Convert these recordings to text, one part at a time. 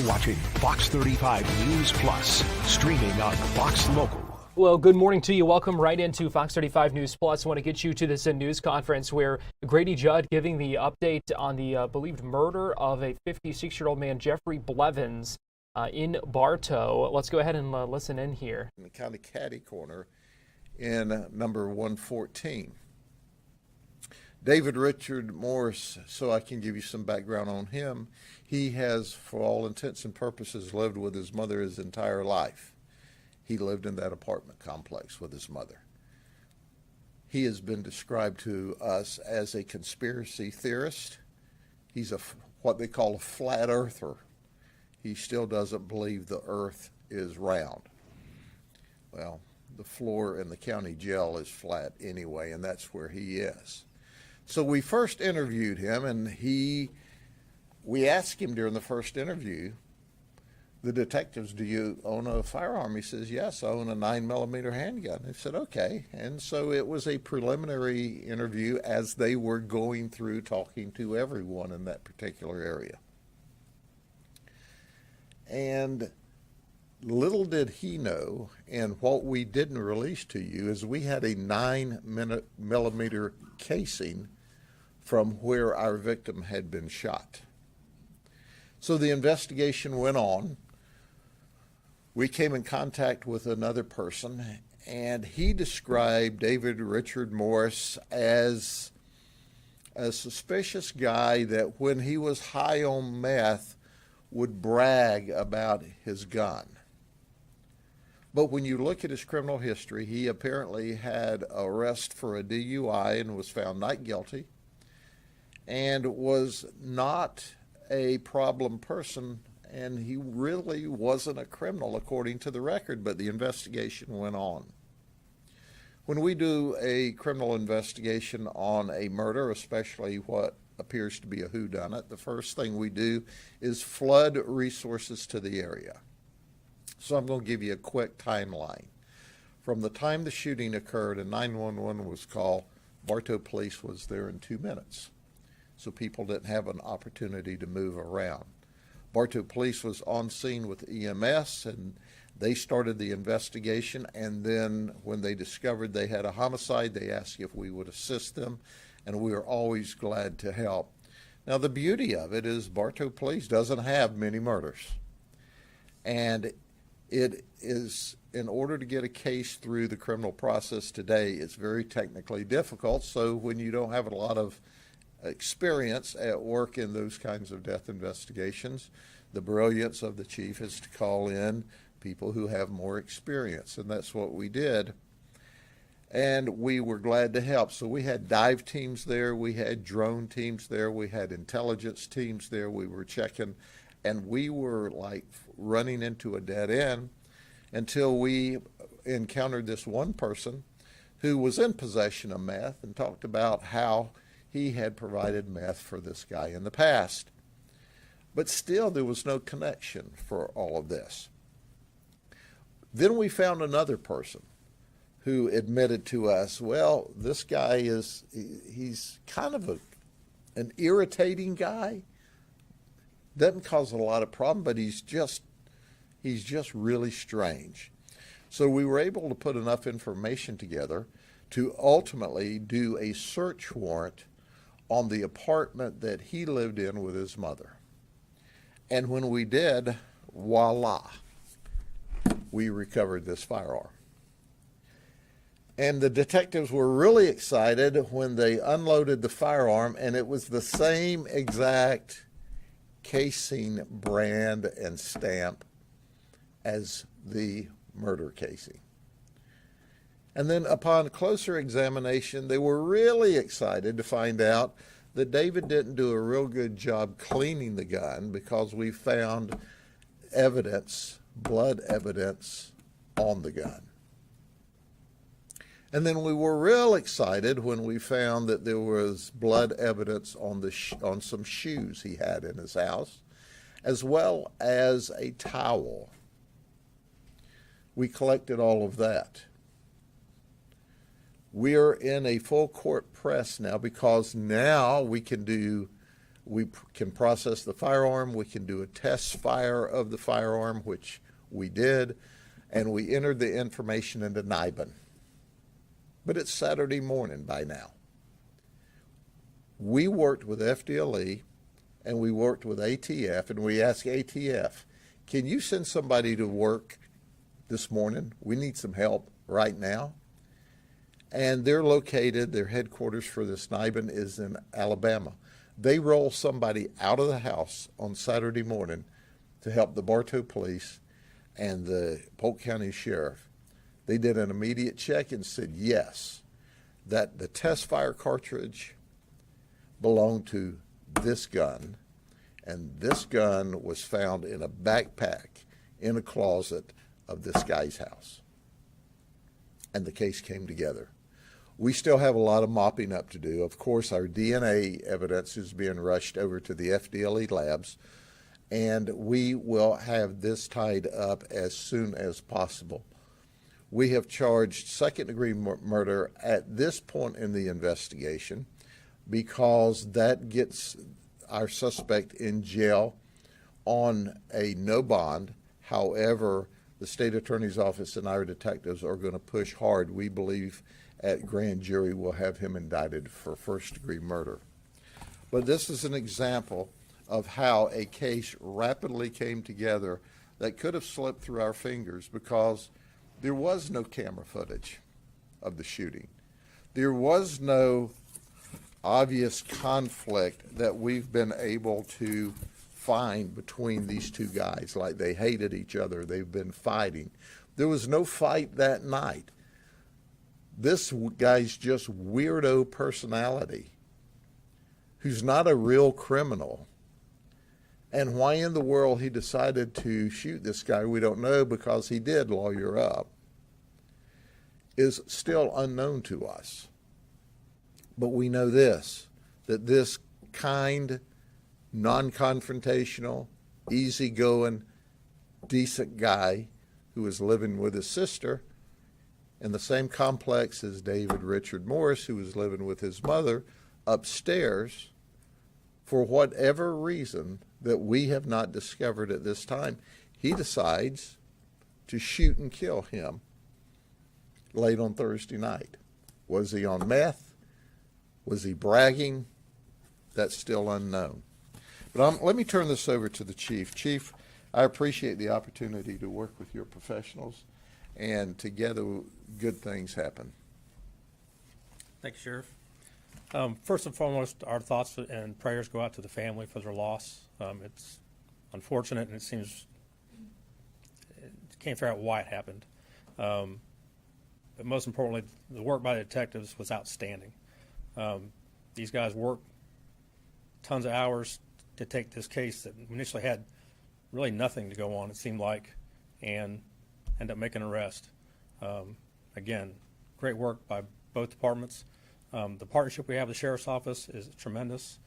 You're watching Fox 35 News Plus, streaming on Fox Local. Well, good morning to you. Welcome right into Fox 35 News Plus. I want to get you to this news conference where Grady Judd giving the update on the believed murder of a 56-year-old man, Jeffrey Blevins, in Bartow. Let's go ahead and listen in here. In the county caddy corner in number 114. David Richard Morris, so I can give you some background on him. He has, for all intents and purposes, lived with his mother his entire life. He lived in that apartment complex with his mother. He has been described to us as a conspiracy theorist. He's what they call a flat earther. He still doesn't believe the earth is round. Well, the floor in the county jail is flat anyway, and that's where he is. So we first interviewed him, and we asked him during the first interview, the detectives, do you own a firearm? He says, yes, I own a 9mm handgun. They said, okay. And so it was a preliminary interview as they were going through talking to everyone in that particular area. And little did he know, and what we didn't release to you, is we had a 9mm casing from where our victim had been shot. So the investigation went on. We came in contact with another person, and he described David Richard Morris as a suspicious guy that when he was high on meth would brag about his gun. But when you look at his criminal history, he apparently had arrest for a DUI and was found not guilty, and was not a problem person, and he really wasn't a criminal according to the record, but the investigation went on. When we do a criminal investigation on a murder, especially what appears to be a whodunit, the first thing we do is flood resources to the area. So I'm going to give you a quick timeline. From the time the shooting occurred and 911 was called, Bartow police was there in 2 minutes. So people didn't have an opportunity to move around. Bartow police was on scene with EMS, and they started the investigation, and then when they discovered they had a homicide, they asked if we would assist them, and we are always glad to help. Now the beauty of it is Bartow police doesn't have many murders, and it is, in order to get a case through the criminal process today, it's very technically difficult. So when you don't have a lot of experience at work in those kinds of death investigations, the brilliance of the chief is to call in people who have more experience, and that's what we did. And we were glad to help. So we had dive teams there, we had drone teams there, we had intelligence teams there, we were checking, and we were like running into a dead end until we encountered this one person who was in possession of meth and talked about how he had provided meth for this guy in the past. But still, there was no connection for all of this. Then we found another person who admitted to us, well, this guy he's kind of an irritating guy. Doesn't cause a lot of problem, but he's just really strange. So we were able to put enough information together to ultimately do a search warrant on the apartment that he lived in with his mother. And when we did, voila, we recovered this firearm. And the detectives were really excited when they unloaded the firearm, and it was the same exact casing, brand, and stamp as the murder casing. And then upon closer examination, they were really excited to find out that David didn't do a real good job cleaning the gun, because we found evidence, blood evidence, on the gun. And then we were real excited when we found that there was blood evidence on some shoes he had in his house, as well as a towel. We collected all of that. We're in a full court press now, because now we can do We can process the firearm. We can do a test fire of the firearm, which we did, and we entered the information into NIBIN. But it's Saturday morning by now. We worked with FDLE and we worked with ATF, and we asked ATF, can you send somebody to work this morning? We need some help right now. And they're located, their headquarters for this NIBIN is in Alabama. They roll somebody out of the house on Saturday morning to help the Bartow police and the Polk County sheriff. They did an immediate check and said yes, that the test fire cartridge belonged to this gun, and this gun was found in a backpack in a closet of this guy's house. And the case came together. We still have a lot of mopping up to do. Of course, our DNA evidence is being rushed over to the FDLE labs, and we will have this tied up as soon as possible. We have charged second-degree murder at this point in the investigation because that gets our suspect in jail on a no bond. However, the state attorney's office and our detectives are going to push hard. We believe at grand jury we'll have him indicted for first-degree murder. But this is an example of how a case rapidly came together that could have slipped through our fingers because there was no camera footage of the shooting. There was no obvious conflict that we've been able to find between these two guys, like they hated each other, they've been fighting. There was no fight that night. This guy's just weirdo personality who's not a real criminal. And why in the world he decided to shoot this guy, we don't know, because he did lawyer up, is still unknown to us. But we know this, that this kind, non-confrontational, easygoing, decent guy who was living with his sister in the same complex as David Richard Morris, who was living with his mother upstairs, for whatever reason that we have not discovered at this time, he decides to shoot and kill him late on Thursday night. Was he on meth? Was he bragging? That's still unknown. But let me turn this over to the Chief. Chief, I appreciate the opportunity to work with your professionals, and together good things happen. Thank you, Sheriff. First and foremost, our thoughts and prayers go out to the family for their loss. It's unfortunate, and it seems can't figure out why it happened. But most importantly, the work by the detectives was outstanding. These guys worked tons of hours to take this case that initially had really nothing to go on, it seemed like, and end up making an arrest. Again, great work by both departments. The partnership we have with the Sheriff's Office is tremendous.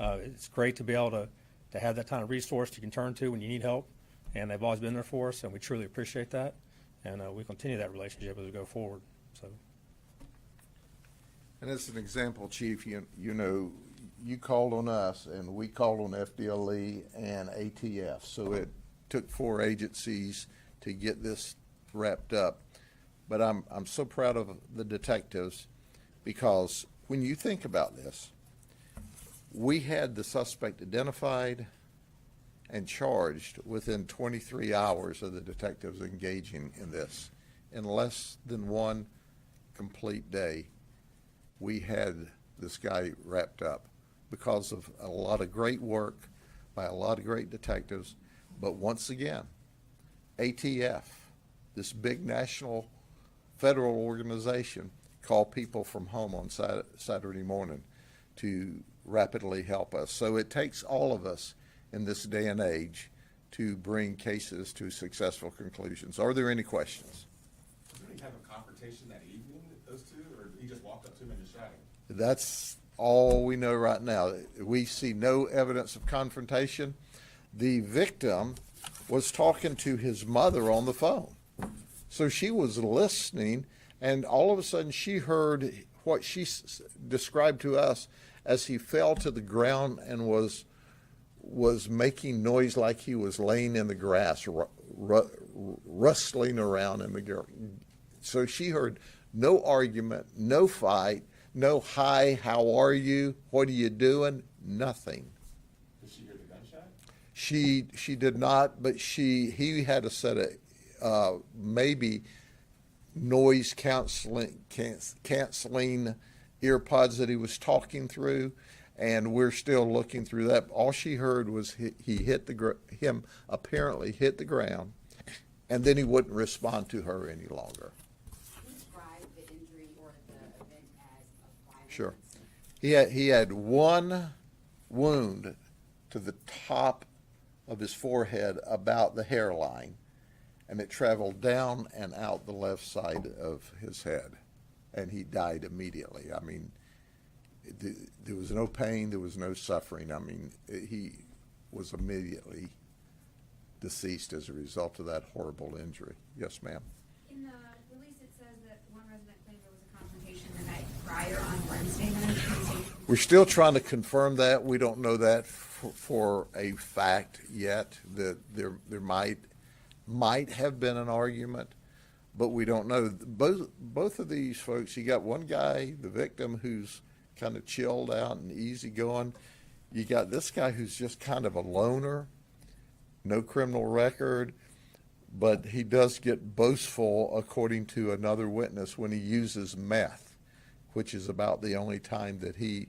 It's great to be able to have that kind of resource you can turn to when you need help, and they've always been there for us, and we truly appreciate that, and we continue that relationship as we go forward. So. And as an example, Chief, you know, you called on us, and we called on FDLE and ATF, so it took 4 agencies to get this wrapped up. But I'm so proud of the detectives, because when you think about this, we had the suspect identified and charged within 23 hours of the detectives engaging in this. In less than one complete day, we had this guy wrapped up because of a lot of great work by a lot of great detectives. But once again, ATF, this big national federal organization, called people from home on Saturday morning to rapidly help us. So it takes all of us in this day and age to bring cases to successful conclusions. Are there any questions? Was there any type of confrontation that evening, those two, or he just walked up to him and just shouting? That's all we know right now. We see no evidence of confrontation. The victim was talking to his mother on the phone. So she was listening, and all of a sudden she heard what she described to us as he fell to the ground and was making noise like he was laying in the grass, rustling around in the grass. So she heard no argument, no fight, no hi, how are you, what are you doing, nothing. Did she hear the gunshot? She did not, but he had a set of maybe noise canceling earpods that he was talking through, and we're still looking through that. All she heard was him apparently hit the ground, and then he wouldn't respond to her any longer. Can you describe the injury or the event as a violence? Sure. He had one wound to the top of his forehead about the hairline, and it traveled down and out the left side of his head, and he died immediately. I mean, there was no pain, there was no suffering. I mean, he was immediately deceased as a result of that horrible injury. Yes, ma'am. In the release, it says that one resident claimed there was a confrontation the night prior on Wednesday night. We're still trying to confirm that. We don't know that for a fact yet. That there might have been an argument, but we don't know. Both of these folks, you got one guy, the victim, who's kind of chilled out and easygoing. You got this guy who's just kind of a loner, no criminal record, but he does get boastful, according to another witness, when he uses meth, which is about the only time that he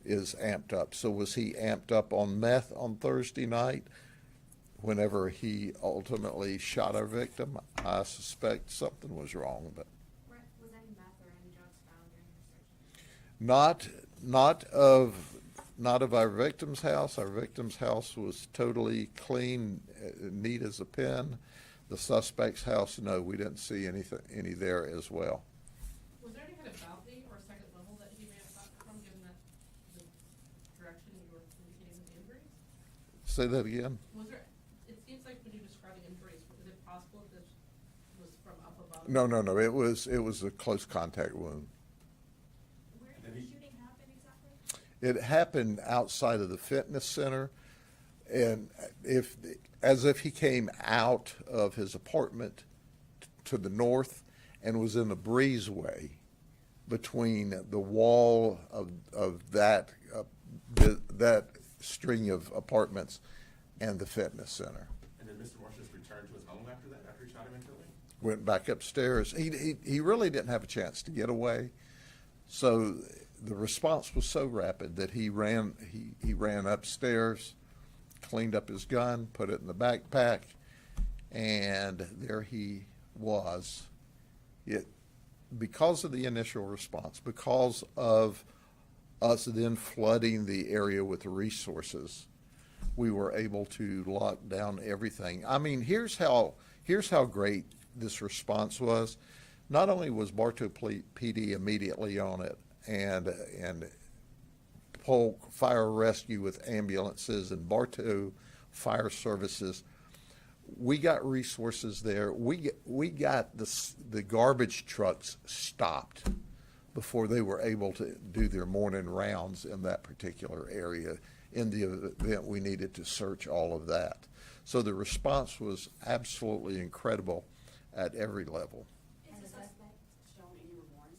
is amped up. So was he amped up on meth on Thursday night whenever he ultimately shot our victim? I suspect something was wrong, but Was any meth or any drugs found during your search? not of our victim's house. Our victim's house was totally clean, neat as a pin. The suspect's house, no, we didn't see any there as well. Was there any kind of balcony or second level that he may have gotten from, given that the direction you were indicating with the injuries? Say that again? Was there, it seems like when you describe the injuries, is it possible that this was from up above? No. It was a close contact wound. Where did the shooting happen exactly? It happened outside of the fitness center, and as if he came out of his apartment to the north and was in a breezeway between the wall of that string of apartments and the fitness center. And then Mr. Marsh just returned to his home after that, after he shot him and killed him? Went back upstairs. He really didn't have a chance to get away, so the response was so rapid that he ran upstairs, cleaned up his gun, put it in the backpack, and there he was. Because of the initial response, because of us then flooding the area with resources, we were able to lock down everything. I mean, here's how great this response was. Not only was Bartow PD immediately on it, and Polk Fire Rescue with ambulances and Bartow Fire Services, we got resources there. We got the garbage trucks stopped before they were able to do their morning rounds in that particular area in the event we needed to search all of that. So the response was absolutely incredible at every level. Has the suspect shown any remorse?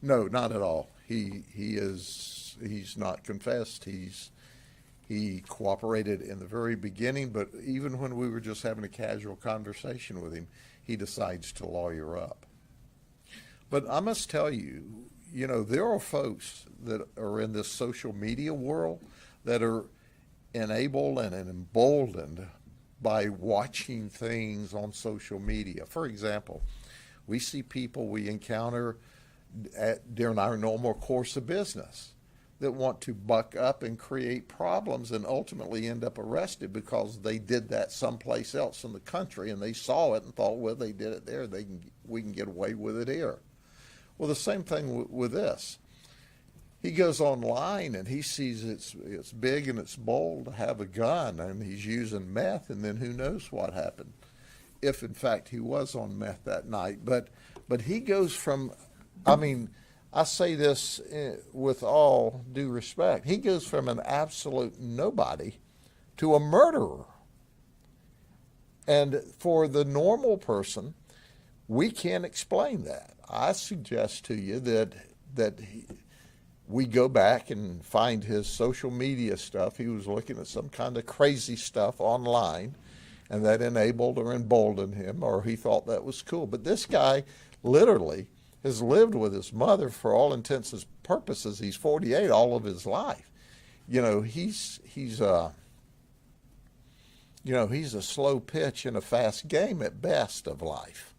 No, not at all. He's not confessed. He cooperated in the very beginning, but even when we were just having a casual conversation with him, he decides to lawyer up. But I must tell you, there are folks that are in this social media world that are enabled and emboldened by watching things on social media. For example, we see people we encounter during our normal course of business that want to buck up and create problems and ultimately end up arrested because they did that someplace else in the country and they saw it and thought, well, they did it there, we can get away with it here. Well, the same thing with this. He goes online and he sees it's big and it's bold to have a gun, and he's using meth, and then who knows what happened, if in fact he was on meth that night. But he goes from, I say this with all due respect. He goes from an absolute nobody to a murderer. And for the normal person, we can't explain that. I suggest to you that we go back and find his social media stuff. He was looking at some kind of crazy stuff online, and that enabled or emboldened him, or he thought that was cool. But this guy literally has lived with his mother for all intents and purposes. He's 48 all of his life. He's a slow pitch in a fast game at best of life.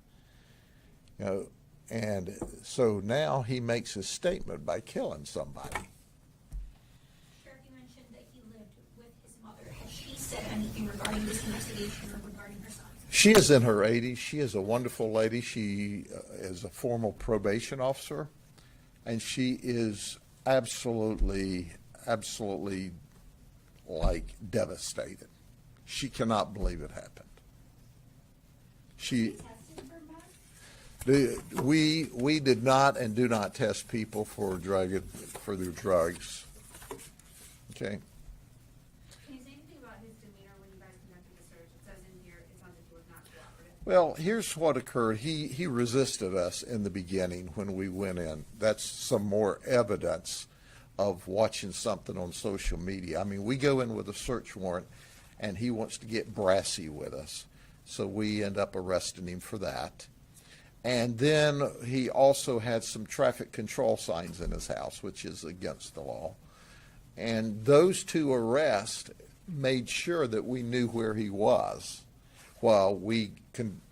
And so now he makes his statement by killing somebody. Sheriff, you mentioned that he lived with his mother. Has she said anything regarding this investigation or regarding her son? She is in her 80s. She is a wonderful lady. She is a former probation officer, and she is absolutely like devastated. She cannot believe it happened. We did not and do not test people for their drugs. Okay. Can you say anything about his demeanor when you guys conducted the search? It says in here it sounds like he was not cooperative. Well, here's what occurred. He resisted us in the beginning when we went in. That's some more evidence of watching something on social media. I mean, we go in with a search warrant, and he wants to get brassy with us. So we end up arresting him for that. And then he also had some traffic control signs in his house, which is against the law. And those two arrests made sure that we knew where he was while we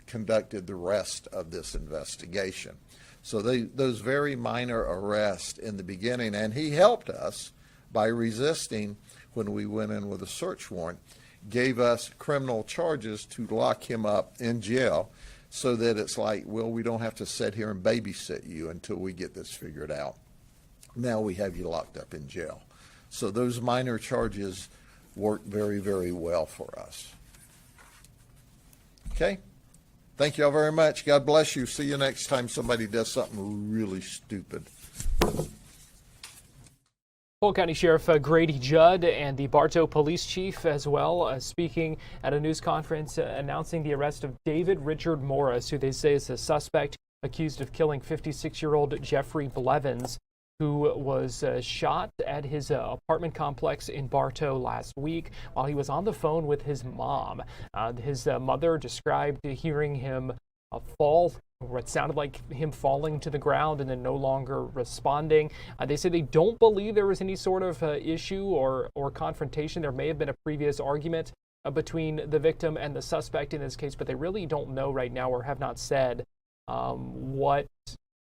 conducted the rest of this investigation. So those very minor arrests in the beginning, and he helped us by resisting when we went in with a search warrant, gave us criminal charges to lock him up in jail, so that it's like, well, we don't have to sit here and babysit you until we get this figured out. Now we have you locked up in jail. So those minor charges worked very, very well for us. Okay? Thank you all very much. God bless you. See you next time somebody does something really stupid. Polk County Sheriff Grady Judd and the Bartow police chief as well speaking at a news conference announcing the arrest of David Richard Morris, who they say is a suspect accused of killing 56-year-old Jeffrey Blevins, who was shot at his apartment complex in Bartow last week while he was on the phone with his mom. His mother described hearing him fall, what sounded like him falling to the ground and then no longer responding. They say they don't believe there was any sort of issue or confrontation. There may have been a previous argument between the victim and the suspect in this case, but they really don't know right now or have not said what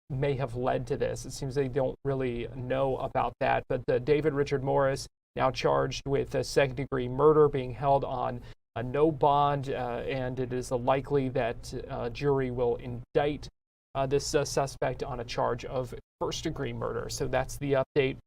may have led to this. It seems they don't really know about that. But David Richard Morris, now charged with second-degree murder, being held on no bond, and it is likely that a jury will indict this suspect on a charge of first-degree murder. So that's the update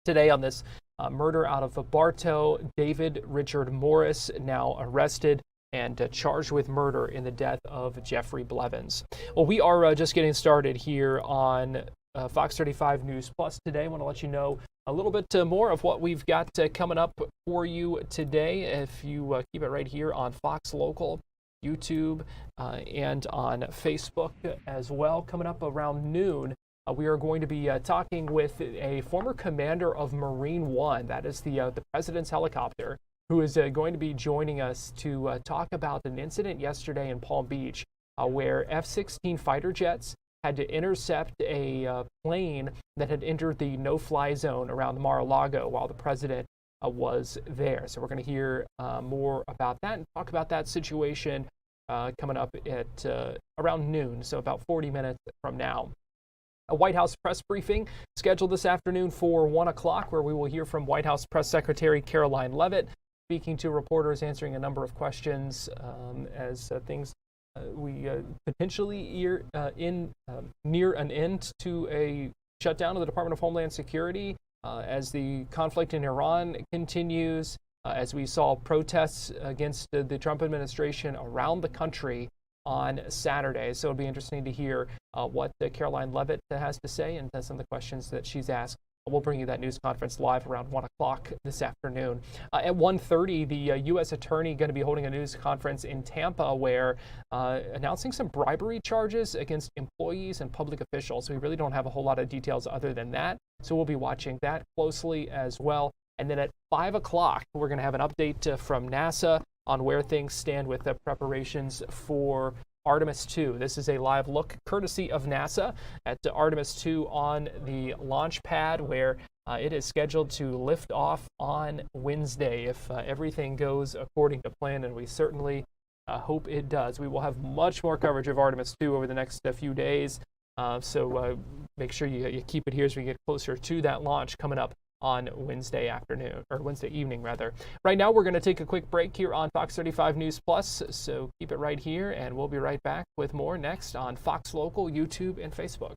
today on this murder out of Bartow. David Richard Morris now arrested and charged with murder in the death of Jeffrey Blevins. Well, we are just getting started here on Fox 35 News Plus today. I want to let you know a little bit more of what we've got coming up for you today. If you keep it right here on Fox Local, YouTube, and on Facebook as well. Coming up around noon, we are going to be talking with a former commander of Marine One. That is the president's helicopter, who is going to be joining us to talk about an incident yesterday in Palm Beach where F-16 fighter jets had to intercept a plane that had entered the no-fly zone around Mar-a-Lago while the president was there. So we're going to hear more about that and talk about that situation coming up at around noon, so about 40 minutes from now. A White House press briefing scheduled this afternoon for 1 o'clock, where we will hear from White House Press Secretary Karoline Leavitt, speaking to reporters, answering a number of questions as things we potentially near an end to a shutdown of the Department of Homeland Security as the conflict in Iran continues, as we saw protests against the Trump administration around the country. on Saturday. So it'll be interesting to hear what Karoline Leavitt has to say and some of the questions that she's asked. We'll bring you that news conference live around 1 o'clock this afternoon. At 1:30, the U.S. Attorney going to be holding a news conference in Tampa where announcing some bribery charges against employees and public officials. We really don't have a whole lot of details other than that, so we'll be watching that closely as well. And then at 5 o'clock, we're going to have an update from NASA on where things stand with the preparations for Artemis 2. This is a live look courtesy of NASA at Artemis 2 on the launch pad where it is scheduled to lift off on Wednesday if everything goes according to plan, and we certainly hope it does. We will have much more coverage of Artemis 2 over the next few days, so make sure you keep it here as we get closer to that launch coming up on Wednesday afternoon, or Wednesday evening rather. Right now we're going to take a quick break here on Fox 35 News Plus, so keep it right here and we'll be right back with more next on Fox Local, YouTube, and Facebook.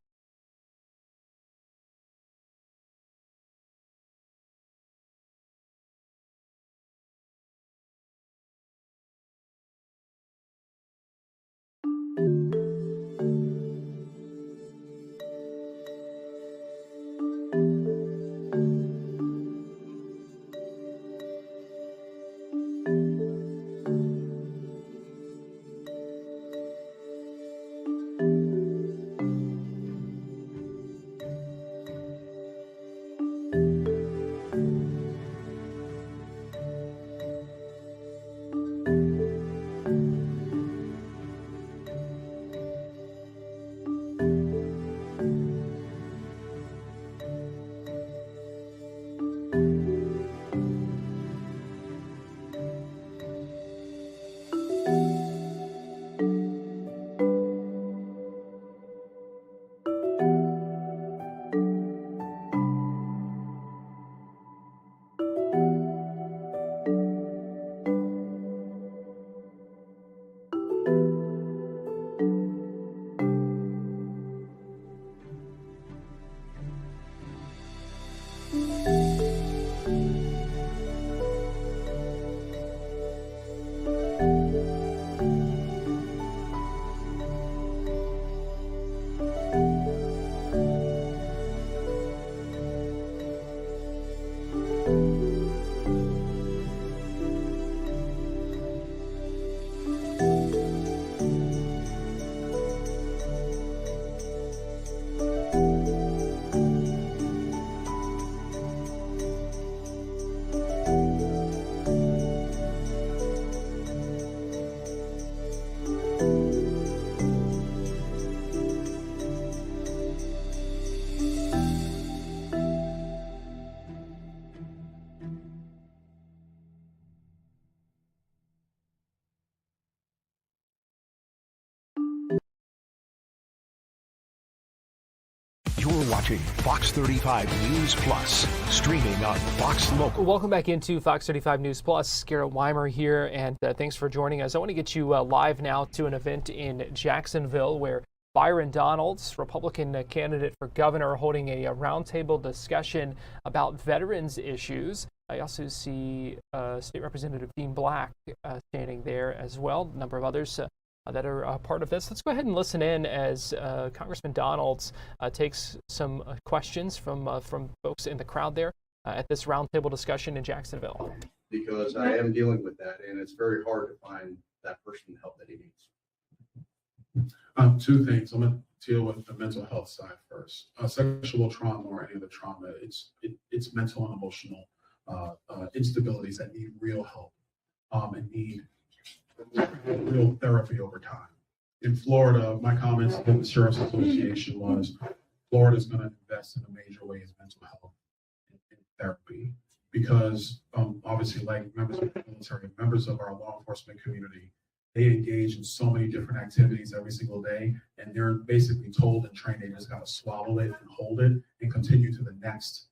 You're watching Fox 35 News Plus, streaming on Fox Local. Welcome back into Fox 35 News Plus. Garrett Weimer here, and thanks for joining us. I want to get you live now to an event in Jacksonville where Byron Donalds, Republican candidate for governor, holding a roundtable discussion about veterans issues. I also see State Representative Dean Black standing there as well, a number of others that are part of this. Let's go ahead and listen in as Congressman Donalds takes some questions from folks in the crowd there at this roundtable discussion in Jacksonville. Because I am dealing with that, and it's very hard to find that person the help that he needs. Two things. I'm going to deal with the mental health side first. Sexual trauma or any other trauma, it's mental and emotional instabilities that need real help and need real therapy over time. In Florida, my comments to the Sheriff's Association was Florida is going to invest in a major way in mental health and therapy because obviously, like members of the military, members of our law enforcement community, they engage in so many different activities every single day, and they're basically told and trained they just got to swallow it and hold it and continue to the next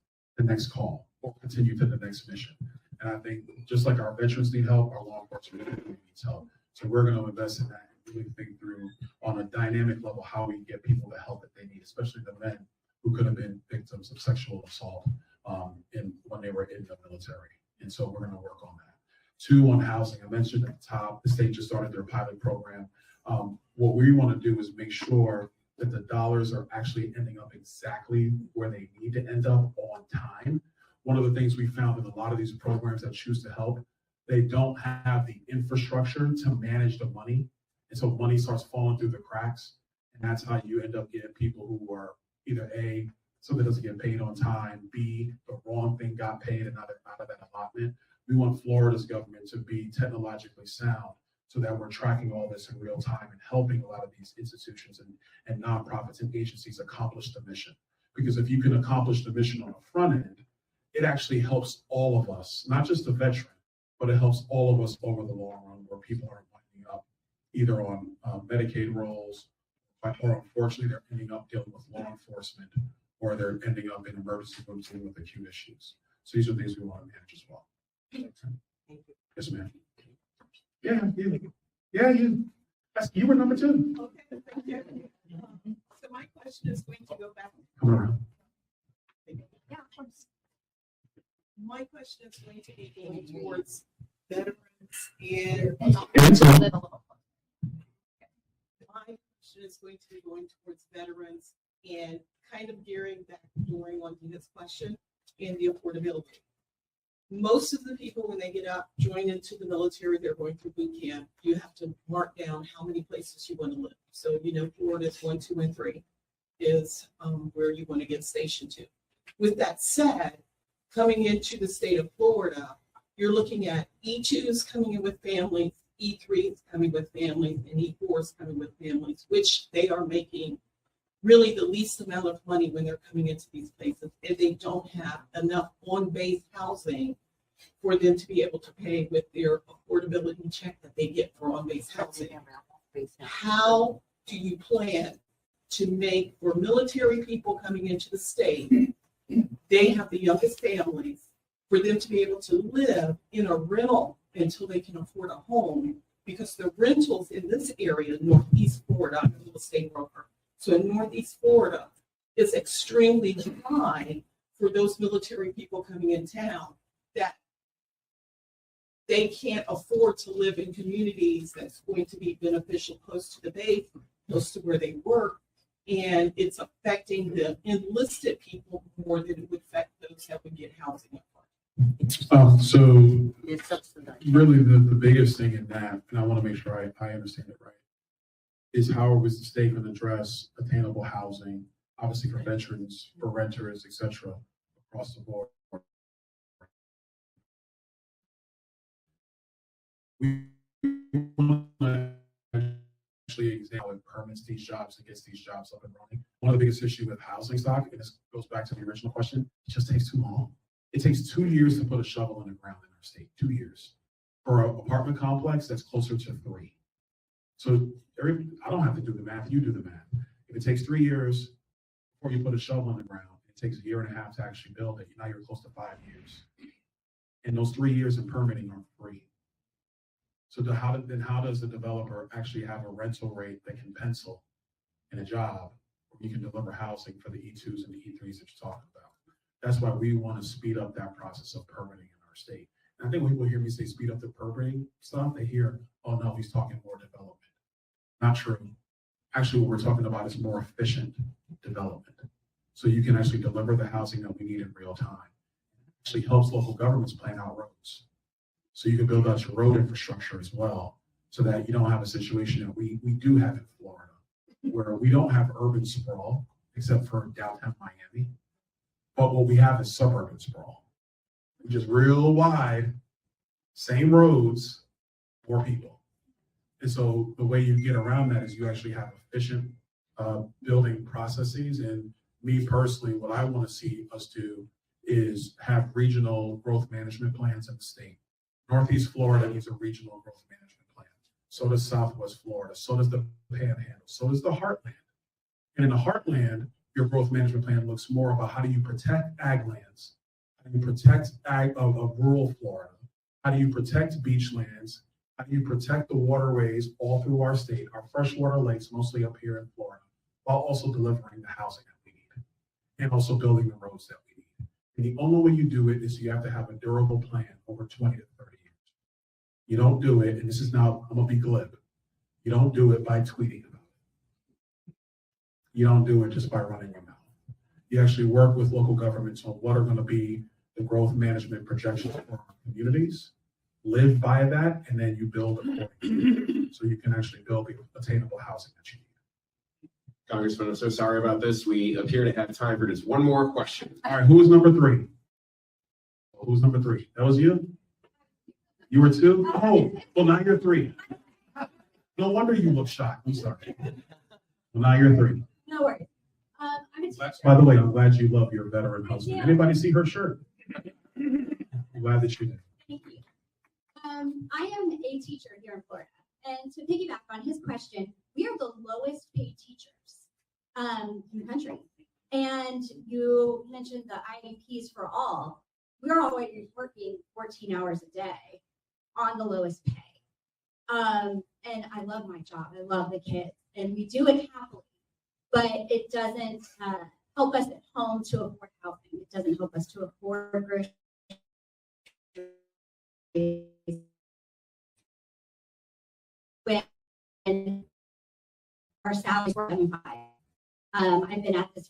call or continue to the next mission. And I think just like our veterans need help, our law enforcement community needs help. So we're going to invest in that and really think through on a dynamic level how we get people the help that they need, especially the men who could have been victims of sexual assault when they were in the military. And so we're going to work on that. Two, on housing. I mentioned at the top, the state just started their pilot program What we want to do is make sure that the dollars are actually ending up exactly where they need to end up on time. One of the things we found in a lot of these programs that choose to help, they don't have the infrastructure to manage the money. And so money starts falling through the cracks. And that's how you end up getting people who are either A, something doesn't get paid on time, B, the wrong thing got paid and not out of that allotment. We want Florida's government to be technologically sound so that we're tracking all this in real time and helping a lot of these institutions and nonprofits and agencies accomplish the mission. Because if you can accomplish the mission on the front end, it actually helps all of us, not just the veteran, but it helps all of us over the long run, where people are winding up either on Medicaid rolls, or unfortunately they're ending up dealing with law enforcement, or they're ending up in emergency rooms dealing with acute issues. So these are things we want to manage as well. Yes, ma'am. Yeah, you were number 2. Okay, thank you. So my question is going to go back. Come around. Yeah, of course. My question is going to be going towards veterans and my question is going to be going towards veterans and kind of gearing back during on this question and the affordability. Most of the people, when they get out, join into the military, they're going through boot camp. You have to mark down how many places you want to live. So, Florida's 1, 2, and 3 is where you want to get stationed to. With that said, coming into the state of Florida, you're looking at E2s coming in with families, E3s coming with families, and E4s coming with families, which they are making really the least amount of money when they're coming into these places, and they don't have enough on-base housing for them to be able to pay with their affordability check that they get for on-base housing. How do you plan to make, for military people coming into the state, they have the youngest families, for them to be able to live in a rental until they can afford a home, because the rentals in this area, Northeast Florida, I'm a real estate broker, so in Northeast Florida, is extremely high for those military people coming in town, that they can't afford to live in communities that's going to be beneficial close to the base, close to where they work, and it's affecting the enlisted people more than it would affect those that would get housing up front. So really the biggest thing in that, and I want to make sure I understand it right, is how was the state going to address attainable housing, obviously for veterans, for renters, etc., across the board. We want to actually examine what permits these jobs and gets these jobs up and running. One of the biggest issues with housing stock, and this goes back to the original question, it just takes too long. It takes 2 years to put a shovel in the ground in our state, 2 years. For an apartment complex, that's closer to 3. So I don't have to do the math, you do the math. If it takes 3 years before you put a shovel in the ground, it takes 1.5 years to actually build it. Now you're close to 5 years. And those 3 years in permitting are free. So how does the developer actually have a rental rate that can pencil in a job where you can deliver housing for the E2s and the E3s that you're talking about? That's why we want to speed up that process of permitting in our state. And I think when people hear me say speed up the permitting stuff, they hear, oh no, he's talking more development. Not true. Actually, what we're talking about is more efficient development. So you can actually deliver the housing that we need in real time. It actually helps local governments plan out roads. So you can build out your road infrastructure as well, so that you don't have a situation that we do have in Florida, where we don't have urban sprawl, except for downtown Miami. But what we have is suburban sprawl, which is real wide, same roads, more people. And so the way you get around that is you actually have efficient building processes. And me personally, what I want to see us do is have regional growth management plans in the state. Northeast Florida needs a regional growth management plan. So does Southwest Florida. So does the Panhandle. So does the Heartland. And in the Heartland, your growth management plan looks more about how do you protect ag lands, how do you protect of rural Florida, how do you protect beach lands, how do you protect the waterways all through our state, our freshwater lakes, mostly up here in Florida, while also delivering the housing that we need and also building the roads that we need. And the only way you do it is you have to have a durable plan over 20 to 30 years. You don't do it, and this is now, I'm gonna be glib. You don't do it by tweeting about it. You don't do it just by running your mouth. You actually work with local governments on what are going to be the growth management projections for our communities, live by that, and then you build accordingly. So you can actually build the attainable housing that you need. Congressman, I'm so sorry about this. We appear to have time for just one more question. All right, who was number 3? Who's number 3? That was you? You were 2? Oh, well, now you're 3. No wonder you look shocked. I'm sorry. Well, now you're 3. No worries. I'm a teacher. By the way, I'm glad you love your veteran husband. Anybody see her shirt? I'm glad that you did. Thank you. I am a teacher here in Florida. And to piggyback on his question, we are the lowest paid teachers in the country. And you mentioned the IEPs for all. We're already working 14 hours a day on the lowest pay. And I love my job. I love the kids. And we do it happily. But it doesn't help us at home to afford housing. It doesn't help us to afford groceries. When our salaries were 75. I've been at this.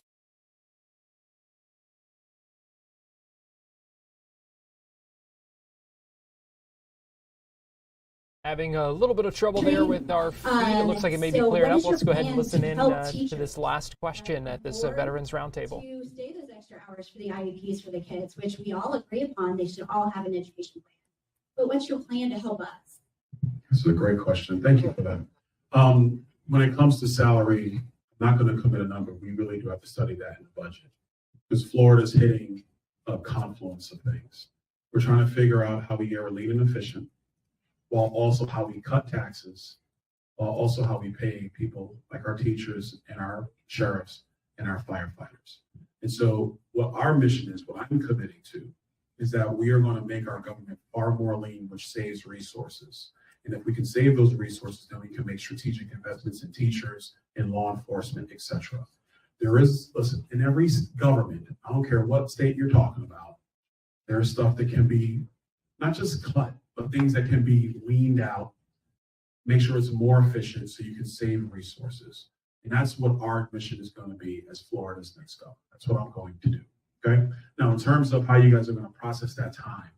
Having a little bit of trouble there with our feed. It looks like it may be cleared up. Let's go ahead and listen in to this last question at this Veterans Roundtable. To stay those extra hours for the IEPs for the kids, which we all agree upon, they should all have an education plan. But what's your plan to help us? That's a great question. Thank you for that. When it comes to salary, I'm not going to commit a number. We really do have to study that in the budget because Florida's hitting a confluence of things. We're trying to figure out how we get lean and efficient, while also how we cut taxes, while also how we pay people like our teachers and our sheriffs and our firefighters. And so what our mission is, what I'm committing to, is that we are going to make our government far more lean, which saves resources. And if we can save those resources, then we can make strategic investments in teachers, in law enforcement, et cetera. There is, listen, in every government, I don't care what state you're talking about, there's stuff that can be not just cut, but things that can be leaned out, make sure it's more efficient so you can save resources. And that's what our mission is going to be as Florida's next governor. That's what I'm going to do. Okay. Now, in terms of how you guys are going to process that time,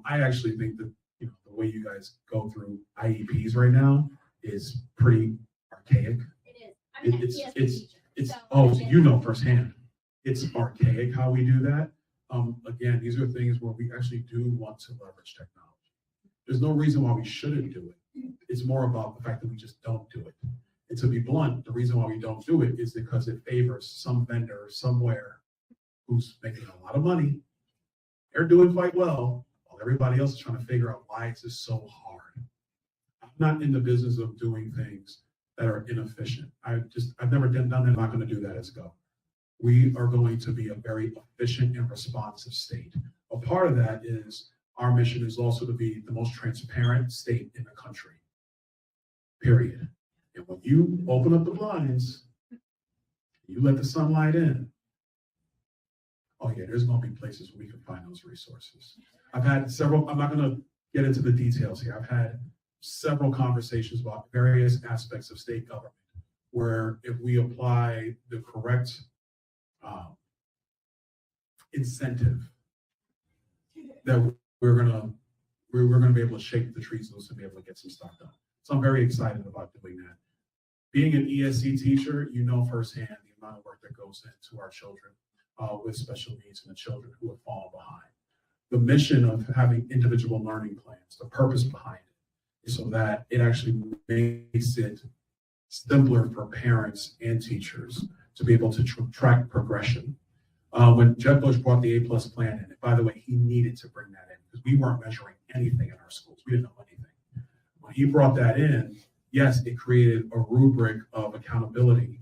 I actually think that the way you guys go through IEPs right now is pretty archaic. It is. It's oh, so you know firsthand. It's archaic how we do that. Again, these are things where we actually do want to leverage technology. There's no reason why we shouldn't do it. It's more about the fact that we just don't do it. And to be blunt, the reason why we don't do it is because it favors some vendor somewhere who's making a lot of money. They're doing quite well, while everybody else is trying to figure out why it's just so hard. I'm not in the business of doing things that are inefficient. I've never done that. I'm not going to do that as governor. We are going to be a very efficient and responsive state. A part of that is our mission is also to be the most transparent state in the country, period. And when you open up the blinds, you let the sunlight in, oh yeah, there's going to be places where we can find those resources. I've had several, I'm not going to get into the details here. I've had several conversations about various aspects of state government where if we apply the correct incentive, that we're gonna be able to shake the trees loose and be able to get some stuff done. So I'm very excited about doing that. Being an ESC teacher, you know firsthand the amount of work that goes into our children with special needs and the children who have fallen behind. The mission of having individual learning plans, the purpose behind it, is so that it actually makes it simpler for parents and teachers to be able to track progression. When Jeb Bush brought the A+ plan in, and by the way, he needed to bring that in because we weren't measuring anything in our schools. We didn't know anything. When he brought that in, yes, it created a rubric of accountability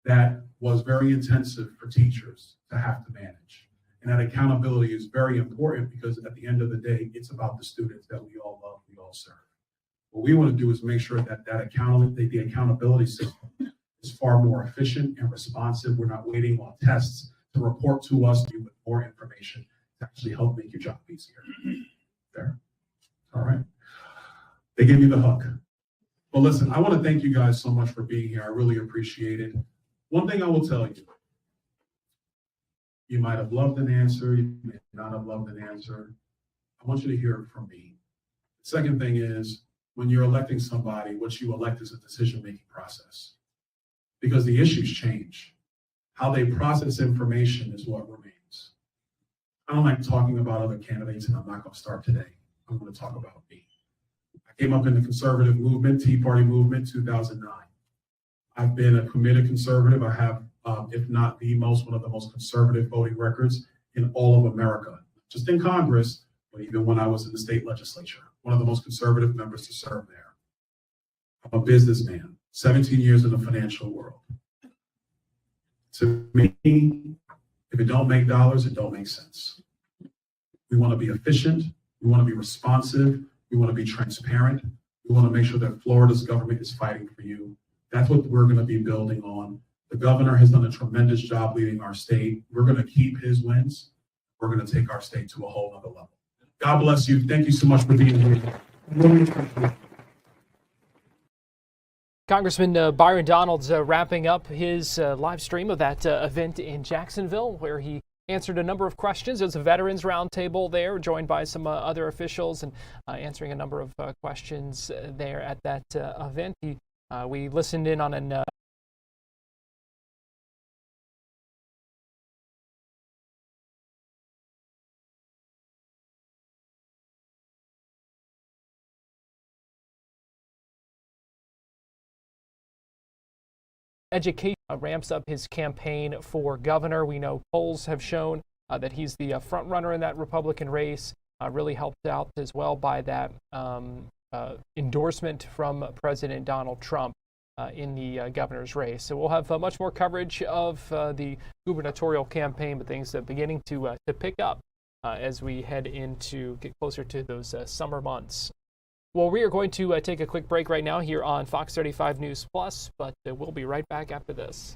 that was very intensive for teachers to have to manage. And that accountability is very important because at the end of the day, it's about the students that we all love, we all serve. What we want to do is make sure that the accountability system is far more efficient and responsive. We're not waiting on tests to report to us with more information to actually help make your job easier. There. All right. They gave me the hug. Well, listen, I want to thank you guys so much for being here. I really appreciate it. One thing I will tell you, you might have loved an answer, you may not have loved an answer. I want you to hear it from me. The second thing is, when you're electing somebody, what you elect is a decision-making process, because the issues change. How they process information is what remains. I don't like talking about other candidates, and I'm not going to start today. I'm going to talk about me. I came up in the conservative movement, Tea Party movement, 2009. I've been a committed conservative. I have, if not the most, one of the most conservative voting records in all of America, just in Congress, but even when I was in the state legislature, one of the most conservative members to serve there. I'm a businessman, 17 years in the financial world. To me, if it don't make dollars, it don't make sense. We want to be efficient. We want to be responsive. We want to be transparent. We want to make sure that Florida's government is fighting for you. That's what we're going to be building on. The governor has done a tremendous job leading our state. We're going to keep his wins. We're going to take our state to a whole other level. God bless you. Thank you so much for being here. Congressman Byron Donalds wrapping up his live stream of that event in Jacksonville, where he answered a number of questions. There's a veterans roundtable there, joined by some other officials, and answering a number of questions there at that event. We listened in on an education ramps up his campaign for governor. We know polls have shown that he's the front runner in that Republican race, really helped out as well by that endorsement from President Donald Trump in the governor's race. So we'll have much more coverage of the gubernatorial campaign, but things are beginning to pick up as we get closer to those summer months. Well, we are going to take a quick break right now here on Fox 35 News Plus, but we'll be right back after this.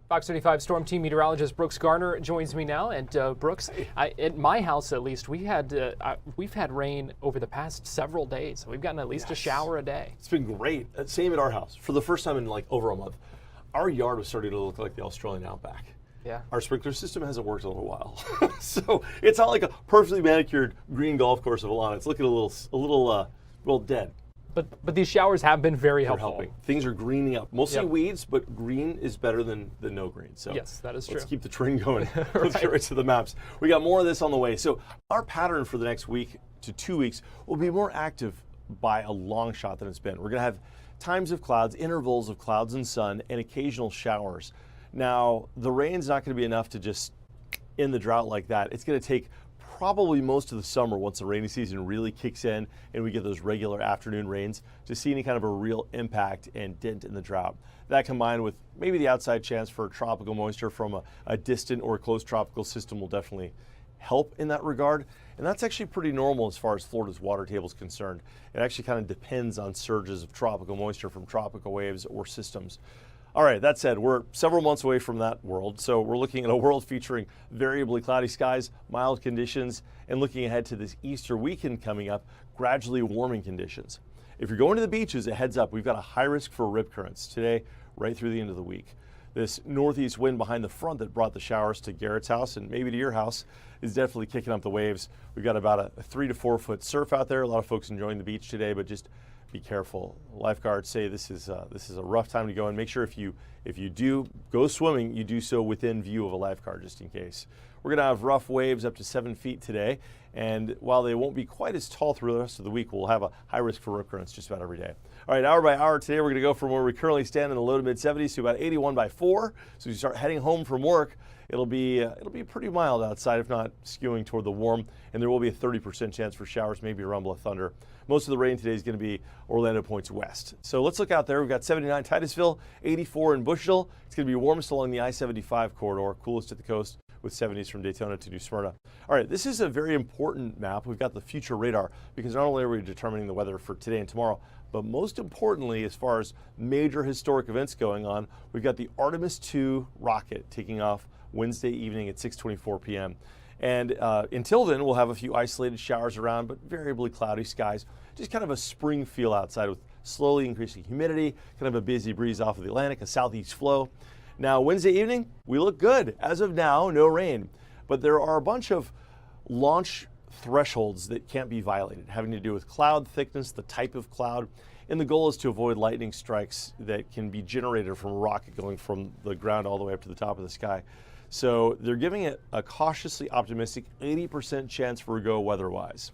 Fox 35 Storm Team meteorologist Brooks Garner joins me now. And Brooks, at my house at least, we've had rain over the past several days. We've gotten at least a shower a day. It's been great. Same at our house. For the first time in like over a month, our yard was starting to look like the Australian outback. Yeah. Our sprinkler system hasn't worked in a little while. So it's not like a perfectly manicured green golf course of a lawn. It's looking a little dead. But these showers have been very helpful. Helping. Things are greening up. Mostly weeds, but green is better than no green. So yes, that is true. Let's keep the train going. Let's get right to the maps. We got more of this on the way. So our pattern for the next week to 2 weeks will be more active by a long shot than it's been. We're going to have times of clouds, intervals of clouds and sun, and occasional showers. Now, the rain's not going to be enough to just end the drought like that. It's going to take probably most of the summer, once the rainy season really kicks in and we get those regular afternoon rains, to see any kind of a real impact and dent in the drought. That combined with maybe the outside chance for tropical moisture from a distant or close tropical system will definitely help in that regard. And that's actually pretty normal as far as Florida's water table is concerned. It actually kind of depends on surges of tropical moisture from tropical waves or systems. All right, that said, we're several months away from that world, so we're looking at a world featuring variably cloudy skies, mild conditions, and looking ahead to this Easter weekend coming up, gradually warming conditions. If you're going to the beaches, a heads up, we've got a high risk for rip currents today, right through the end of the week. This northeast wind behind the front that brought the showers to Garrett's house and maybe to your house is definitely kicking up the waves. We've got about a 3 to 4 foot surf out there. A lot of folks enjoying the beach today, but just be careful. Lifeguards say this is a rough time to go, and make sure if you do go swimming, you do so within view of a lifeguard just in case. We're going to have rough waves up to 7 feet today, and while they won't be quite as tall through the rest of the week, we'll have a high risk for rip currents just about every day. All right, hour by hour today, we're going to go from where we currently stand in the low to mid 70s to about 81 by 4. So as you start heading home from work, it'll be pretty mild outside, if not skewing toward the warm, and there will be a 30% chance for showers, maybe a rumble of thunder. Most of the rain today is going to be Orlando points west. So let's look out there. We've got 79 Titusville, 84 in Bushville. It's going to be warmest along the I-75 corridor, coolest at the coast with 70s from Daytona to New Smyrna. All right, this is a very important map. We've got the future radar because not only are we determining the weather for today and tomorrow, but most importantly, as far as major historic events going on, we've got the Artemis 2 rocket taking off Wednesday evening at 6:24 p.m. And until then, we'll have a few isolated showers around, but variably cloudy skies. Just kind of a spring feel outside with slowly increasing humidity, kind of a busy breeze off of the Atlantic, a southeast flow. Now, Wednesday evening, we look good. As of now, no rain. But there are a bunch of launch thresholds that can't be violated, having to do with cloud thickness, the type of cloud, and the goal is to avoid lightning strikes that can be generated from a rocket going from the ground all the way up to the top of the sky. So they're giving it a cautiously optimistic 80% chance for a go weather-wise.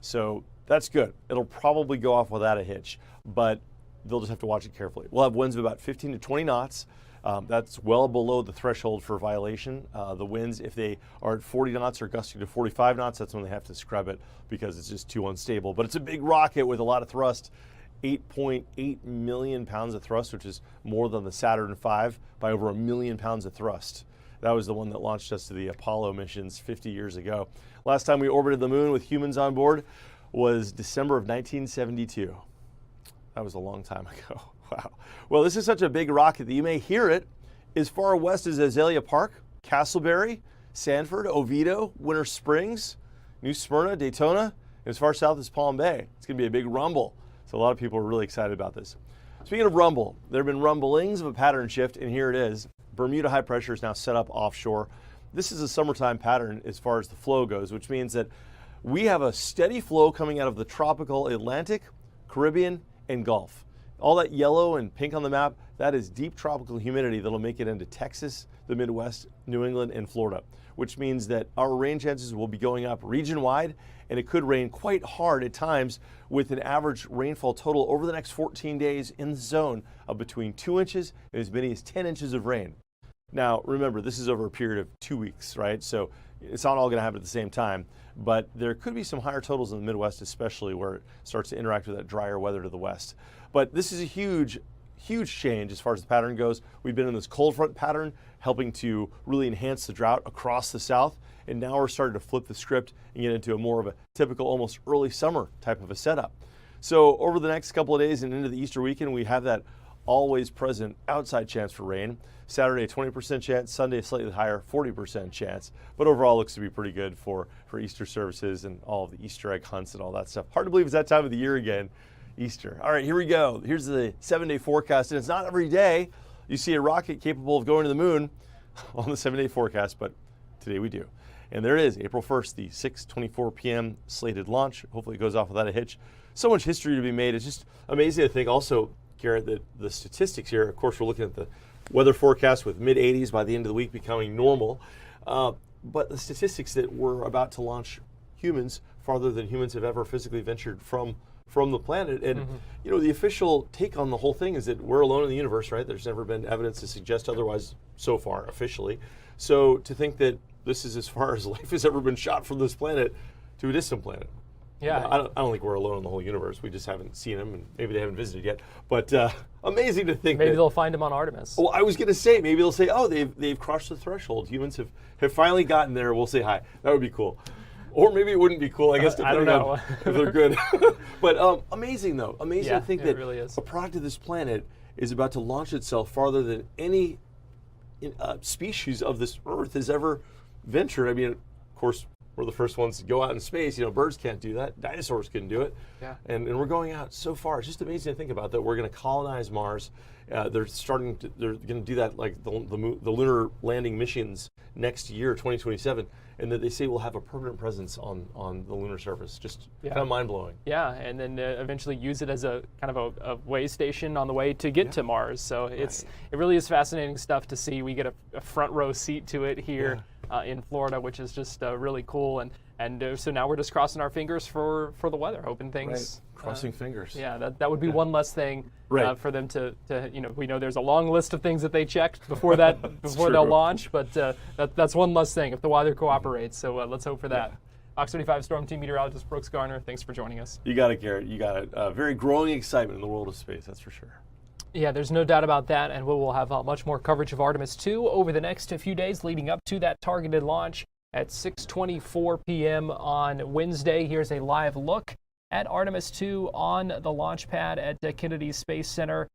So that's good. It'll probably go off without a hitch, but they'll just have to watch it carefully. We'll have winds of about 15 to 20 knots. That's well below the threshold for violation. The winds, if they are at 40 knots or gusting to 45 knots, that's when they have to scrub it because it's just too unstable. But it's a big rocket with a lot of thrust. 8.8 million pounds of thrust, which is more than the Saturn V by over 1 million pounds of thrust. That was the one that launched us to the Apollo missions 50 years ago. Last time we orbited the moon with humans on board was December of 1972. That was a long time ago. Wow. Well, this is such a big rocket that you may hear it as far west as Azalea Park, Castleberry, Sanford, Oviedo, Winter Springs, New Smyrna, Daytona, and as far south as Palm Bay. It's going to be a big rumble. So a lot of people are really excited about this. Speaking of rumble, there have been rumblings of a pattern shift, and here it is. Bermuda high pressure is now set up offshore. This is a summertime pattern as far as the flow goes, which means that we have a steady flow coming out of the tropical Atlantic, Caribbean, and Gulf. All that yellow and pink on the map, that is deep tropical humidity that'll make it into Texas, the Midwest, New England, and Florida, which means that our rain chances will be going up region-wide, and it could rain quite hard at times with an average rainfall total over the next 14 days in the zone of between 2 inches and as many as 10 inches of rain. Now, remember, this is over a period of 2 weeks, right? So it's not all going to happen at the same time, but there could be some higher totals in the Midwest, especially where it starts to interact with that drier weather to the west. But this is a huge change as far as the pattern goes. We've been in this cold front pattern, helping to really enhance the drought across the south, and now we're starting to flip the script and get into a more of a typical, almost early summer type of a setup. So over the next couple of days and into the Easter weekend, we have that always present outside chance for rain. Saturday, 20% chance. Sunday, slightly higher, 40% chance. But overall, looks to be pretty good for Easter services and all of the Easter egg hunts and all that stuff. Hard to believe it's that time of the year again, Easter. All right, here we go. Here's the 7-day forecast, and it's not every day you see a rocket capable of going to the moon on the 7-day forecast, but today we do. And there it is, April 1st, the 6:24 p.m. slated launch. Hopefully it goes off without a hitch. So much history to be made. It's just amazing to think also, Garrett, that the statistics here, of course, we're looking at the weather forecast with mid-80s by the end of the week becoming normal. But the statistics that we're about to launch humans farther than humans have ever physically ventured from from the planet. And you know, the official take on the whole thing is that we're alone in the universe, right? There's never been evidence to suggest otherwise so far, officially. So to think that this is as far as life has ever been shot from this planet to a distant planet. Yeah, I don't think we're alone in the whole universe. We just haven't seen them, and maybe they haven't visited yet. But amazing to think. Maybe they'll find them on Artemis. Well, I was going to say, maybe they'll say, oh, they've crossed the threshold. Humans have finally gotten there. We'll say hi. That would be cool. Or maybe it wouldn't be cool, I guess, I don't depending know. on if they're good. But amazing, though. Amazing Yeah, to think it that really is. a product of this planet is about to launch itself farther than any species of this Earth has ever ventured. I mean, of course, we're the first ones to go out in space. You know, birds can't do that. Dinosaurs couldn't do it. Yeah. And we're going out so far. It's just amazing to think about that. We're going to colonize Mars. They're going to do that, like the lunar landing missions next year, 2027, and that they say we'll have a permanent presence on the lunar surface. Just kind of mind blowing. Yeah, and then eventually use it as a kind of a way station on the way to get to Mars. So it really is fascinating stuff to see. We get a front row seat to it here in Florida, which is just really cool. And so now we're just crossing our fingers for the weather, hoping things. Crossing fingers. Yeah, that would be one less thing for them to we know there's a long list of things that they checked before they'll launch, but that's one less thing if the weather cooperates. So let's hope for that. Fox 35 Storm Team meteorologist Brooks Garner, thanks for joining us. You got it, Garrett. You got it. Very growing excitement in the world of space, that's for sure. Yeah, there's no doubt about that, and we will have much more coverage of Artemis 2 over the next few days leading up to that targeted launch at 6:24 p.m. on Wednesday. Here's a live look at Artemis 2 on the launch pad at Kennedy Space Center,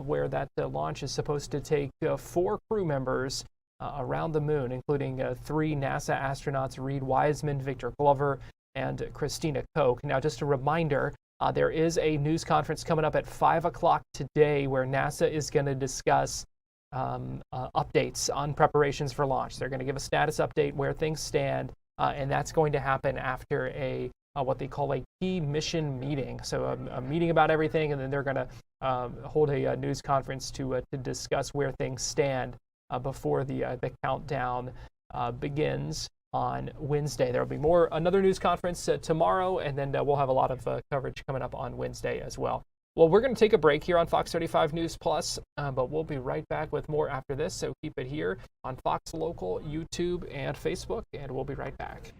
where that launch is supposed to take 4 crew members around the moon, including 3 NASA astronauts, Reed Wiseman, Victor Glover, and Christina Koch. Now, just a reminder, there is a news conference coming up at 5 o'clock today where NASA is going to discuss updates on preparations for launch. They're going to give a status update where things stand, and that's going to happen after what they call a key mission meeting. So a meeting about everything, and then they're going to hold a news conference to discuss where things stand before the countdown begins on Wednesday. There will be another news conference tomorrow, and then we'll have a lot of coverage coming up on Wednesday as well. Well, we're going to take a break here on Fox 35 News Plus, but we'll be right back with more after this, so keep it here on Fox Local, YouTube, and Facebook, and we'll be right back.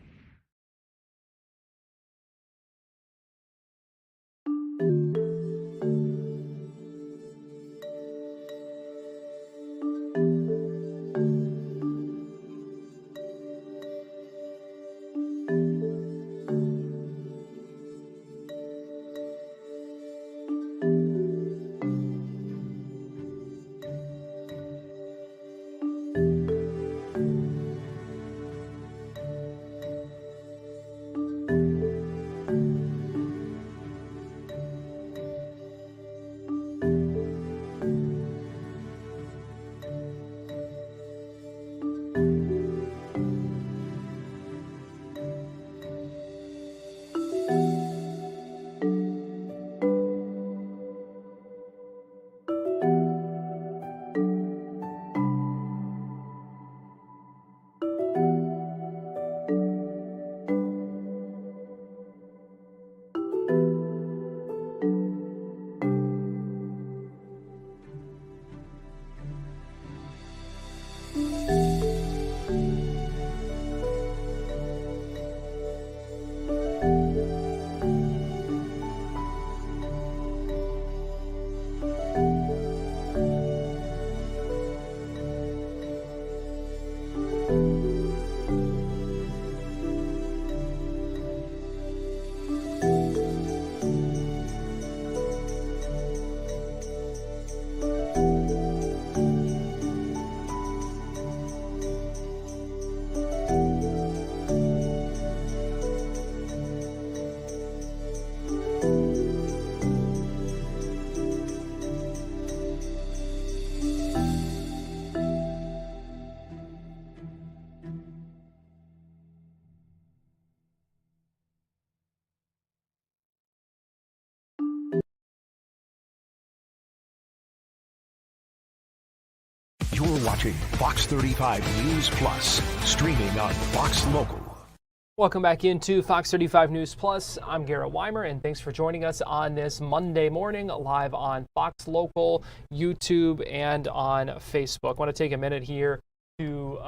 You're watching Fox 35 News Plus, streaming on Fox Local. Welcome back into Fox 35 News Plus. I'm Garrett Weimer, and thanks for joining us on this Monday morning, live on Fox Local, YouTube, and on Facebook. I want to take a minute here to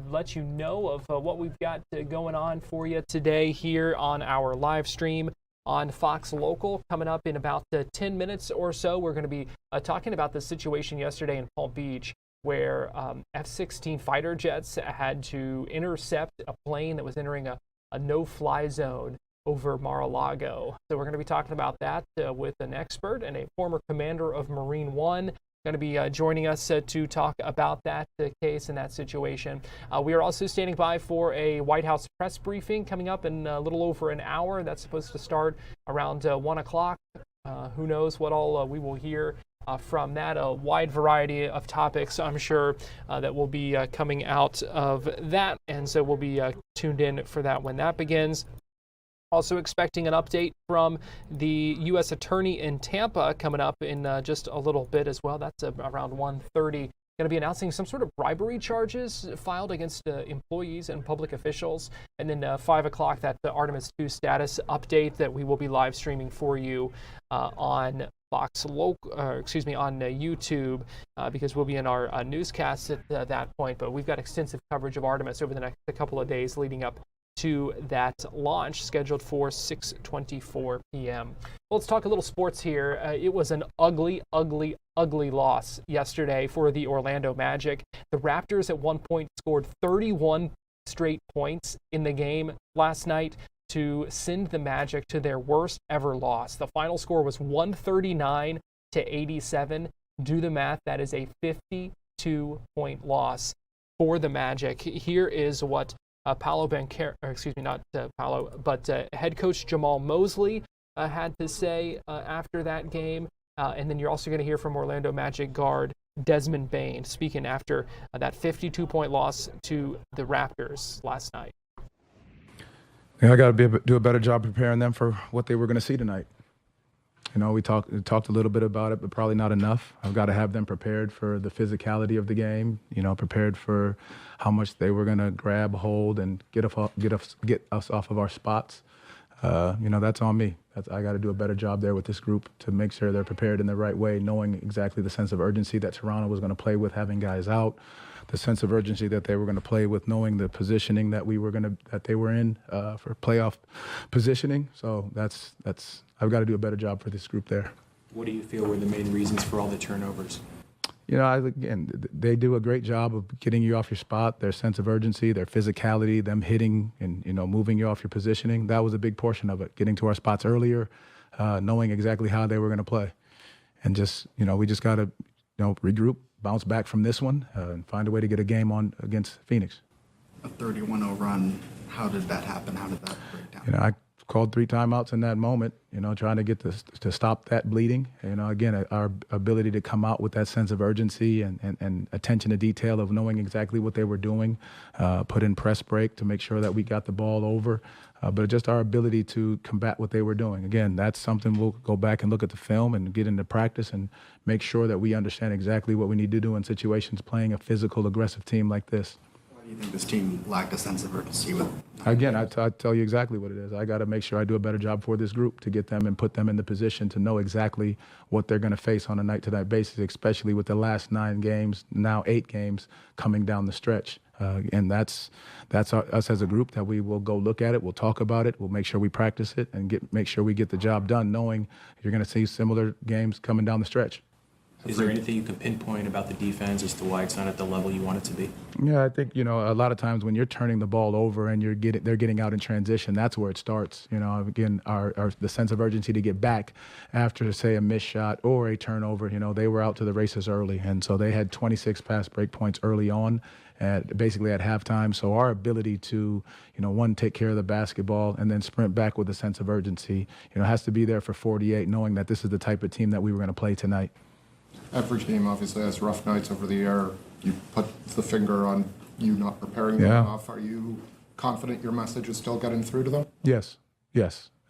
let you know of what we've got going on for you today here on our live stream on Fox Local. Coming up in about 10 minutes or so, we're going to be talking about the situation yesterday in Palm Beach, where F-16 fighter jets had to intercept a plane that was entering a no-fly zone over Mar-a-Lago. So we're going to be talking about that with an expert and a former commander of Marine One going to be joining us to talk about that case and that situation. We are also standing by for a White House press briefing coming up in a little over an hour. That's supposed to start around 1 o'clock. Who knows what all we will hear from that. A wide variety of topics, I'm sure, that will be coming out of that. And so we'll be tuned in for that when that begins. Also expecting an update from the U.S. Attorney in Tampa coming up in just a little bit as well. That's around 1:30. Going to be announcing some sort of bribery charges filed against employees and public officials. And then 5 o'clock, that the Artemis 2 status update that we will be live streaming for you on Fox Local, on YouTube, because we'll be in our newscast at that point. But we've got extensive coverage of Artemis over the next couple of days leading up to that launch scheduled for 6:24 p.m. Well, let's talk a little sports here. It was an ugly loss yesterday for the Orlando Magic. The Raptors at one point scored 31 straight points in the game last night to send the Magic to their worst ever loss. The final score was 139-87. Do the math, that is a 52-point loss for the Magic. Here is what head coach Jamal Mosley had to say after that game. And then you're also going to hear from Orlando Magic guard Desmond Bane speaking after that 52-point loss to the Raptors last night. Yeah, I got to do a better job preparing them for what they were going to see tonight. You know, we talked a little bit about it, but probably not enough. I've got to have them prepared for the physicality of the game, you know, prepared for how much they were going to grab, hold, and get us off of our spots. You know, that's on me. I got to do a better job there with this group to make sure they're prepared in the right way, knowing exactly the sense of urgency that Toronto was going to play with, having guys out, the sense of urgency that they were going to play with, knowing the positioning that they were in for playoff positioning. So that's I've got to do a better job for this group there. What do you feel were the main reasons for all the turnovers? You know, they do a great job of getting you off your spot, their sense of urgency, their physicality, them hitting and, you know, moving you off your positioning. That was a big portion of it, getting to our spots earlier, knowing exactly how they were going to play. And just, you know, we just got to, you know, regroup, bounce back from this one, and find a way to get a game on against Phoenix. A 31-0 run, how did that happen? How did that break down? You know, I called 3 timeouts in that moment, you know, trying to get to stop that bleeding. You know, again, our ability to come out with that sense of urgency and attention to detail of knowing exactly what they were doing, put in press break to make sure that we got the ball over, but just our ability to combat what they were doing. Again, that's something we'll go back and look at the film and get into practice and make sure that we understand exactly what we need to do in situations playing a physical, aggressive team like this. Why do you think this team lacked a sense of urgency with? Again, I tell you exactly what it is. I got to make sure I do a better job for this group to get them and put them in the position to know exactly what they're going to face on a night-to-night basis, especially with the last 9 games, now 8 games coming down the stretch. And that's us as a group that we will go look at it. We'll talk about it. We'll make sure we practice it and make sure we get the job done, knowing you're going to see similar games coming down the stretch. Is there anything you can pinpoint about the defense as to why it's not at the level you want it to be? Yeah, I think, you know, a lot of times when you're turning the ball over and they're getting out in transition, that's where it starts. You know, again, the sense of urgency to get back after, say, a missed shot or a turnover. You know, they were out to the races early, and so they had 26 pass break points early on, basically at halftime. So our ability to, you know, one, take care of the basketball and then sprint back with a sense of urgency, you know, has to be there for 48, knowing that this is the type of team that we were going to play tonight. Average game obviously has rough nights over the year. You put the finger on you not preparing them enough. Are you confident your message is still getting through to them? Yes.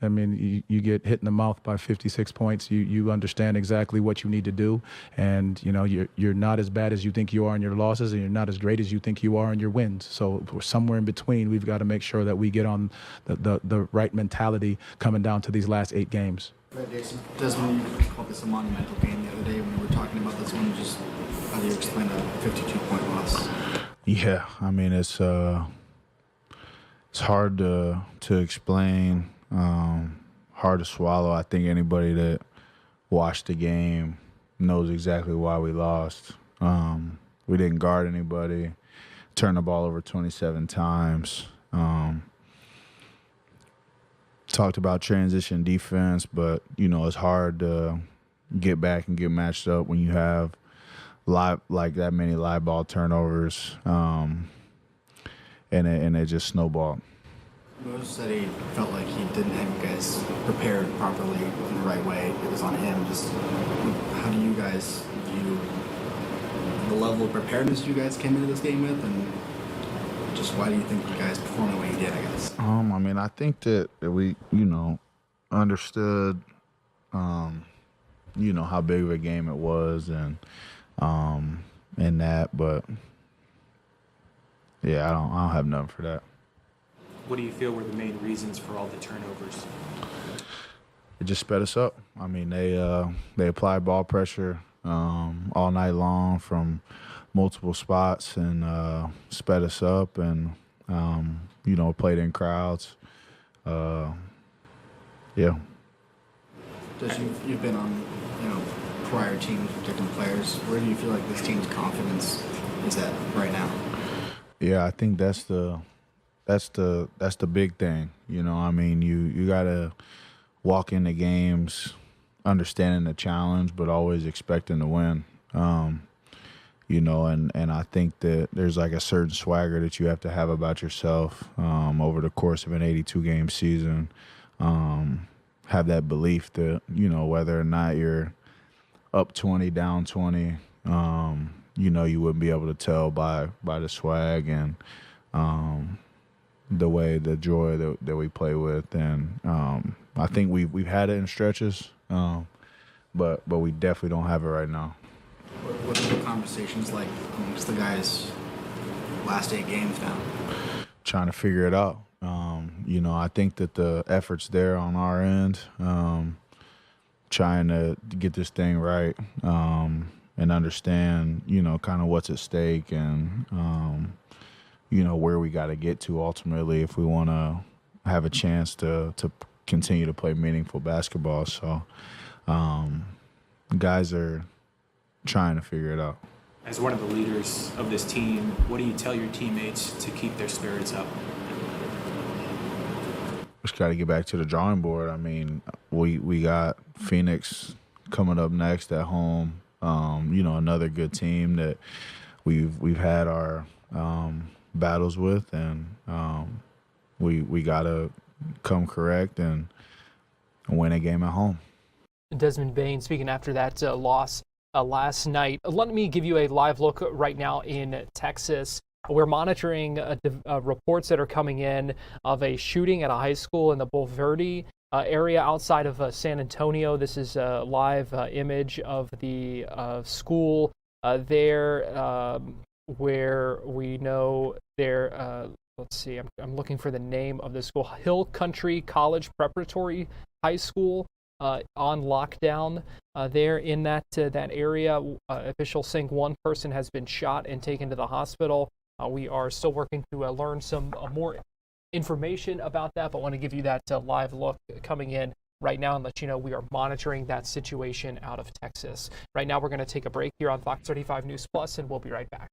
I mean, you get hit in the mouth by 56 points. You understand exactly what you need to do, and you know you're not as bad as you think you are in your losses, and you're not as great as you think you are in your wins. So we're somewhere in between. We've got to make sure that we get on the right mentality coming down to these last 8 games. Right, Jason. Desmond, you called this a monumental game the other day when we were talking about this one. Just how do you explain a 52-point loss? Yeah, I mean it's hard to explain. Hard to swallow. I think anybody that watched the game knows exactly why we lost. We didn't guard anybody, turned the ball over 27 times. Talked about transition defense, but, you know, it's hard to get back and get matched up when you have like that many live ball turnovers, and it just snowballed. Moses said he felt like he didn't have you guys prepared properly in the right way. It was on him. Just how do you guys view the level of preparedness you guys came into this game with, and just why do you think you guys performed the way you did, I guess? I mean, I think that we, you know, understood, you know, how big of a game it was, and that, but yeah, I don't have nothing for that. What do you feel were the main reasons for all the turnovers? It just sped us up. I mean, they applied ball pressure all night long from multiple spots, and sped us up, and you know, played in crowds. Yeah. You've been on, you know, prior teams with different players. Where do you feel like this team's confidence is at right now? Yeah, I think that's the big thing. You know, I mean, you gotta walk into games understanding the challenge, but always expecting to win. You know, and I think that there's like a certain swagger that you have to have about yourself over the course of an 82-game season. Have that belief that, you know, whether or not you're up 20, down 20, you know, you wouldn't be able to tell by the swag and the joy that we play with. And I think we've had it in stretches, but we definitely don't have it right now. What are the conversations like amongst the guys last 8 games now? Trying to figure it out. You know, I think that the effort's there on our end, trying to get this thing right, and understand, you know, kind of what's at stake, and you know, where we got to get to ultimately if we want to have a chance to continue to play meaningful basketball. So guys are trying to figure it out. As one of the leaders of this team, what do you tell your teammates to keep their spirits up? Just got to get back to the drawing board. I mean, we got Phoenix coming up next at home. You know, another good team that we've had our battles with, and we got to come correct and win a game at home. Desmond Bane speaking after that loss last night. Let me give you a live look right now in Texas. We're monitoring reports that are coming in of a shooting at a high school in the Bulverde area outside of San Antonio. This is a live image of the school there, where we know there, let's see, I'm looking for the name of the school, Hill Country College Preparatory High School, on lockdown there in that area. Officials saying one person has been shot and taken to the hospital. We are still working to learn some more information about that, but want to give you that live look coming in right now and let you know we are monitoring that situation out of Texas. Right now, we're going to take a break here on Fox 35 News Plus, and we'll be right back.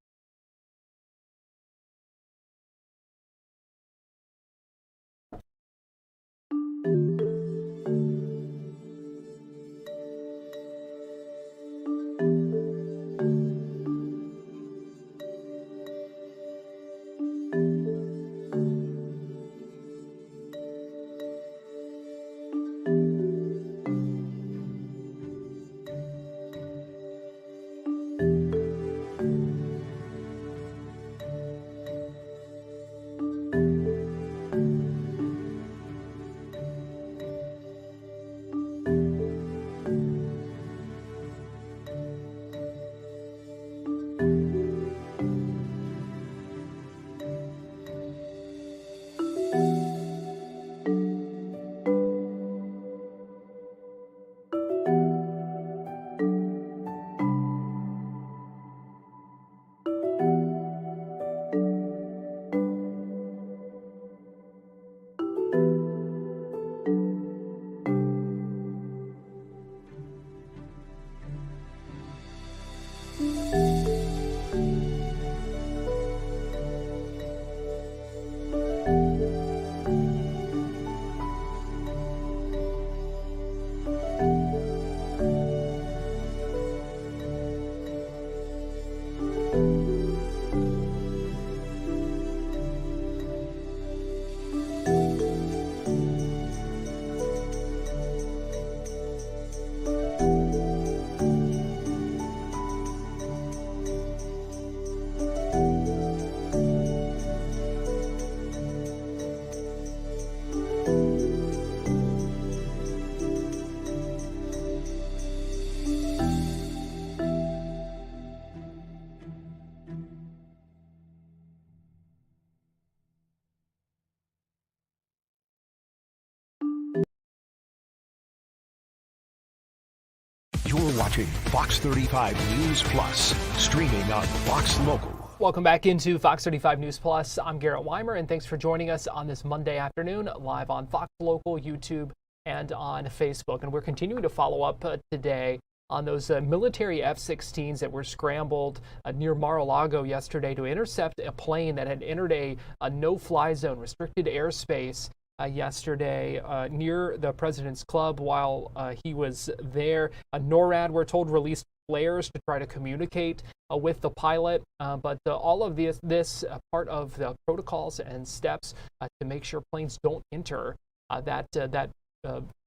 watching Fox 35 News Plus, streaming on Fox Local. Welcome back into Fox 35 News Plus. I'm Garrett Weimer, and thanks for joining us on this Monday afternoon, live on Fox Local, YouTube, and on Facebook. And we're continuing to follow up today on those military F-16s that were scrambled near Mar-a-Lago yesterday to intercept a plane that had entered a no-fly zone, restricted airspace, yesterday near the President's Club while he was there. NORAD, we're told, released flares to try to communicate with the pilot, but all of this part of the protocols and steps to make sure planes don't enter that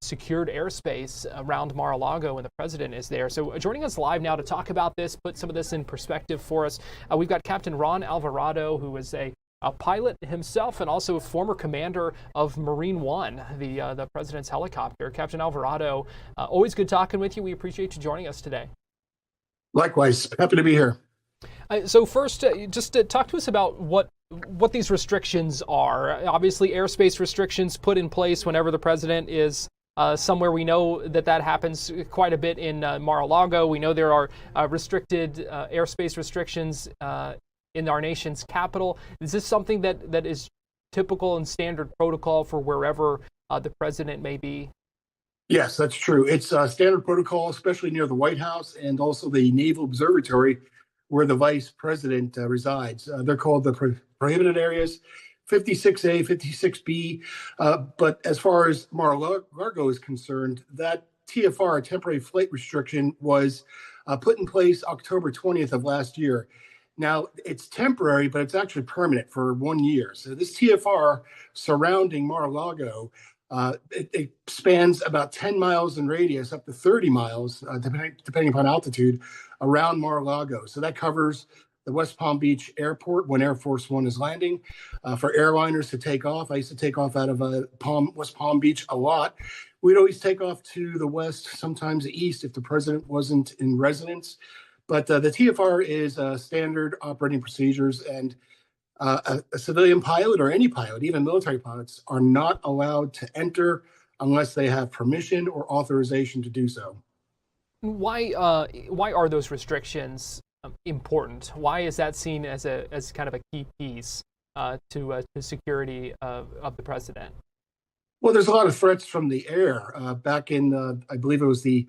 secured airspace around Mar-a-Lago when the president is there. So joining us live now to talk about this, put some of this in perspective for us, we've got Captain Ron Alvarado, who is a pilot himself and also a former commander of Marine One, the president's helicopter. Captain Alvarado, always good talking with you. We appreciate you joining us today. Likewise, happy to be here. So first, just talk to us about what these restrictions are. Obviously, airspace restrictions put in place whenever the president is somewhere. We know that happens quite a bit in Mar-a-Lago. We know there are restricted airspace restrictions in our nation's capital. Is this something that is typical and standard protocol for wherever the president may be? Yes, that's true. It's standard protocol, especially near the White House and also the Naval Observatory, where the vice president resides. They're called the prohibited areas, 56A, 56B. But as far as Mar-a-Lago is concerned, that TFR, temporary flight restriction, was put in place October 20th of last year. Now, it's temporary, but it's actually permanent for 1 year. So this TFR surrounding Mar-a-Lago, it spans about 10 miles in radius, up to 30 miles, depending upon altitude, around Mar-a-Lago. So that covers the West Palm Beach Airport when Air Force One is landing. For airliners to take off, I used to take off out of West Palm Beach a lot. We'd always take off to the west, sometimes the east, if the president wasn't in residence. But the TFR is standard operating procedures, and a civilian pilot or any pilot, even military pilots, are not allowed to enter unless they have permission or authorization to do so. Why are those restrictions important? Why is that seen as kind of a key piece to security of the president? Well, there's a lot of threats from the air. Back in, I believe it was the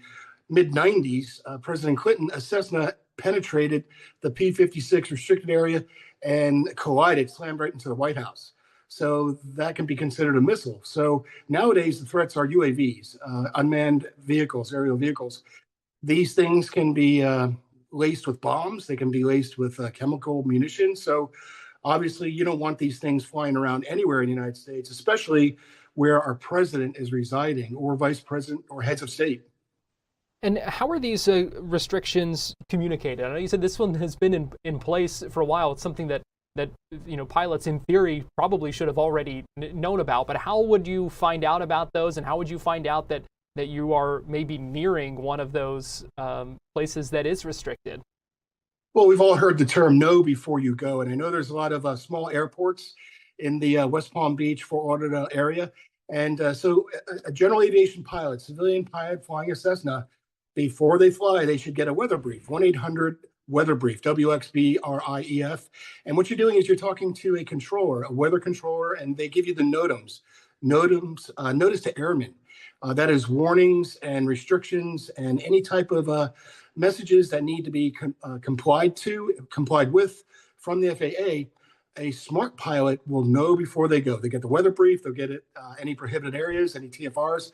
mid-90s, President Clinton, a Cessna penetrated the P-56 restricted area and slammed right into the White House. So that can be considered a missile. So nowadays, the threats are UAVs, unmanned vehicles, aerial vehicles. These things can be laced with bombs. They can be laced with chemical munitions. So obviously, you don't want these things flying around anywhere in the United States, especially where our president is residing, or vice president, or heads of state. And how are these restrictions communicated? I know you said this one has been in place for a while. It's something that pilots in theory probably should have already known about. But how would you find out about those, and how would you find out that you are maybe nearing one of those places that is restricted? Well, we've all heard the term "know before you go," and I know there's a lot of small airports in the West Palm Beach, Fort Lauderdale area, and so a general aviation pilot, civilian pilot flying a Cessna, before they fly, they should get a weather brief, 1-800-WEATHER BRIEF, WXBRIEF. And what you're doing is you're talking to a controller, a weather controller, and they give you the notice to airmen. That is warnings and restrictions and any type of messages that need to be complied with from the FAA. A smart pilot will know before they go. They get the weather brief, they'll get it, any prohibited areas, any TFRs.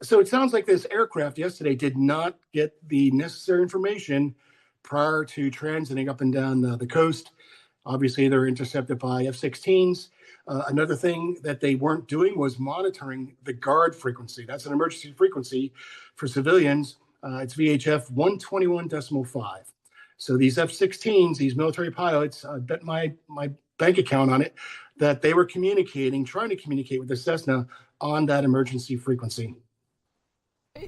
So it sounds like this aircraft yesterday did not get the necessary information prior to transiting up and down the coast. Obviously, they're intercepted by F-16s. Another thing that they weren't doing was monitoring the guard frequency. That's an emergency frequency for civilians. It's VHF 121.5. So these F-16s, these military pilots, I bet my bank account on it, that they were trying to communicate with the Cessna on that emergency frequency.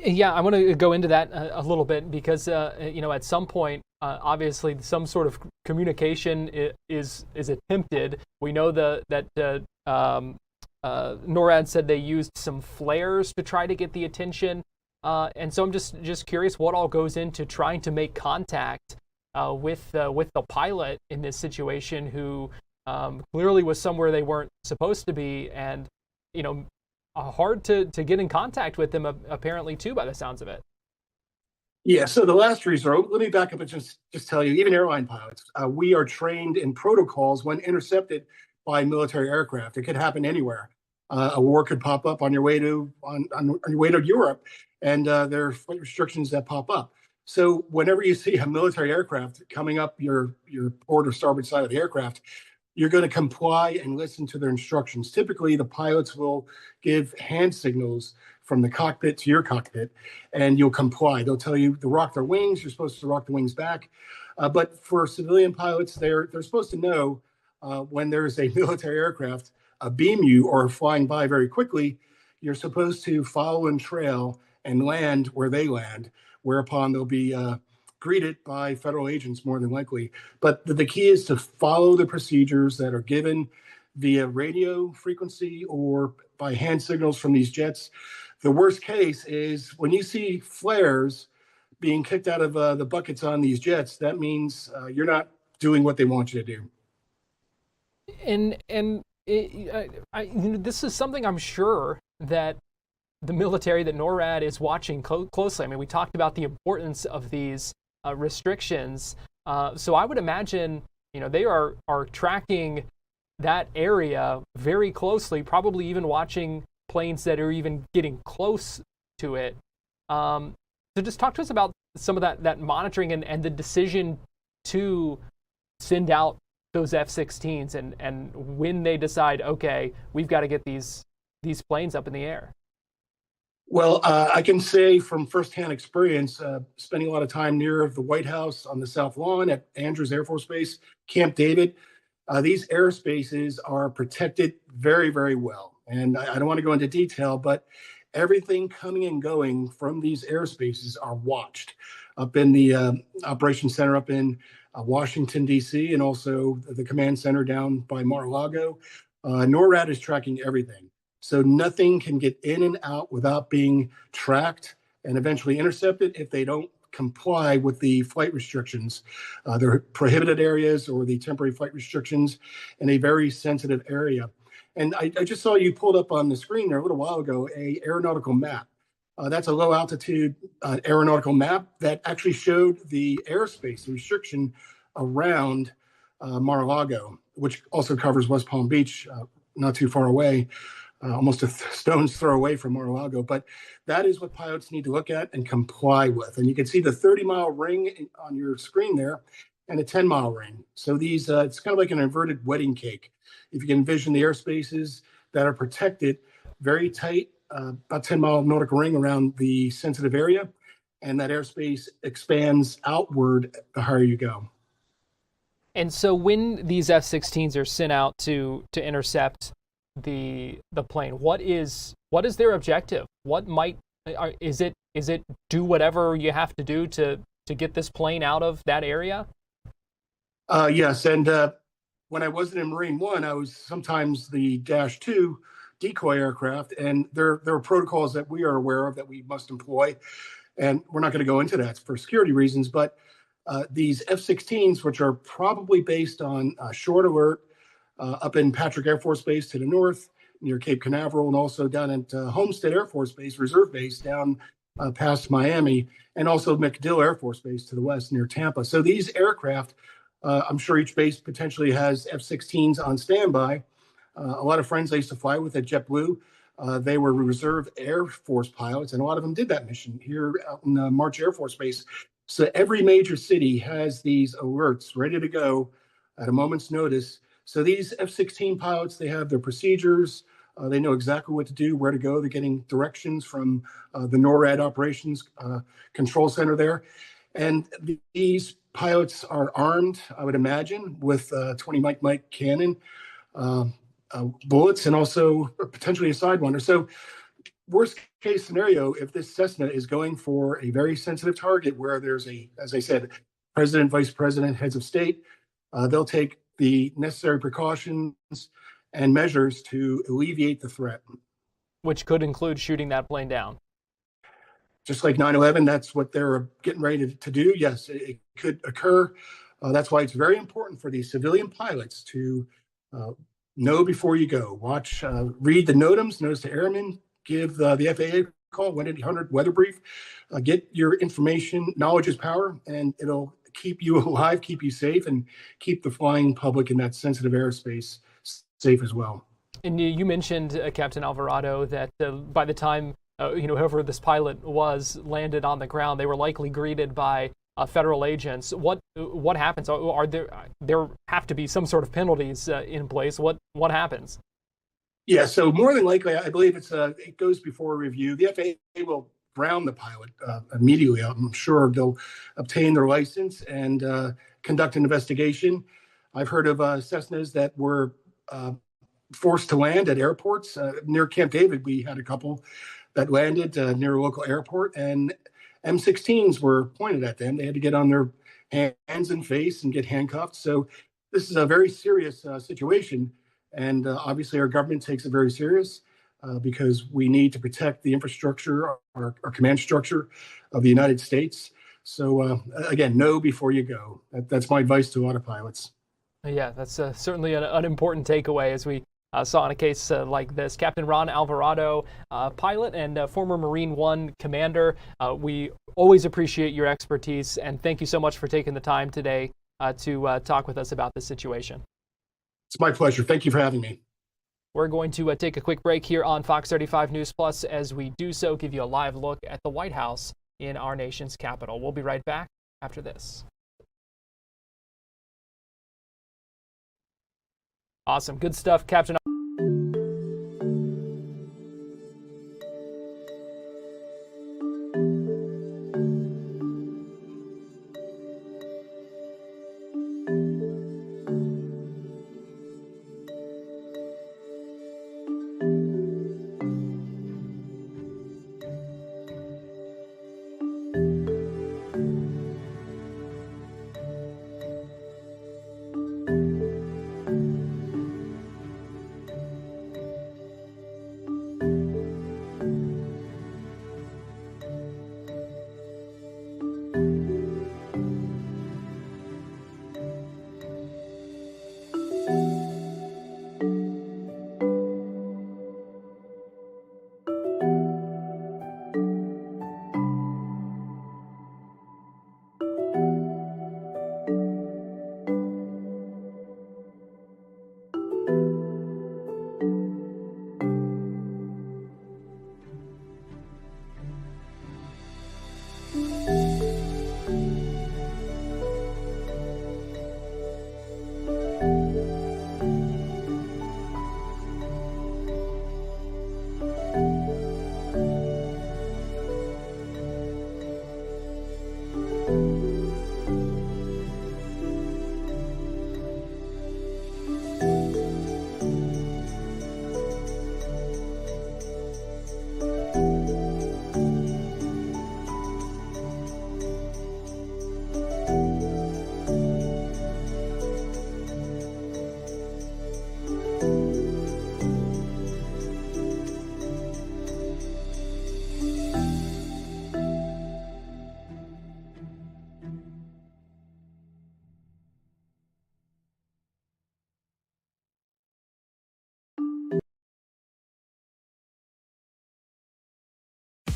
Yeah, I want to go into that a little bit because, at some point, obviously, some sort of communication is attempted. We know that NORAD said they used some flares to try to get the attention And so I'm just curious what all goes into trying to make contact with the pilot in this situation, who clearly was somewhere they weren't supposed to be, and hard to get in contact with them apparently too, by the sounds of it. Yeah, so the last resort, let me back up and just tell you, even airline pilots, we are trained in protocols when intercepted by military aircraft. It could happen anywhere. A war could pop up on your way to on your way to Europe, and there are flight restrictions that pop up. So whenever you see a military aircraft coming up your port or starboard side of the aircraft, you're going to comply and listen to their instructions. Typically, the pilots will give hand signals from the cockpit to your cockpit, and you'll comply. They'll tell you to rock their wings. You're supposed to rock the wings back. But for civilian pilots, they're supposed to know when there's a military aircraft beam you or flying by very quickly, you're supposed to follow and trail and land where they land, whereupon they'll be greeted by federal agents more than likely. But the key is to follow the procedures that are given via radio frequency or by hand signals from these jets. The worst case is when you see flares being kicked out of the buckets on these jets, that means you're not doing what they want you to do. And this is something I'm sure that the military, that NORAD is watching closely. I mean, we talked about the importance of these restrictions. So I would imagine, they are tracking that area very closely, probably even watching planes that are even getting close to it. So just talk to us about some of that monitoring and the decision to send out those F-16s and when they decide, okay, we've got to get these planes up in the air. Well, I can say from firsthand experience, spending a lot of time near the White House on the South Lawn at Andrews Air Force Base, Camp David, these airspaces are protected very, very well. And I don't want to go into detail, but everything coming and going from these airspaces are watched up in the Operations Center up in Washington, D.C., and also the command center down by Mar-a-Lago. NORAD is tracking everything. So nothing can get in and out without being tracked and eventually intercepted if they don't comply with the flight restrictions. They're prohibited areas or the temporary flight restrictions in a very sensitive area. And I just saw you pulled up on the screen there a little while ago, a aeronautical map. That's a low altitude aeronautical map that actually showed the airspace restriction around Mar-a-Lago, which also covers West Palm Beach, not too far away, almost a stone's throw away from Mar-a-Lago. But that is what pilots need to look at and comply with. And you can see the 30-mile ring on your screen there and a 10-mile ring. So these, it's kind of like an inverted wedding cake. If you can envision the airspaces that are protected, very tight, about 10-mile nautical ring around the sensitive area, and that airspace expands outward the higher you go. And so when these F-16s are sent out to intercept the plane, what is their objective? What is it do whatever you have to do to get this plane out of that area? Yes, and when I wasn't in Marine One, I was sometimes the Dash 2 decoy aircraft, and there are protocols that we are aware of that we must employ, and we're not going to go into that for security reasons, but these F-16s, which are probably based on short alert up in Patrick Air Force Base to the north, near Cape Canaveral, and also down at Homestead Air Force Base, Reserve Base down past Miami, and also MacDill Air Force Base to the west near Tampa. So these aircraft, I'm sure each base potentially has F-16s on standby. A lot of friends I used to fly with at JetBlue, they were reserve Air Force pilots, and a lot of them did that mission here out in March Air Force Base. So every major city has these alerts ready to go at a moment's notice. So these F-16 pilots, they have their procedures. They know exactly what to do, where to go. They're getting directions from the NORAD operations control center there. And these pilots are armed, I would imagine, with 20 Mike cannon, bullets, and also potentially a Sidewinder. So worst case scenario, if this Cessna is going for a very sensitive target where there's as I said, president, vice president, heads of state, they'll take the necessary precautions and measures to alleviate the threat. Which could include shooting that plane down. just like 9/11, that's what they're getting ready to do. Yes, it could occur. That's why it's very important for these civilian pilots to know before you go. Watch, read the NOTAMs, notice to airmen, give the FAA call, 1-800 weather brief. Get your information. Knowledge is power, and it'll keep you alive, keep you safe, and keep the flying public in that sensitive airspace safe as well. And you mentioned, Captain Alvarado, that by the time whoever this pilot was landed on the ground, they were likely greeted by federal agents. What happens? Are there have to be some sort of penalties in place? What happens? Yeah, so more than likely, I believe it goes before review. The FAA will ground the pilot immediately. I'm sure they'll obtain their license and conduct an investigation. I've heard of Cessnas that were forced to land at airports. Near Camp David, we had a couple that landed near a local airport, and M16s were pointed at them. They had to get on their hands and face and get handcuffed. So this is a very serious situation. And obviously our government takes it very serious because we need to protect the infrastructure, our command structure of the United States. So again, know before you go. That's my advice to autopilots. Yeah, that's certainly an important takeaway, as we saw in a case like this. Captain Ron Alvarado, pilot and former Marine One commander, we always appreciate your expertise, and thank you so much for taking the time today to talk with us about this situation. It's my pleasure. Thank you for having me. We're going to take a quick break here on Fox 35 News Plus. As we do so, give you a live look at the White House in our nation's capital. We'll be right back after this. Awesome. Good stuff, Captain.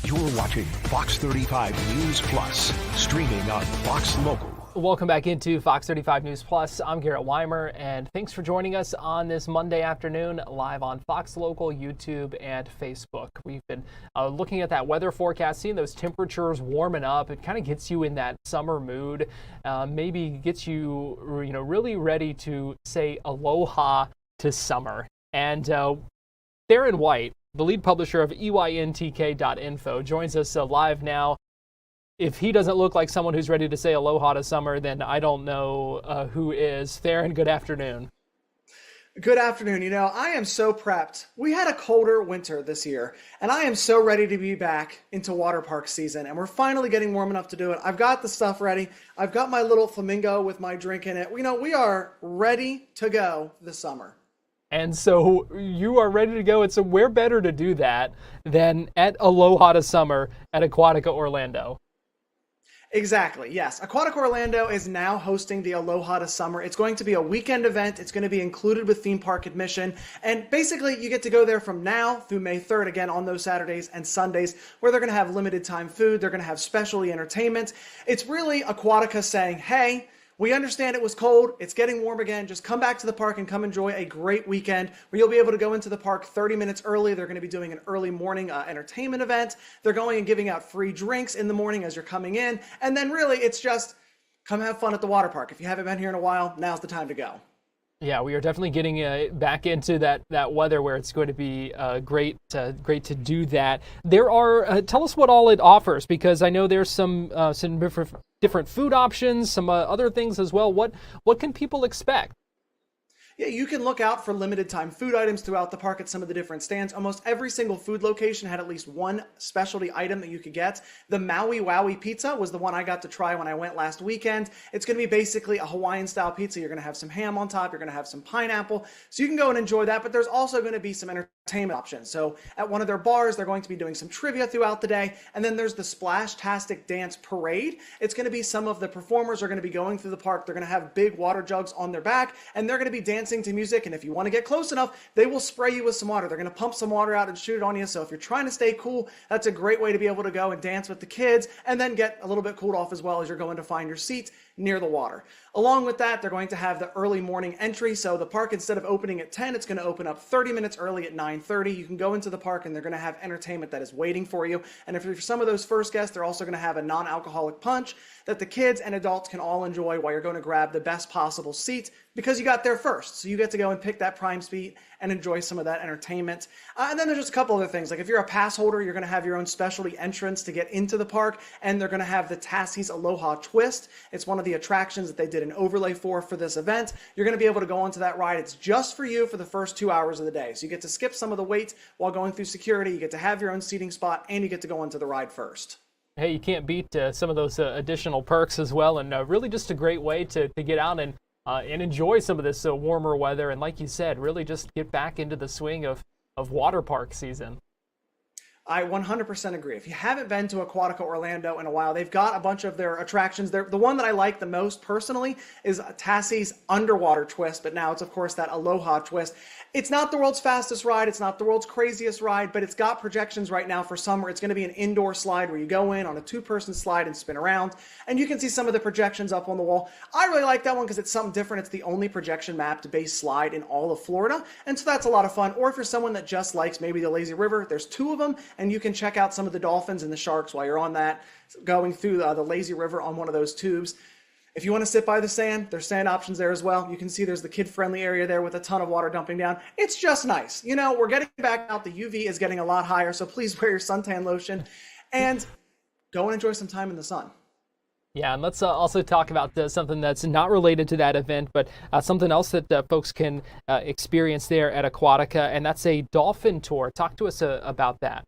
You're watching Fox 35 News Plus, streaming on Fox Local. Welcome back into Fox 35 News Plus. I'm Garrett Weimer, and thanks for joining us on this Monday afternoon, live on Fox Local, YouTube, and Facebook. We've been looking at that weather forecast, seeing those temperatures warming up. It kind of gets you in that summer mood, maybe gets you, really ready to say aloha to summer. And Theron White, the lead publisher of EYNTK.info, joins us live now. If he doesn't look like someone who's ready to say aloha to summer, then I don't know who is. Theron, good afternoon. Good afternoon. I am so prepped. We had a colder winter this year, and I am so ready to be back into water park season, and we're finally getting warm enough to do it. I've got the stuff ready. I've got my little flamingo with my drink in it. We are ready to go this summer. And so you are ready to go. And so where better to do that than at Aloha to Summer at Aquatica Orlando? Exactly, yes. Aquatica Orlando is now hosting the Aloha to Summer. It's going to be a weekend event. It's going to be included with theme park admission. And basically, you get to go there from now through May 3rd, again, on those Saturdays and Sundays, where they're going to have limited time food. They're going to have specialty entertainment. It's really Aquatica saying, hey, we understand it was cold. It's getting warm again. Just come back to the park and come enjoy a great weekend where you'll be able to go into the park 30 minutes early. They're going to be doing an early morning entertainment event. They're going and giving out free drinks in the morning as you're coming in. And then really, it's just come have fun at the water park. If you haven't been here in a while, now's the time to go. Yeah, we are definitely getting back into that weather where it's going to be great to do that. There are tell us what all it offers, because I know there's some different food options, some other things as well. What can people expect? Yeah, you can look out for limited time food items throughout the park at some of the different stands. Almost every single food location had at least one specialty item that you could get. The Maui Wowie pizza was the one I got to try when I went last weekend. It's going to be basically a Hawaiian style pizza. You're going to have some ham on top. You're going to have some pineapple. So you can go and enjoy that, but there's also going to be some entertainment options. So at one of their bars, they're going to be doing some trivia throughout the day. And then there's the Splash-tastic Dance Parade. It's going to be some of the performers are going to be going through the park. They're going to have big water jugs on their back, and they're going to be dancing to music. And if you want to get close enough, they will spray you with some water. They're going to pump some water out and shoot it on you. So if you're trying to stay cool, that's a great way to be able to go and dance with the kids and then get a little bit cooled off as well as you're going to find your seat near the water. Along with that, they're going to have the early morning entry. So the park, instead of opening at 10, it's going to open up 30 minutes early at 9:30. You can go into the park and they're going to have entertainment that is waiting for you. And if you're some of those first guests, they're also going to have a non-alcoholic punch that the kids and adults can all enjoy while you're going to grab the best possible seat because you got there first. So you get to go and pick that prime seat and enjoy some of that entertainment. And then there's just a couple other things. Like if you're a pass holder, you're going to have your own specialty entrance to get into the park, and they're going to have the Tassie's Aloha Twist. It's one of the attractions that they did an overlay for this event. You're going to be able to go onto that ride. It's just for you for the first 2 hours of the day. So you get to skip some of the wait while going through security. You get to have your own seating spot, and you get to go onto the ride first. Hey, you can't beat some of those additional perks as well, and really just a great way to get out and enjoy some of this warmer weather. And like you said, really just get back into the swing of water park season. I 100% agree. If you haven't been to Aquatica Orlando in a while, they've got a bunch of their attractions. The one that I like the most personally is Tassie's Underwater Twist, but now it's, of course, that Aloha Twist. It's not the world's fastest ride. It's not the world's craziest ride, but it's got projections right now for summer. It's going to be an indoor slide where you go in on a two-person slide and spin around, and you can see some of the projections up on the wall. I really like that one because it's something different. It's the only projection mapped-based slide in all of Florida, and so that's a lot of fun. Or if you're someone that just likes maybe the lazy river, there's two of them, and you can check out some of the dolphins and the sharks while you're on that, going through the lazy river on one of those tubes. If you want to sit by the sand, there's sand options there as well. You can see there's the kid-friendly area there with a ton of water dumping down. It's just nice. You know, we're getting back out. The UV is getting a lot higher, so please wear your suntan lotion and go and enjoy some time in the sun. Yeah, and let's also talk about something that's not related to that event, but something else that folks can experience there at Aquatica, and that's a dolphin tour. Talk to us about that.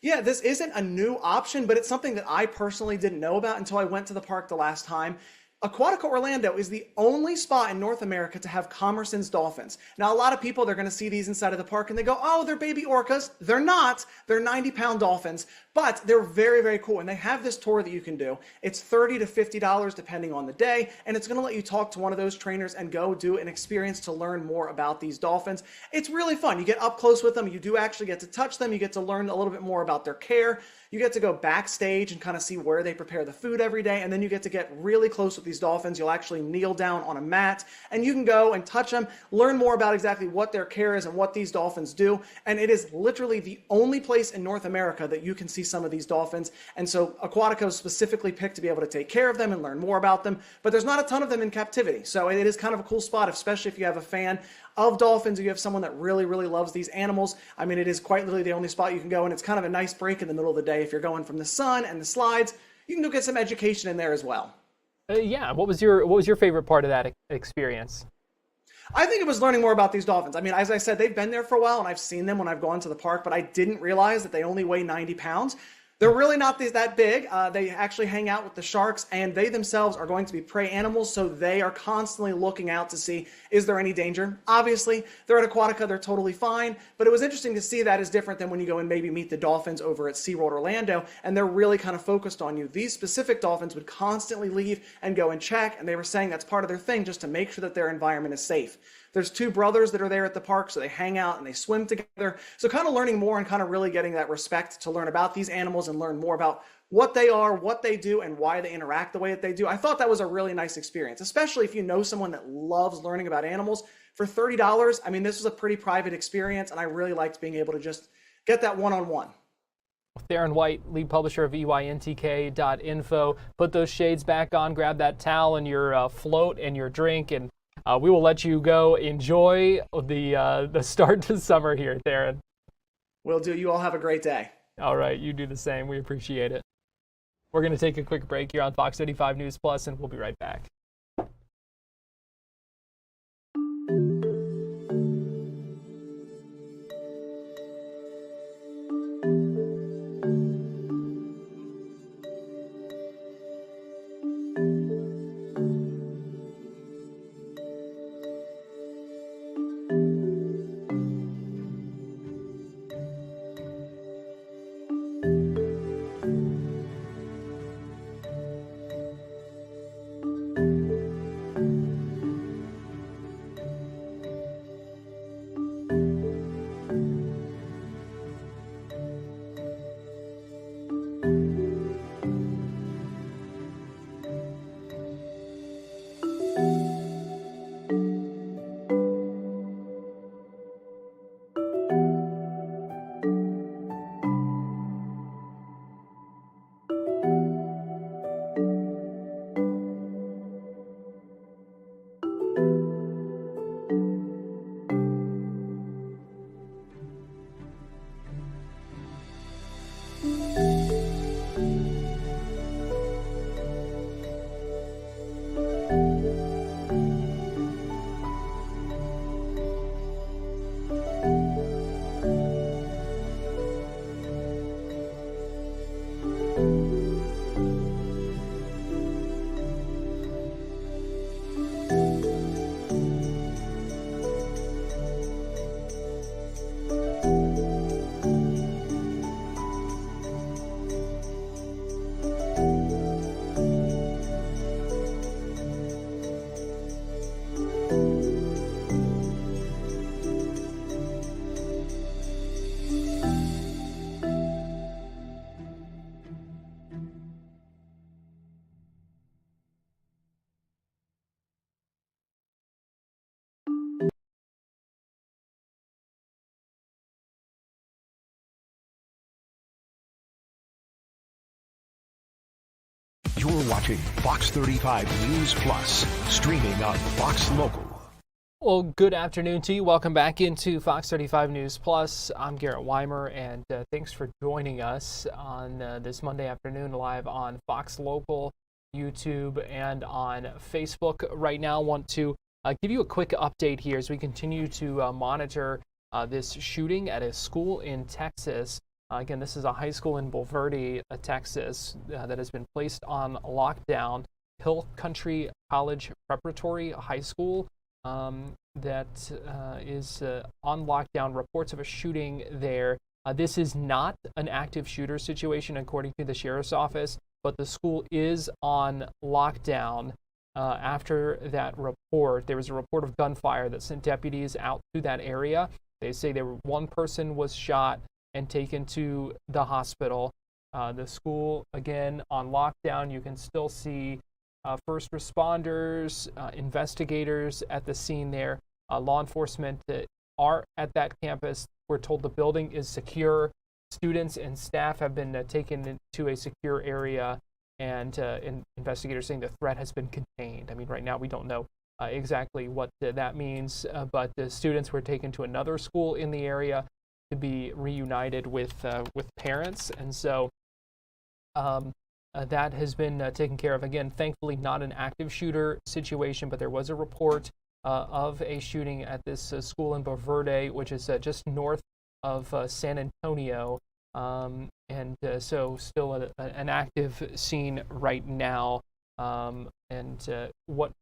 Yeah, this isn't a new option, but it's something that I personally didn't know about until I went to the park the last time. Aquatica Orlando is the only spot in North America to have Commerson's dolphins. Now, a lot of people, they're going to see these inside of the park and they go, oh, they're baby orcas. They're not. They're 90-pound dolphins, but they're very, very cool. And they have this tour that you can do. It's $30 to $50 depending on the day, and it's going to let you talk to one of those trainers and go do an experience to learn more about these dolphins. It's really fun. You get up close with them. You do actually get to touch them. You get to learn a little bit more about their care. You get to go backstage and kind of see where they prepare the food every day, and then you get to get really close with these dolphins. You'll actually kneel down on a mat, and you can go and touch them, learn more about exactly what their care is and what these dolphins do, and it is literally the only place in North America that you can see some of these dolphins, and so Aquatica was specifically picked to be able to take care of them and learn more about them, but there's not a ton of them in captivity, so it is kind of a cool spot, especially if you have a fan of dolphins, or you have someone that really, really loves these animals. I mean, it is quite literally the only spot you can go, and it's kind of a nice break in the middle of the day. If you're going from the sun and the slides, you can go get some education in there as well. Yeah, what was your favorite part of that experience? I think it was learning more about these dolphins. I mean, as I said, they've been there for a while, and I've seen them when I've gone to the park, but I didn't realize that they only weigh 90 pounds. They're really not that big. They actually hang out with the sharks, and they themselves are going to be prey animals, so they are constantly looking out to see, is there any danger? Obviously, they're at Aquatica, they're totally fine, but it was interesting to see that is different than when you go and maybe meet the dolphins over at SeaWorld Orlando, and they're really kind of focused on you. These specific dolphins would constantly leave and go and check, and they were saying that's part of their thing, just to make sure that their environment is safe. There's two brothers that are there at the park, so they hang out and they swim together. So kind of learning more and kind of really getting that respect to learn about these animals and learn more about what they are, what they do, and why they interact the way that they do. I thought that was a really nice experience, especially if you know someone that loves learning about animals. For $30, I mean, this was a pretty private experience, and I really liked being able to just get that one-on-one. Theron White, lead publisher of EYNTK.info. Put those shades back on, grab that towel and your float and your drink, and we will let you go enjoy the start to summer here, Theron. Will do. You all have a great day. All right, you do the same. We appreciate it. We're going to take a quick break here on Fox 35 News Plus, and we'll be right back. You're watching Fox 35 News Plus, streaming on Fox Local. Well, good afternoon to you. Welcome back into Fox 35 News Plus. I'm Garrett Weimer, and thanks for joining us on this Monday afternoon live on Fox Local, YouTube, and on Facebook. Right now, I want to give you a quick update here as we continue to monitor this shooting at a school in Texas. Again, this is a high school in Bulverde, Texas, that has been placed on lockdown. Hill Country College Preparatory High School that is on lockdown. Reports of a shooting there. This is not an active shooter situation, according to the sheriff's office, but the school is on lockdown. After that report, there was a report of gunfire that sent deputies out to that area. They say one person was shot and taken to the hospital. The school, again, on lockdown. You can still see first responders, investigators at the scene there. Law enforcement are at that campus. We're told the building is secure. Students and staff have been taken to a secure area, and investigators saying the threat has been contained. I mean, right now we don't know exactly what that means, but the students were taken to another school in the area to be reunited with parents, and so that has been taken care of. Again, thankfully not an active shooter situation, but there was a report of a shooting at this school in Bulverde, which is just north of San Antonio. So still an active scene right now. What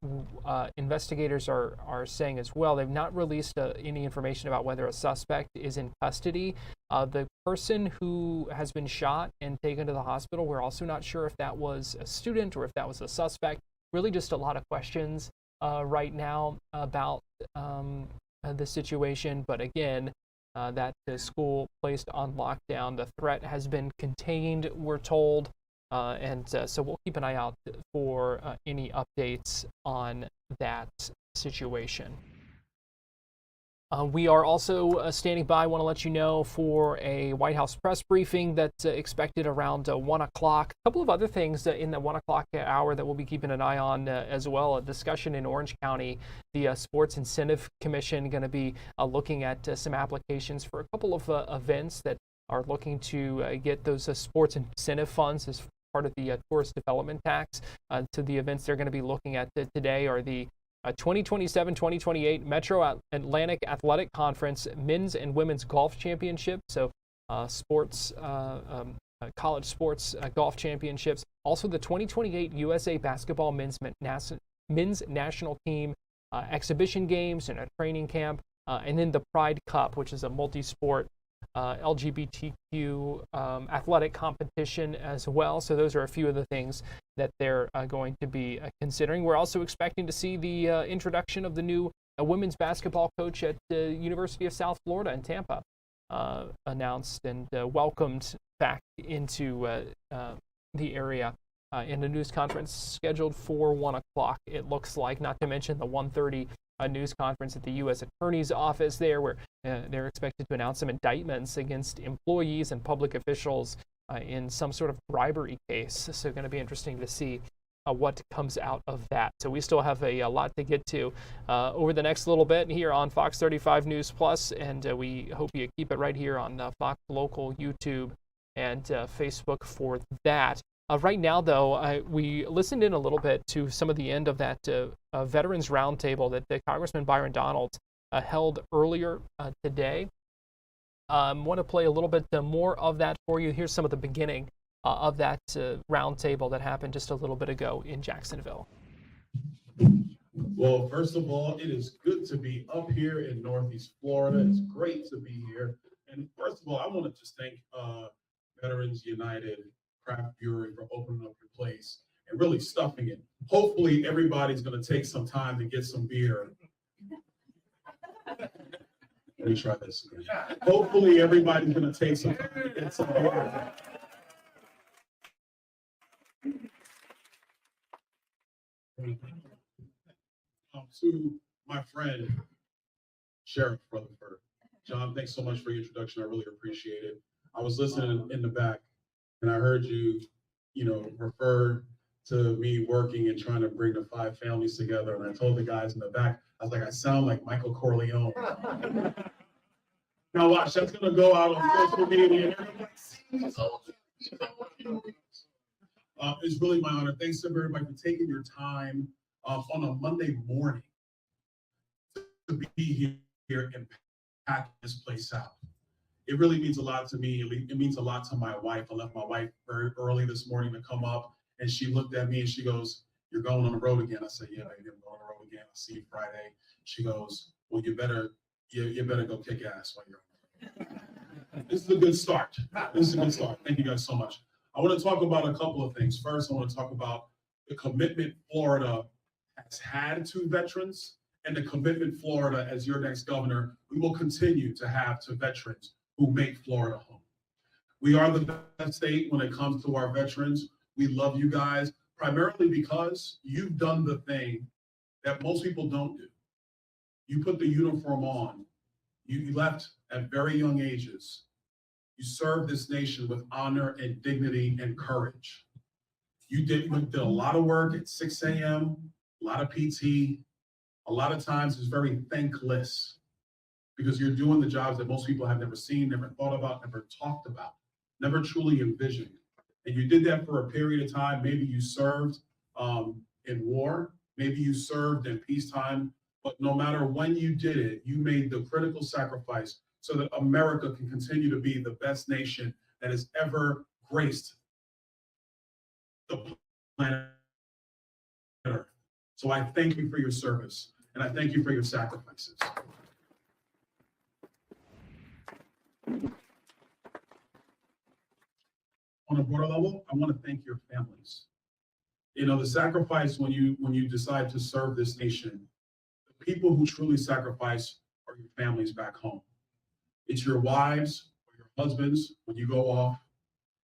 investigators are saying as well, they've not released any information about whether a suspect is in custody. The person who has been shot and taken to the hospital, we're also not sure if that was a student or if that was a suspect. Really just a lot of questions right now about the situation. But again, that school placed on lockdown. The threat has been contained, we're told. So we'll keep an eye out for any updates on that situation. We are also standing by. I want to let you know for a White House press briefing that's expected around 1 o'clock. A couple of other things in the 1 o'clock hour that we'll be keeping an eye on as well. A discussion in Orange County, the Sports Incentive Commission going to be looking at some applications for a couple of events that are looking to get those sports incentive funds as part of the tourist development tax. To the events they're going to be looking at today are the 2027-2028 Metro Atlantic Athletic Conference Men's and Women's Golf Championship. So college sports golf championships. Also the 2028 USA Basketball Men's National Team exhibition games and a training camp. And then the Pride Cup, which is a multi-sport LGBTQ athletic competition as well. So those are a few of the things that they're going to be considering. We're also expecting to see the introduction of the new women's basketball coach at the University of South Florida in Tampa, announced and welcomed back into the area in a news conference scheduled for 1 o'clock, it looks like, not to mention the 1:30 a news conference at the U.S. Attorney's Office there, where they're expected to announce some indictments against employees and public officials in some sort of bribery case. So going to be interesting to see what comes out of that. So we still have a lot to get to over the next little bit here on Fox 35 News Plus, and we hope you keep it right here on Fox Local, YouTube, and Facebook for that. Right now, though, we listened in a little bit to some of the end of that Veterans Roundtable that Congressman Byron Donalds held earlier today. Want to play a little bit more of that for you. Here's some of the beginning of that roundtable that happened just a little bit ago in Jacksonville. Well, first of all, it is good to be up here in Northeast Florida. It's great to be here. And first of all, I want to just thank Veterans United Craft Brewery for opening up your place and really stuffing it. Hopefully everybody's going to take some time to get some beer. Let me try this again. Hopefully everybody's going to take some time to get some beer. To my friend, Sheriff Rutherford. John, thanks so much for your introduction. I really appreciate it. I was listening in the back, and I heard you, refer to me working and trying to bring the 5 families together. And I told the guys in the back, I was like, I sound like Michael Corleone. Now watch, that's gonna go out on social media. It's really my honor. Thanks to everybody for taking your time on a Monday morning to be here and pack this place out. It really means a lot to me. It means a lot to my wife. I left my wife very early this morning to come up, and she looked at me and she goes, "You're going on the road again?" I said, "Yeah, baby, I'm going on the road again. I'll see you Friday." She goes, "Well, you better go kick ass while you're on the road." This is a good start. This is a good start. Thank you guys so much. I want to talk about a couple of things. First, I want to talk about the commitment Florida has had to veterans and the commitment Florida, as your next governor, we will continue to have to veterans who make Florida home. We are the best state when it comes to our veterans. We love you guys, primarily because you've done the thing that most people don't do. You put the uniform on. You left at very young ages. You served this nation with honor and dignity and courage. You did a lot of work at 6 a.m., a lot of PT. A lot of times it's very thankless because you're doing the jobs that most people have never seen, never thought about, never talked about, never truly envisioned. And you did that for a period of time. Maybe you served in war, maybe you served in peacetime, but no matter when you did it, you made the critical sacrifice so that America can continue to be the best nation that has ever graced the planet Earth. So I thank you for your service, and I thank you for your sacrifices. On a broader level, I want to thank your families. You know, the sacrifice when you decide to serve this nation, the people who truly sacrifice are your families back home. It's your wives or your husbands when you go off.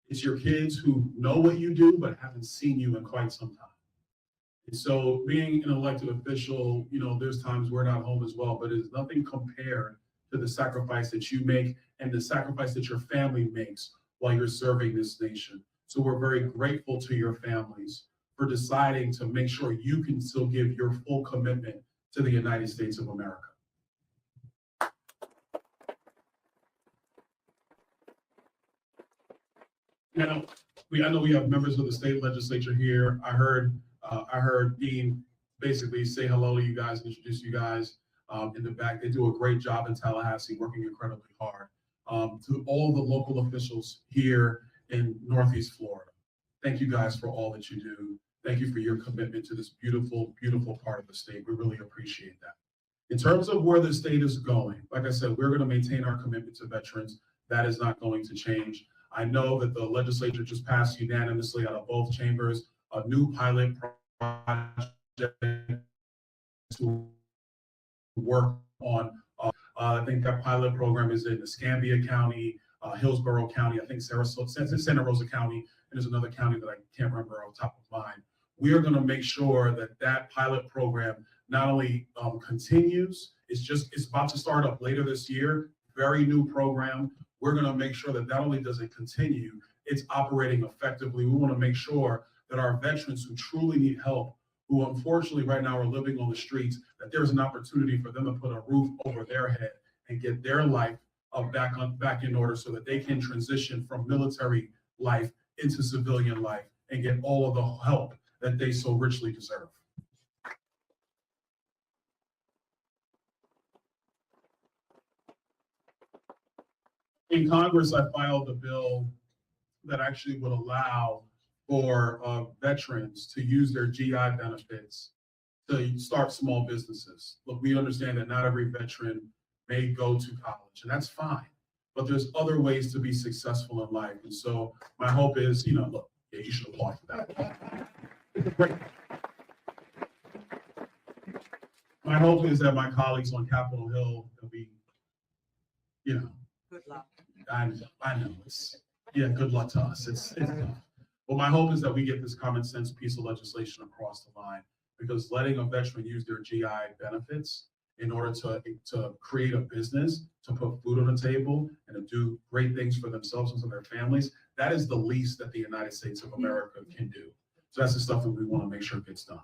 It's your kids who know what you do but haven't seen you in quite some time. And so being an elected official, you know, there's times we're not home as well, but it's nothing compared to the sacrifice that you make and the sacrifice that your family makes while you're serving this nation. So we're very grateful to your families for deciding to make sure you can still give your full commitment to the United States of America. Now, I know we have members of the state legislature here. I heard Dean basically say hello to you guys and introduce you guys in the back. They do a great job in Tallahassee, working incredibly hard. To all the local officials here in Northeast Florida, thank you guys for all that you do. Thank you for your commitment to this beautiful, beautiful part of the state. We really appreciate that. In terms of where the state is going, like I said, we're going to maintain our commitment to veterans. That is not going to change. I know that the legislature just passed unanimously out of both chambers a new pilot project to work on. I think that pilot program is in Escambia County, Hillsborough County, I think Santa Rosa County, and there's another county that I can't remember off the top of mind. We are going to make sure that that pilot program not only continues, it's about to start up later this year, very new program. We're going to make sure that not only does it continue, it's operating effectively. We want to make sure that our veterans who truly need help, who unfortunately right now are living on the streets, that there's an opportunity for them to put a roof over their head and get their life back in order so that they can transition from military life into civilian life and get all of the help that they so richly deserve. In Congress, I filed a bill that actually would allow for veterans to use their GI benefits to start small businesses. Look, we understand that not every veteran may go to college, and that's fine, but there's other ways to be successful in life. And so my hope is, you know, look, yeah, you should apply for that. Great. My hope is that my colleagues on Capitol Hill will be, you know, good luck. I know good luck to us. It's tough. But my hope is that we get this common sense piece of legislation across the line, because letting a veteran use their GI benefits in order to create a business, to put food on the table, and to do great things for themselves and for their families, that is the least that the United States of America can do. So that's the stuff that we want to make sure gets done.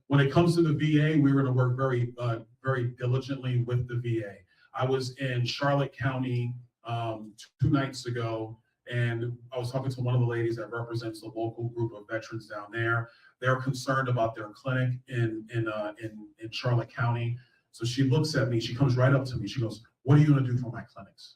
When it comes to the VA, we're going to work very diligently with the VA. I was in Charlotte County 2 nights ago, and I was talking to one of the ladies that represents the local group of veterans down there. They're concerned about their clinic in Charlotte County. So she looks at me, she comes right up to me, she goes, "What are you going to do for my clinics?"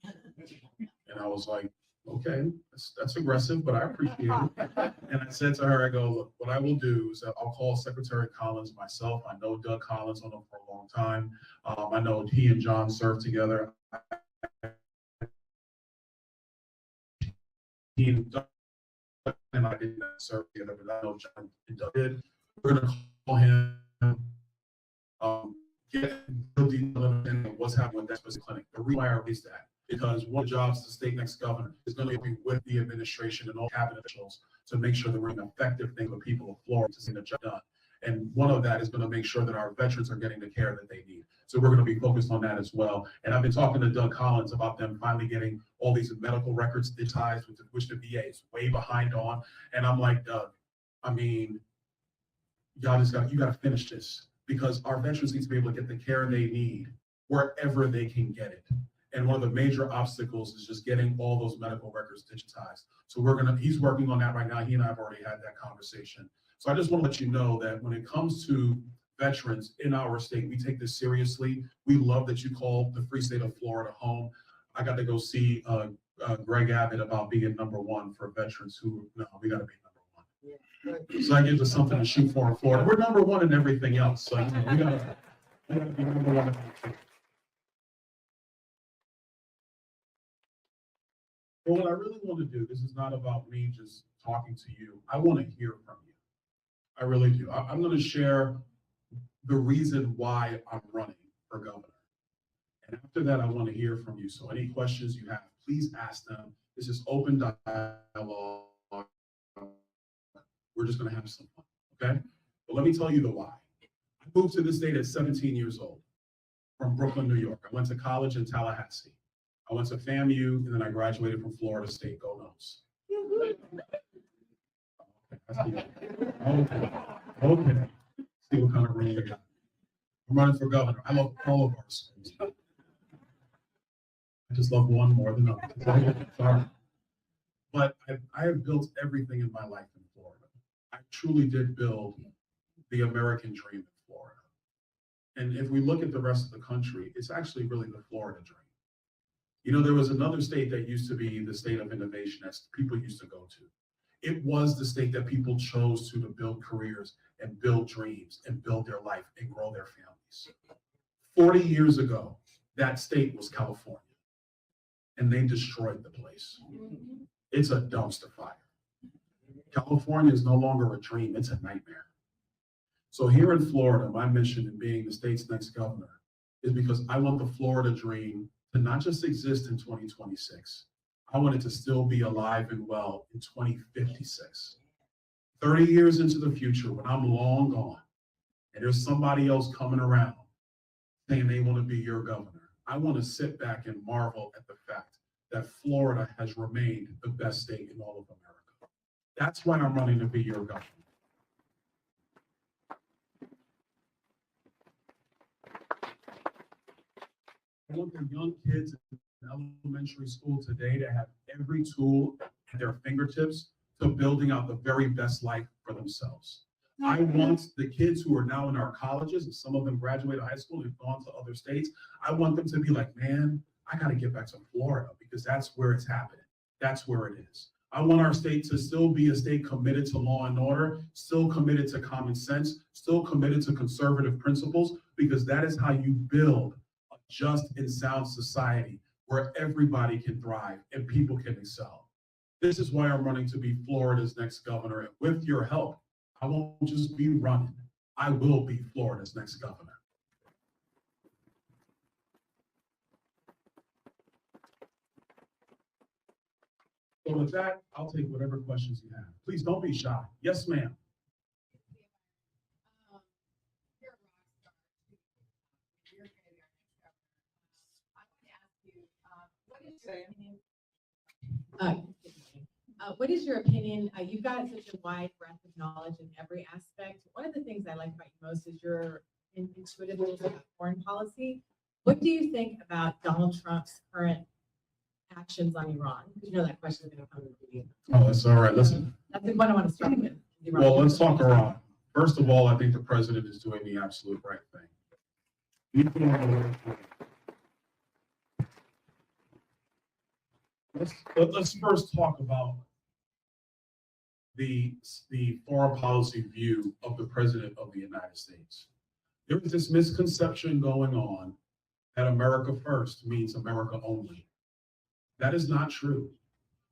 And I was like, okay, that's aggressive, but I appreciate it. And I said to her, I go, look, what I will do is that I'll call Secretary Collins myself. I know Doug Collins, on him for a long time. I know he and John served together. He and Doug and I didn't serve together, but I know John and Doug did. We're going to call him, get real detail of what's happening with that specific clinic. The reason why I raised that, because one of the jobs the state next governor is going to be with the administration and all cabinet officials to make sure that we're an effective thing for people of Florida to see the job done. And one of that is going to make sure that our veterans are getting the care that they need. So we're going to be focused on that as well. And I've been talking to Doug Collins about them finally getting all these medical records digitized, which the VA is way behind on. And I'm like, Doug, I mean, you got to finish this, because our veterans need to be able to get the care they need wherever they can get it. And one of the major obstacles is just getting all those medical records digitized. So he's working on that right now. He and I have already had that conversation. So I just want to let you know that when it comes to veterans in our state, we take this seriously. We love that you call the free state of Florida home. I got to go see Greg Abbott about being #1 for veterans who, no, we got to be #1. So that gives us something to shoot for in Florida. We're #1 in everything else. So you know, we got to be #1 in everything. But what I really want to do, this is not about me just talking to you. I want to hear from you. I really do. I'm going to share the reason why I'm running for governor. And after that, I want to hear from you. So any questions you have, please ask them. This is open dialogue. We're just going to have some fun, okay? But let me tell you the why. I moved to this state at 17 years old from Brooklyn, New York. I went to college in Tallahassee. I went to FAMU, and then I graduated from Florida State. Go Noles. Okay. See what kind of room we got. I'm running for governor. I love all of our schools. I just love one more than others. Sorry. But I have built everything in my life in Florida. I truly did build the American dream in Florida. And if we look at the rest of the country, it's actually really the Florida dream. You know, there was another state that used to be the state of innovation that people used to go to. It was the state that people chose to build careers and build dreams and build their life and grow their families. 40 years ago, that state was California, and they destroyed the place. It's a dumpster fire. California is no longer a dream, it's a nightmare. So here in Florida, my mission in being the state's next governor is because I want the Florida dream to not just exist in 2026. I want it to still be alive and well in 2056. 30 years into the future, when I'm long gone, and there's somebody else coming around saying they want to be your governor, I want to sit back and marvel at the fact that Florida has remained the best state in all of America. That's why I'm running to be your governor. I want the young kids in elementary school today to have every tool at their fingertips to building out the very best life for themselves. I want the kids who are now in our colleges, and some of them graduated high school and have gone to other states, I want them to be like, man, I got to get back to Florida because that's where it's happening. That's where it is. I want our state to still be a state committed to law and order, still committed to common sense, still committed to conservative principles, because that is how you build a just and sound society where everybody can thrive and people can excel. This is why I'm running to be Florida's next governor. And with your help, I won't just be running. I will be Florida's next governor. So with that, I'll take whatever questions you have. Please don't be shy. Yes, ma'am. What is your opinion? You've got such a wide breadth of knowledge in every aspect. One of the things I like about you most is your intuitiveness about foreign policy. What do you think about Donald Trump's current actions on Iran? Because you know that question is going to come to you. Oh, that's all right. Listen. That's the one I want to start with. Iran. Well, let's talk Iran. First of all, I think the president is doing the absolute right thing. Let's first talk about the foreign policy view of the president of the United States. There is this misconception going on that America first means America only. That is not true.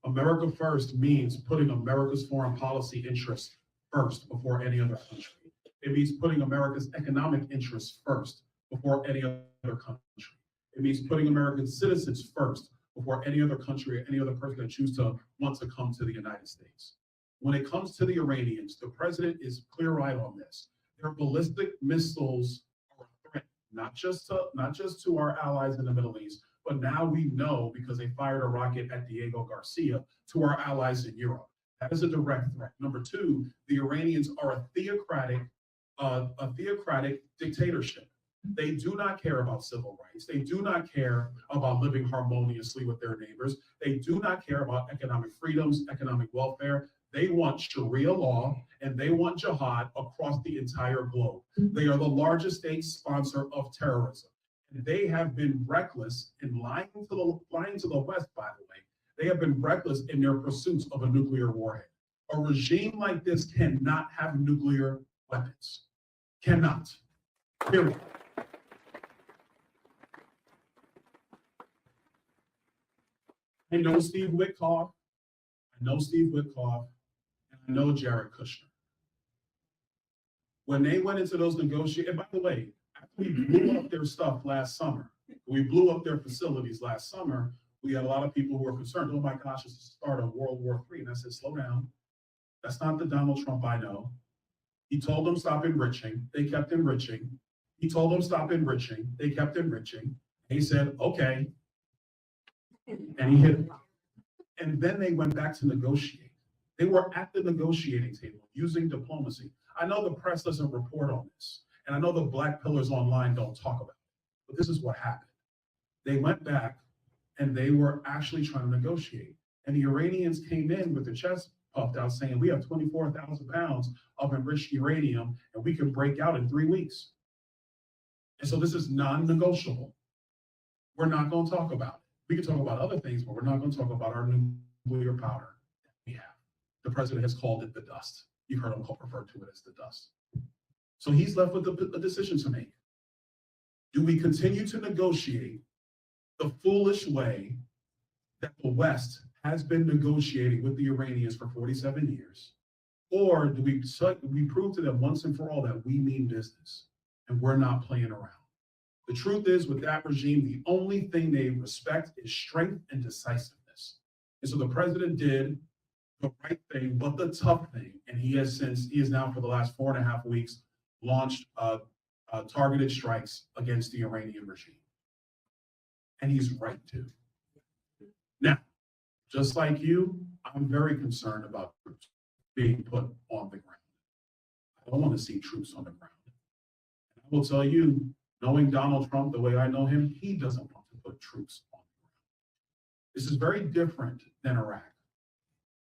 America first means putting America's foreign policy interests first before any other country. It means putting America's economic interests first before any other country. It means putting American citizens first before any other country or any other person that chooses to want to come to the United States. When it comes to the Iranians, the president is clear-eyed on this. Their ballistic missiles are a threat, not just to our allies in the Middle East, but now we know because they fired a rocket at Diego Garcia to our allies in Europe. That is a direct threat. Number two, the Iranians are a theocratic dictatorship. They do not care about civil rights. They do not care about living harmoniously with their neighbors. They do not care about economic freedoms, economic welfare. They want Sharia law and they want jihad across the entire globe. They are the largest state sponsor of terrorism. And they have been reckless in lying to the West, by the way, They have been reckless in their pursuits of a nuclear warhead. A regime like this cannot have nuclear weapons. Cannot. Period. I know Steve Witkoff. And I know Jared Kushner. When they went into those negotiations, and by the way, after we blew up their stuff last summer, we blew up their facilities last summer, we had a lot of people who were concerned, oh my gosh, it's the start of World War III. And I said, slow down. That's not the Donald Trump I know. He told them stop enriching. They kept enriching. He told them stop enriching. They kept enriching. He said, okay. And he hit them. And then they went back to negotiate. They were at the negotiating table using diplomacy. I know the press doesn't report on this. And I know the black pillars online don't talk about it. But this is what happened. They went back and they were actually trying to negotiate. And the Iranians came in with their chest puffed out saying, we have 24,000 pounds of enriched uranium and we can break out in 3 weeks. And so this is non-negotiable. We're not going to talk about it. We can talk about other things, but we're not going to talk about our nuclear powder that we have. The president has called it the dust. You've heard him refer to it as the dust. So he's left with a decision to make. Do we continue to negotiate the foolish way that the West has been negotiating with the Iranians for 47 years? Or do we prove to them once and for all that we mean business and we're not playing around? The truth is, with that regime, the only thing they respect is strength and decisiveness. And so the president did the right thing, but the tough thing. And he has now for the last 4.5 weeks launched targeted strikes against the Iranian regime. And he's right to. Now, just like you, I'm very concerned about troops being put on the ground. I don't want to see troops on the ground. And I will tell you, knowing Donald Trump the way I know him, he doesn't want to put troops on the ground. This is very different than Iraq.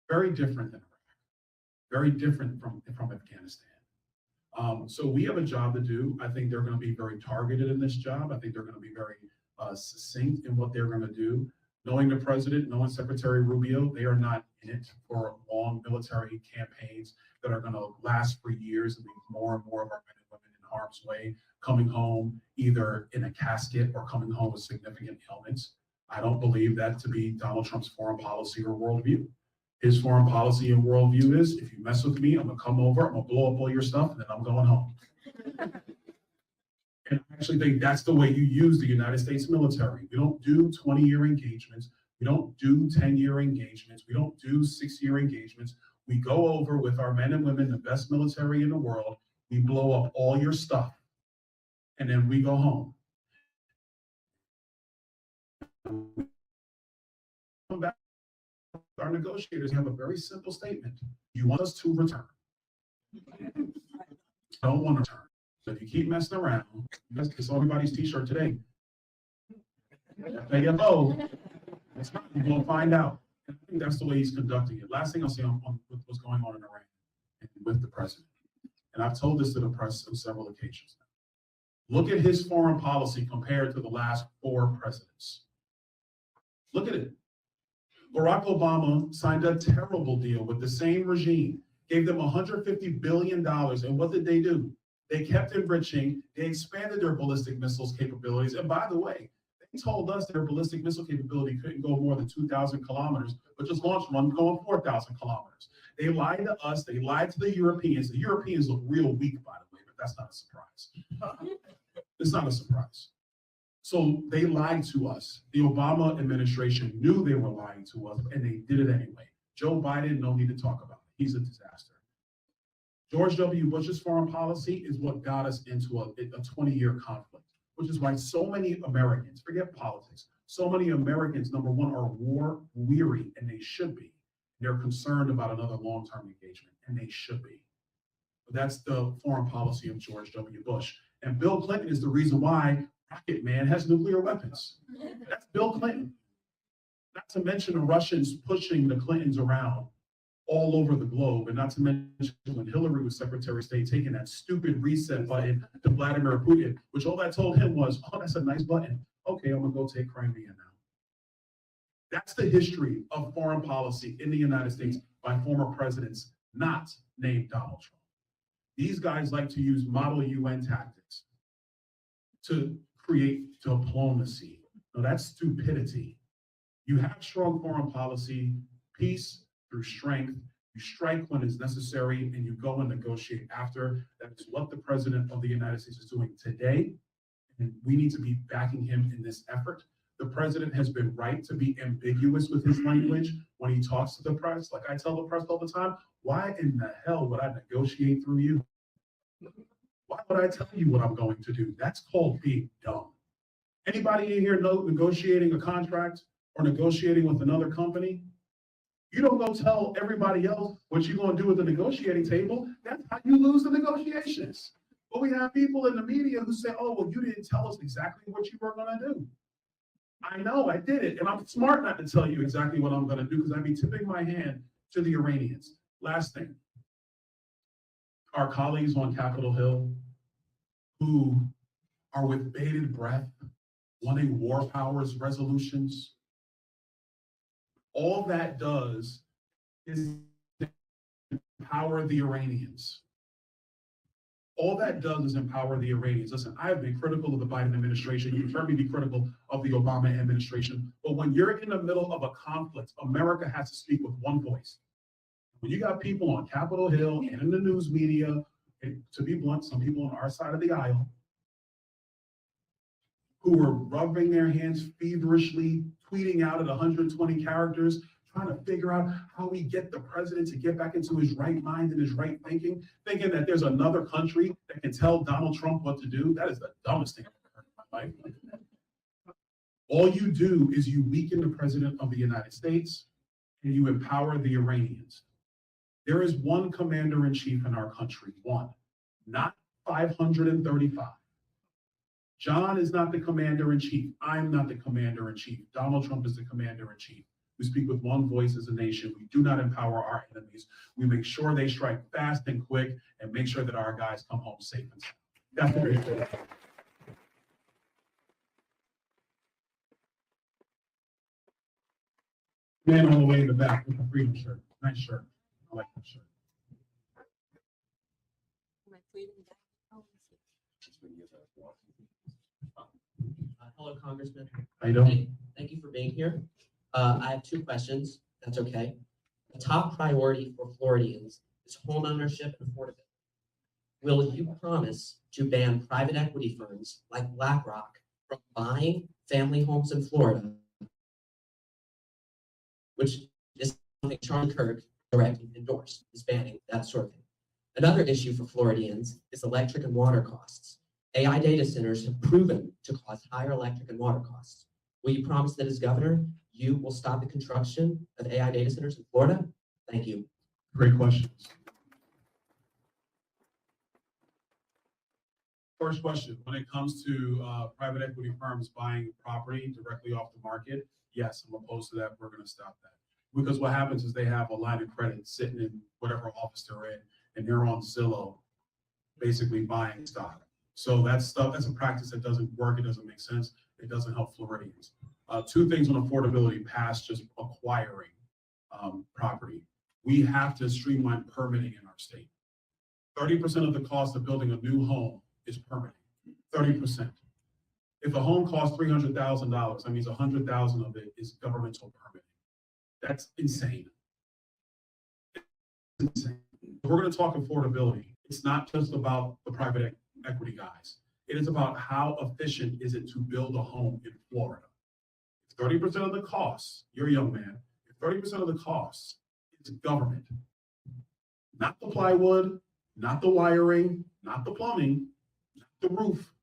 Very different than Iraq. Very different from Afghanistan. So we have a job to do. I think they're going to be very targeted in this job. I think they're going to be very succinct in what they're going to do. Knowing the president, knowing Secretary Rubio, they are not in it for long military campaigns that are going to last for years and leave more and more of our men and women in harm's way, coming home either in a casket or coming home with significant ailments. I don't believe that to be Donald Trump's foreign policy or worldview. His foreign policy and worldview is, if you mess with me, I'm gonna come over, I'm gonna blow up all your stuff, and then I'm going home. And I actually think that's the way you use the United States military. We don't do 20-year engagements. We don't do 10-year engagements. We don't do 6-year engagements. We go over with our men and women, the best military in the world. We blow up all your stuff, and then we go home. Come back. Our negotiators have a very simple statement. You want us to return. I don't want to return. So if you keep messing around, it's everybody's t-shirt today. There you go. That's right. You're going to find out. And I think that's the way he's conducting it. Last thing I'll say on what's going on in Iran and with the president. And I've told this to the press on several occasions now. Look at his foreign policy compared to the last 4 presidents. Look at it. Barack Obama signed a terrible deal with the same regime, gave them $150 billion. And what did they do? They kept enriching. They expanded their ballistic missiles capabilities. And by the way, they told us their ballistic missile capability couldn't go more than 2,000 kilometers, but just launched one going 4,000 kilometers. They lied to us. They lied to the Europeans. The Europeans look real weak, by the way, but that's not a surprise. It's not a surprise. So they lied to us. The Obama administration knew they were lying to us, and they did it anyway. Joe Biden, no need to talk about it. He's a disaster. George W. Bush's foreign policy is what got us into a 20-year conflict, which is why so many Americans, forget politics, so many Americans, number one, are war weary, and they should be. They're concerned about another long-term engagement, and they should be. But that's the foreign policy of George W. Bush. And Bill Clinton is the reason why Rocket Man has nuclear weapons. That's Bill Clinton. Not to mention the Russians pushing the Clintons around all over the globe, and not to mention when Hillary was Secretary of State, taking that stupid reset button to Vladimir Putin, which all that told him was, oh, that's a nice button. Okay, I'm gonna go take Crimea now. That's the history of foreign policy in the United States by former presidents not named Donald Trump. These guys like to use model UN tactics to create diplomacy. No, that's stupidity. You have strong foreign policy, peace through strength. You strike when it's necessary and you go and negotiate after. That is what the president of the United States is doing today. And we need to be backing him in this effort. The president has been right to be ambiguous with his language when he talks to the press. Like I tell the press all the time, why in the hell would I negotiate through you? Why would I tell you what I'm going to do? That's called being dumb. Anybody in here know negotiating a contract or negotiating with another company? You don't go tell everybody else what you're going to do at the negotiating table. That's how you lose the negotiations. But we have people in the media who say, oh, well, you didn't tell us exactly what you were going to do. I know, I did it. And I'm smart not to tell you exactly what I'm going to do because I'd be tipping my hand to the Iranians. Last thing. Our colleagues on Capitol Hill who are with bated breath wanting war powers resolutions, all that does is empower the Iranians. All that does is empower the Iranians. Listen, I have been critical of the Biden administration. You've heard me be critical of the Obama administration. But when you're in the middle of a conflict, America has to speak with one voice. When you got people on Capitol Hill and in the news media, and to be blunt, some people on our side of the aisle, who are rubbing their hands feverishly, tweeting out at 120 characters, trying to figure out how we get the president to get back into his right mind and his right thinking that there's another country that can tell Donald Trump what to do. That is the dumbest thing I've ever heard in my life. All you do is you weaken the president of the United States and you empower the Iranians. There is one commander-in-chief in our country, one, not 535. John is not the commander-in-chief. I'm not the commander-in-chief. Donald Trump is the commander-in-chief. We speak with one voice as a nation. We do not empower our enemies. We make sure they strike fast and quick and make sure that our guys come home safe and sound. That's what we're doing. Man all the way in the back with the freedom shirt. Nice shirt. I like that shirt. Hello, Congressman. How you doing? Thank you for being here. I have two questions. That's okay. The top priority for Floridians is home ownership and affordability. Will you promise to ban private equity firms like BlackRock from buying family homes in Florida, which is something Charlie Kirk directly endorsed, is banning that sort of thing. Another issue for Floridians is electric and water costs. AI data centers have proven to cause higher electric and water costs. Will you promise that as governor, you will stop the construction of AI data centers in Florida? Thank you. Great questions. First question, when it comes to private equity firms buying property directly off the market, yes, I'm opposed to that. We're going to stop that. Because what happens is they have a line of credit sitting in whatever office they're in, and they're on Zillow basically buying stock. So that's a practice that doesn't work. It doesn't make sense. It doesn't help Floridians. Two things on affordability past just acquiring property. We have to streamline permitting in our state. 30% of the cost of building a new home is permitting. 30%. If a home costs $300,000, that means $100,000 of it is governmental permitting. That's insane. It's insane. We're going to talk affordability. It's not just about the private equity guys. It is about how efficient is it to build a home in Florida. If 30% of the costs, you're a young man, if 30% of the costs is government, not the plywood, not the wiring, not the plumbing, not the roof,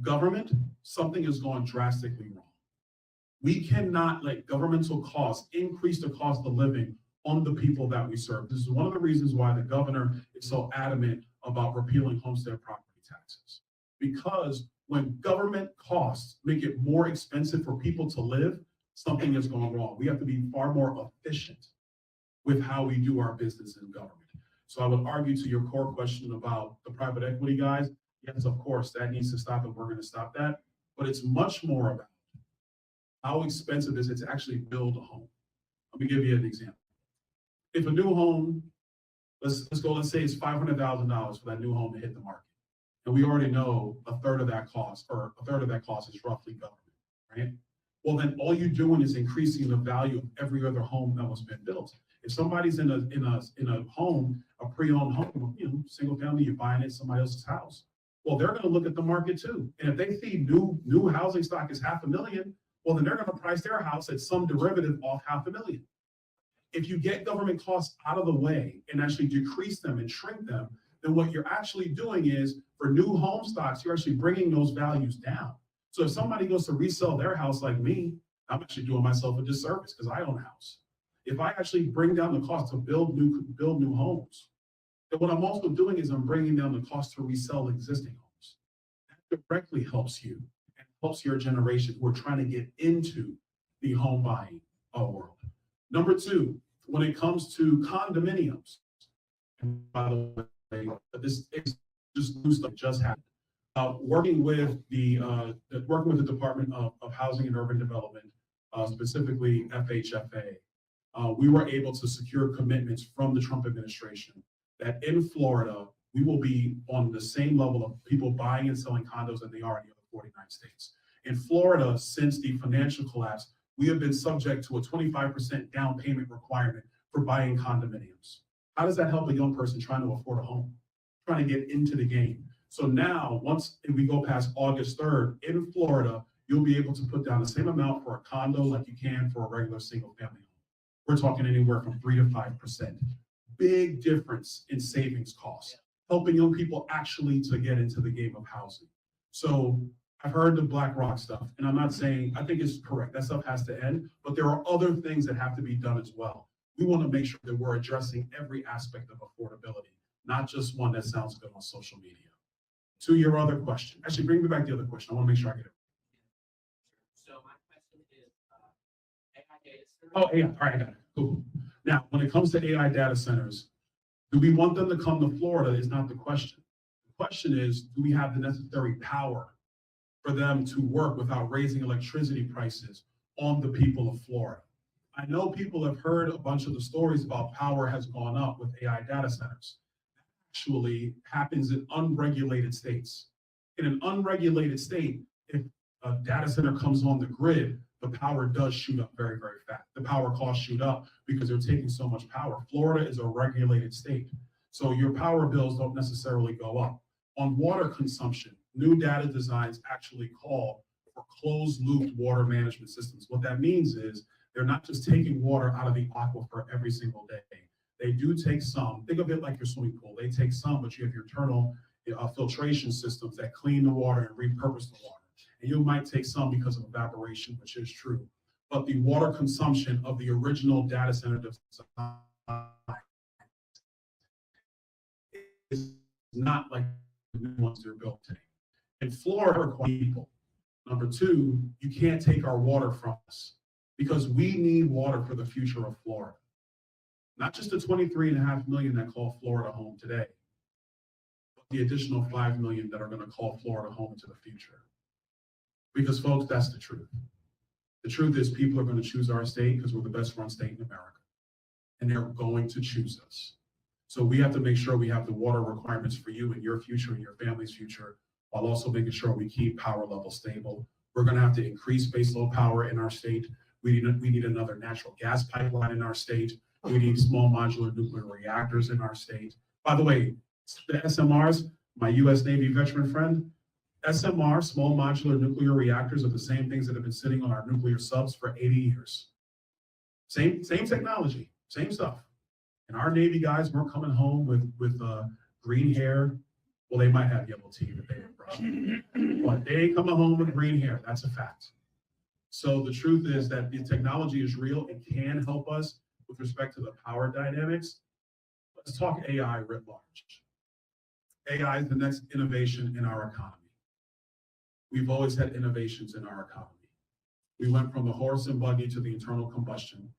government, something is going drastically wrong. We cannot let governmental costs increase the cost of living on the people that we serve. This is one of the reasons why the governor is so adamant about repealing homestead property taxes. Because when government costs make it more expensive for people to live, something is going wrong. We have to be far more efficient with how we do our business in government. So I would argue to your core question about the private equity guys, yes, of course, that needs to stop and we're going to stop that. But it's much more about how expensive is it to actually build a home? Let me give you an example. If a new home, let's say it's $500,000 for that new home to hit the market. And we already know a third of that cost is roughly government, right? Well, then all you're doing is increasing the value of every other home that was been built. If somebody's in a home, a pre-owned home, single family, you're buying it somebody else's house. Well, they're going to look at the market too. And if they see new housing stock is $500,000, well, then they're going to price their house at some derivative off $500,000. If you get government costs out of the way and actually decrease them and shrink them, then what you're actually doing is for new home stocks, you're actually bringing those values down. So if somebody goes to resell their house like me, I'm actually doing myself a disservice because I own a house. If I actually bring down the cost to build new homes, then what I'm also doing is I'm bringing down the cost to resell existing homes. That directly helps you and helps your generation who are trying to get into the home buying world. Number two, when it comes to condominiums, and by the way, this is just news that just happened. Working with the Department of Housing and Urban Development, specifically FHFA, we were able to secure commitments from the Trump administration that in Florida, we will be on the same level of people buying and selling condos than they are in the other 49 states. In Florida, since the financial collapse, we have been subject to a 25% down payment requirement for buying condominiums. How does that help a young person trying to afford a home, trying to get into the game? So now, once we go past August 3rd, in Florida, you'll be able to put down the same amount for a condo like you can for a regular single family home. We're talking anywhere from 3 to 5%. Big difference in savings costs, helping young people actually to get into the game of housing. So I've heard the BlackRock stuff, and I'm not saying, I think it's correct, that stuff has to end, but there are other things that have to be done as well. We want to make sure that we're addressing every aspect of affordability, not just one that sounds good on social media. To your other question, actually bring me back the other question. I want to make sure I get it. So my question is, AI data centers. Oh, AI, all right, I got it, cool. Now, when it comes to AI data centers, do we want them to come to Florida is not the question. The question is, do we have the necessary power for them to work without raising electricity prices on the people of Florida? I know people have heard a bunch of the stories about power has gone up with AI data centers. Actually happens in unregulated states. In an unregulated state, if a data center comes on the grid, the power does shoot up very, very fast. The power costs shoot up because they're taking so much power. Florida is a regulated state, so your power bills don't necessarily go up. On water consumption, new data designs actually call for closed-loop water management systems. What that means is they're not just taking water out of the aquifer every single day. They do take some, think of it like your swimming pool. They take some, but you have your internal filtration systems that clean the water and repurpose the water. And you might take some because of evaporation, which is true. But the water consumption of the original data center design is not like the new ones that are built today. In Florida, people. Number two, you can't take our water from us because we need water for the future of Florida. Not just the 23.5 million that call Florida home today, but the additional 5 million that are going to call Florida home into the future. Because folks, that's the truth. The truth is people are going to choose our state because we're the best run state in America. And they're going to choose us. So we have to make sure we have the water requirements for you and your future and your family's future, while also making sure we keep power levels stable. We're going to have to increase baseload power in our state. We need another natural gas pipeline in our state. We need small modular nuclear reactors in our state. By the way, the SMRs, my US Navy veteran friend, SMR, small modular nuclear reactors, are the same things that have been sitting on our nuclear subs for 80 years. Same technology, same stuff. And our Navy guys weren't coming home with green hair. Well, they might have yellow teeth if they didn't brush. But they ain't coming home with green hair. That's a fact. So the truth is that the technology is real and can help us with respect to the power dynamics. Let's talk AI writ large. AI is the next innovation in our economy. We've always had innovations in our economy. We went from the horse and buggy to the internal combustion.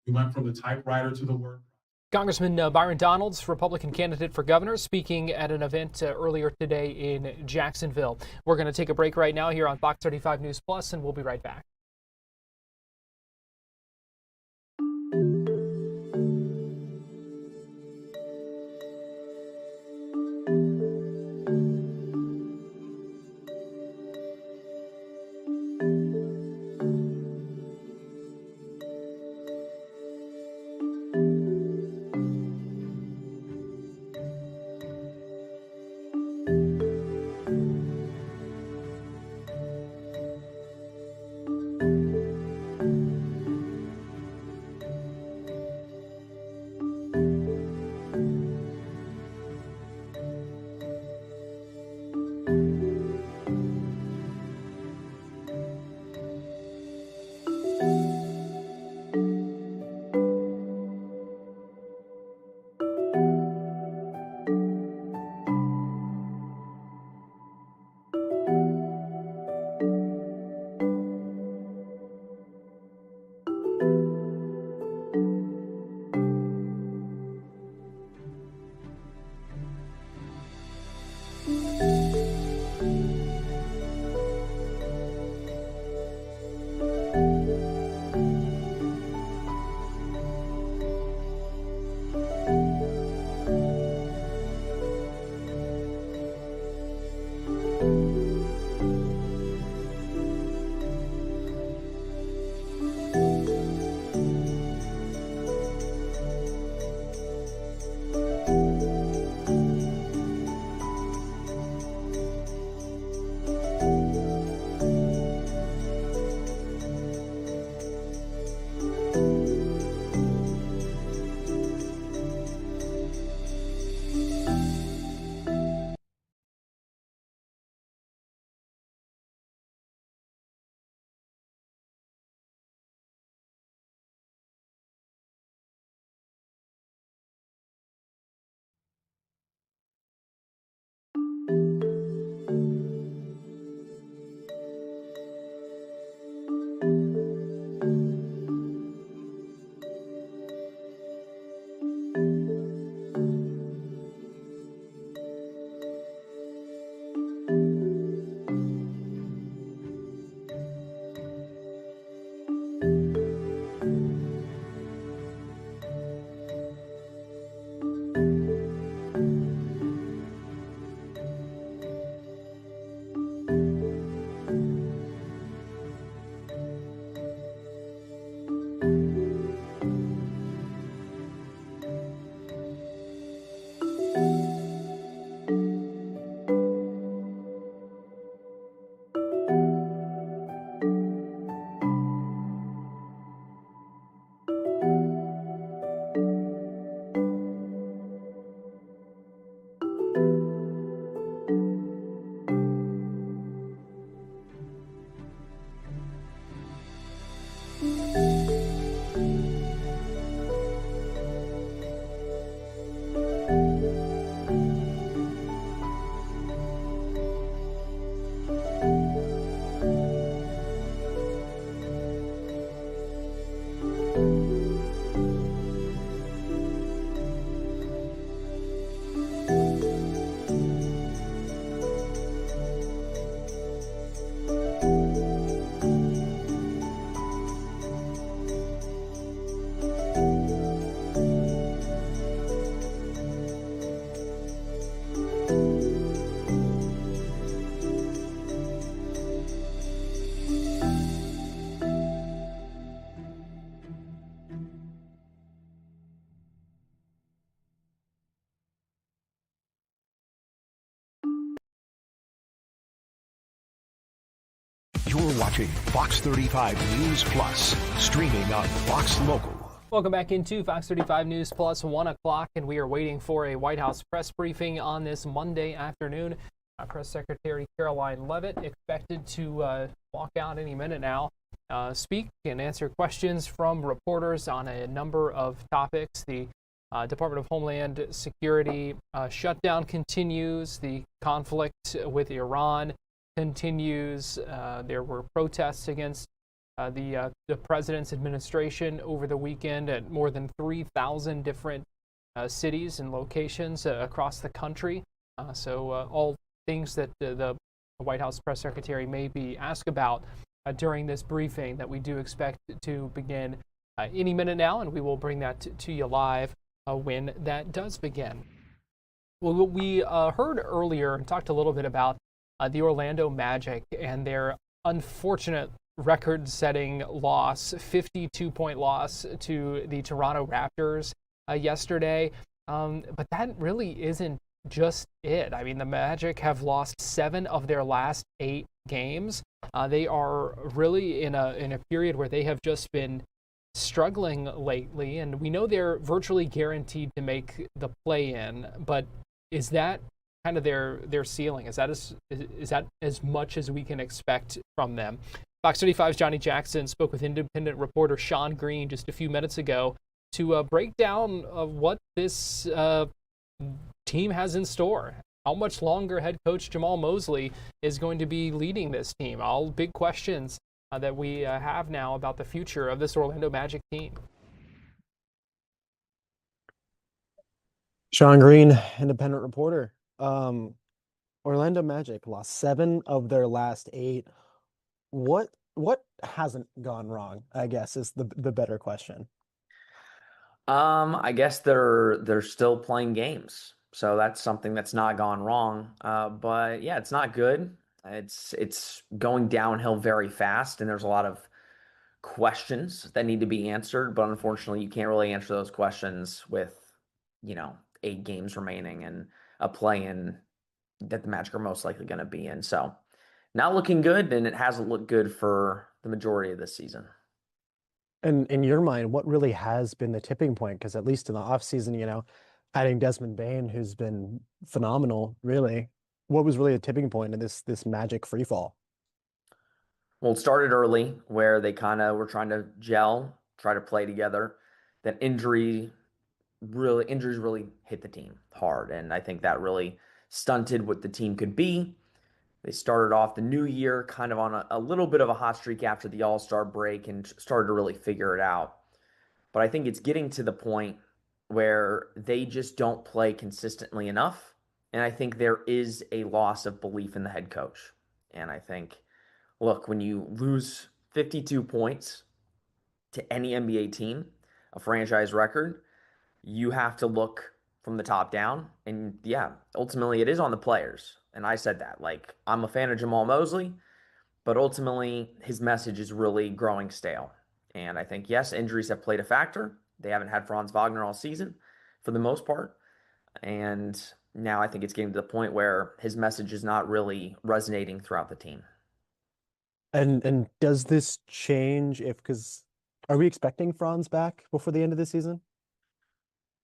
We went from the typewriter to the word. Congressman Byron Donalds, Republican candidate for governor, speaking at an event earlier today in Jacksonville. We're going to take a break right now here on Fox 35 News Plus, and we'll be right back. You're watching Fox 35 News Plus, streaming on Fox Local. Welcome back into Fox 35 News Plus, 1 o'clock, and we are waiting for a White House press briefing on this Monday afternoon. Press Secretary Karoline Leavitt expected to walk out any minute now, speak and answer questions from reporters on a number of topics. The Department of Homeland Security shutdown continues. The conflict with Iran continues. There were protests against the president's administration over the weekend at more than 3,000 different cities and locations across the country. So all things that the White House press secretary may be asked about during this briefing that we do expect to begin any minute now, and we will bring that to you live when that does begin. Well, we heard earlier and talked a little bit about the Orlando Magic and their unfortunate record-setting loss, 52-point loss to the Toronto Raptors yesterday. But that really isn't just it. I mean, the Magic have lost 7 of their last 8 games. They are really in a period where they have just been struggling lately, and we know they're virtually guaranteed to make the play-in. But is that kind of their ceiling? Is that as much as we can expect from them? Fox 35's Johnny Jackson spoke with independent reporter Sean Green just a few minutes ago to break down what this team has in store. How much longer head coach Jamal Mosley is going to be leading this team? All big questions that we have now about the future of this Orlando Magic team. Sean Green, independent reporter. Orlando Magic lost 7 of their last 8. What hasn't gone wrong, I guess, is the better question. I guess they're still playing games. So that's something that's not gone wrong. But yeah, it's not good. It's going downhill very fast, and there's a lot of questions that need to be answered, but unfortunately you can't really answer those questions with, 8 games remaining and a play-in that the Magic are most likely going to be in. So not looking good, and it hasn't looked good for the majority of this season. And in your mind, what really has been the tipping point? Because at least in the offseason, adding Desmond Bane, who's been phenomenal, really. What was really a tipping point in this Magic freefall? Well, it started early where they kind of were trying to gel, try to play together. Then injuries really hit the team hard, and I think that really stunted what the team could be. They started off the new year kind of on a little bit of a hot streak after the All-Star break and started to really figure it out. But I think it's getting to the point where they just don't play consistently enough. And I think there is a loss of belief in the head coach. And I think, look, when you lose 52 points to any NBA team, a franchise record, you have to look from the top down. And yeah, ultimately it is on the players. And I said that, I'm a fan of Jamal Mosley, but ultimately his message is really growing stale. And I think, yes, injuries have played a factor. They haven't had Franz Wagner all season for the most part. And now I think it's getting to the point where his message is not really resonating throughout the team. And does this change because are we expecting Franz back before the end of the season?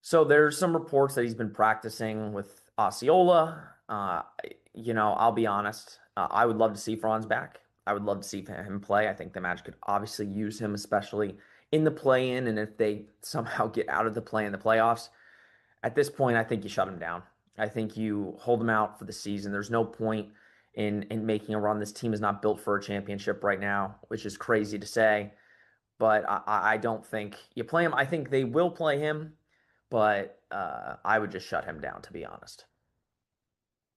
So there's some reports that he's been practicing with Osceola. I'll be honest. I would love to see Franz back. I would love to see him play. I think the Magic could obviously use him, especially in the play-in, and if they somehow get out of the play in the playoffs. At this point, I think you shut him down. I think you hold him out for the season. There's no point in making a run. This team is not built for a championship right now, which is crazy to say. But I don't think you play him. I think they will play him, but I would just shut him down, to be honest.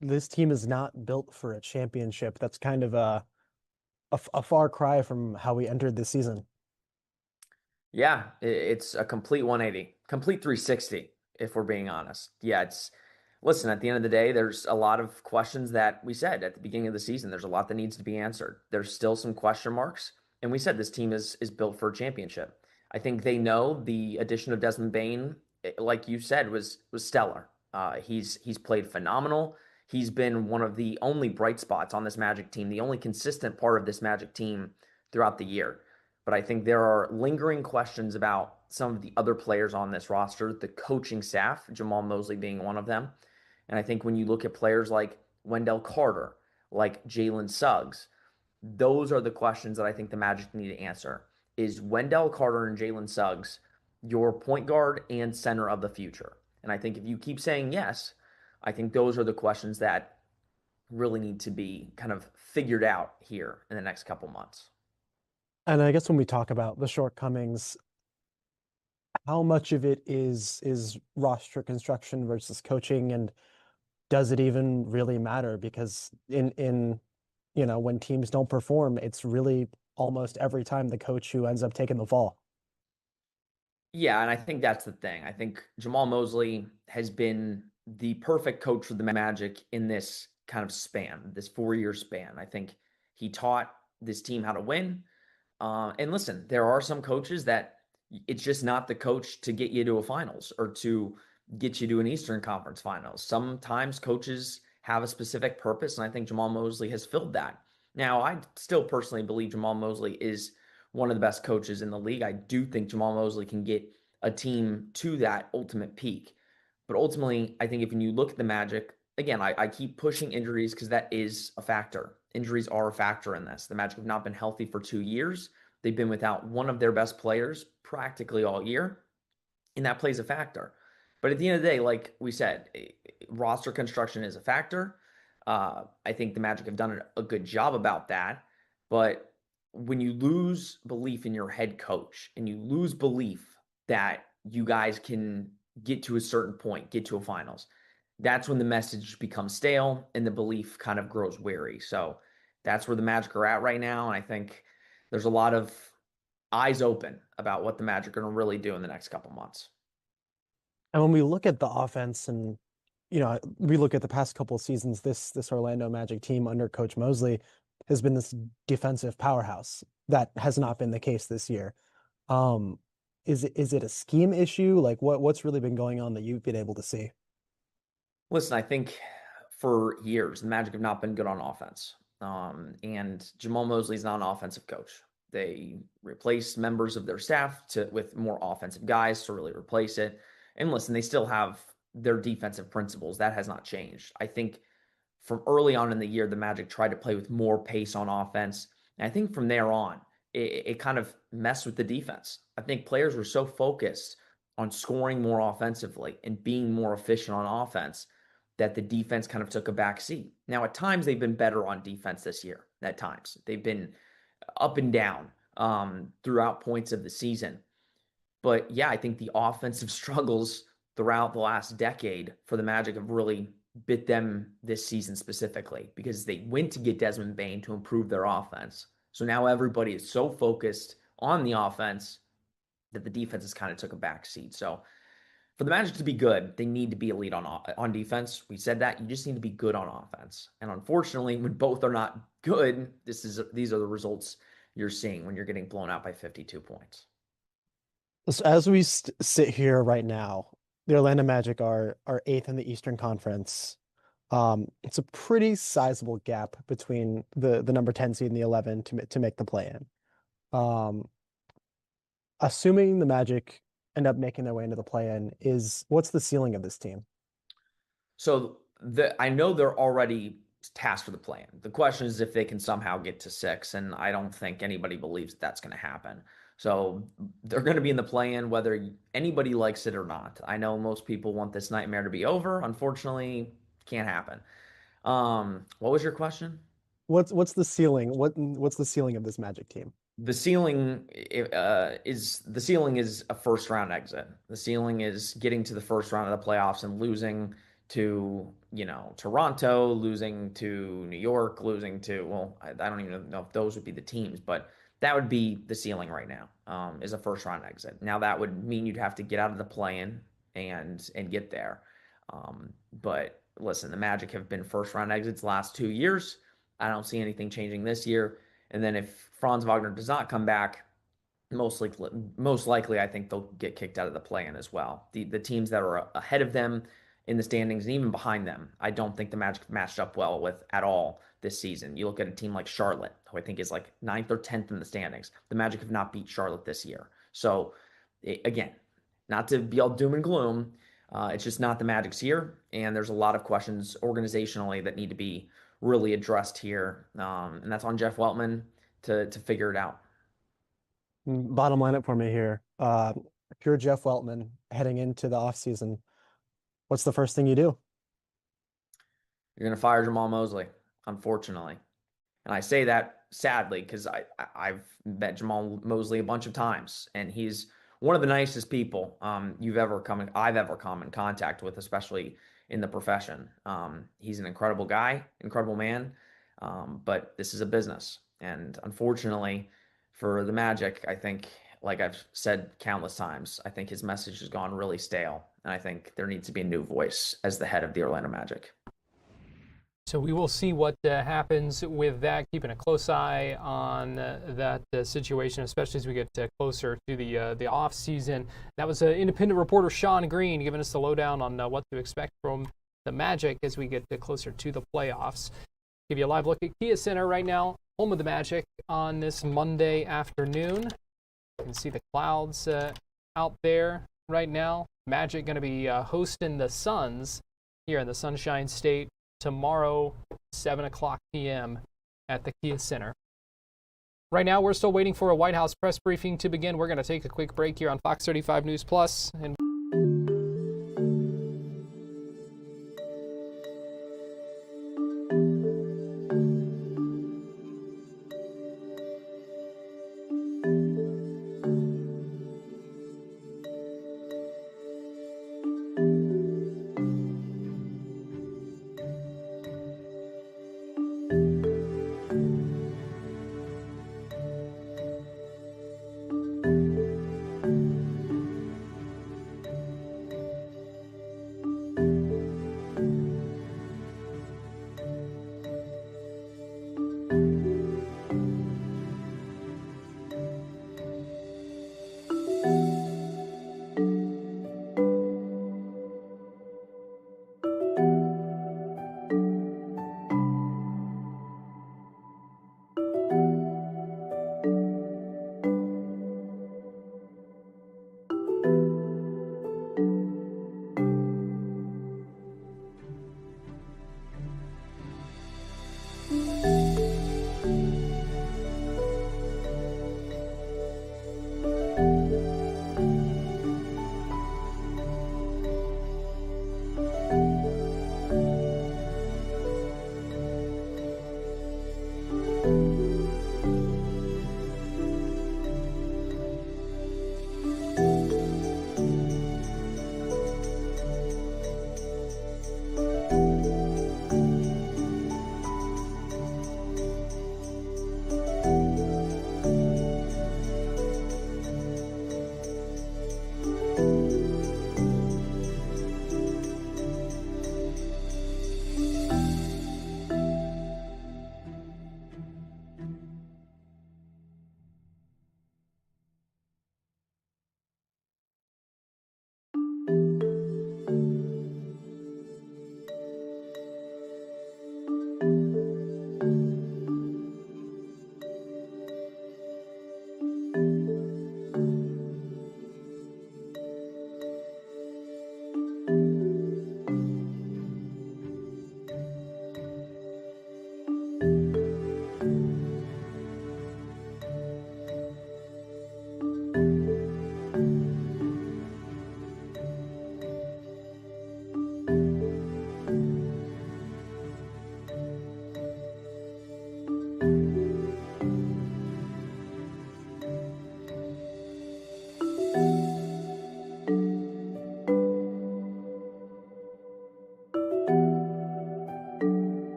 This team is not built for a championship. That's kind of a far cry from how we entered this season. Yeah, it's a complete 180, complete 360, if we're being honest. Yeah, listen, at the end of the day, there's a lot of questions that we said at the beginning of the season. There's a lot that needs to be answered. There's still some question marks. And we said this team is built for a championship. I think they know the addition of Desmond Bane, like you said, was stellar. He's played phenomenal. he's been one of the only bright spots on this Magic team, the only consistent part of this Magic team throughout the year. But I think there are lingering questions about some of the other players on this roster, the coaching staff, Jamal Mosley being one of them. And I think when you look at players like Wendell Carter, like Jalen Suggs, those are the questions that I think the Magic need to answer. Is Wendell Carter and Jalen Suggs your point guard and center of the future? And I think if you keep saying yes, I think those are the questions that really need to be kind of figured out here in the next couple months. And I guess when we talk about the shortcomings, how much of it is roster construction versus coaching, and does it even really matter? Because in when teams don't perform, it's really almost every time the coach who ends up taking the fall. Yeah, and I think that's the thing. I think Jamal Mosley has been the perfect coach for the Magic in this kind of span, this 4-year span. I think he taught this team how to win. And listen, there are some coaches that it's just not the coach to get you to a finals or to get you to an Eastern Conference finals. Sometimes coaches have a specific purpose, and I think Jamal Mosley has filled that. Now, I still personally believe Jamal Mosley is one of the best coaches in the league. I do think Jamal Mosley can get a team to that ultimate peak. But ultimately, I think if you look at the Magic, again, I keep pushing injuries because that is a factor. Injuries are a factor in this. The Magic have not been healthy for 2 years. They've been without one of their best players practically all year, and that plays a factor. But at the end of the day, like we said, roster construction is a factor. I think the Magic have done a good job about that. But when you lose belief in your head coach and you lose belief that you guys can get to a certain point, get to a finals, that's when the message becomes stale and the belief kind of grows weary. So that's where the Magic are at right now. And I think there's a lot of eyes open about what the Magic are going to really do in the next couple months. And when we look at the offense and, we look at the past couple of seasons, this Orlando Magic team under Coach Mosley has been this defensive powerhouse. That has not been the case this year. Is it a scheme issue? Like what's really been going on that you've been able to see? Listen, I think for years, the Magic have not been good on offense. And Jamal Mosley's not an offensive coach. They replaced members of their staff with more offensive guys to really replace it. And listen, they still have their defensive principles. That has not changed. I think from early on in the year, the Magic tried to play with more pace on offense. And I think from there on, it kind of messed with the defense. I think players were so focused on scoring more offensively and being more efficient on offense that the defense kind of took a back seat. Now, at times, they've been better on defense this year. At times, they've been up and down throughout points of the season. But yeah, I think the offensive struggles throughout the last decade for the Magic have really bit them this season specifically because they went to get Desmond Bane to improve their offense. So now everybody is so focused on the offense that the defense has kind of took a back seat. So for the Magic to be good, they need to be elite on defense. We said that. You just need to be good on offense. And unfortunately, when both are not good, these are the results you're seeing when you're getting blown out by 52 points. So as we sit here right now, the Orlando Magic are 8th in the Eastern Conference. It's a pretty sizable gap between the number 10 seed and the 11 to make the play-in. Assuming the Magic end up making their way into the play-in, what's the ceiling of this team? So I know they're already tasked for the play-in. The question is if they can somehow get to 6, and I don't think anybody believes that's going to happen. So they're going to be in the play-in whether anybody likes it or not. I know most people want this nightmare to be over. Unfortunately, can't happen. What was your question? What's the ceiling? What's the ceiling of this Magic team? The ceiling is a first round exit. The ceiling is getting to the first round of the playoffs and losing to, Toronto, losing to New York, losing to, I don't even know if those would be the teams, but that would be the ceiling right now, is a first round exit. Now that would mean you'd have to get out of the play-in and get there. But listen, the Magic have been first round exits the last 2 years. I don't see anything changing this year. And then if Franz Wagner does not come back, most likely, I think they'll get kicked out of the play-in as well. The teams that are ahead of them in the standings and even behind them, I don't think the Magic matched up well with at all this season. You look at a team like Charlotte, who I think is like 9th or 10th in the standings. The Magic have not beat Charlotte this year. So again, not to be all doom and gloom, it's just not the Magic's year. And there's a lot of questions organizationally that need to be really addressed here. And that's on Jeff Weltman to figure it out. Bottom line it for me here. If you're Jeff Weltman heading into the offseason, what's the first thing you do? You're going to fire Jamal Mosley, unfortunately. And I say that sadly because I've met Jamal Mosley a bunch of times, and he's one of the nicest people I've ever come in contact with, especially in the profession. He's an incredible guy, incredible man, but this is a business. And unfortunately for the Magic, I think, like I've said countless times, I think his message has gone really stale. And I think there needs to be a new voice as the head of the Orlando Magic. So we will see what happens with that, keeping a close eye on that situation, especially as we get closer to the off season. That was independent reporter Sean Green giving us the lowdown on what to expect from the Magic as we get closer to the playoffs. Give you a live look at Kia Center right now, home of the Magic, on this Monday afternoon. You can see the clouds out there right now. Magic going to be hosting the Suns here in the Sunshine State tomorrow, 7 o'clock p.m. at the Kia Center. Right now, we're still waiting for a White House press briefing to begin. We're going to take a quick break here on Fox 35 News Plus. And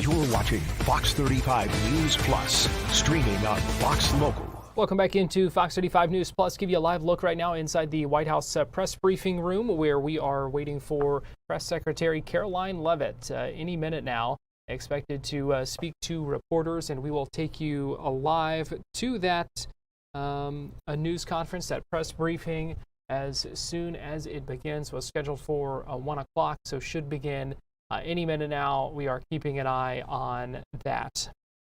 You're watching Fox 35 News Plus, streaming on Fox Local. Welcome back into Fox 35 News Plus. Give you a live look right now inside the White House press briefing room, where we are waiting for Press Secretary Karoline Leavitt any minute now, expected to speak to reporters, and we will take you live to that a news conference, that press briefing, as soon as it begins. Was scheduled for 1 o'clock, so should begin any minute now. We are keeping an eye on that.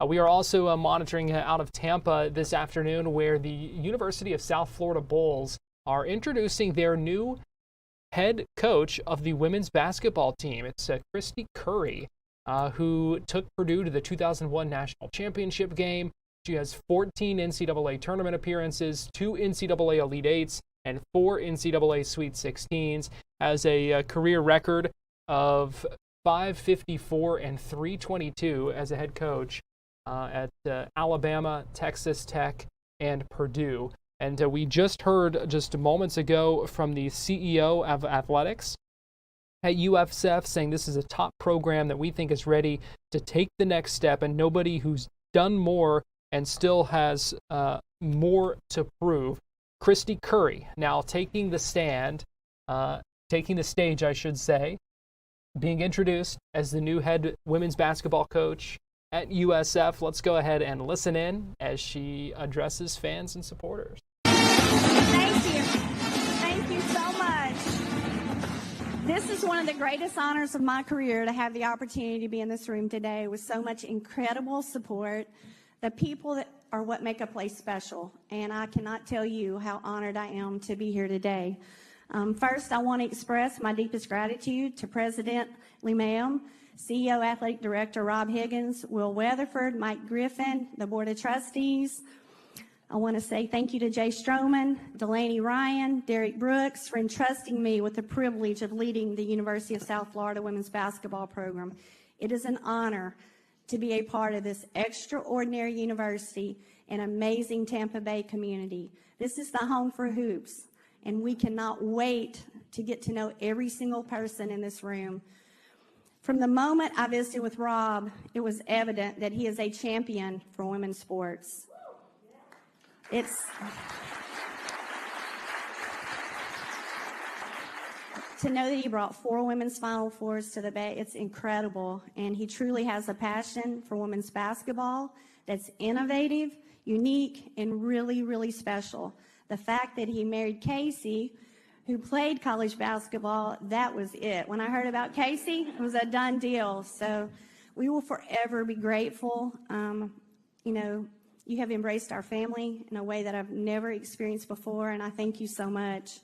We are also monitoring out of Tampa this afternoon, where the University of South Florida Bulls are introducing their new head coach of the women's basketball team. It's Christy Curry, who took Purdue to the 2001 national championship game. She has 14 NCAA tournament appearances, 2 NCAA Elite Eights, and 4 NCAA Sweet 16s. Has a career record of 554 and 322 as a head coach at Alabama, Texas Tech, and Purdue. And we just heard just moments ago from the CEO of athletics at USF saying this is a top program that we think is ready to take the next step, and nobody who's done more and still has more to prove. Christy Curry now taking the stage, I should say, being introduced as the new head women's basketball coach at USF. Let's go ahead and listen in as she addresses fans and supporters. Thank you. Thank you so much. This is one of the greatest honors of my career, to have the opportunity to be in this room today with so much incredible support. The people that are what make a place special, and I cannot tell you how honored I am to be here today. First, I want to express my deepest gratitude to President Lee Mayhem, CEO Athletic Director Rob Higgins, Will Weatherford, Mike Griffin, the Board of Trustees. I want to say thank you to Jay Stroman, Delaney Ryan, Derek Brooks for entrusting me with the privilege of leading the University of South Florida women's basketball program. It is an honor to be a part of this extraordinary university and amazing Tampa Bay community. This is the home for hoops, and we cannot wait to get to know every single person in this room. From the moment I visited with Rob, it was evident that he is a champion for women's sports. To know that he brought 4 women's Final Fours to the Bay, it's incredible. And he truly has a passion for women's basketball that's innovative, unique, and really, really special. The fact that he married Casey, who played college basketball, that was it. When I heard about Casey, it was a done deal. So we will forever be grateful. You have embraced our family in a way that I've never experienced before, and I thank you so much.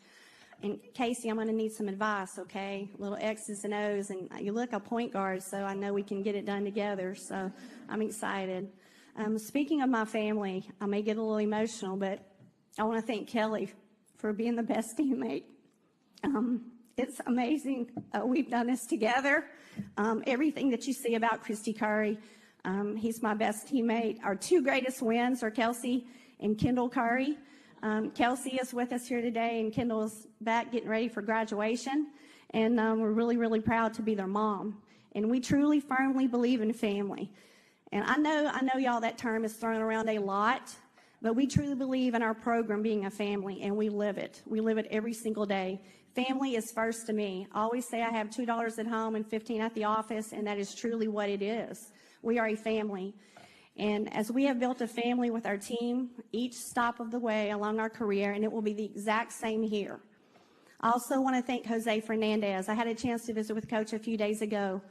And Casey, I'm going to need some advice, okay? Little X's and O's, and you look a point guard, so I know we can get it done together. So I'm excited. Speaking of my family, I may get a little emotional, but I want to thank Kelly for being the best teammate. It's amazing. We've done this together. Everything that you see about Christy Curry, he's my best teammate. Our 2 greatest wins are Kelsey and Kendall Curry. Kelsey is with us here today, and Kendall is back getting ready for graduation. And we're really, really proud to be their mom. And we truly, firmly believe in family. And I know y'all, that term is thrown around a lot, but we truly believe in our program being a family, and we live it. We live it every single day. Family is first to me. I always say I have $2 at home and $15 at the office, and that is truly what it is. We are a family. And as we have built a family with our team, each stop of the way along our career, and it will be the exact same here. I also want to thank Jose Fernandez. I had a chance to visit with Coach a few days ago,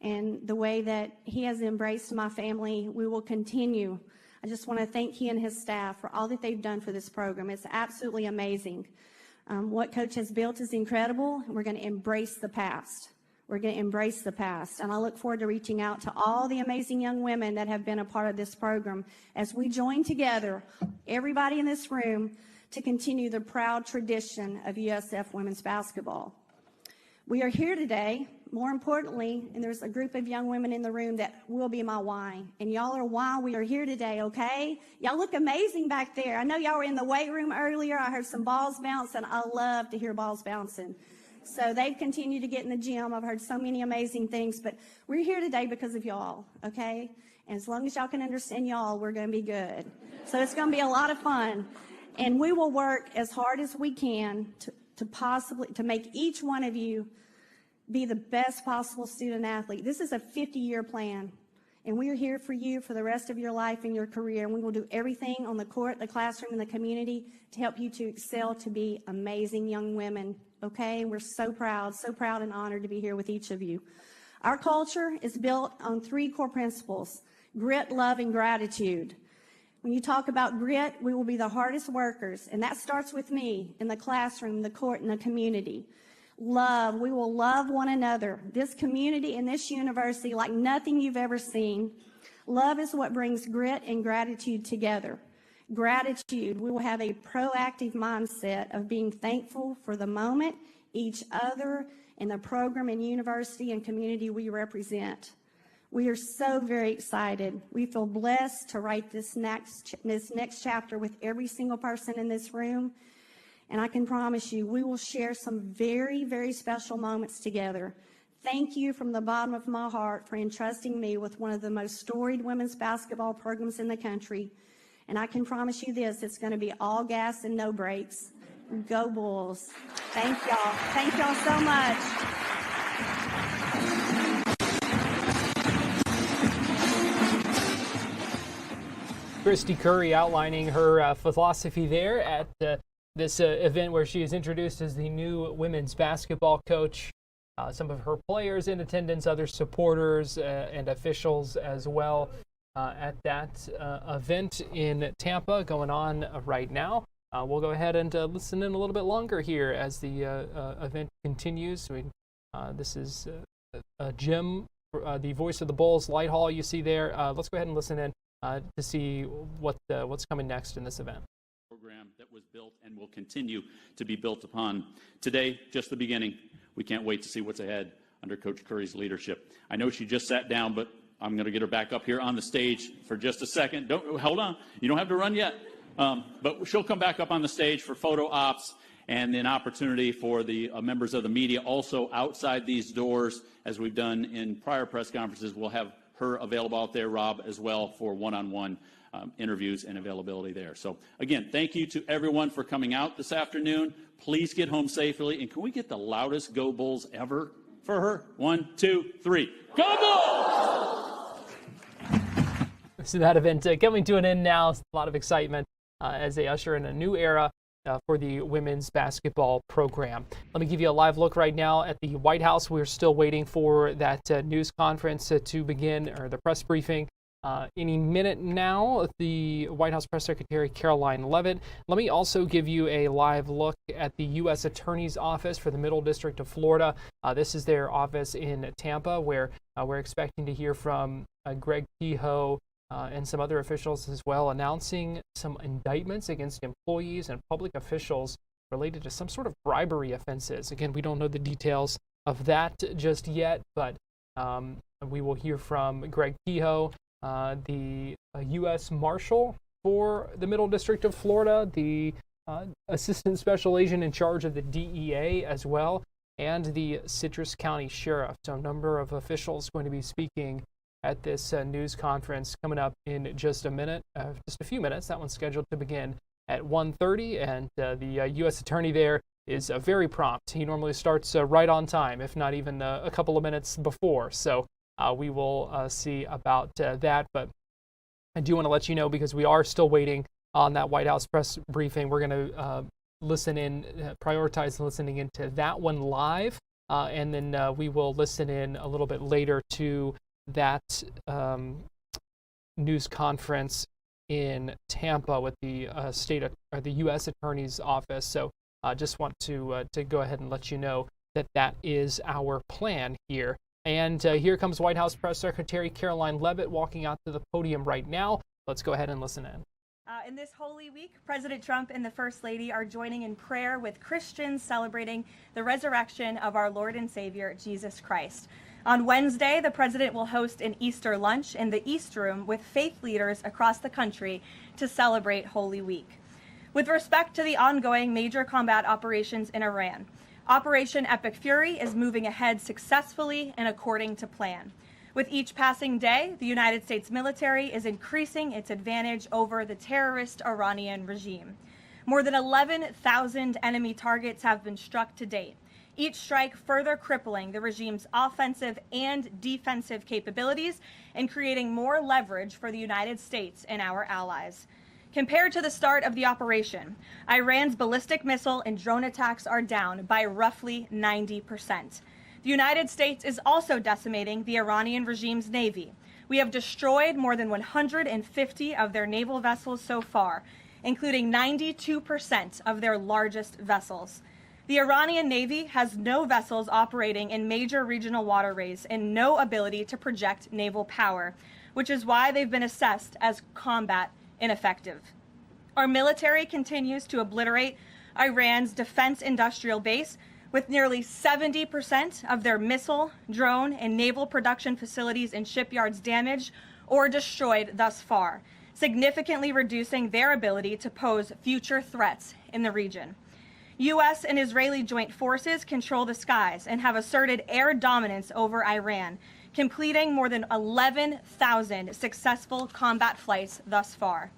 and the way that he has embraced my family, we will continue. I just want to thank he and his staff for all that they've done for this program. It's absolutely amazing. What Coach has built is incredible, and we're going to embrace the past. We're going to embrace the past, and I look forward to reaching out to all the amazing young women that have been a part of this program as we join together, everybody in this room, to continue the proud tradition of USF women's basketball. We are here today, more importantly, and there's a group of young women in the room that will be my why, and y'all are why we are here today, okay? Y'all look amazing back there. I know y'all were in the weight room earlier. I heard some balls bounce, and I love to hear balls bouncing. So they've continued to get in the gym. I've heard so many amazing things, but we're here today because of y'all, okay? And as long as y'all can understand y'all, we're going to be good. So it's going to be a lot of fun. And we will work as hard as we can to make each one of you be the best possible student athlete. This is a 50-year plan, and we are here for you for the rest of your life and your career. And we will do everything on the court, the classroom, and the community to help you to excel, to be amazing young women, okay? We're so proud and honored to be here with each of you. Our culture is built on 3 core principles: grit, love, and gratitude. When you talk about grit, we will be the hardest workers, and that starts with me in the classroom, the court, and the community. Love, we will love one another. This community and this university like nothing you've ever seen. Love is what brings grit and gratitude together. Gratitude, we will have a proactive mindset of being thankful for the moment, each other, and the program and university and community we represent. We are so very excited. We feel blessed to write this next chapter with every single person in this room. And I can promise you, we will share some very, very special moments together. Thank you from the bottom of my heart for entrusting me with one of the most storied women's basketball programs in the country. And I can promise you this, it's going to be all gas and no brakes. Go Bulls. Thank y'all. Thank y'all so much. Christy Curry outlining her philosophy there at this event where she is introduced as the new women's basketball coach. Some of her players in attendance, other supporters and officials as well at that event in Tampa going on right now. We'll go ahead and listen in a little bit longer here as the event continues. This is Jim, the voice of the Bulls, Light Hall you see there. Let's go ahead and listen in to see what's coming next in this event. Program that was built and will continue to be built upon. Today, just the beginning. We can't wait to see what's ahead under Coach Curry's leadership. I know she just sat down, but I'm going to get her back up here on the stage for just a second. Hold on. You don't have to run yet. But she'll come back up on the stage for photo ops and an opportunity for the members of the media. Also outside these doors, as we've done in prior press conferences, we'll have her available out there, Rob, as well, for one-on-one interviews and availability there. So again, thank you to everyone for coming out this afternoon. Please get home safely. And can we get the loudest Go Bulls ever for her? 1, 2, 3. Go Bulls! So that event coming to an end now. A lot of excitement as they usher in a new era for the women's basketball program. Let me give you a live look right now at the White House. We're still waiting for that news conference to begin, or the press briefing. Any minute now, the White House Press Secretary Karoline Leavitt. Let me also give you a live look at the U.S. Attorney's Office for the Middle District of Florida. This is their office in Tampa, where we're expecting to hear from Greg Kehoe and some other officials as well, announcing some indictments against employees and public officials related to some sort of bribery offenses. Again, we don't know the details of that just yet, but we will hear from Greg Kehoe, the U.S. Marshal for the Middle District of Florida, the Assistant Special Agent in charge of the DEA as well, and the Citrus County Sheriff. So a number of officials going to be speaking at this news conference coming up in just a few minutes. That one's scheduled to begin at 1:30, and the U.S. Attorney there is very prompt. He normally starts right on time, if not even a couple of minutes before. So we will see about that. But I do want to let you know, because we are still waiting on that White House press briefing, we're going to prioritize listening into that one live, and then we will listen in a little bit later to that news conference in Tampa with the the U.S. Attorney's Office. So I just want to go ahead and let you know that is our plan here. And here comes White House Press Secretary Karoline Leavitt walking out to the podium right now. Let's go ahead and listen in. In this Holy Week, President Trump and the First Lady are joining in prayer with Christians celebrating the resurrection of our Lord and Savior, Jesus Christ. On Wednesday, the President will host an Easter lunch in the East Room with faith leaders across the country to celebrate Holy Week. With respect to the ongoing major combat operations in Iran, Operation Epic Fury is moving ahead successfully and according to plan. With each passing day, the United States military is increasing its advantage over the terrorist Iranian regime. More than 11,000 enemy targets have been struck to date, each strike further crippling the regime's offensive and defensive capabilities and creating more leverage for the United States and our allies. Compared to the start of the operation, Iran's ballistic missile and drone attacks are down by roughly 90%. The United States is also decimating the Iranian regime's navy. We have destroyed more than 150 of their naval vessels so far, including 92% of their largest vessels. The Iranian Navy has no vessels operating in major regional waterways and no ability to project naval power, which is why they've been assessed as combat ineffective. Our military continues to obliterate Iran's defense industrial base, with nearly 70% of their missile, drone, and naval production facilities and shipyards damaged or destroyed thus far, significantly reducing their ability to pose future threats in the region. U.S. and Israeli joint forces control the skies and have asserted air dominance over Iran, completing more than 11,000 successful combat flights thus far.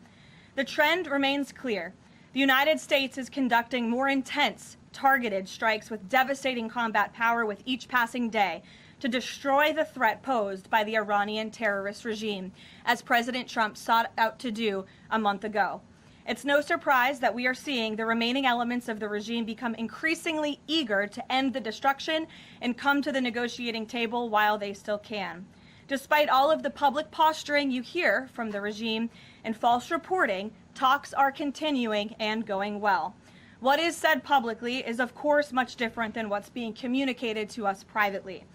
The trend remains clear. The United States is conducting more intense, targeted strikes with devastating combat power with each passing day to destroy the threat posed by the Iranian terrorist regime, as President Trump sought out to do a month ago. It's no surprise that we are seeing the remaining elements of the regime become increasingly eager to end the destruction and come to the negotiating table while they still can. Despite all of the public posturing you hear from the regime and false reporting, talks are continuing and going well. What is said publicly is, of course, much different than what's being communicated to us privately.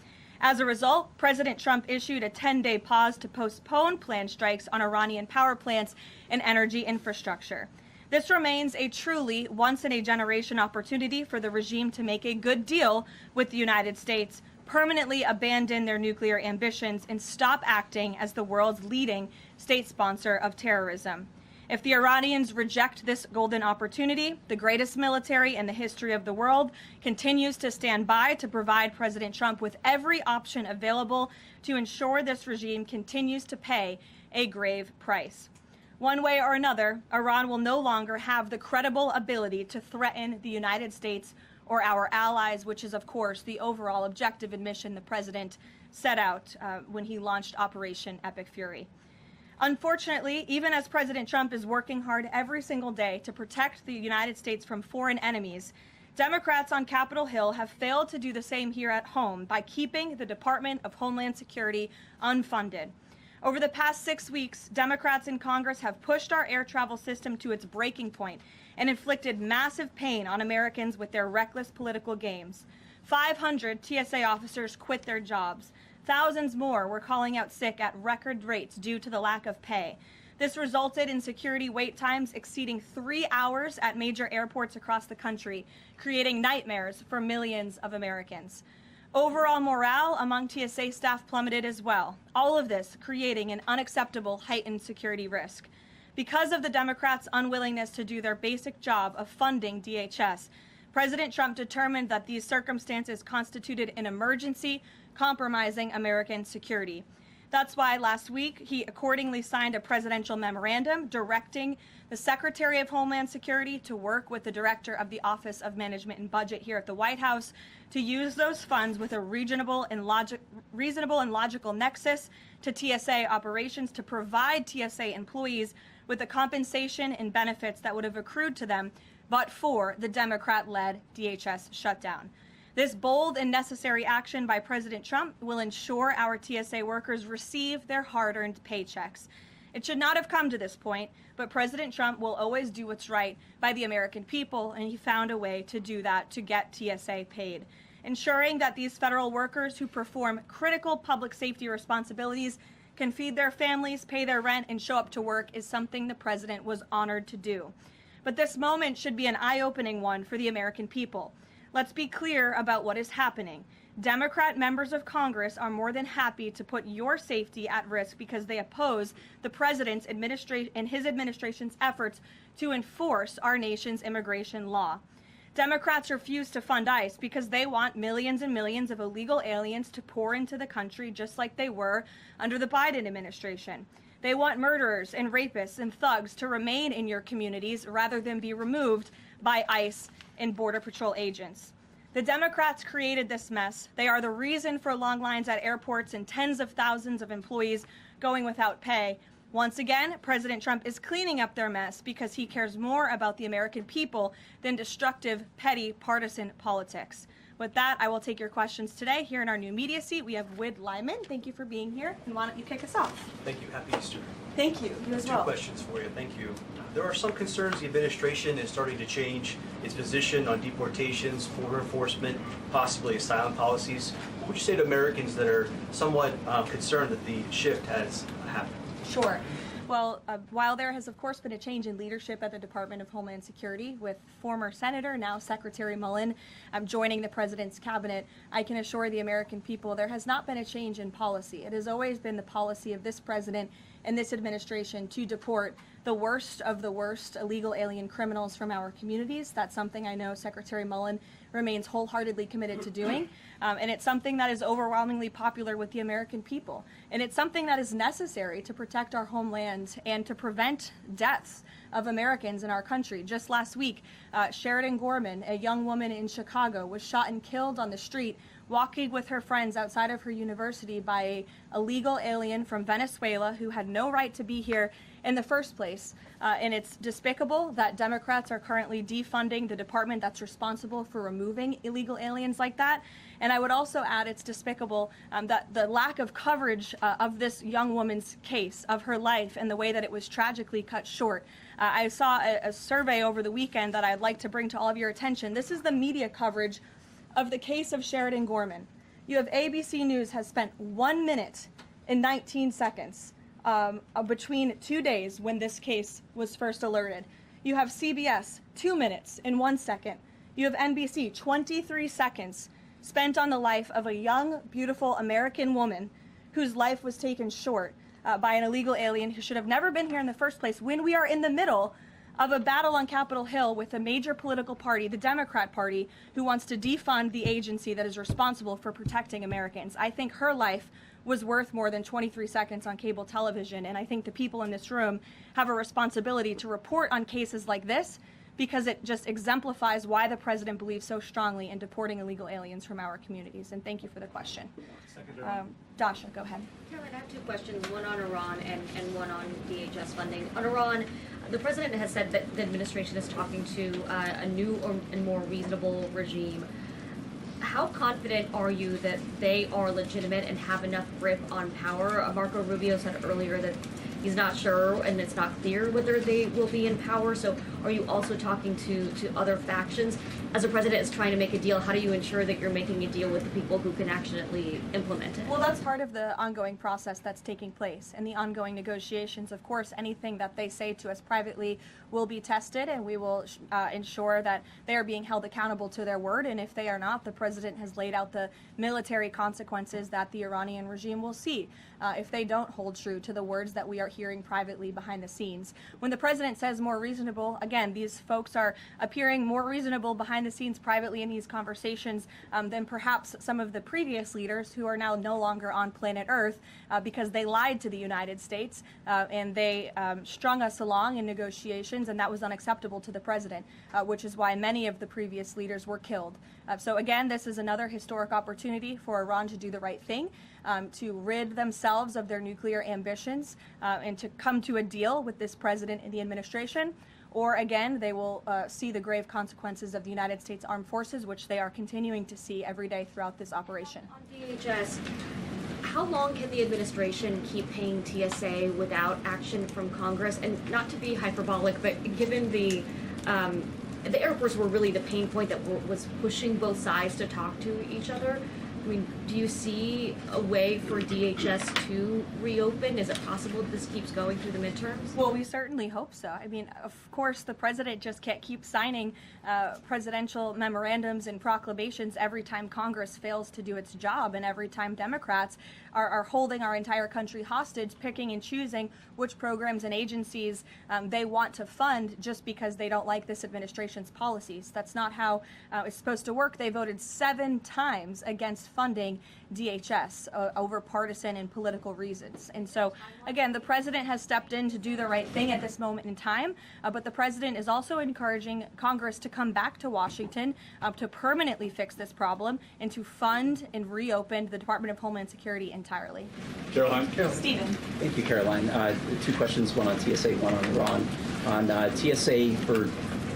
As a result, President Trump issued a 10-day pause to postpone planned strikes on Iranian power plants and energy infrastructure. This remains a truly once-in-a-generation opportunity for the regime to make a good deal with the United States, permanently abandon their nuclear ambitions, and stop acting as the world's leading state sponsor of terrorism. If the Iranians reject this golden opportunity, the greatest military in the history of the world continues to stand by to provide President Trump with every option available to ensure this regime continues to pay a grave price. One way or another, Iran will no longer have the credible ability to threaten the United States or our allies, which is, of course, the overall objective and mission the president set out when he launched Operation Epic Fury. Unfortunately, even as President Trump is working hard every single day to protect the United States from foreign enemies, Democrats on Capitol Hill have failed to do the same here at home by keeping the Department of Homeland Security unfunded. Over the past 6 weeks, Democrats in Congress have pushed our air travel system to its breaking point and inflicted massive pain on Americans with their reckless political games. 500 TSA officers quit their jobs. Thousands more were calling out sick at record rates due to the lack of pay. This resulted in security wait times exceeding 3 hours at major airports across the country, creating nightmares for millions of Americans. Overall morale among TSA staff plummeted as well, all of this creating an unacceptable heightened security risk. Because of the Democrats' unwillingness to do their basic job of funding DHS, President Trump determined that these circumstances constituted an emergency, compromising American security. That's why last week he accordingly signed a presidential memorandum directing the Secretary of Homeland Security to work with the Director of the Office of Management and Budget here at the White House to use those funds with a reasonable and logical nexus to TSA operations to provide TSA employees with the compensation and benefits that would have accrued to them but for the Democrat-led DHS shutdown. This bold and necessary action by President Trump will ensure our TSA workers receive their hard-earned paychecks. It should not have come to this point, but President Trump will always do what's right by the American people, and he found a way to do that to get TSA paid. Ensuring that these federal workers who perform critical public safety responsibilities can feed their families, pay their rent, and show up to work is something the president was honored to do. But this moment should be an eye-opening one for the American people. Let's be clear about what is happening. Democrat members of Congress are more than happy to put your safety at risk because they oppose the president's and his administration's efforts to enforce our nation's immigration law. Democrats refuse to fund ICE because they want millions and millions of illegal aliens to pour into the country just like they were under the Biden administration. They want murderers and rapists and thugs to remain in your communities rather than be removed by ICE and Border Patrol agents. The Democrats created this mess. They are the reason for long lines at airports and tens of thousands of employees going without pay. Once again, President Trump is cleaning up their mess because he cares more about the American people than destructive, petty, partisan politics. With that, I will take your questions today. Here in our new media seat, we have Wid Lyman. Thank you for being here. And why don't you kick us off? Thank you. Happy Easter. Thank you. You as well. Two questions for you. Thank you. There are some concerns the administration is starting to change its position on deportations, border enforcement, possibly asylum policies. What would you say to Americans that are somewhat concerned that the shift has happened? Sure. Well, while there has, of course, been a change in leadership at the Department of Homeland Security with former Senator, now Secretary Mullen, joining the president's cabinet, I can assure the American people there has not been a change in policy. It has always been the policy of this president and this administration to deport the worst of the worst illegal alien criminals from our communities. That's something I know Secretary Mullen remains wholeheartedly committed to doing. And it's something that is overwhelmingly popular with the American people. And it's something that is necessary to protect our homeland and to prevent deaths of Americans in our country. Just last week, Sheridan Gorman, a young woman in Chicago, was shot and killed on the street walking with her friends outside of her university by an illegal alien from Venezuela who had no right to be here in the first place. And it's despicable that Democrats are currently defunding the department that's responsible for removing illegal aliens like that. And I would also add it's despicable that the lack of coverage of this young woman's case, of her life, and the way that it was tragically cut short. I saw a survey over the weekend that I'd like to bring to all of your attention. This is the media coverage of the case of Sheridan Gorman. You have ABC News has spent 1 minute and 19 seconds between 2 days when this case was first alerted. You have CBS 2 minutes and 1 second. You have NBC 23 seconds spent on the life of a young, beautiful American woman whose life was taken short by an illegal alien who should have never been here in the first place, when we are in the middle of a battle on Capitol Hill with a major political party, the Democrat Party, who wants to defund the agency that is responsible for protecting Americans. I think her life was worth more than 23 seconds on cable television, and I think the people in this room have a responsibility to report on cases like this, because it just exemplifies why the president believes so strongly in deporting illegal aliens from our communities. And thank you for the question. Dasha, go ahead. Caroline, I have two questions, one on Iran and one on DHS funding. On Iran, the president has said that the administration is talking to a new and more reasonable regime. How confident are you that they are legitimate and have enough grip on power? Marco Rubio said earlier that he's not sure and it's not clear whether they will be in power. So are you also talking to other factions? As the president is trying to make a deal, how do you ensure that you're making a deal with the people who can actually implement it? Well, that's part of the ongoing process that's taking place and the ongoing negotiations. Of course, anything that they say to us privately will be tested, and we will ensure that they are being held accountable to their word. And if they are not, the president has laid out the military consequences that the Iranian regime will see if they don't hold true to the words that we are hearing privately behind the scenes. When the president says more reasonable, again, these folks are appearing more reasonable behind the scenes privately in these conversations than perhaps some of the previous leaders who are now no longer on planet Earth because they lied to the United States and they strung us along in negotiations, and that was unacceptable to the president, which is why many of the previous leaders were killed. So again, this is another historic opportunity for Iran to do the right thing, to rid themselves of their nuclear ambitions and to come to a deal with this president and the administration. Or again, they will see the grave consequences of the United States Armed Forces, which they are continuing to see every day throughout this operation. On DHS, how long can the administration keep paying TSA without action from Congress? And not to be hyperbolic, but given the airports were really the pain point that was pushing both sides to talk to each other, I mean, do you see a way for DHS to reopen? Is it possible that this keeps going through the midterms? Well, we certainly hope so. I mean, of course, the president just can't keep signing presidential memorandums and proclamations every time Congress fails to do its job, and every time Democrats are holding our entire country hostage, picking and choosing which programs and agencies they want to fund just because they don't like this administration's policies. That's not how it's supposed to work. They voted 7 times against funding DHS over partisan and political reasons. And so, again, the president has stepped in to do the right thing at this moment in time, but the president is also encouraging Congress to come back to Washington to permanently fix this problem and to fund and reopen the Department of Homeland Security entirely. Caroline. Stephen. Thank you, Caroline. 2 questions, one on TSA, one on Iran. On TSA, for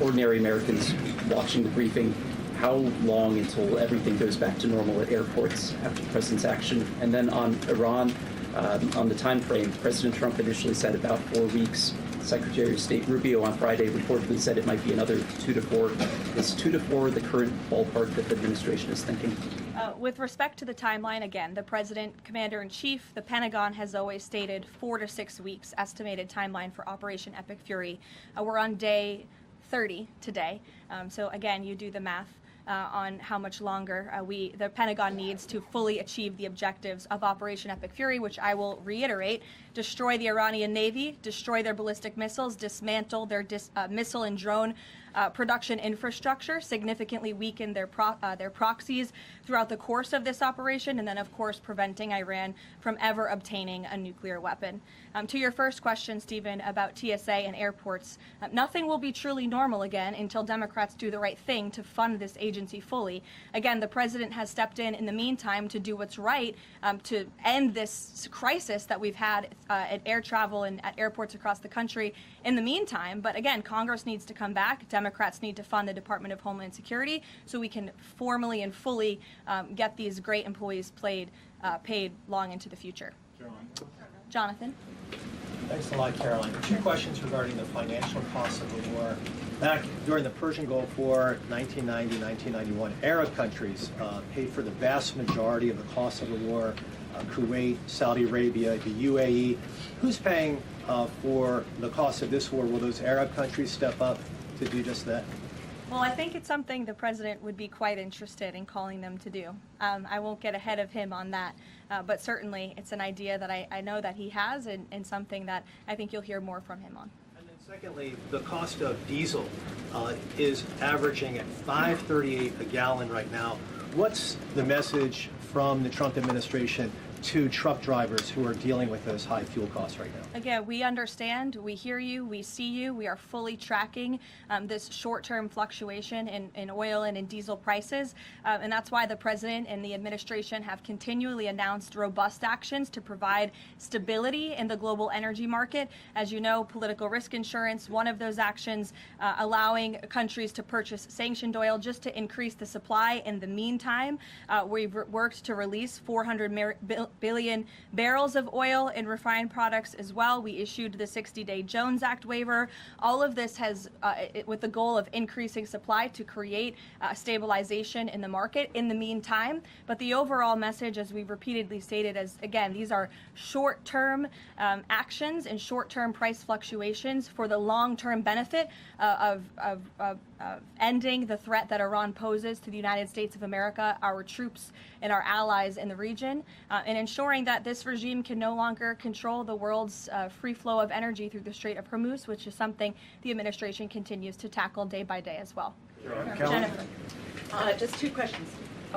ordinary Americans watching the briefing, how long until everything goes back to normal at airports after the president's action? And then on Iran, on the time frame, President Trump initially said about 4 weeks. Secretary of State Rubio on Friday reportedly said it might be another 2 to 4. Is 2 to 4 the current ballpark that the administration is thinking? With respect to the timeline, again, the President, Commander-in-Chief, the Pentagon has always stated 4 to 6 weeks estimated timeline for Operation Epic Fury. We're on day 30 today. So again, you do the math on how much longer the Pentagon needs to fully achieve the objectives of Operation Epic Fury, which I will reiterate: destroy the Iranian Navy, destroy their ballistic missiles, dismantle their missile and drone production infrastructure, significantly weaken their proxies throughout the course of this operation, and then, of course, preventing Iran from ever obtaining a nuclear weapon. To your first question, Stephen, about TSA and airports, nothing will be truly normal again until Democrats do the right thing to fund this agency fully. Again, the president has stepped in the meantime to do what's right to end this crisis that we've had at air travel and at airports across the country in the meantime. But again, Congress needs to come back. Democrats need to fund the Department of Homeland Security so we can formally and fully get these great employees paid long into the future. Jonathan. Thanks a lot, Caroline. 2 questions regarding the financial costs of the war. Back during the Persian Gulf War, 1990, 1991, Arab countries paid for the vast majority of the cost of the war. Kuwait, Saudi Arabia, the UAE. Who's paying for the cost of this war? Will those Arab countries step up to do just that? Well, I think it's something the president would be quite interested in calling them to do. I won't get ahead of him on that, but certainly it's an idea that I know that he has and something that I think you'll hear more from him on. And then secondly, the cost of diesel is averaging at $5.38 a gallon right now. What's the message from the Trump administration to truck drivers who are dealing with those high fuel costs right now? Again, we understand, we hear you, we see you. We are fully tracking this short-term fluctuation in oil and in diesel prices. And that's why the president and the administration have continually announced robust actions to provide stability in the global energy market. As you know, political risk insurance, one of those actions, allowing countries to purchase sanctioned oil just to increase the supply. In the meantime, we've worked to release 400 billion barrels of oil and refined products as well. We issued the 60-day Jones Act waiver. All of this has, with the goal of increasing supply to create stabilization in the market in the meantime. But the overall message, as we've repeatedly stated, is, again, these are short-term actions and short-term price fluctuations for the long-term benefit of ending the threat that Iran poses to the United States of America, our troops, and our allies in the region, and ensuring that this regime can no longer control the world's free flow of energy through the Strait of Hormuz, which is something the administration continues to tackle day by day as well. Jennifer. Just 2 questions.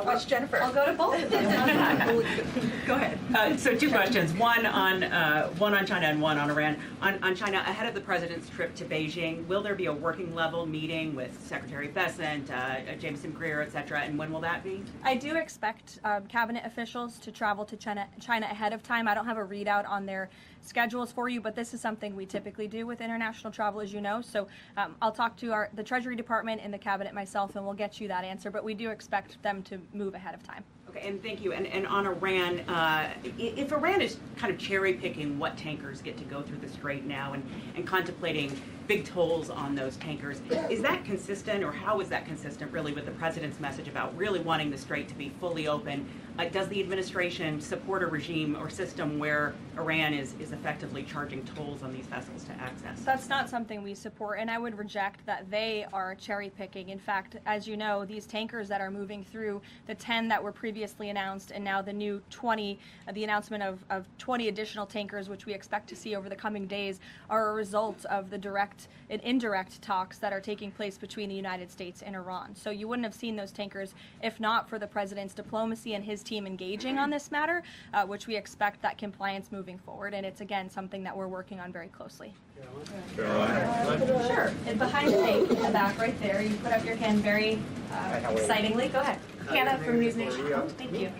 Which Jennifer? I'll go to both of them. Go ahead. So 2 questions. One on China and one on Iran. On China, ahead of the president's trip to Beijing, will there be a working level meeting with Secretary Bessent, Jameson Greer, et cetera, and when will that be? I do expect cabinet officials to travel to China ahead of time. I don't have a readout on their schedules for you, but this is something we typically do with international travel, as you know. So I'll talk to the Treasury Department and the cabinet myself, and we'll get you that answer. But we do expect them to move ahead of time. Okay, and thank you. And on Iran, if Iran is kind of cherry picking what tankers get to go through the strait now and contemplating big tolls on those tankers. Is that consistent, or how is that consistent really with the president's message about really wanting the strait to be fully open? Does the administration support a regime or system where Iran is effectively charging tolls on these vessels to access? That's not something we support, and I would reject that they are cherry picking. In fact, as you know, these tankers that are moving through, the 10 that were previously announced and now the new 20, the announcement of 20 additional tankers, which we expect to see over the coming days, are a result of the direct and indirect talks that are taking place between the United States and Iran. So you wouldn't have seen those tankers if not for the president's diplomacy and his team engaging on this matter, which we expect that compliance moving forward. And it's, again, something that we're working on very closely. Sure. And behind the tank in the back right there, you put up your hand very excitingly. Go ahead. Hannah from News Nation. Thank you.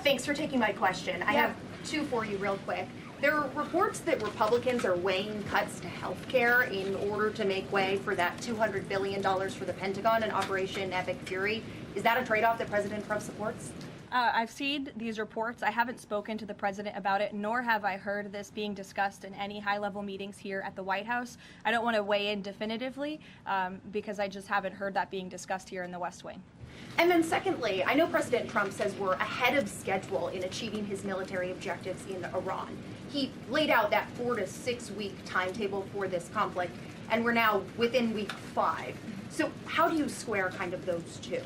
Thanks for taking my question. I have two for you real quick. There are reports that Republicans are weighing cuts to health care in order to make way for that $200 billion for the Pentagon and Operation Epic Fury. Is that a trade-off that President Trump supports? I've seen these reports. I haven't spoken to the president about it, nor have I heard this being discussed in any high-level meetings here at the White House. I don't want to weigh in definitively because I just haven't heard that being discussed here in the West Wing. And then secondly, I know President Trump says we're ahead of schedule in achieving his military objectives in Iran. He laid out that 4 to 6 week timetable for this conflict, and we're now within week 5. So how do you square kind of those two?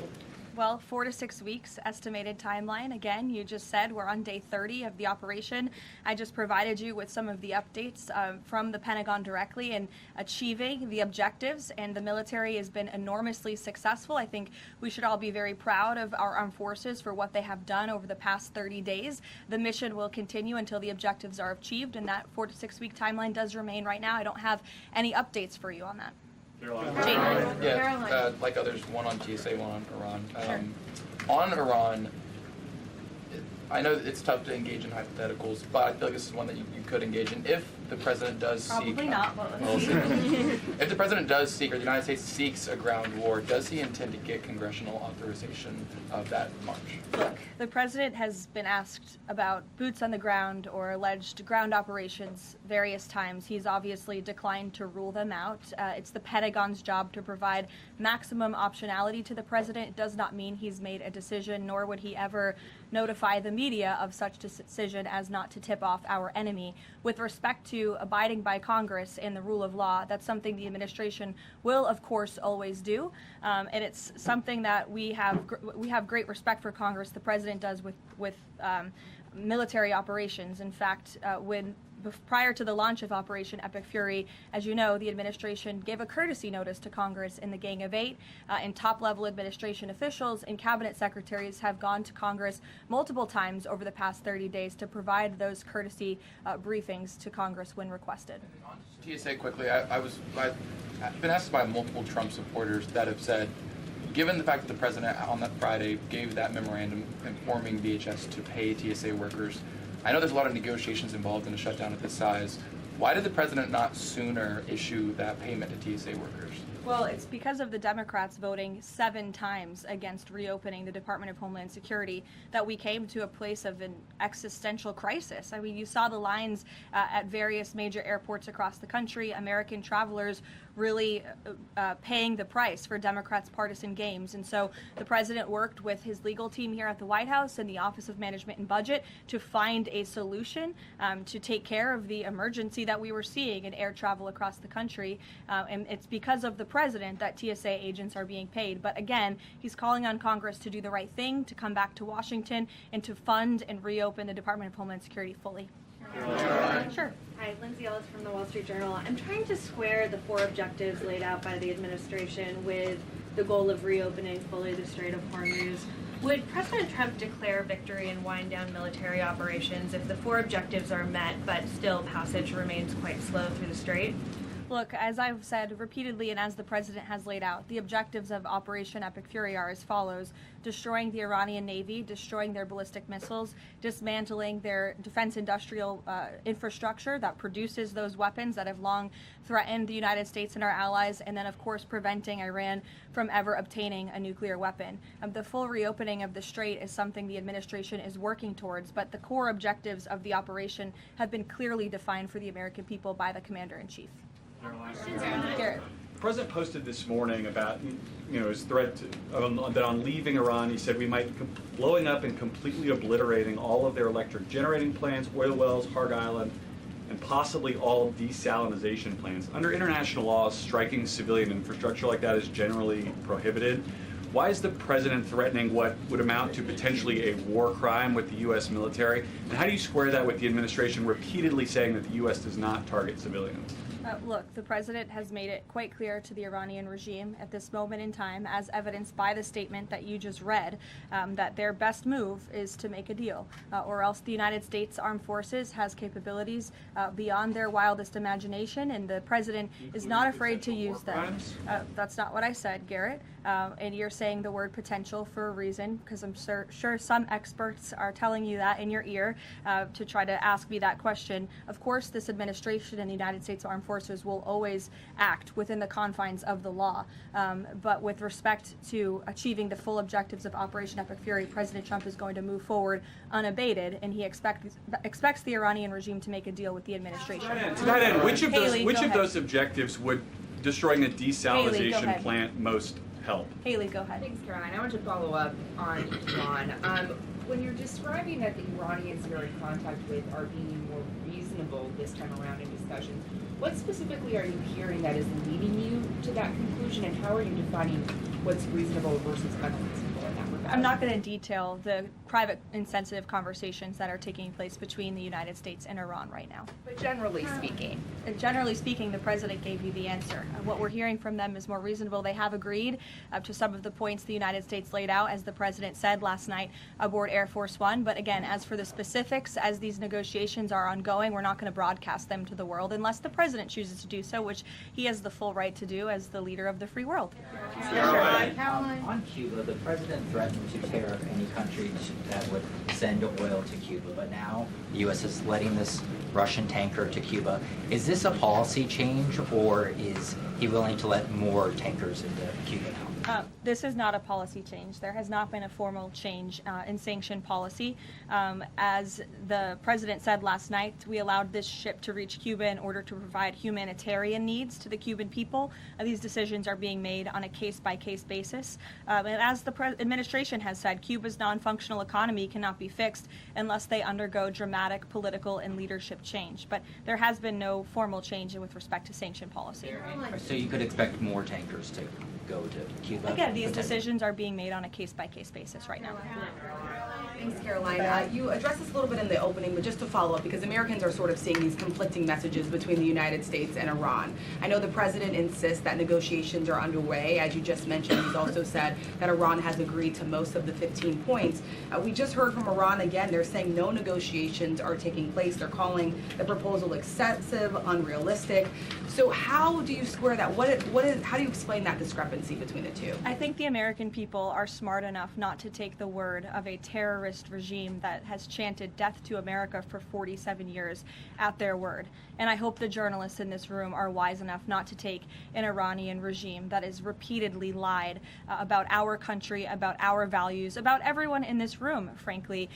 Well, 4 to 6 weeks estimated timeline. Again, you just said we're on day 30 of the operation. I just provided you with some of the updates from the Pentagon directly in achieving the objectives, and the military has been enormously successful. I think we should all be very proud of our armed forces for what they have done over the past 30 days. The mission will continue until the objectives are achieved, and that 4 to 6 week timeline does remain right now. I don't have any updates for you on that. Yeah, like others, one on TSA, one on Iran. On Iran, I know it's tough to engage in hypotheticals, but I feel like this is one that you could engage in if the president does seek. Probably not, but if the president does seek, or the United States seeks a ground war, does he intend to get congressional authorization of that march? Look, the president has been asked about boots on the ground or alleged ground operations various times. He's obviously declined to rule them out. It's the Pentagon's job to provide maximum optionality to the president. It does not mean he's made a decision, nor would he ever notify the media of such decision as not to tip off our enemy. With respect to abiding by Congress and the rule of law, that's something the administration will, of course, always do. And it's something that we have great respect for Congress. The president does with military operations. In fact, prior to the launch of Operation Epic Fury, as you know, the administration gave a courtesy notice to Congress in the Gang of Eight, and top-level administration officials and cabinet secretaries have gone to Congress multiple times over the past 30 days to provide those courtesy briefings to Congress when requested. TSA quickly, I've been asked by multiple Trump supporters that have said, given the fact that the president on that Friday gave that memorandum informing DHS to pay TSA workers, I know there's a lot of negotiations involved in a shutdown of this size. Why did the president not sooner issue that payment to TSA workers? Well, it's because of the Democrats voting 7 times against reopening the Department of Homeland Security that we came to a place of an existential crisis. I mean, you saw the lines at various major airports across the country, American travelers really paying the price for Democrats' partisan games. And so the president worked with his legal team here at the White House and the Office of Management and Budget to find a solution to take care of the emergency that we were seeing in air travel across the country. And it's because of the president that TSA agents are being paid. But again, he's calling on Congress to do the right thing, to come back to Washington and to fund and reopen the Department of Homeland Security fully. Sure. Hi, Lindsay Ellis from the Wall Street Journal. I'm trying to square the 4 objectives laid out by the administration with the goal of reopening fully the Strait of Hormuz. Would President Trump declare victory and wind down military operations if the 4 objectives are met, but still passage remains quite slow through the strait? Look, as I've said repeatedly and as the president has laid out, the objectives of Operation Epic Fury are as follows: destroying the Iranian Navy, destroying their ballistic missiles, dismantling their defense industrial infrastructure that produces those weapons that have long threatened the United States and our allies, and then, of course, preventing Iran from ever obtaining a nuclear weapon. The full reopening of the strait is something the administration is working towards, but the core objectives of the operation have been clearly defined for the American people by the Commander-in-Chief. Garrett. The president posted this morning about, his threat that on leaving Iran, he said we might be blowing up and completely obliterating all of their electric generating plants, oil wells, Harg Island, and possibly all desalinization plants. Under international laws, striking civilian infrastructure like that is generally prohibited. Why is the president threatening what would amount to potentially a war crime with the U.S. military? And how do you square that with the administration repeatedly saying that the U.S. does not target civilians? Look, the president has made it quite clear to the Iranian regime at this moment in time, as evidenced by the statement that you just read, that their best move is to make a deal, or else the United States Armed Forces has capabilities beyond their wildest imagination, and the president is not afraid to use them. That's not what I said, Garrett. And you're saying the word potential for a reason, because I'm sure some experts are telling you that in your ear to try to ask me that question. Of course, this administration and the United States Armed Forces will always act within the confines of the law. But with respect to achieving the full objectives of Operation Epic Fury, President Trump is going to move forward unabated, and he expects the Iranian regime to make a deal with the administration. To that end, which of those objectives would destroying the desalinization plant most help? Haley, go ahead. Thanks, Caroline. I want to follow up on Iran. When you're describing that the Iranians you're in contact with are being more reasonable this time around in discussions, what specifically are you hearing that is leading you to that conclusion, and how are you defining what's reasonable versus unreasonable in that regard? I'm not going to detail the private and sensitive conversations that are taking place between the United States and Iran right now. But generally speaking? Generally speaking, the president gave you the answer. What we're hearing from them is more reasonable. They have agreed to some of the points the United States laid out, as the president said last night aboard Air Force One. But again, as for the specifics, as these negotiations are ongoing, we're not going to broadcast them to the world unless the president chooses to do so, which he has the full right to do as the leader of the free world. On Cuba, the president threatened to tear any country that would send oil to Cuba, but now the U.S. is letting this Russian tanker to Cuba. Is this a policy change, or is he willing to let more tankers into Cuba now? This is not a policy change. There has not been a formal change in sanction policy. As the president said last night, we allowed this ship to reach Cuba in order to provide humanitarian needs to the Cuban people. These decisions are being made on a case-by-case basis. And as the administration has said, Cuba's non-functional economy cannot be fixed unless they undergo dramatic political and leadership change. But there has been no formal change with respect to sanction policy. So you could expect more tankers to go to Cuba? Again, these decisions are being made on a case-by-case basis right now. Thanks, Caroline. You addressed this a little bit in the opening, but just to follow up, because Americans are sort of seeing these conflicting messages between the United States and Iran. I know the president insists that negotiations are underway. As you just mentioned, he's also said that Iran has agreed to most of the 15 points. We just heard from Iran again. They're saying no negotiations are taking place. They're calling the proposal excessive, unrealistic. So how do you square that? How do you explain that discrepancy between the two? I think the American people are smart enough not to take the word of a terrorist regime that has chanted death to America for 47 years at their word. And I hope the journalists in this room are wise enough not to take an Iranian regime that has repeatedly lied about our country, about our values, about everyone in this room, frankly,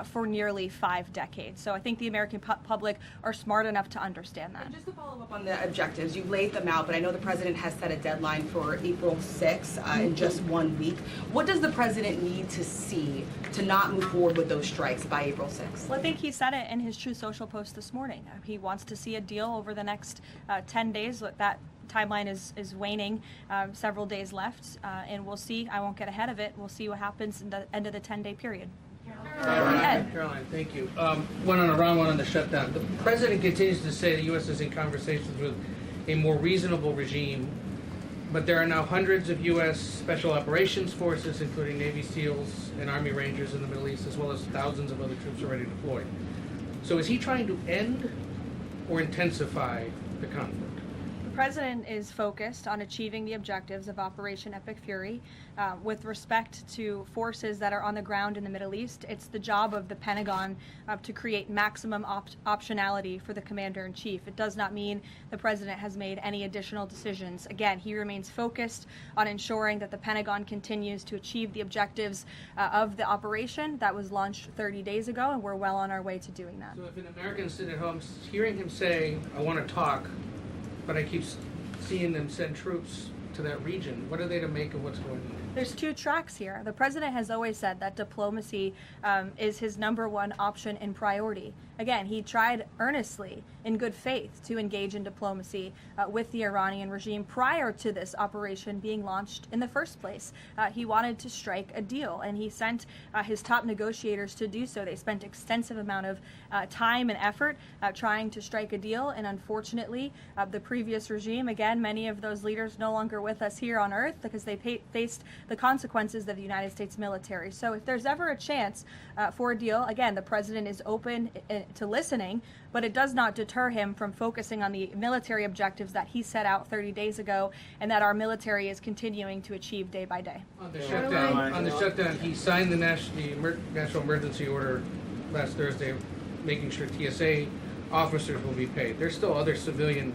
for nearly 5 decades. So I think the American public are smart enough to understand that. And just to follow up on the objectives, you laid them out, but I know the president has set a deadline for April 6th in just 1 week. What does the president need to see to not move forward with those strikes by April 6th? Well, I think he said it in his True Social post this morning. He wants to see a deal over the next 10 days. That timeline is waning, several days left, and we'll see. I won't get ahead of it. We'll see what happens in the end of the 10-day period. Caroline, thank you. One on Iran, one on the shutdown. The president continues to say the U.S. is in conversations with a more reasonable regime, but there are now hundreds of U.S. Special Operations Forces, including Navy SEALs and Army Rangers in the Middle East, as well as thousands of other troops already deployed. So is he trying to end or intensify the conflict? The president is focused on achieving the objectives of Operation Epic Fury. With respect to forces that are on the ground in the Middle East, it's the job of the Pentagon to create maximum optionality for the commander-in-chief. It does not mean the president has made any additional decisions. Again, he remains focused on ensuring that the Pentagon continues to achieve the objectives of the operation that was launched 30 days ago, and we're well on our way to doing that. So if an American sitting at home hearing him say, I want to talk, but I keep seeing them send troops to that region. What are they to make of what's going on? There's two tracks here. The president has always said that diplomacy is his number one option and priority. Again, he tried earnestly, in good faith, to engage in diplomacy with the Iranian regime prior to this operation being launched in the first place. He wanted to strike a deal, and he sent his top negotiators to do so. They spent extensive amount of time and effort trying to strike a deal, and unfortunately, the previous regime, again, many of those leaders no longer with us here on Earth because they faced the consequences of the United States military. So if there's ever a chance for a deal, again, the president is open to listening, but it does not deter him from focusing on the military objectives that he set out 30 days ago and that our military is continuing to achieve day by day. On the shutdown, he signed the national emergency order last Thursday, making sure TSA officers will be paid. There's still other civilian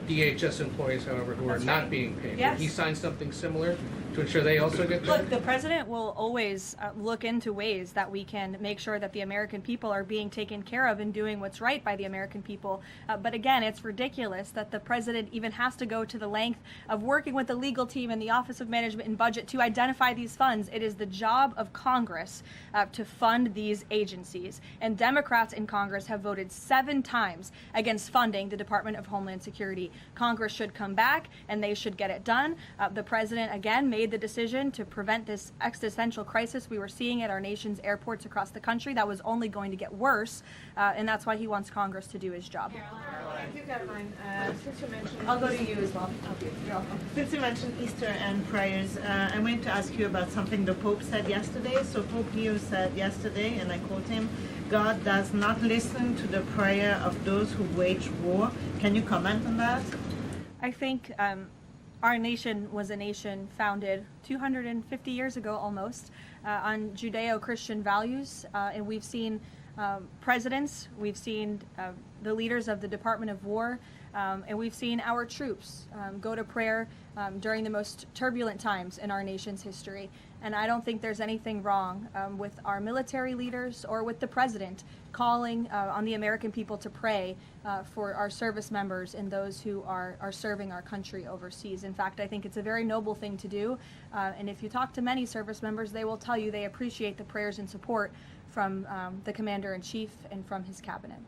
DHS employees, however, who are not being paid. Yes. Will he sign something similar to ensure they also get paid? Look, the president will always look into ways that we can make sure that the American people are being taken care of and doing what's right by the American people. But again, it's ridiculous that the president even has to go to the length of working with the legal team and the Office of Management and Budget to identify these funds. It is the job of Congress to fund these agencies. And Democrats in Congress have voted 7 times against funding the Department of Homeland Security. Congress should come back and they should get it done. The president, again, made the decision to prevent this existential crisis we were seeing at our nation's airports across the country that was only going to get worse, and that's why he wants Congress to do his job. Thank you, Caroline. Since you mentioned, I'll go to you as well. You're welcome. Since you mentioned Easter and prayers, I wanted to ask you about something the Pope said yesterday. So Pope Leo said yesterday, and I quote him, "God does not listen to the prayer of those who wage war." Can you comment on that? I think our nation was a nation founded 250 years ago almost on Judeo-Christian values, and we've seen presidents, we've seen the leaders of the Department of War, and we've seen our troops go to prayer during the most turbulent times in our nation's history. And I don't think there's anything wrong with our military leaders or with the president calling on the American people to pray for our service members and those who are serving our country overseas. In fact, I think it's a very noble thing to do. And if you talk to many service members, they will tell you they appreciate the prayers and support from the Commander-in-Chief and from his cabinet.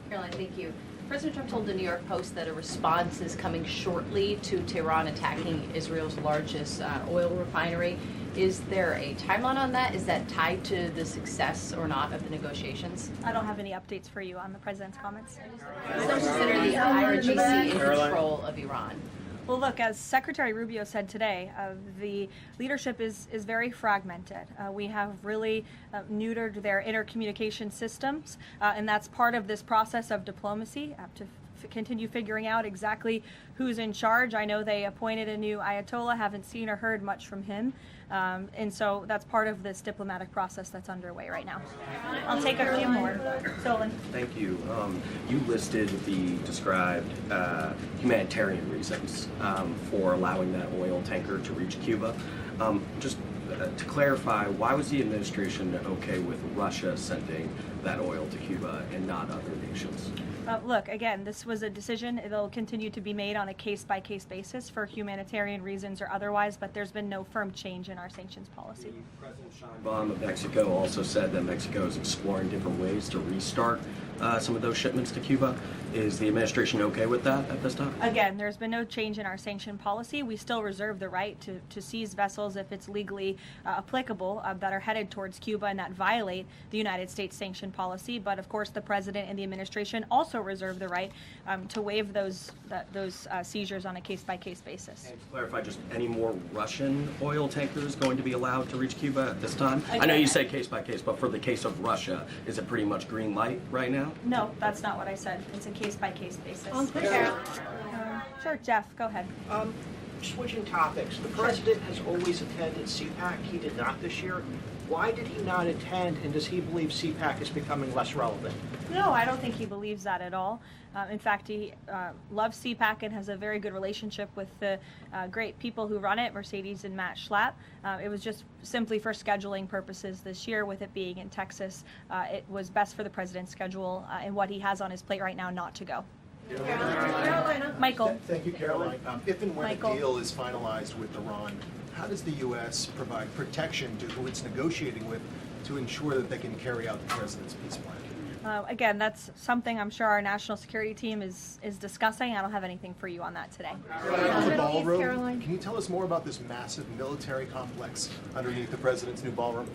Caroline, thank you. President Trump told the New York Post that a response is coming shortly to Tehran attacking Israel's largest oil refinery. Is there a timeline on that? Is that tied to the success or not of the negotiations? I don't have any updates for you on the president's comments. Does it consider the IRGC in control of Iran? Well, look, as Secretary Rubio said today, the leadership is very fragmented. We have really neutered their intercommunication systems, and that's part of this process of diplomacy to continue figuring out exactly who's in charge. I know they appointed a new Ayatollah, haven't seen or heard much from him. And so that's part of this diplomatic process that's underway right now. I'll take a few more. Solon. Thank you. You listed the described humanitarian reasons for allowing that oil tanker to reach Cuba. Just to clarify, why was the administration okay with Russia sending that oil to Cuba and not other nations? Look, again, this was a decision. It'll continue to be made on a case-by-case basis for humanitarian reasons or otherwise, but there's been no firm change in our sanctions policy. President Sheinbaum of Mexico also said that Mexico is exploring different ways to restart some of those shipments to Cuba. Is the administration okay with that at this time? Again, there's been no change in our sanction policy. We still reserve the right to seize vessels if it's legally applicable that are headed towards Cuba and that violate the United States sanction policy. But of course, the president and the administration also reserve the right to waive those seizures on a case-by-case basis. And to clarify, just any more Russian oil tankers going to be allowed to reach Cuba at this time? Again, I know you say case-by-case, but for the case of Russia, is it pretty much green light right now? No, that's not what I said. It's a case-by-case basis. Sure, Jeff, go ahead. Switching topics, the president has always attended CPAC. He did not this year. Why did he not attend, and does he believe CPAC is becoming less relevant? No, I don't think he believes that at all. In fact, he loves CPAC and has a very good relationship with the great people who run it, Mercedes and Matt Schlapp. It was just simply for scheduling purposes this year, with it being in Texas. It was best for the president's schedule and what he has on his plate right now not to go. Michael. Thank you, Karoline. If and when Michael. a deal is finalized with Iran, how does the U.S. provide protection to who it's negotiating with to ensure that they can carry out the president's peace plan? Again, that's something I'm sure our national security team is discussing. I don't have anything for you on that today. The ballroom. Can you tell us more about this massive military complex underneath the president's new ballroom?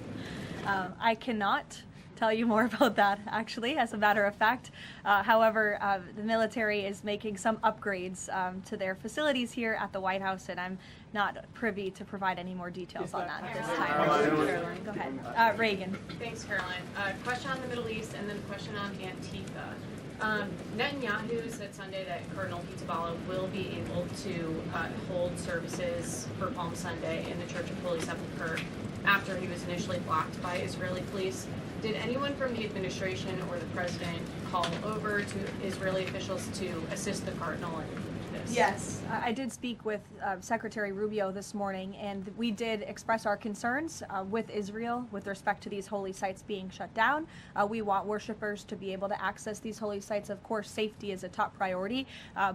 I cannot tell you more about that, actually, as a matter of fact. However, the military is making some upgrades to their facilities here at the White House, and I'm not privy to provide any more details on that at this time. Go ahead. Reagan. Thanks, Caroline. Question on the Middle East and then a question on Antifa. Netanyahu said Sunday that Cardinal Pizzaballa will be able to hold services for Palm Sunday in the Church of Holy Sepulchre after he was initially blocked by Israeli police. Did anyone from the administration or the president call over to Israeli officials to assist the Cardinal in this? Yes, I did speak with Secretary Rubio this morning, and we did express our concerns with Israel with respect to these holy sites being shut down. We want worshipers to be able to access these holy sites. Of course, safety is a top priority,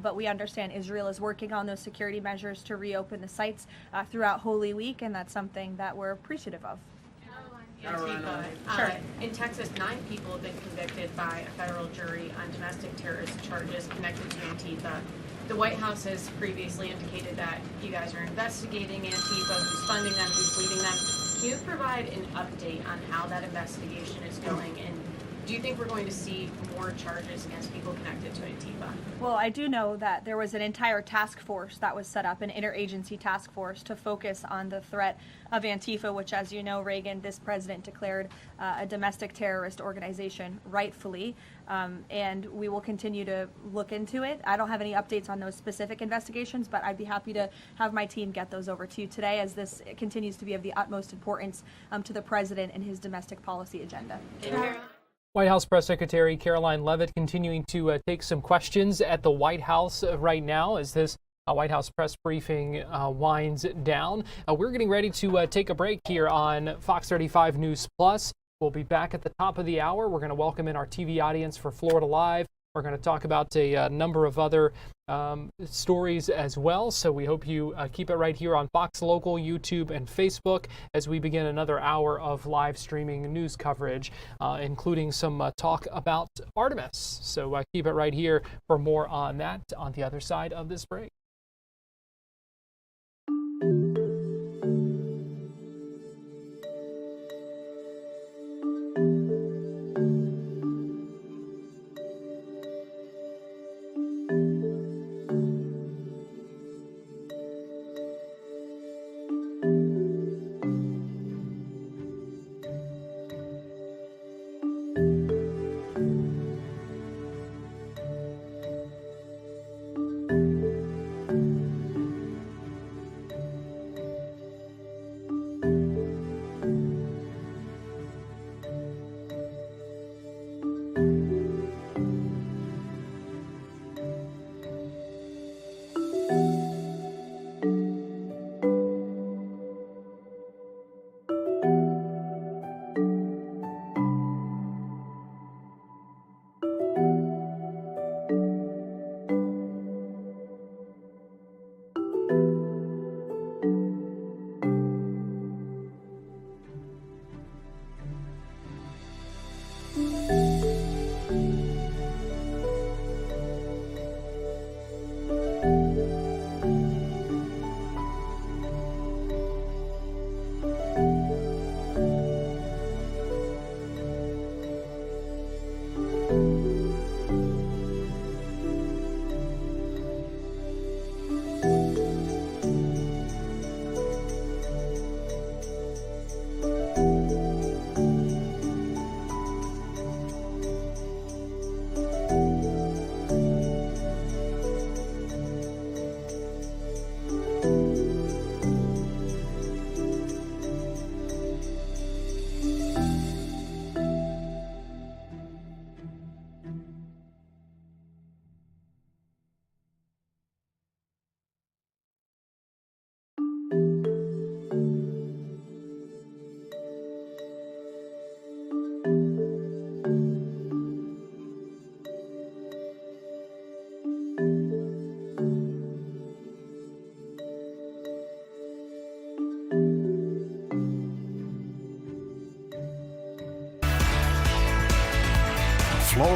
but we understand Israel is working on those security measures to reopen the sites throughout Holy Week, and that's something that we're appreciative of. Antifa. Sure. In Texas, 9 people have been convicted by a federal jury on domestic terrorist charges connected to Antifa. The White House has previously indicated that you guys are investigating Antifa, who's funding them, who's leading them. Can you provide an update on how that investigation is going, and do you think we're going to see more charges against people connected to Antifa? Well, I do know that there was an entire task force that was set up, an interagency task force to focus on the threat of Antifa, which, as you know, Reagan, this president declared a domestic terrorist organization rightfully, and we will continue to look into it. I don't have any updates on those specific investigations, but I'd be happy to have my team get those over to you today, as this continues to be of the utmost importance to the president and his domestic policy agenda. White House Press Secretary Karoline Leavitt continuing to take some questions at the White House right now as this White House press briefing winds down. We're getting ready to take a break here on Fox 35 News Plus. We'll be back at the top of the hour. We're going to welcome in our TV audience for Florida Live. We're going to talk about a number of other stories as well. So we hope you keep it right here on Fox Local, YouTube, and Facebook as we begin another hour of live streaming news coverage, including some talk about Artemis. So keep it right here for more on that on the other side of this break.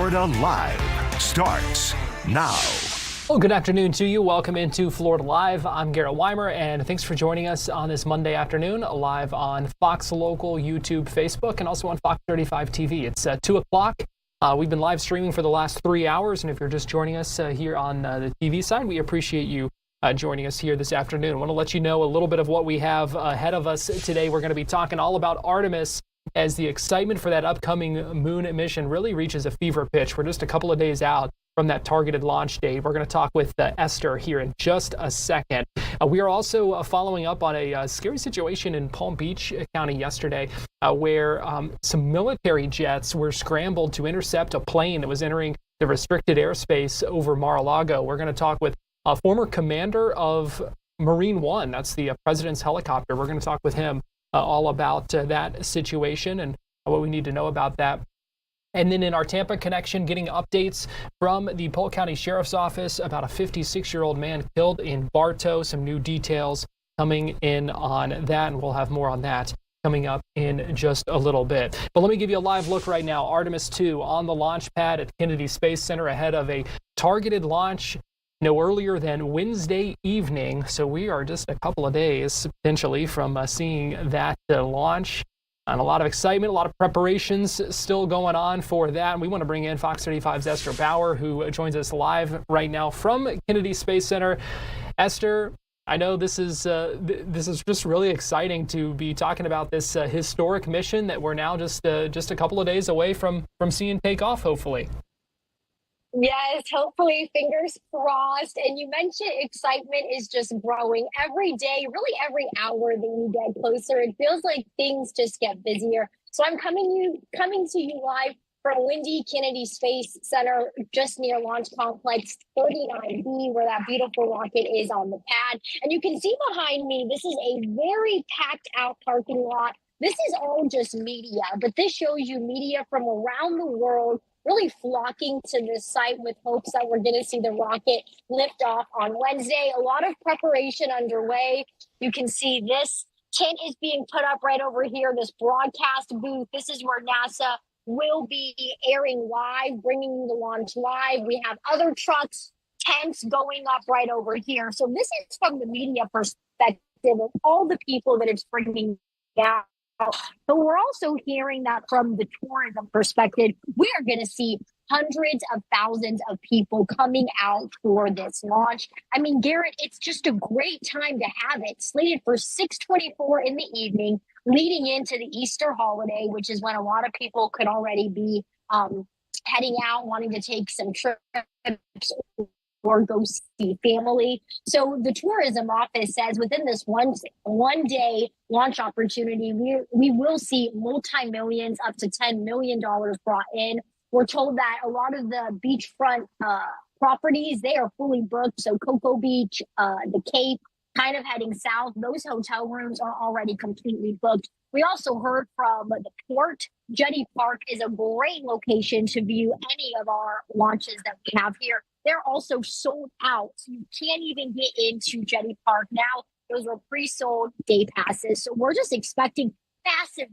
Florida Live starts now. Well, good afternoon to you. Welcome into Florida Live. I'm Garrett Weimer, and thanks for joining us on this Monday afternoon, live on Fox Local, YouTube, Facebook, and also on Fox 35 TV. It's 2 o'clock. We've been live streaming for the last 3 hours, and if you're just joining us here on the TV side, we appreciate you joining us here this afternoon. I want to let you know a little bit of what we have ahead of us today. We're going to be talking all about Artemis as the excitement for that upcoming moon mission really reaches a fever pitch. We're just a couple of days out from that targeted launch date. We're going to talk with Esther here in just a second. We are also following up on a scary situation in Palm Beach County yesterday where some military jets were scrambled to intercept a plane that was entering the restricted airspace over Mar-a-Lago. We're going to talk with a former commander of Marine One. That's the president's helicopter. We're going to talk with him all about that situation and what we need to know about that. And then in our Tampa connection, getting updates from the Polk County Sheriff's Office about a 56-year-old man killed in Bartow. Some new details coming in on that, and we'll have more on that coming up in just a little bit. But let me give you a live look right now. Artemis 2 on the launch pad at Kennedy Space Center ahead of a targeted launch no earlier than Wednesday evening. So we are just a couple of days potentially from seeing that launch. And a lot of excitement, a lot of preparations still going on for that. And we want to bring in Fox 35's Esther Bauer, who joins us live right now from Kennedy Space Center. Esther, I know this is just really exciting to be talking about this historic mission that we're now just a couple of days away from seeing take off, hopefully. Yes, hopefully, fingers crossed. And you mentioned excitement is just growing every day, really every hour that we get closer. It feels like things just get busier. So I'm coming to you live from Windy Kennedy Space Center, just near Launch Complex 39B, where that beautiful rocket is on the pad. And you can see behind me, this is a very packed out parking lot. This is all just media, but this shows you media from around the world really flocking to this site with hopes that we're going to see the rocket lift off on Wednesday. A lot of preparation underway. You can see this tent is being put up right over here, this broadcast booth. This is where NASA will be airing live, bringing you the launch live. We have other trucks, tents going up right over here. So this is from the media perspective of all the people that it's bringing down. But we're also hearing that from the tourism perspective, we are going to see hundreds of thousands of people coming out for this launch. I mean, Garrett, it's just a great time to have it slated for 6:24 in the evening, leading into the Easter holiday, which is when a lot of people could already be heading out, wanting to take some trips or go see family. So the tourism office says within this one day launch opportunity, we will see multi-millions, up to $10 million brought in. We're told that a lot of the beachfront properties, they are fully booked. So Cocoa Beach, the Cape, kind of heading south, those hotel rooms are already completely booked. We also heard from the port. Jetty Park is a great location to view any of our launches that we have here. They're also sold out. So you can't even get into Jetty Park now. Those were pre-sold day passes. So we're just expecting massive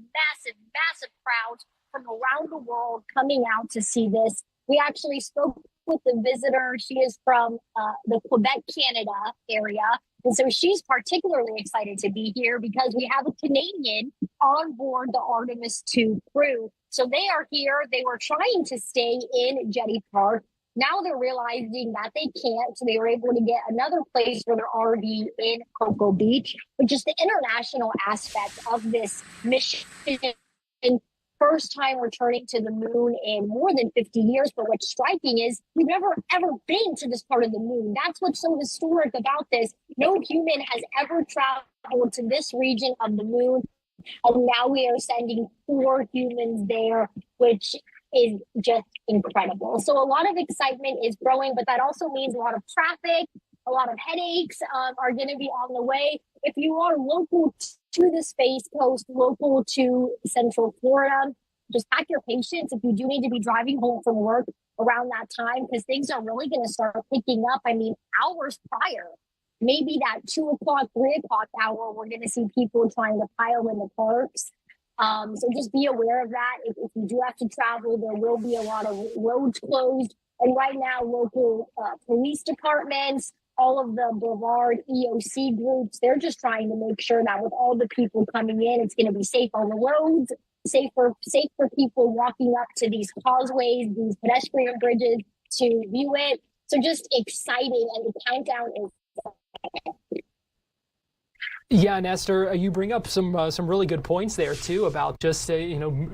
crowds from around the world coming out to see this. We actually spoke with the visitor. She is from the Quebec, Canada area. And so she's particularly excited to be here because we have a Canadian on board the Artemis 2 crew. So they are here. They were trying to stay in Jetty Park. Now they're realizing that they can't, so they were able to get another place for their RV in Cocoa Beach, which is the international aspect of this mission. First time returning to the moon in more than 50 years. But what's striking is we've never, ever been to this part of the moon. That's what's so historic about this. No human has ever traveled to this region of the moon. And now we are sending 4 humans there, which is just incredible. So a lot of excitement is growing, but that also means a lot of traffic, a lot of headaches are going to be on the way. If you are local to the Space Coast, local to Central Florida, just pack your patience if you do need to be driving home from work around that time, because things are really going to start picking up. I mean, hours prior, maybe that 2 o'clock, 3 o'clock hour, we're going to see people trying to pile in the parks. So just be aware of that. If you do have to travel, there will be a lot of roads closed. And right now, local police departments, all of the Brevard EOC groups, they're just trying to make sure that with all the people coming in, it's going to be safe on the roads, safe for people walking up to these causeways, these pedestrian bridges to view it. So just exciting, and the countdown is. Yeah, and Esther, you bring up some really good points there too about just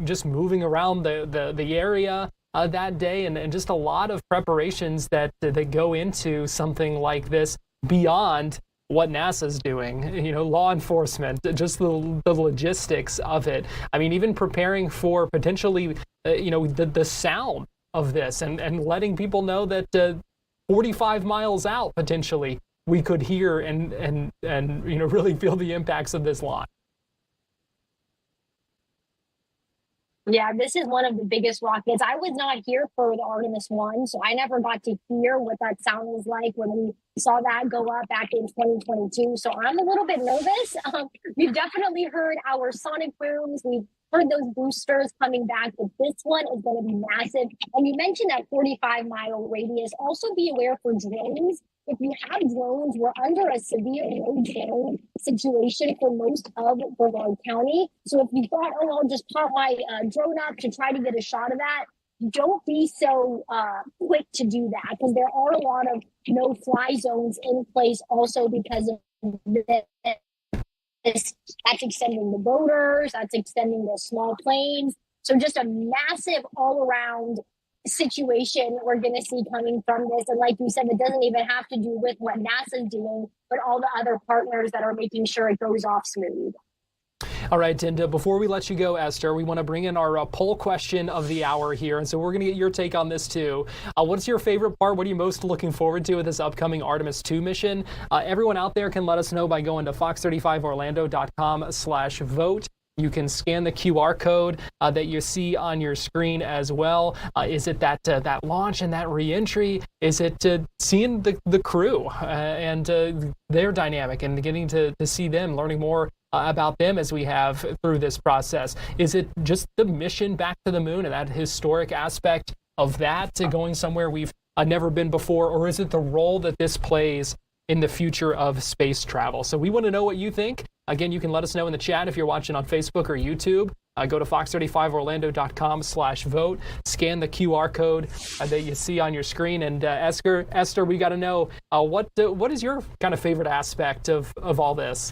just moving around the area that day, and just a lot of preparations that go into something like this beyond what NASA's doing. Law enforcement, just the logistics of it. I mean, even preparing for potentially the sound of this, and letting people know that 45 miles out potentially we could hear and really feel the impacts of this launch. Yeah, this is one of the biggest rockets. I was not here for the Artemis 1, so I never got to hear what that sound was like when we saw that go up back in 2022. So I'm a little bit nervous. We've definitely heard our sonic booms. We've heard those boosters coming back, but this one is going to be massive. And you mentioned that 45-mile radius. Also be aware for drones. If you have drones, we're under a severe no drone situation for most of Brevard County. So if you thought, oh, I'll just pop my drone up to try to get a shot of that, don't be so quick to do that, because there are a lot of no-fly zones in place also because of this. That's extending the boaters, that's extending the small planes. So just a massive all-around situation we're going to see coming from this. And like you said, it doesn't even have to do with what NASA's doing, but all the other partners that are making sure it goes off smooth. All right, and before we let you go, Esther, we want to bring in our poll question of the hour here, and so we're going to get your take on this too. What's your favorite part? What are you most looking forward to with this upcoming Artemis 2 mission? Everyone out there can let us know by going to fox35orlando.com/vote. You can scan the QR code that you see on your screen as well. Is it that launch and that reentry? Is it seeing the crew and their dynamic and getting to see them, learning more about them as we have through this process? Is it just the mission back to the moon and that historic aspect of that, to going somewhere we've never been before? Or is it the role that this plays in the future of space travel? So we want to know what you think. Again, you can let us know in the chat if you're watching on Facebook or YouTube. Go to fox35orlando.com/vote. Scan the QR code that you see on your screen. And Esther, we got to know what is your kind of favorite aspect of all this?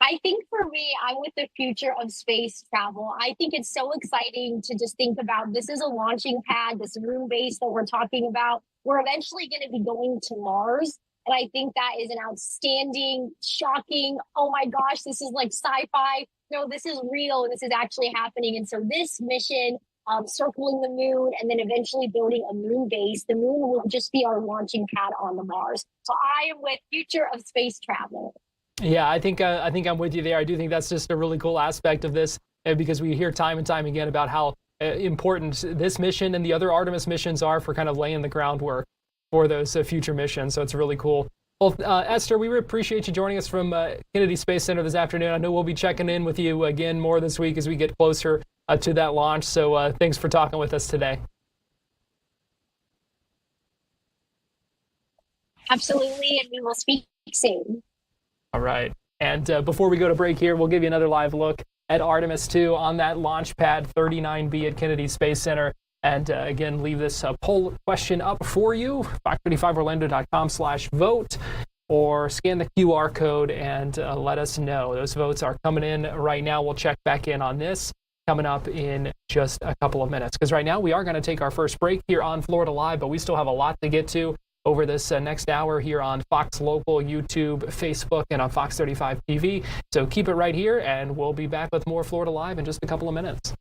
I think for me, I'm with the future of space travel. I think it's so exciting to just think about, this is a launching pad, this moon base that we're talking about. We're eventually going to be going to Mars. And I think that is an outstanding, shocking, oh my gosh, this is like sci-fi. No, this is real. This is actually happening. And so this mission, circling the moon and then eventually building a moon base, the moon will just be our launching pad on the Mars. So I am with future of space travel. Yeah, I think I'm with you there. I do think that's just a really cool aspect of this, because we hear time and time again about how important this mission and the other Artemis missions are for kind of laying the groundwork for those future missions. So it's really cool. Well, Esther, we appreciate you joining us from Kennedy Space Center this afternoon. I know we'll be checking in with you again more this week as we get closer to that launch. So thanks for talking with us today. Absolutely, and we will speak soon. All right. And before we go to break here, we'll give you another live look at Artemis 2 on that launch pad 39B at Kennedy Space Center. And again, leave this poll question up for you, fox35orlando.com/vote, or scan the QR code and let us know. Those votes are coming in right now. We'll check back in on this coming up in just a couple of minutes, because right now we are going to take our first break here on Florida Live, but we still have a lot to get to over this next hour here on Fox Local, YouTube, Facebook, and on Fox 35 TV. So keep it right here, and we'll be back with more Florida Live in just a couple of minutes.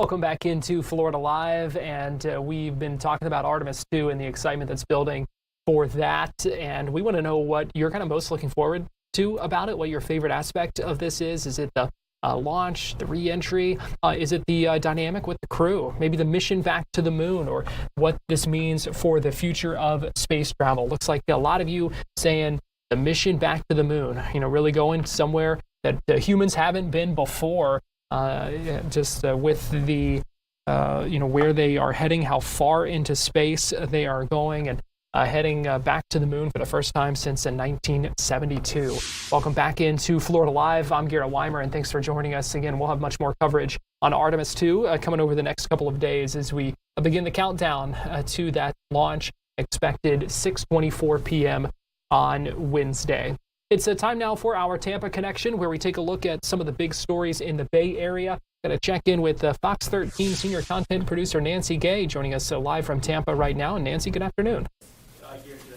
Welcome back into Florida Live, and we've been talking about Artemis 2 and the excitement that's building for that, and we want to know what you're kind of most looking forward to about it, what your favorite aspect of this is. Is it the launch, the re-entry? Is it the dynamic with the crew? Maybe the mission back to the moon, or what this means for the future of space travel? Looks like a lot of you saying the mission back to the moon, really going somewhere that humans haven't been before, with the, where they are heading, how far into space they are going, and heading back to the moon for the first time since 1972. Welcome back into Florida Live. I'm Garrett Weimer, and thanks for joining us again. We'll have much more coverage on Artemis 2 coming over the next couple of days as we begin the countdown to that launch, expected 6:24 p.m. on Wednesday. It's time now for our Tampa Connection, where we take a look at some of the big stories in the Bay Area. Going to check in with Fox 13 senior content producer Nancy Gay, joining us live from Tampa right now. And Nancy, good afternoon.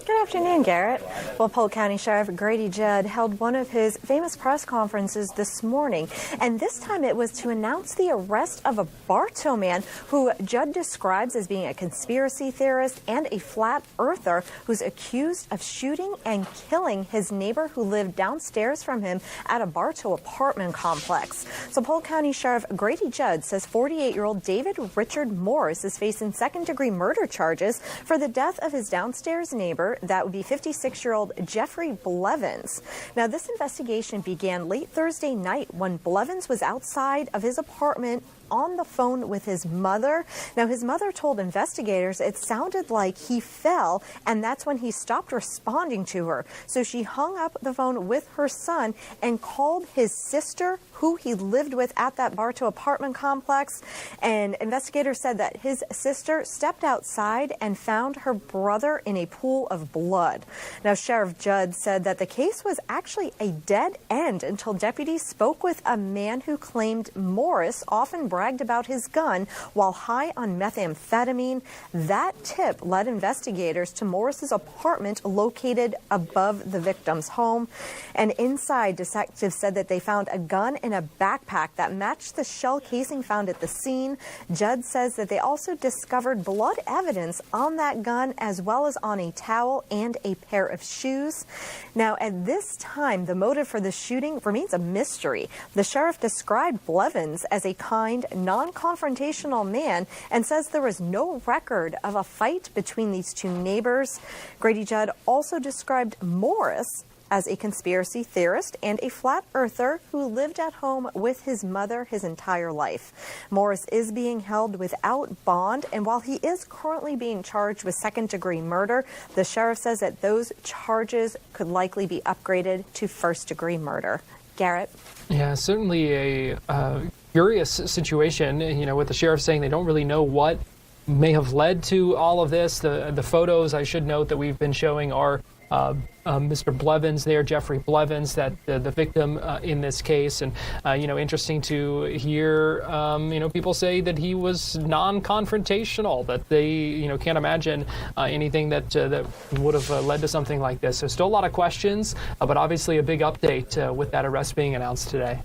Good afternoon, Garrett. Well, Polk County Sheriff Grady Judd held one of his famous press conferences this morning, and this time it was to announce the arrest of a Bartow man who Judd describes as being a conspiracy theorist and a flat earther who's accused of shooting and killing his neighbor who lived downstairs from him at a Bartow apartment complex. So Polk County Sheriff Grady Judd says 48-year-old David Richard Morris is facing second-degree murder charges for the death of his downstairs neighbor. That would be 56-year-old Jeffrey Blevins. Now, this investigation began late Thursday night when Blevins was outside of his apartment on the phone with his mother. Now, his mother told investigators it sounded like he fell, and that's when he stopped responding to her. So she hung up the phone with her son and called his sister, who he lived with at that Bartow apartment complex. And investigators said that his sister stepped outside and found her brother in a pool of blood. Now, Sheriff Judd said that the case was actually a dead end until deputies spoke with a man who claimed Morris often bragged about his gun while high on methamphetamine. That tip led investigators to Morris's apartment located above the victim's home. And inside, detectives said that they found a gun in a backpack that matched the shell casing found at the scene. Judd says that they also discovered blood evidence on that gun, as well as on a towel and a pair of shoes. Now, at this time, the motive for the shooting remains a mystery. The sheriff described Blevins as a kind, non-confrontational man and says there was no record of a fight between these two neighbors. Grady Judd also described Morris as a conspiracy theorist and a flat earther who lived at home with his mother his entire life. Morris is being held without bond, and while he is currently being charged with second-degree murder, the sheriff says that those charges could likely be upgraded to first-degree murder. Garrett? Yeah, certainly a curious situation, with the sheriff saying they don't really know what may have led to all of this. The photos, I should note, that we've been showing are Mr. Blevins there, Jeffrey Blevins, that the victim in this case. And, interesting to hear, people say that he was non-confrontational, that they, can't imagine anything that would have led to something like this. So still a lot of questions, but obviously a big update with that arrest being announced today.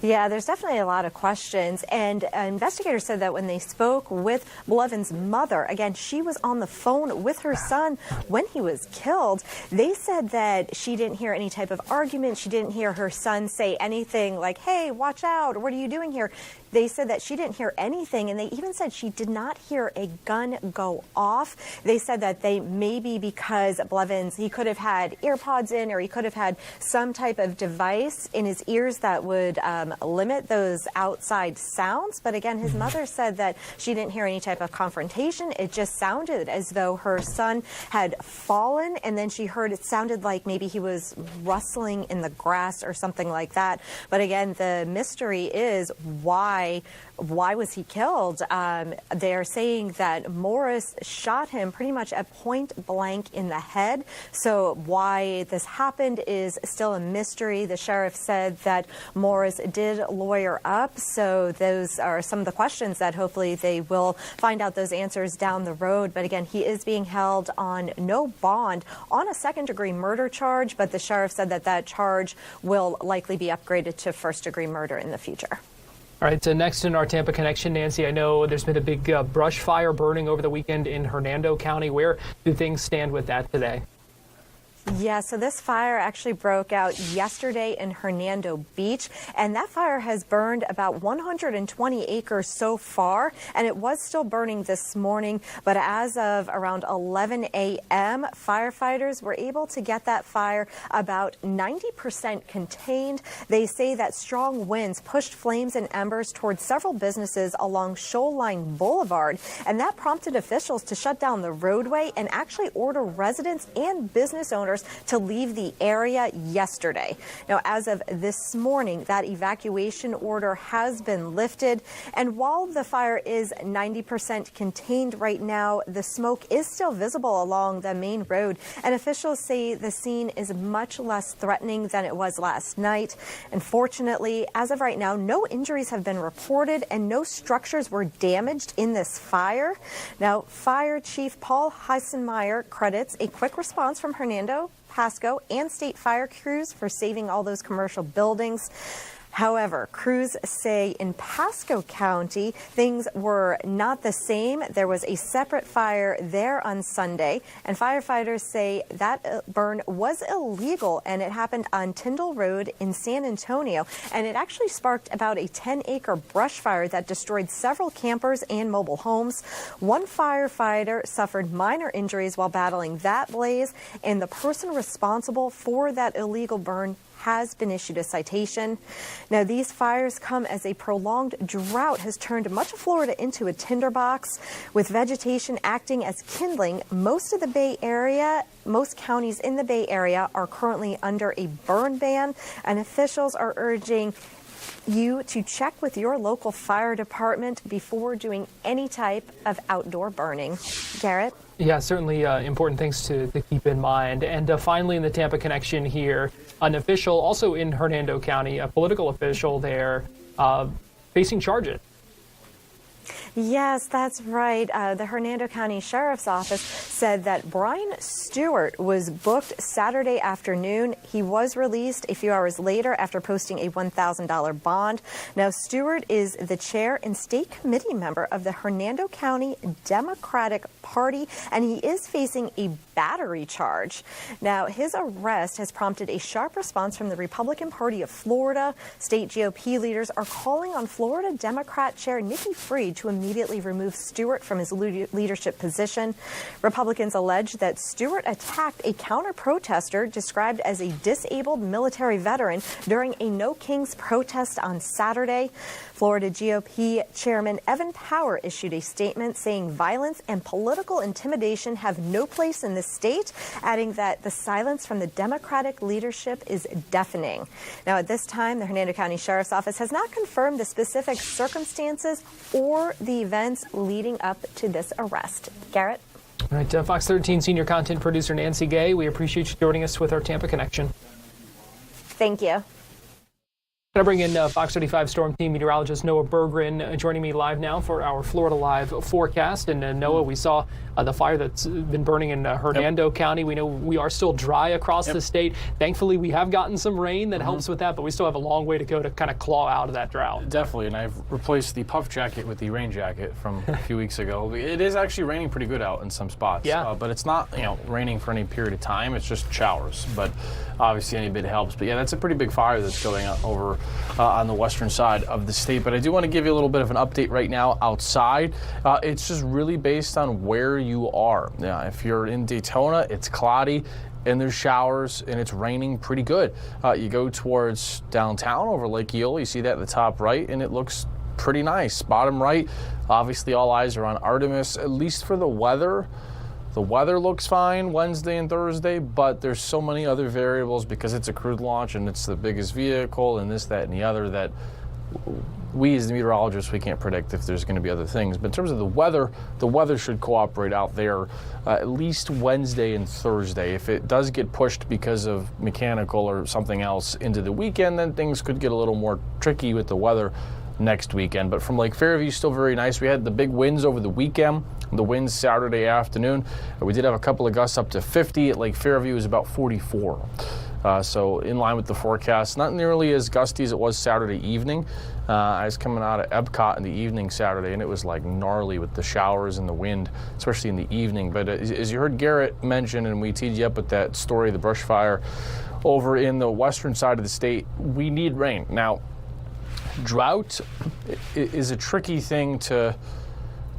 Yeah, there's definitely a lot of questions. And investigators said that when they spoke with Blevins' mother, again, she was on the phone with her son when he was killed. They said that she didn't hear any type of argument. She didn't hear her son say anything like, hey, watch out, or what are you doing here? They said that she didn't hear anything, and they even said she did not hear a gun go off. They said that they maybe because Blevins, he could have had earpods in, or he could have had some type of device in his ears that would limit those outside sounds. But again, his mother said that she didn't hear any type of confrontation. It just sounded as though her son had fallen, and then she heard it sounded like maybe he was rustling in the grass or something like that. But again, the mystery is why was he killed? They're saying that Morris shot him pretty much at point blank in the head. So why this happened is still a mystery. The sheriff said that Morris did lawyer up. So those are some of the questions that hopefully they will find out those answers down the road. But again, he is being held on no bond on a second-degree murder charge. But the sheriff said that that charge will likely be upgraded to first-degree murder in the future. All right, so next in our Tampa connection, Nancy, I know there's been a big brush fire burning over the weekend in Hernando County. Where do things stand with that today? Yeah, so this fire actually broke out yesterday in Hernando Beach, and that fire has burned about 120 acres so far, and it was still burning this morning, but as of around 11 a.m., firefighters were able to get that fire about 90% contained. They say that strong winds pushed flames and embers towards several businesses along Shoreline Boulevard, and that prompted officials to shut down the roadway and actually order residents and business owners to leave the area yesterday. Now, as of this morning, that evacuation order has been lifted. And while the fire is 90% contained right now, the smoke is still visible along the main road. And officials say the scene is much less threatening than it was last night. And fortunately, as of right now, no injuries have been reported and no structures were damaged in this fire. Now, Fire Chief Paul Heisenmeyer credits a quick response from Hernando, Pasco, and state fire crews for saving all those commercial buildings. However, crews say in Pasco County, things were not the same. There was a separate fire there on Sunday, and firefighters say that burn was illegal, and it happened on Tyndall Road in San Antonio, and it actually sparked about a 10-acre brush fire that destroyed several campers and mobile homes. One firefighter suffered minor injuries while battling that blaze, and the person responsible for that illegal burn has been issued a citation. Now, these fires come as a prolonged drought has turned much of Florida into a tinderbox, with vegetation acting as kindling. Most of the Bay Area, most counties in the Bay Area are currently under a burn ban, and officials are urging you to check with your local fire department before doing any type of outdoor burning. Garrett? Yeah, certainly important things to keep in mind. And finally, in the Tampa connection here, an official also in Hernando County, a political official there, facing charges. Yes, that's right. The Hernando County Sheriff's Office said that Brian Stewart was booked Saturday afternoon. He was released a few hours later after posting a $1,000 bond. Now, Stewart is the chair and state committee member of the Hernando County Democratic Party, and he is facing a battery charge. Now, his arrest has prompted a sharp response from the Republican Party of Florida. State GOP leaders are calling on Florida Democrat Chair Nikki Fried to immediately remove Stewart from his leadership position. Republicans allege that Stewart attacked a counter-protester described as a disabled military veteran during a No Kings protest on Saturday. Florida GOP Chairman Evan Power issued a statement saying violence and political intimidation have no place in the state, adding that the silence from the Democratic leadership is deafening. Now, at this time, the Hernando County Sheriff's Office has not confirmed the specific circumstances or the events leading up to this arrest. Garrett? All right, Fox 13 senior content producer Nancy Gay, we appreciate you joining us with our Tampa connection. Thank you. Going to bring in Fox 35 Storm Team meteorologist Noah Berggren joining me live now for our Florida Live forecast. And Noah, we saw the fire that's been burning in Hernando County. We know we are still dry across the state. Thankfully, we have gotten some rain that helps with that, but we still have a long way to go to kind of claw out of that drought. Definitely, and I've replaced the puff jacket with the rain jacket from a few weeks ago. It is actually raining pretty good out in some spots. Yeah. But it's not, raining for any period of time. It's just showers. But obviously, any bit helps. But yeah, that's a pretty big fire that's going over on the western side of the state. But I do want to give you a little bit of an update right now outside. It's just really based on where you are. Now, if you're in Daytona, it's cloudy and there's showers and it's raining pretty good. You go towards downtown over Lake Eola, you see that at the top right, and it looks pretty nice. Bottom right, obviously all eyes are on Artemis, at least for the weather. The weather looks fine Wednesday and Thursday, but there's so many other variables because it's a crewed launch and it's the biggest vehicle and this, that, and the other that we as the meteorologists, we can't predict if there's going to be other things. But in terms of the weather should cooperate out there at least Wednesday and Thursday. If it does get pushed because of mechanical or something else into the weekend, then things could get a little more tricky with the weather next weekend. But from Lake Fairview, still very nice. We had the big winds over the weekend. The winds Saturday afternoon. We did have a couple of gusts up to 50. At Lake Fairview is about 44. So in line with the forecast, not nearly as gusty as it was Saturday evening. I was coming out of Epcot in the evening Saturday, and it was like gnarly with the showers and the wind, especially in the evening. But as you heard Garrett mention, and we teed you up with that story, the brush fire over in the western side of the state, we need rain. Now, drought is a tricky thing to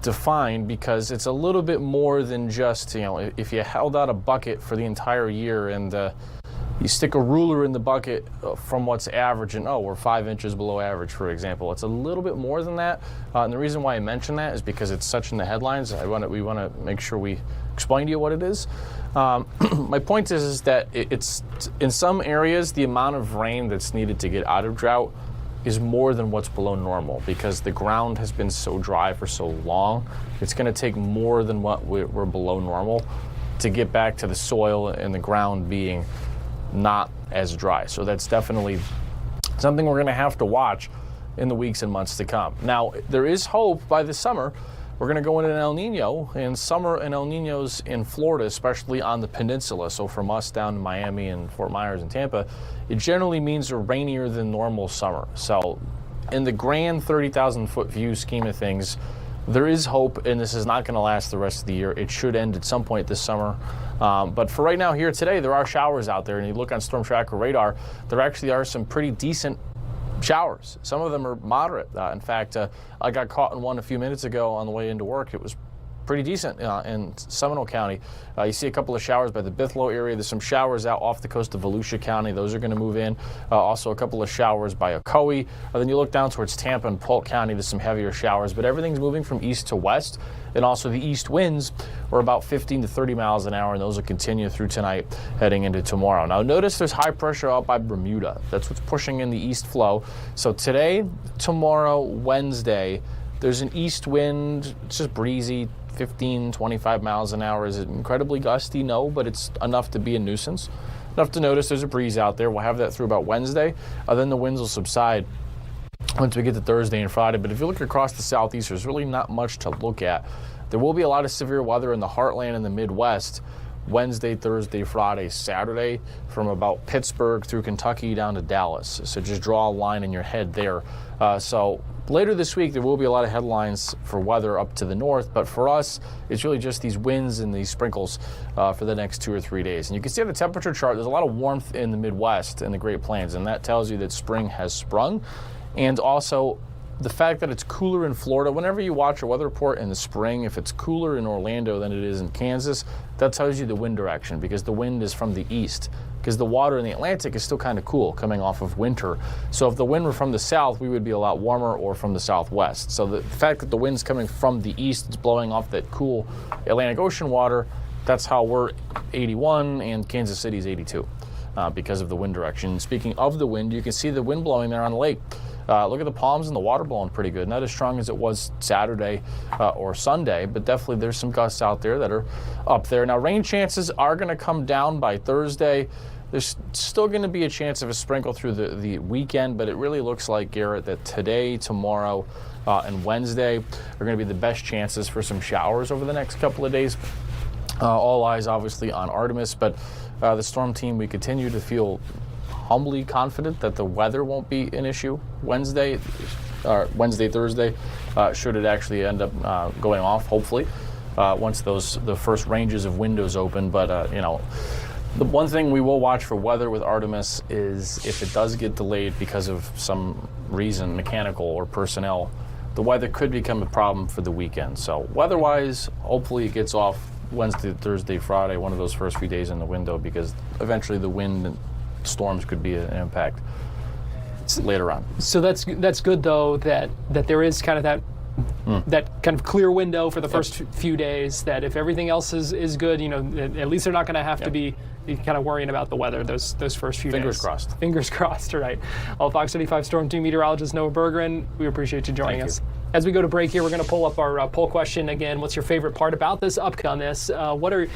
define because it's a little bit more than just, if you held out a bucket for the entire year and you stick a ruler in the bucket from what's average and, we're 5 inches below average, for example. It's a little bit more than that. And the reason why I mention that is because it's such in the headlines. We want to make sure we explain to you what it is. My point is that it's in some areas, the amount of rain that's needed to get out of drought is more than what's below normal because the ground has been so dry for so long. It's going to take more than what we're below normal to get back to the soil and the ground being not as dry. So that's definitely something we're going to have to watch in the weeks and months to come. Now, there is hope by the summer. We're going to go into an El Nino, and summer and El Ninos in Florida, especially on the peninsula. So from us down to Miami and Fort Myers and Tampa, it generally means a rainier than normal summer. So in the grand 30,000 foot view scheme of things, there is hope, and this is not going to last the rest of the year. It should end at some point this summer. But for right now, here today, there are showers out there, and you look on Storm Tracker radar, there actually are some pretty decent showers. Some of them are moderate. In fact, I got caught in one a few minutes ago on the way into work. It was pretty decent in Seminole County. You see a couple of showers by the Bithlo area. There's some showers out off the coast of Volusia County. Those are going to move in. Also a couple of showers by Ocoee. Then you look down towards Tampa and Polk County. There's some heavier showers, but everything's moving from east to west. And also the east winds are about 15 to 30 miles an hour, and those will continue through tonight heading into tomorrow. Now notice there's high pressure out by Bermuda. That's what's pushing in the east flow. So today, tomorrow, Wednesday, there's an east wind. It's just breezy, 15, 25 miles an hour. Is it incredibly gusty? No, but it's enough to be a nuisance. Enough to notice there's a breeze out there. We'll have that through about Wednesday. Then the winds will subside once we get to Thursday and Friday. But if you look across the southeast, there's really not much to look at. There will be a lot of severe weather in the heartland and the Midwest Wednesday, Thursday, Friday, Saturday, from about Pittsburgh through Kentucky down to Dallas. So just draw a line in your head there. So later this week, there will be a lot of headlines for weather up to the north, but for us, it's really just these winds and these sprinkles for the next 2 or 3 days. And you can see on the temperature chart, there's a lot of warmth in the Midwest and the Great Plains, and that tells you that spring has sprung. And also, the fact that it's cooler in Florida, whenever you watch a weather report in the spring, if it's cooler in Orlando than it is in Kansas, that tells you the wind direction because the wind is from the east. Because the water in the Atlantic is still kind of cool coming off of winter. So if the wind were from the south, we would be a lot warmer, or from the southwest. So the fact that the wind's coming from the east, it's blowing off that cool Atlantic Ocean water, that's how we're 81 and Kansas City's 82 because of the wind direction. Speaking of the wind, you can see the wind blowing there on the lake. Look at the palms and the water blowing pretty good. Not as strong as it was Saturday or Sunday, but definitely there's some gusts out there that are up there. Now, rain chances are going to come down by Thursday. There's still going to be a chance of a sprinkle through the weekend, but it really looks like, Garrett, that today, tomorrow, and Wednesday are going to be the best chances for some showers over the next couple of days. All eyes, obviously, on Artemis, but the storm team, we continue to feel humbly confident that the weather won't be an issue Wednesday, Thursday, should it actually end up going off, hopefully, once the first ranges of windows open. But, the one thing we will watch for weather with Artemis is if it does get delayed because of some reason, mechanical or personnel, the weather could become a problem for the weekend. So weather-wise, hopefully it gets off Wednesday, Thursday, Friday, one of those first few days in the window, because eventually the wind and storms could be an impact later on. So that's good, though, that there is kind of that kind of clear window for the first few days, that if everything else is good, at least they're not going to have to be kind of worrying about the weather those first few days. Fingers crossed. Fingers crossed, right. Well, Fox 35 Storm Team meteorologist Noah Berggren, we appreciate you joining us. As we go to break here, we're going to pull up our poll question again. What's your favorite part about this upcoming? What are you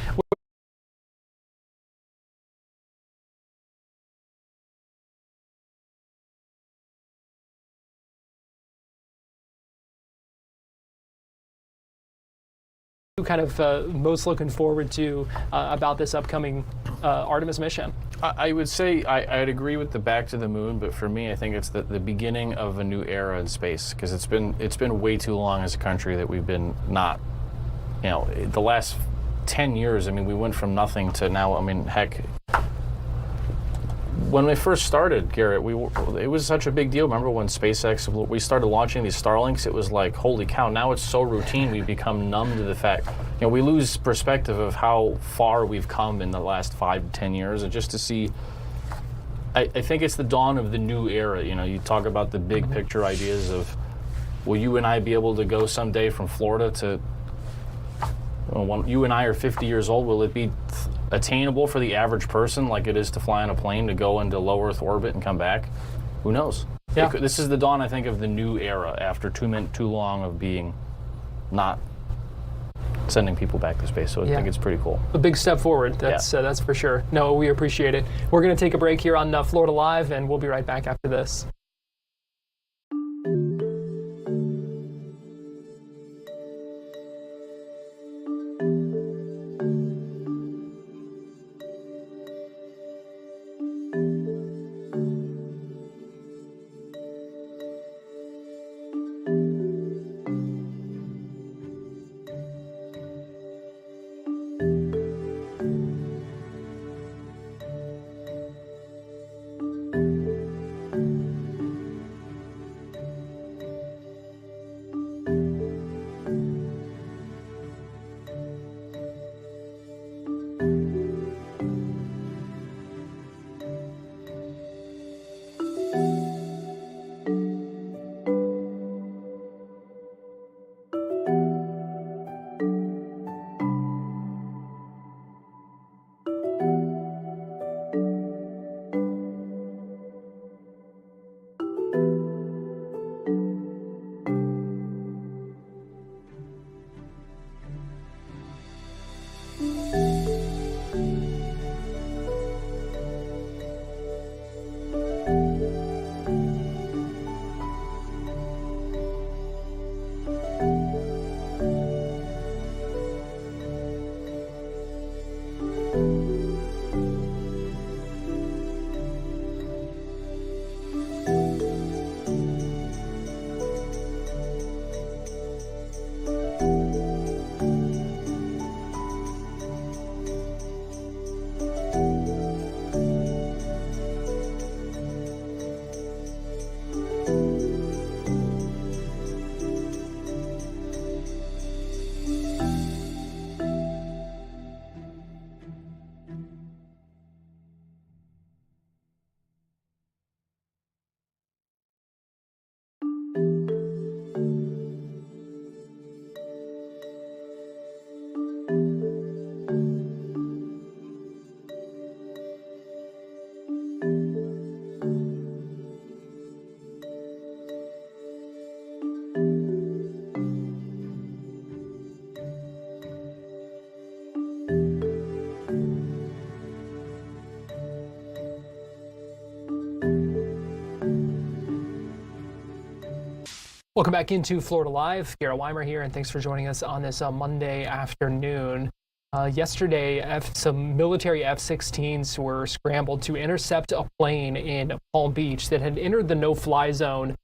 kind of most looking forward to about this upcoming Artemis mission? I would say I'd agree with the back to the moon, but for me, I think it's the beginning of a new era in space, because it's been way too long as a country that we've been not, the last 10 years, I mean, we went from nothing to now, I mean, heck, when we first started, Garrett, it was such a big deal. Remember when SpaceX, we started launching these Starlinks, it was like, holy cow, now it's so routine, we've become numb to the fact, we lose perspective of how far we've come in the last 5 to 10 years, and just to see, I think it's the dawn of the new era. You talk about the big picture ideas of, will you and I be able to go someday from Florida to, when you and I are 50 years old, will it be attainable for the average person like it is to fly on a plane to go into low Earth orbit and come back? Who knows? Yeah. This is the dawn, I think, of the new era after too long of being not sending people back to space. So I think it's pretty cool. A big step forward, that's for sure. No, we appreciate it. We're going to take a break here on Florida Live, and we'll be right back after this. Welcome back into Florida Live. Garrett Weimer here, and thanks for joining us on this Monday afternoon. Yesterday, some military F-16s were scrambled to intercept a plane in Palm Beach that had entered the no-fly zone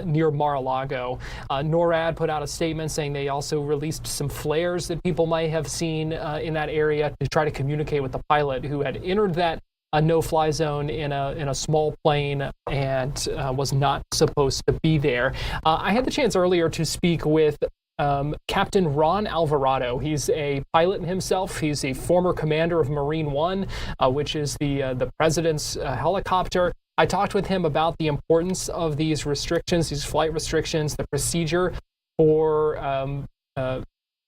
near Mar-a-Lago. NORAD put out a statement saying they also released some flares that people might have seen in that area to try to communicate with the pilot who had entered that no-fly zone in a small plane and was not supposed to be there. I had the chance earlier to speak with Captain Ron Alvarado. He's a pilot himself. He's a former commander of Marine One, which is the president's helicopter. I talked with him about the importance of these restrictions, these flight restrictions, the procedure for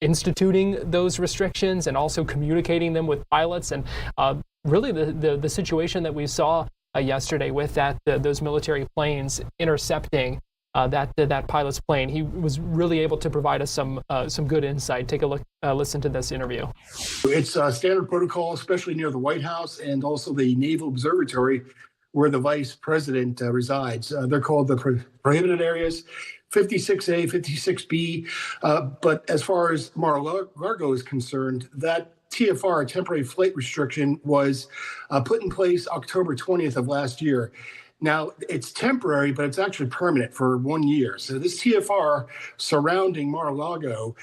instituting those restrictions and also communicating them with pilots, and really the situation that we saw yesterday with those military planes intercepting that pilot's plane. He was really able to provide us some good insight. Take a look, listen to this interview. It's standard protocol, especially near the White House and also the Naval Observatory, where the vice president resides. They're called the prohibited areas, 56A, 56B. But as far as Mar-a-Lago is concerned, that TFR, temporary flight restriction, was put in place October 20th of last year. Now, it's temporary, but it's actually permanent for 1 year. So this TFR surrounding Mar-a-Lago,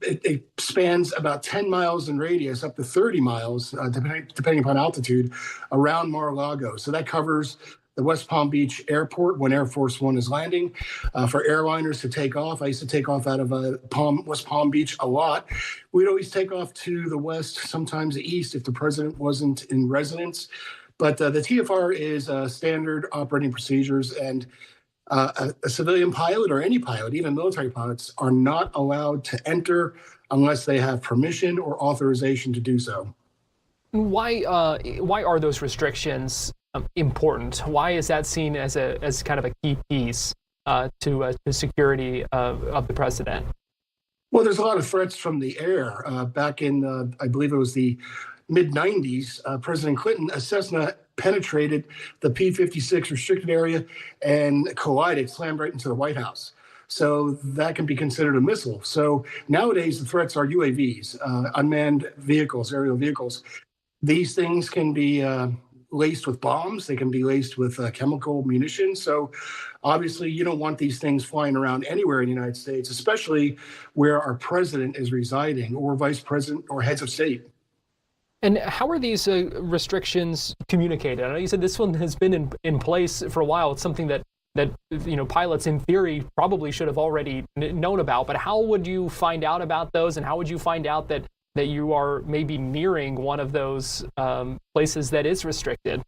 it spans about 10 miles in radius, up to 30 miles, depending upon altitude, around Mar-a-Lago. So that covers the West Palm Beach Airport when Air Force One is landing, for airliners to take off. I used to take off out of West Palm Beach a lot. We'd always take off to the west, sometimes the east, if the president wasn't in residence. But the TFR is standard operating procedures, and a civilian pilot or any pilot, even military pilots, are not allowed to enter unless they have permission or authorization to do so. Why are those restrictions important? Why is that seen as kind of a key piece to the security of the president? Well, there's a lot of threats from the air. Back in, I believe it was the mid-90s, President Clinton, a Cessna penetrated the P-56 restricted area and collided, slammed right into the White House. So that can be considered a missile. So nowadays, the threats are UAVs, unmanned vehicles, aerial vehicles. These things can be laced with bombs. They can be laced with chemical munitions. So obviously, you don't want these things flying around anywhere in the United States, especially where our president is residing, or vice president, or heads of state. And how are these restrictions communicated? I know you said this one has been in place for a while. It's something that pilots in theory probably should have already known about. But how would you find out about those, and how would you find out that you are maybe nearing one of those places that is restricted?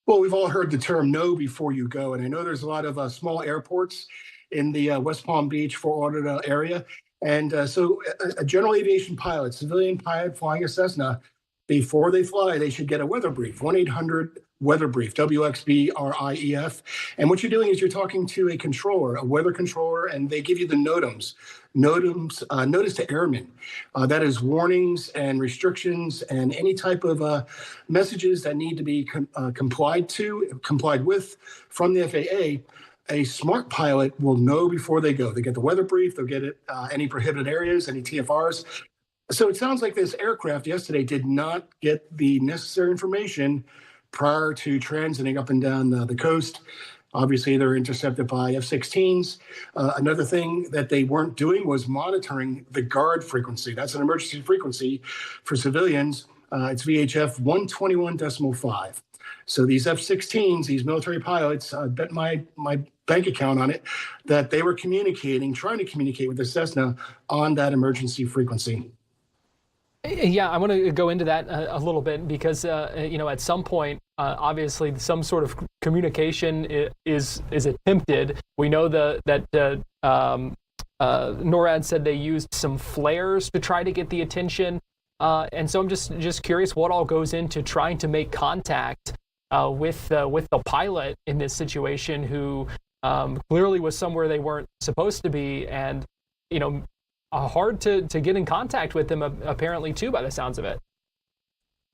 Well, we've all heard the term "know before you go," and I know there's a lot of small airports in the West Palm Beach, Fort Lauderdale area, and so a general aviation pilot, civilian pilot flying a Cessna, before they fly, they should get a weather brief, 1-800-WEATHER BRIEF, WXBRIEF. And what you're doing is you're talking to a controller, a weather controller, and they give you the notice to airmen. That is warnings and restrictions and any type of messages that need to be complied with from the FAA. A smart pilot will know before they go. They get the weather brief, they'll get any prohibited areas, any TFRs. So it sounds like this aircraft yesterday did not get the necessary information prior to transiting up and down the coast. Obviously, they're intercepted by F-16s. Another thing that they weren't doing was monitoring the guard frequency. That's an emergency frequency for civilians. It's VHF 121.5. So these F-16s, these military pilots, I bet my bank account on it, that they were trying to communicate with the Cessna on that emergency frequency. Yeah, I want to go into that a little bit because, at some point, obviously, some sort of communication is attempted. We know that NORAD said they used some flares to try to get the attention. And so I'm just curious what all goes into trying to make contact with the pilot in this situation who clearly was somewhere they weren't supposed to be, and, hard to get in contact with them, apparently, too, by the sounds of it.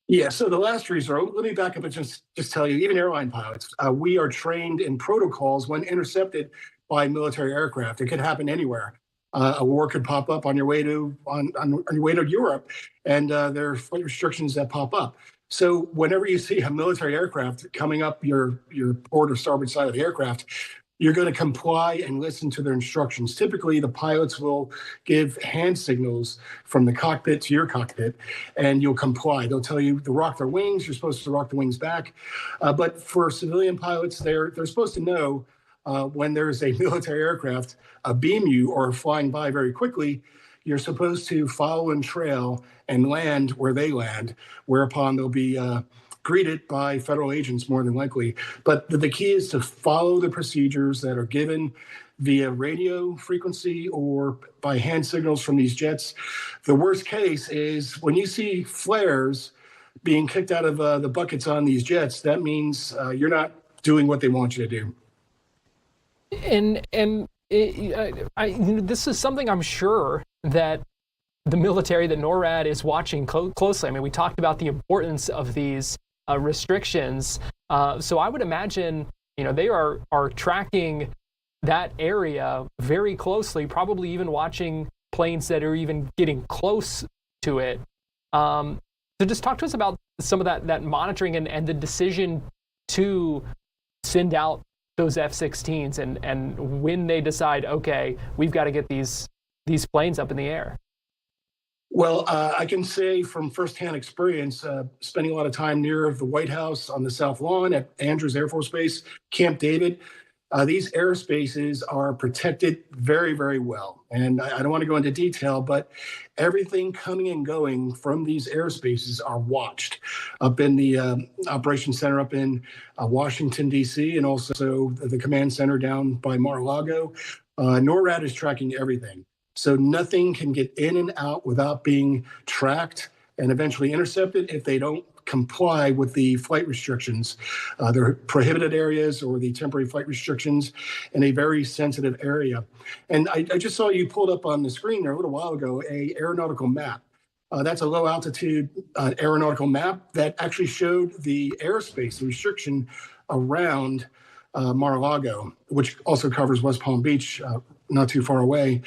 Yeah, so the last resort, let me back up and just tell you, even airline pilots, we are trained in protocols when intercepted by military aircraft. It could happen anywhere. A war could pop up on your way to Europe, and there are flight restrictions that pop up. So whenever you see a military aircraft coming up your port or starboard side of the aircraft, you're going to comply and listen to their instructions. Typically, the pilots will give hand signals from the cockpit to your cockpit, and you'll comply. They'll tell you to rock their wings. You're supposed to rock the wings back. But for civilian pilots, they're supposed to know when there's a military aircraft beam you or flying by very quickly, you're supposed to follow and trail and land where they land, whereupon they'll be greeted by federal agents more than likely. But the key is to follow the procedures that are given via radio frequency or by hand signals from these jets. The worst case is when you see flares being kicked out of the buckets on these jets, that means you're not doing what they want you to do. And this is something I'm sure that the military, that NORAD is watching closely. I mean, we talked about the importance of these restrictions. So I would imagine, they are tracking that area very closely, probably even watching planes that are even getting close to it. So just talk to us about some of that monitoring and the decision to send out those F-16s and when they decide, okay, we've got to get these planes up in the air. Well, I can say from firsthand experience, spending a lot of time near the White House on the South Lawn at Andrews Air Force Base, Camp David, these airspaces are protected very, very well. And I don't want to go into detail, but everything coming and going from these airspaces are watched up in the Operations Center up in Washington, D.C., and also the command center down by Mar-a-Lago. NORAD is tracking everything. So nothing can get in and out without being tracked and eventually intercepted if they don't comply with the flight restrictions. They're prohibited areas or the temporary flight restrictions in a very sensitive area. And I just saw you pulled up on the screen there a little while ago, a aeronautical map. That's a low altitude aeronautical map that actually showed the airspace, the restriction around Mar-a-Lago, which also covers West Palm Beach, not too far away,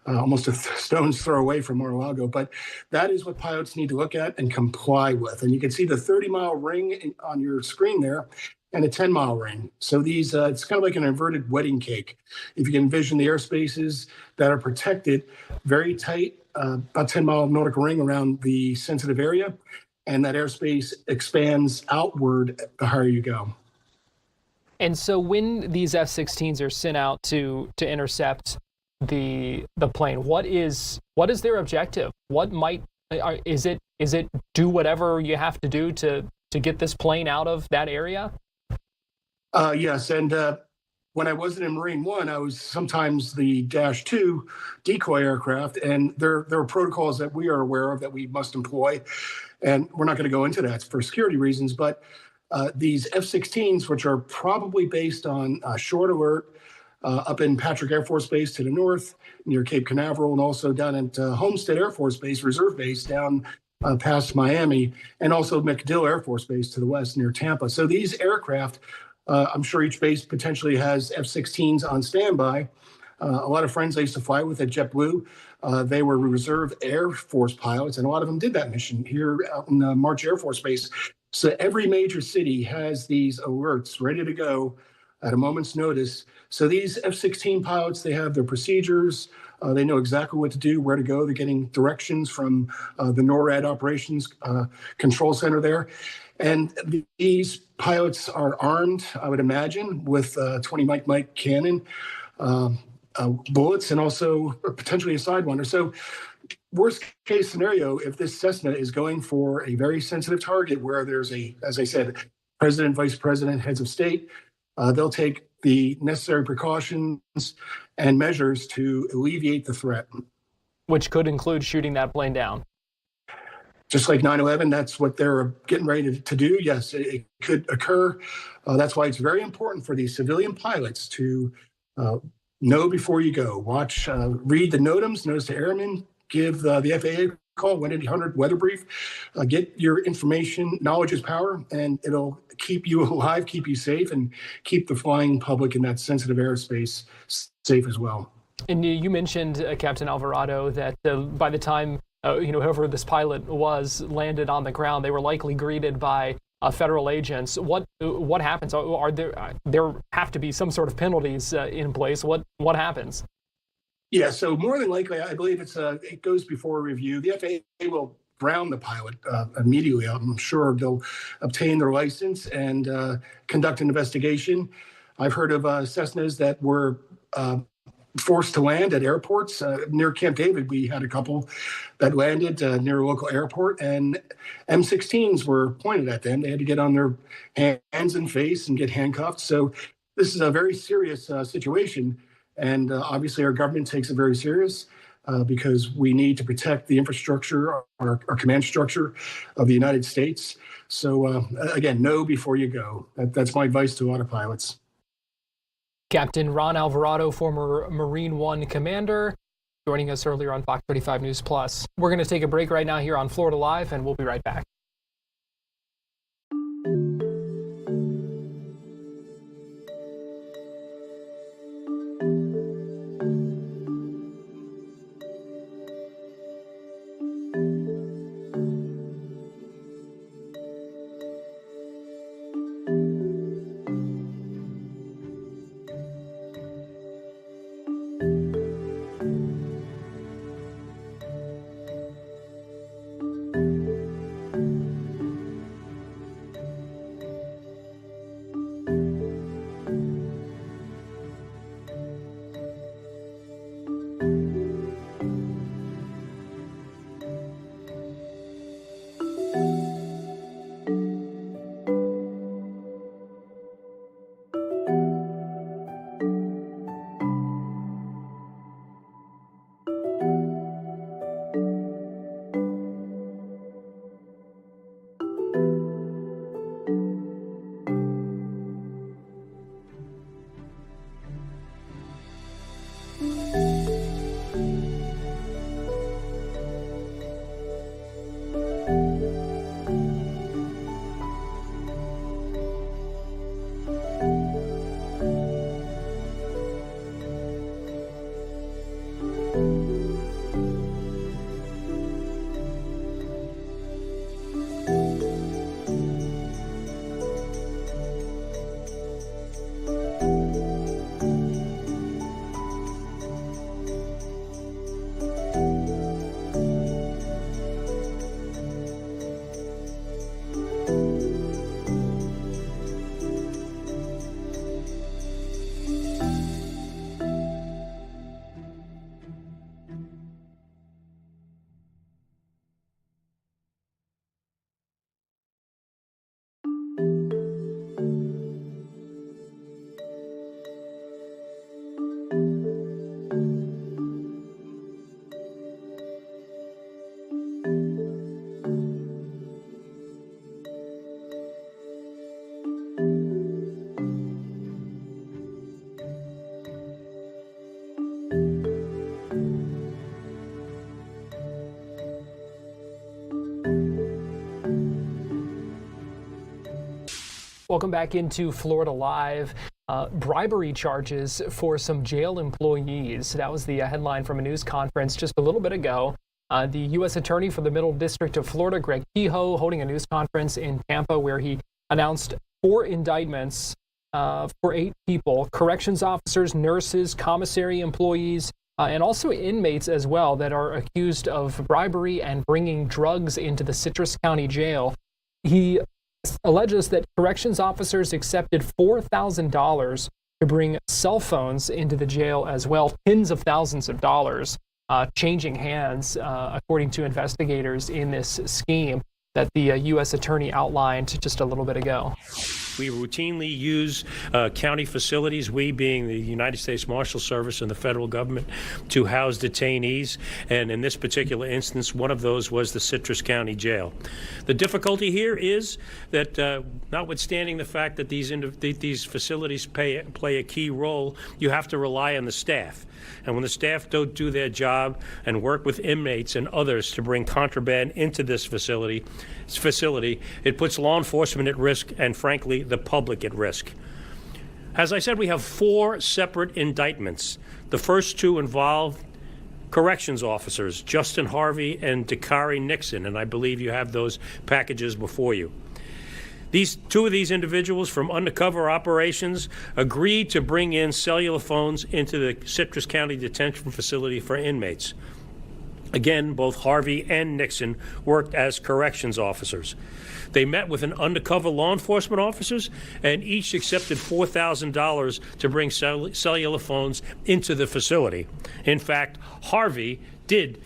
almost a stone's throw away from Mar-a-Lago. But that is what pilots need to look at and comply with. And you can see the 30-mile ring on your screen there and a 10-mile ring. So these, it's kind of like an inverted wedding cake. If you can envision the airspaces that are protected, very tight, about 10-mile nautical ring around the sensitive area, and that airspace expands outward the higher you go. And so when these F-16s are sent out to intercept the plane, what is their objective? What is it do whatever you have to do to get this plane out of that area? Yes, and when I wasn't in Marine One, I was sometimes the Dash 2 decoy aircraft, and there are protocols that we are aware of that we must employ, and we're not going to go into that for security reasons, but these F-16s, which are probably based on short alert up in Patrick Air Force Base to the north, near Cape Canaveral, and also down at Homestead Air Force Base, Reserve Base, down past Miami, and also MacDill Air Force Base to the west near Tampa. So these aircraft, I'm sure each base potentially has F-16s on standby. A lot of friends I used to fly with at JetBlue, they were Reserve Air Force pilots, and a lot of them did that mission here out in March Air Force Base. So every major city has these alerts ready to go at a moment's notice. So these F-16 pilots, they have their procedures. They know exactly what to do, where to go. They're getting directions from the NORAD operations control center there. And these pilots are armed, I would imagine, with 20 Mike cannon, bullets, and also potentially a Sidewinder. So worst case scenario, if this Cessna is going for a very sensitive target where there's as I said, president, vice president, heads of state, they'll take the necessary precautions and measures to alleviate the threat. Which could include shooting that plane down. Just like 9/11, that's what they're getting ready to do. Yes, it could occur. That's why it's very important for these civilian pilots to know before you go. Watch, read the NOTAMs, Notice to Airmen, give the FAA a call, 1-800 weather brief. Get your information. Knowledge is power, and it'll keep you alive, keep you safe, and keep the flying public in that sensitive airspace safe as well. And you mentioned, Captain Alvarado, that by the time whoever this pilot was landed on the ground, they were likely greeted by federal agents. What happens? Are there have to be some sort of penalties in place? What happens? Yeah, so more than likely, I believe it goes before review. The FAA will ground the pilot immediately. I'm sure they'll obtain their license and conduct an investigation. I've heard of Cessnas that were forced to land at airports. Near Camp David, we had a couple that landed near a local airport, and M16s were pointed at them. They had to get on their hands and face and get handcuffed. So this is a very serious situation, and obviously our government takes it very serious because we need to protect the infrastructure, our command structure of the United States. So again, know before you go. That's my advice to autopilots. Captain Ron Alvarado, former Marine One commander, joining us earlier on Fox 35 News Plus. We're going to take a break right now here on Florida Live, and we'll be right back. Welcome back into Florida Live. Bribery charges for some jail employees. That was the headline from a news conference just a little bit ago. The U.S. Attorney for the Middle District of Florida, Greg Kehoe, holding a news conference in Tampa where he announced 4 indictments for 8 people, corrections officers, nurses, commissary employees, and also inmates as well that are accused of bribery and bringing drugs into the Citrus County Jail. He alleges that corrections officers accepted $4,000 to bring cell phones into the jail as well, tens of thousands of dollars changing hands, according to investigators in this scheme that the U.S. Attorney outlined just a little bit ago. We routinely use county facilities, we being the United States Marshal Service and the federal government, to house detainees. And in this particular instance, one of those was the Citrus County Jail. The difficulty here is that notwithstanding the fact that these facilities play a key role, you have to rely on the staff. And when the staff don't do their job and work with inmates and others to bring contraband into this facility, it puts law enforcement at risk and, frankly, the public at risk. As I said, we have 4 separate indictments. The first 2 involve corrections officers, Justin Harvey and Dakari Nixon, and I believe you have those packages before you. These 2 of these individuals from undercover operations agreed to bring in cellular phones into the Citrus County Detention Facility for inmates. Again, both Harvey and Nixon worked as corrections officers. They met with an undercover law enforcement officers and each accepted $4,000 to bring cellular phones into the facility. In fact, Harvey did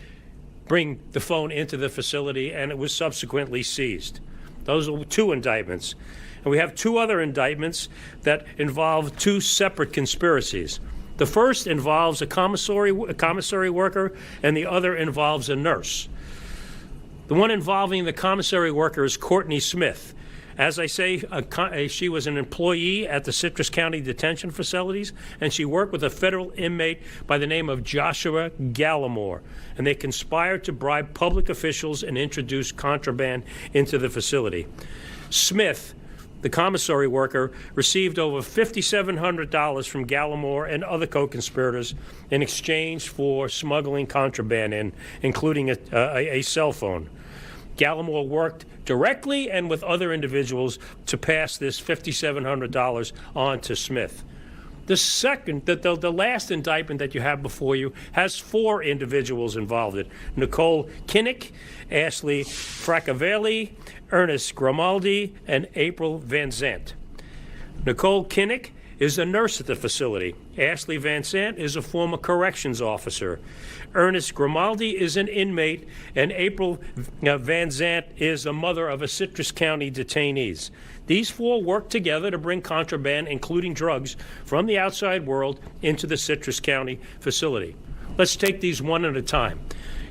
bring the phone into the facility and it was subsequently seized. Those are 2 indictments. And we have 2 other indictments that involve 2 separate conspiracies. The first involves a commissary worker, and the other involves a nurse. The one involving the commissary worker is Courtney Smith. As I say, she was an employee at the Citrus County Detention Facilities, and she worked with a federal inmate by the name of Joshua Gallimore. And they conspired to bribe public officials and introduce contraband into the facility. Smith, the commissary worker, received over $5,700 from Gallimore and other co-conspirators in exchange for smuggling contraband in, including a cell phone. Gallimore worked directly and with other individuals to pass this $5,700 on to Smith. The last indictment that you have before you has 4 individuals involved in: Nicole Kinnick, Ashley Fracavelli, Ernest Grimaldi, and April Van Zandt. Nicole Kinnick is a nurse at the facility. Ashley Van Zandt is a former corrections officer. Ernest Grimaldi is an inmate, and April Van Zandt is the mother of a Citrus County detainees. These 4 work together to bring contraband, including drugs, from the outside world into the Citrus County facility. Let's take these one at a time.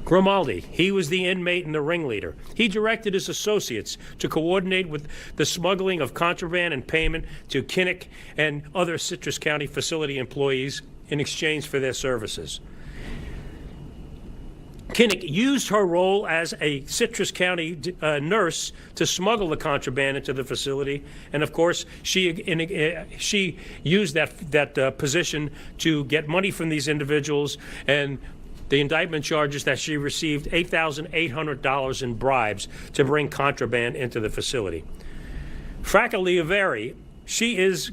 Grimaldi, he was the inmate and the ringleader. He directed his associates to coordinate with the smuggling of contraband and payment to Kinnick and other Citrus County facility employees in exchange for their services. Kinnick used her role as a Citrus County nurse to smuggle the contraband into the facility, and of course, she used that position to get money from these individuals. And the indictment charges that she received $8,800 in bribes to bring contraband into the facility. Fracavelli,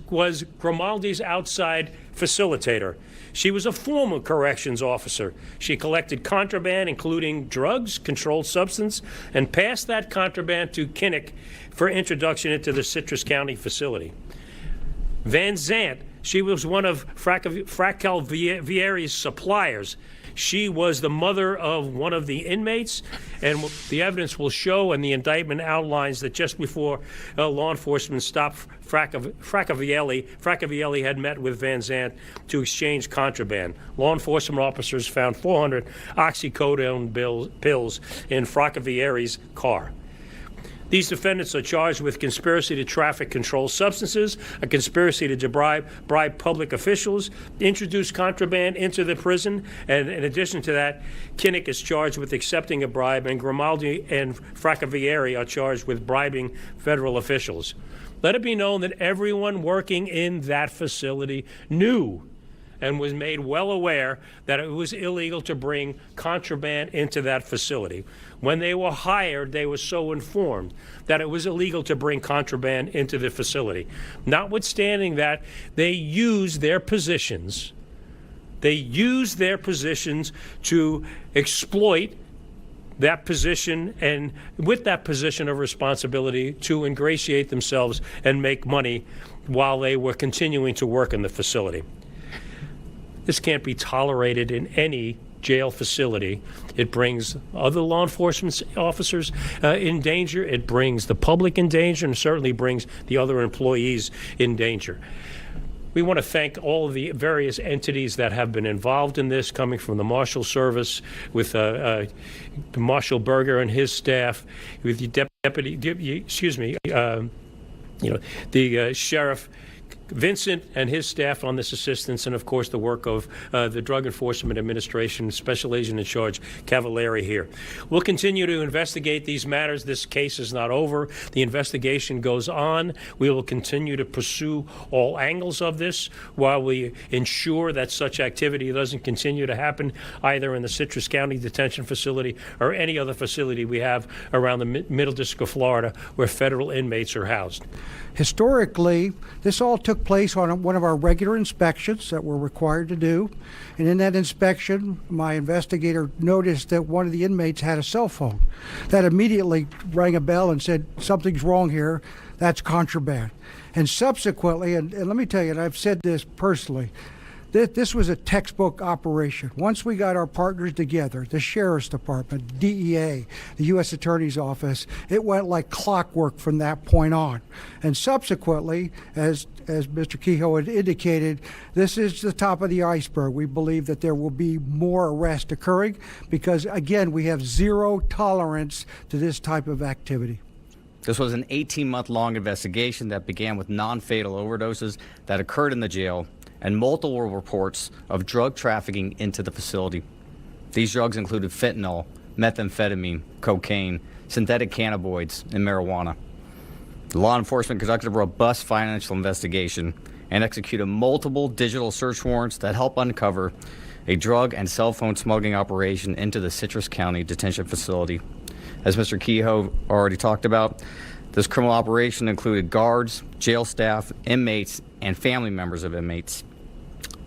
was Grimaldi's outside facilitator. She was a former corrections officer. She collected contraband, including drugs, controlled substance, and passed that contraband to Kinnick for introduction into the Citrus County facility. Van Zandt, she was one of Fracavelli's suppliers. She was the mother of one of the inmates, and the evidence will show, and the indictment outlines, that just before law enforcement stopped Fracavelli had met with Van Zandt to exchange contraband. Law enforcement officers found 400 oxycodone pills in Fracavelli's car. These defendants are charged with conspiracy to traffic controlled substances, a conspiracy to bribe public officials, introduce contraband into the prison, and in addition to that, Kinnick is charged with accepting a bribe, and Grimaldi and Fraccavieri are charged with bribing federal officials. Let it be known that everyone working in that facility knew and was made well aware that it was illegal to bring contraband into that facility. When they were hired, they were so informed that it was illegal to bring contraband into the facility. Notwithstanding that, they used their positions. They used their positions to exploit that position, and with that position of responsibility, to ingratiate themselves and make money while they were continuing to work in the facility. This can't be tolerated in any jail facility. It brings other law enforcement officers in danger. It brings the public in danger, and certainly brings the other employees in danger. We want to thank all of the various entities that have been involved in this, coming from the Marshal Service, with Marshal Berger and his staff, with the the Sheriff Vincent and his staff on this assistance, and of course the work of the Drug Enforcement Administration Special Agent in Charge Cavalieri here. We'll continue to investigate these matters. This case is not over. The investigation goes on. We will continue to pursue all angles of this while we ensure that such activity doesn't continue to happen either in the Citrus County Detention Facility or any other facility we have around the Middle District of Florida where federal inmates are housed. Historically, this all took place on one of our regular inspections that we're required to do. And in that inspection, my investigator noticed that one of the inmates had a cell phone. That immediately rang a bell and said, something's wrong here, that's contraband. And subsequently, and let me tell you, and I've said this personally, this was a textbook operation. Once we got our partners together, the Sheriff's Department, DEA, the U.S. Attorney's Office, it went like clockwork from that point on. And subsequently, as Mr. Kehoe had indicated, this is the top of the iceberg. We believe that there will be more arrests occurring because, again, we have zero tolerance to this type of activity. This was an 18-month-long investigation that began with non-fatal overdoses that occurred in the jail and multiple reports of drug trafficking into the facility. These drugs included fentanyl, methamphetamine, cocaine, synthetic cannabinoids, and marijuana. The law enforcement conducted a robust financial investigation and executed multiple digital search warrants that helped uncover a drug and cell phone smuggling operation into the Citrus County Detention Facility. As Mr. Kehoe already talked about, this criminal operation included guards, jail staff, inmates, and family members of inmates.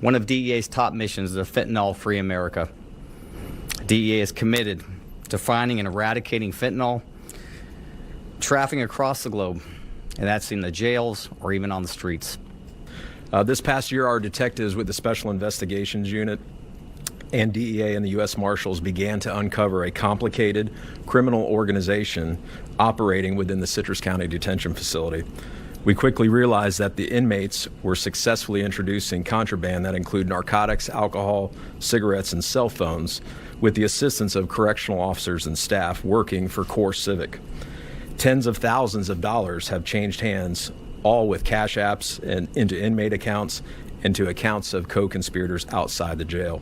One of DEA's top missions is a fentanyl-free America. DEA is committed to finding and eradicating fentanyl trafficking across the globe, and that's in the jails or even on the streets. This past year, our detectives with the Special Investigations Unit and DEA and the U.S. Marshals began to uncover a complicated criminal organization operating within the Citrus County Detention Facility. We quickly realized that the inmates were successfully introducing contraband that included narcotics, alcohol, cigarettes, and cell phones with the assistance of correctional officers and staff working for Core Civic. Tens of thousands of dollars have changed hands, all with cash apps and into inmate accounts and to accounts of co-conspirators outside the jail.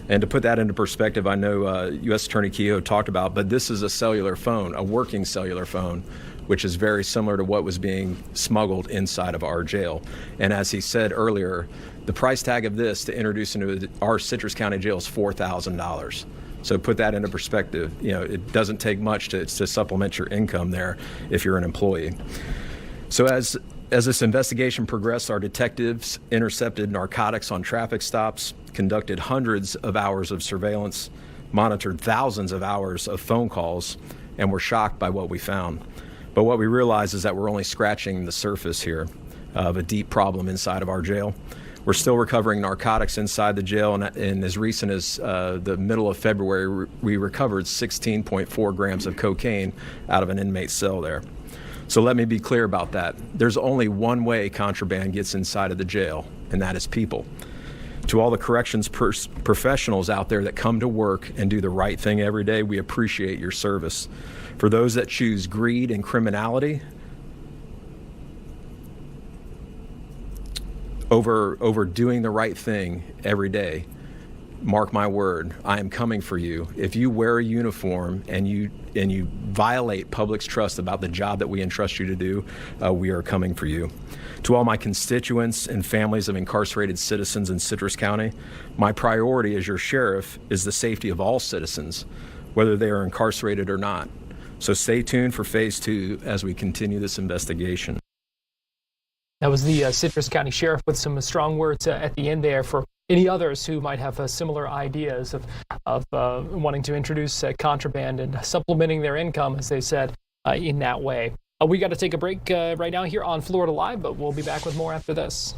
And to put that into perspective, I know U.S. Attorney Kehoe talked about, but this is a cellular phone, a working cellular phone, which is very similar to what was being smuggled inside of our jail. And as he said earlier, the price tag of this to introduce into our Citrus County jail is $4,000. So put that into perspective. You know, it doesn't take much to supplement your income there if you're an employee. So as this investigation progressed, our detectives intercepted narcotics on traffic stops, conducted hundreds of hours of surveillance, monitored thousands of hours of phone calls, and were shocked by what we found. But what we realized is that we're only scratching the surface here of a deep problem inside of our jail. We're still recovering narcotics inside the jail, and as recent as the middle of February, we recovered 16.4 grams of cocaine out of an inmate cell there. So let me be clear about that. There's only one way contraband gets inside of the jail, and that is people. To all the corrections professionals out there that come to work and do the right thing every day, we appreciate your service. For those that choose greed and criminality over doing the right thing every day, mark my word, I am coming for you. If you wear a uniform and you violate public's trust about the job that we entrust you to do, we are coming for you. To all my constituents and families of incarcerated citizens in Citrus County, my priority as your sheriff is the safety of all citizens, whether they are incarcerated or not. So stay tuned for phase 2 as we continue this investigation. That was the Citrus County Sheriff with some strong words at the end there for any others who might have similar ideas of wanting to introduce contraband and supplementing their income, as they said, in that way. We got to take a break right now here on Florida Live, but we'll be back with more after this.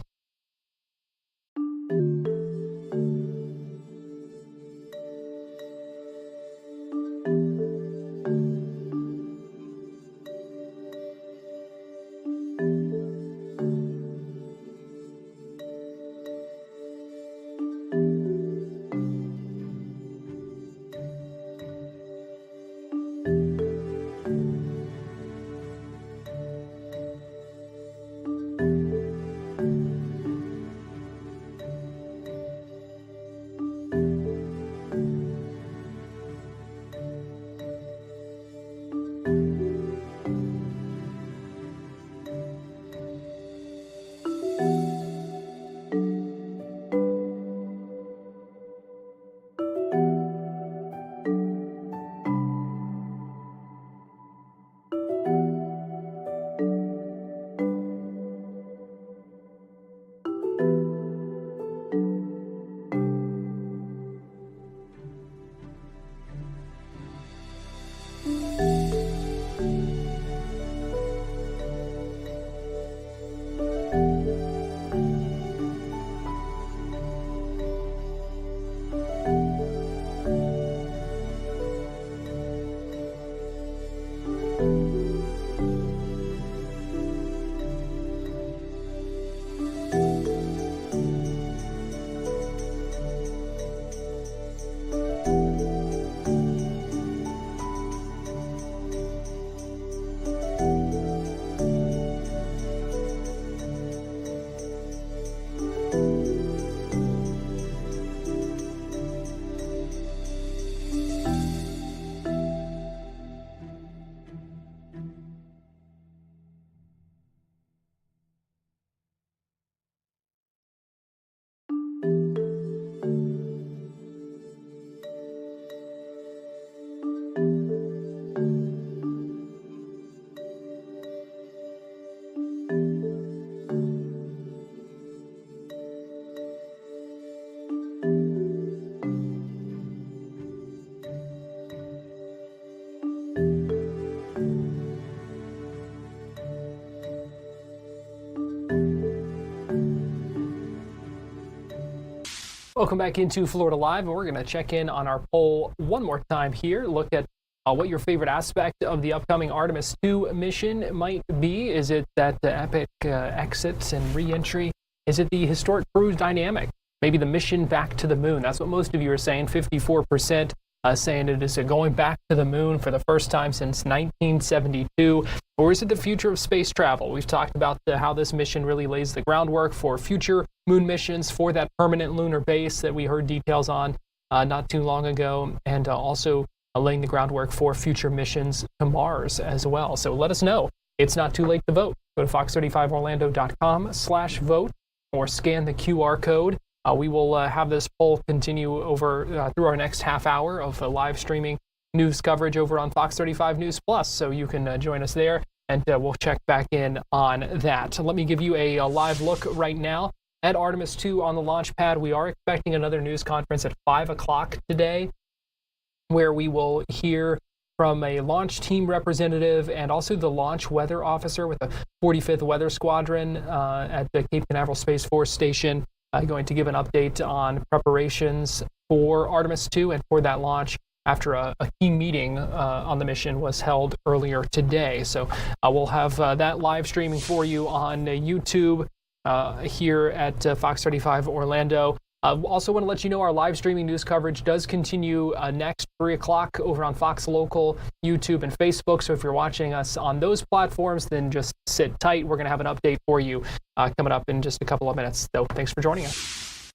Welcome back into Florida Live, and we're going to check in on our poll one more time here. Look at what your favorite aspect of the upcoming Artemis 2 mission might be. Is it that the epic exits and re-entry? Is it the historic cruise dynamic? Maybe the mission back to the moon? That's what most of you are saying. 54% saying it is going back to the moon for the first time since 1972. Or is it the future of space travel? We've talked about how this mission really lays the groundwork for future moon missions, for that permanent lunar base that we heard details on not too long ago, and also laying the groundwork for future missions to Mars as well. So let us know. It's not too late to vote. Go to fox35orlando.com/vote or scan the QR code. We will have this poll continue over through our next half hour of live streaming news coverage over on Fox 35 News Plus, so you can join us there, and we'll check back in on that. Let me give you a live look right now at Artemis 2 on the launch pad. We are expecting another news conference at 5 o'clock today, where we will hear from a launch team representative and also the launch weather officer with the 45th Weather Squadron at the Cape Canaveral Space Force Station, going to give an update on preparations for Artemis 2 and for that launch after a key meeting on the mission was held earlier today. So we'll have that live streaming for you on YouTube here at Fox 35 Orlando. Also want to let you know our live streaming news coverage does continue next 3 o'clock over on Fox Local, YouTube, and Facebook. So if you're watching us on those platforms, then just sit tight. We're going to have an update for you coming up in just a couple of minutes. So thanks for joining us.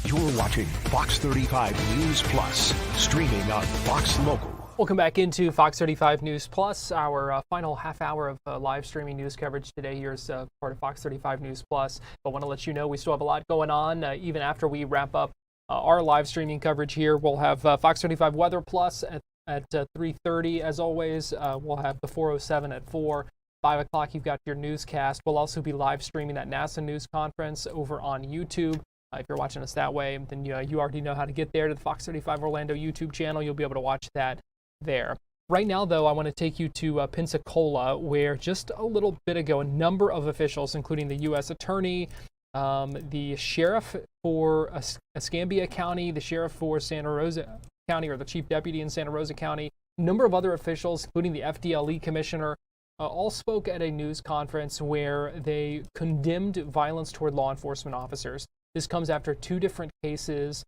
You're watching Fox 35 News Plus, streaming on Fox Local. Welcome back into Fox 35 News Plus, our final half hour of live streaming news coverage today. Here's part of Fox 35 News Plus. But I want to let you know we still have a lot going on. Even after we wrap up our live streaming coverage here, we'll have Fox 35 Weather Plus at 3:30 as always. We'll have the 407 at 4. 5 o'clock, you've got your newscast. We'll also be live streaming that NASA news conference over on YouTube. If you're watching us that way, then you already know how to get there to the Fox 35 Orlando YouTube channel. You'll be able to watch that there. Right now, though, I want to take you to Pensacola, where just a little bit ago, a number of officials, including the U.S. Attorney, the Sheriff for Escambia County, the Sheriff for Santa Rosa County, or the Chief Deputy in Santa Rosa County, a number of other officials, including the FDLE Commissioner, all spoke at a news conference where they condemned violence toward law enforcement officers. This comes after 2 different cases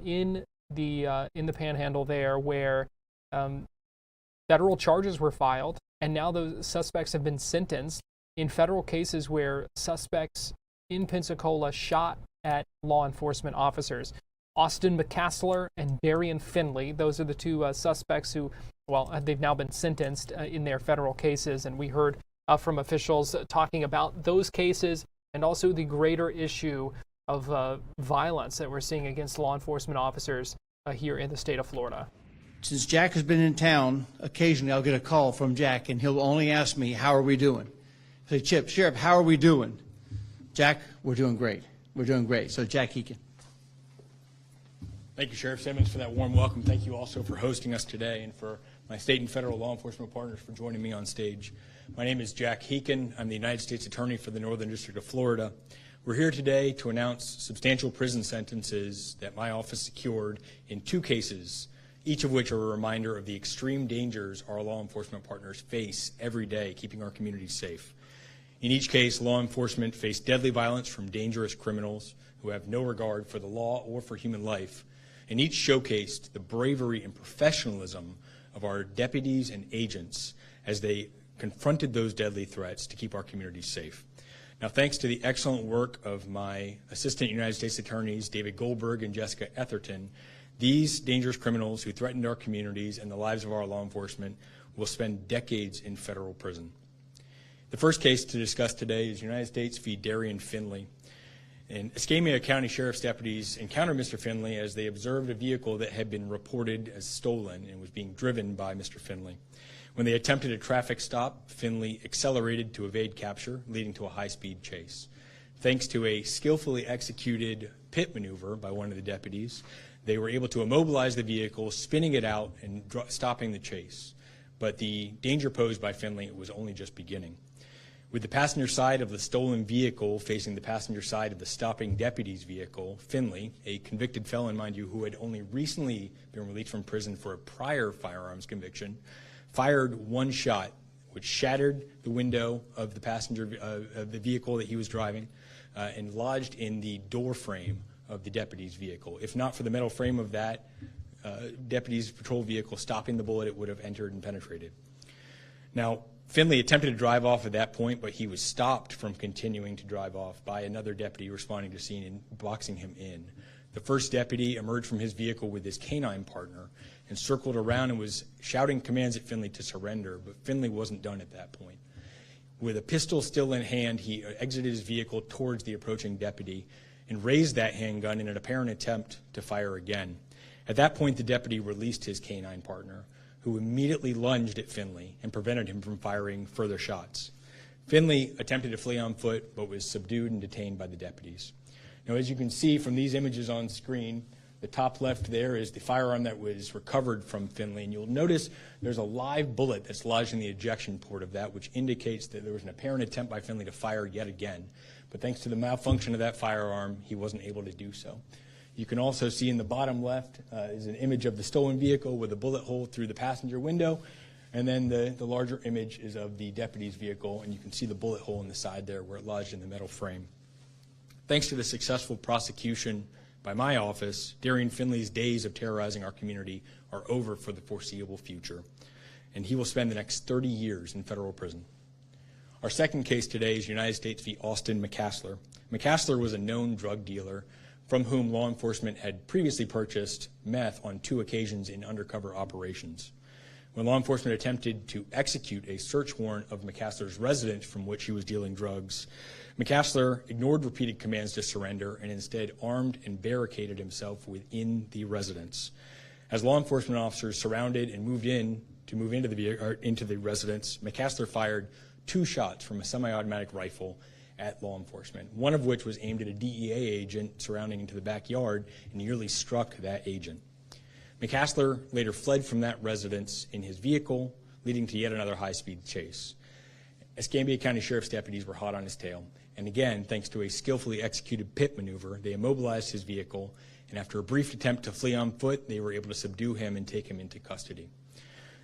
in the Panhandle there, where federal charges were filed, and now those suspects have been sentenced in federal cases where suspects in Pensacola shot at law enforcement officers. Austin McCaslin and Darian Finley, those are the 2 suspects who, they've now been sentenced in their federal cases, and we heard from officials talking about those cases and also the greater issue of violence that we're seeing against law enforcement officers here in the state of Florida. Since Jack has been in town, occasionally I'll get a call from Jack, and he'll only ask me, how are we doing? I say, Chip, Sheriff, how are we doing? Jack, we're doing great. We're doing great. So Jack Heekin. Thank you, Sheriff Simmons, for that warm welcome. Thank you also for hosting us today, and for my state and federal law enforcement partners for joining me on stage. My name is Jack Heekin. I'm the United States Attorney for the Northern District of Florida. We're here today to announce substantial prison sentences that my office secured in 2 cases, each of which are a reminder of the extreme dangers our law enforcement partners face every day, keeping our communities safe. In each case, law enforcement faced deadly violence from dangerous criminals who have no regard for the law or for human life, and each showcased the bravery and professionalism of our deputies and agents as they confronted those deadly threats to keep our communities safe. Now, thanks to the excellent work of my Assistant United States Attorneys, David Goldberg and Jessica Etherton, these dangerous criminals who threatened our communities and the lives of our law enforcement will spend decades in federal prison. The first case to discuss today is United States v. Darian Finley. And Escambia County Sheriff's deputies encountered Mr. Finley as they observed a vehicle that had been reported as stolen and was being driven by Mr. Finley. When they attempted a traffic stop, Finley accelerated to evade capture, leading to a high-speed chase. Thanks to a skillfully executed pit maneuver by one of the deputies, they were able to immobilize the vehicle, spinning it out and stopping the chase. But the danger posed by Finley was only just beginning. With the passenger side of the stolen vehicle facing the passenger side of the stopping deputy's vehicle, Finley, a convicted felon, mind you, who had only recently been released from prison for a prior firearms conviction, fired one shot, which shattered the window of the passenger of the vehicle that he was driving and lodged in the door frame of the deputy's vehicle. If not for the metal frame of that deputy's patrol vehicle stopping the bullet, it would have entered and penetrated. Now, Finley attempted to drive off at that point, but he was stopped from continuing to drive off by another deputy responding to scene and boxing him in. The first deputy emerged from his vehicle with his canine partner and circled around and was shouting commands at Finley to surrender, but Finley wasn't done at that point. With a pistol still in hand, he exited his vehicle towards the approaching deputy and raised that handgun in an apparent attempt to fire again. At that point, the deputy released his canine partner, who immediately lunged at Finley and prevented him from firing further shots. Finley attempted to flee on foot, but was subdued and detained by the deputies. Now, as you can see from these images on screen, the top left there is the firearm that was recovered from Finley, and you'll notice there's a live bullet that's lodged in the ejection port of that, which indicates that there was an apparent attempt by Finley to fire yet again. But thanks to the malfunction of that firearm, he wasn't able to do so. You can also see in the bottom left is an image of the stolen vehicle with a bullet hole through the passenger window, and then the larger image is of the deputy's vehicle, and you can see the bullet hole in the side there where it lodged in the metal frame. Thanks to the successful prosecution by my office, Darian Finley's days of terrorizing our community are over for the foreseeable future, and he will spend the next 30 years in federal prison. Our second case today is United States v. Austin McCaslin. McCaslin was a known drug dealer from whom law enforcement had previously purchased meth on 2 occasions in undercover operations. When law enforcement attempted to execute a search warrant of McCaslin's residence from which he was dealing drugs, McCaslin ignored repeated commands to surrender and instead armed and barricaded himself within the residence. As law enforcement officers surrounded and moved into the residence, McCaslin fired 2 shots from a semi-automatic rifle at law enforcement, one of which was aimed at a DEA agent surrounding into the backyard and nearly struck that agent. McCaslin later fled from that residence in his vehicle, leading to yet another high-speed chase. Escambia County Sheriff's deputies were hot on his tail, and again, thanks to a skillfully executed pit maneuver, they immobilized his vehicle, and after a brief attempt to flee on foot, they were able to subdue him and take him into custody.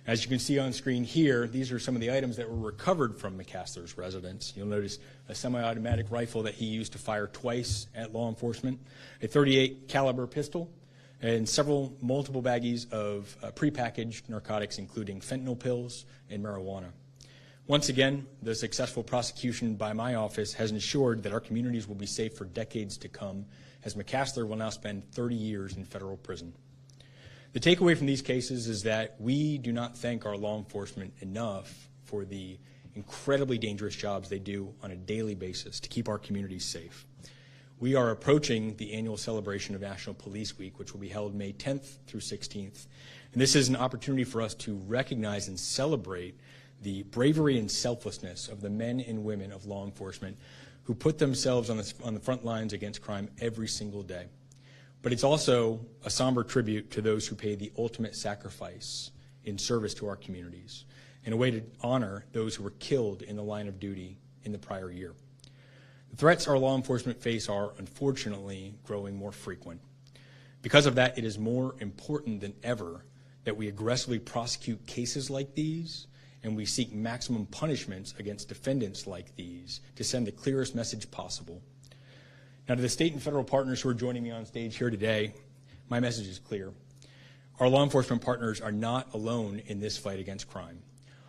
As you can see on screen here, these are some of the items that were recovered from McCaslin's residence. You'll notice a semi-automatic rifle that he used to fire twice at law enforcement, a .38 caliber pistol, and multiple baggies of prepackaged narcotics, including fentanyl pills and marijuana. Once again, the successful prosecution by my office has ensured that our communities will be safe for decades to come, as McCaslin will now spend 30 years in federal prison. The takeaway from these cases is that we do not thank our law enforcement enough for the incredibly dangerous jobs they do on a daily basis to keep our communities safe. We are approaching the annual celebration of National Police Week, which will be held May 10th through 16th. And this is an opportunity for us to recognize and celebrate the bravery and selflessness of the men and women of law enforcement who put themselves on the front lines against crime every single day. But it's also a somber tribute to those who pay the ultimate sacrifice in service to our communities, and a way to honor those who were killed in the line of duty in the prior year. The threats our law enforcement face are, unfortunately, growing more frequent. Because of that, it is more important than ever that we aggressively prosecute cases like these, and we seek maximum punishments against defendants like these to send the clearest message possible. Now, to the state and federal partners who are joining me on stage here today, my message is clear. Our law enforcement partners are not alone in this fight against crime.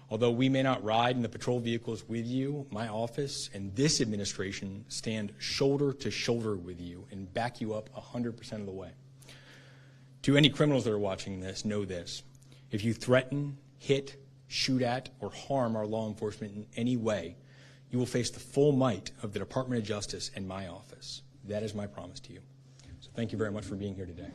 Although we may not ride in the patrol vehicles with you, my office and this administration stand shoulder to shoulder with you and back you up 100% of the way. To any criminals that are watching this, know this. If you threaten, hit, shoot at, or harm our law enforcement in any way, you will face the full might of the Department of Justice and my office. That is my promise to you. So thank you very much for being here today.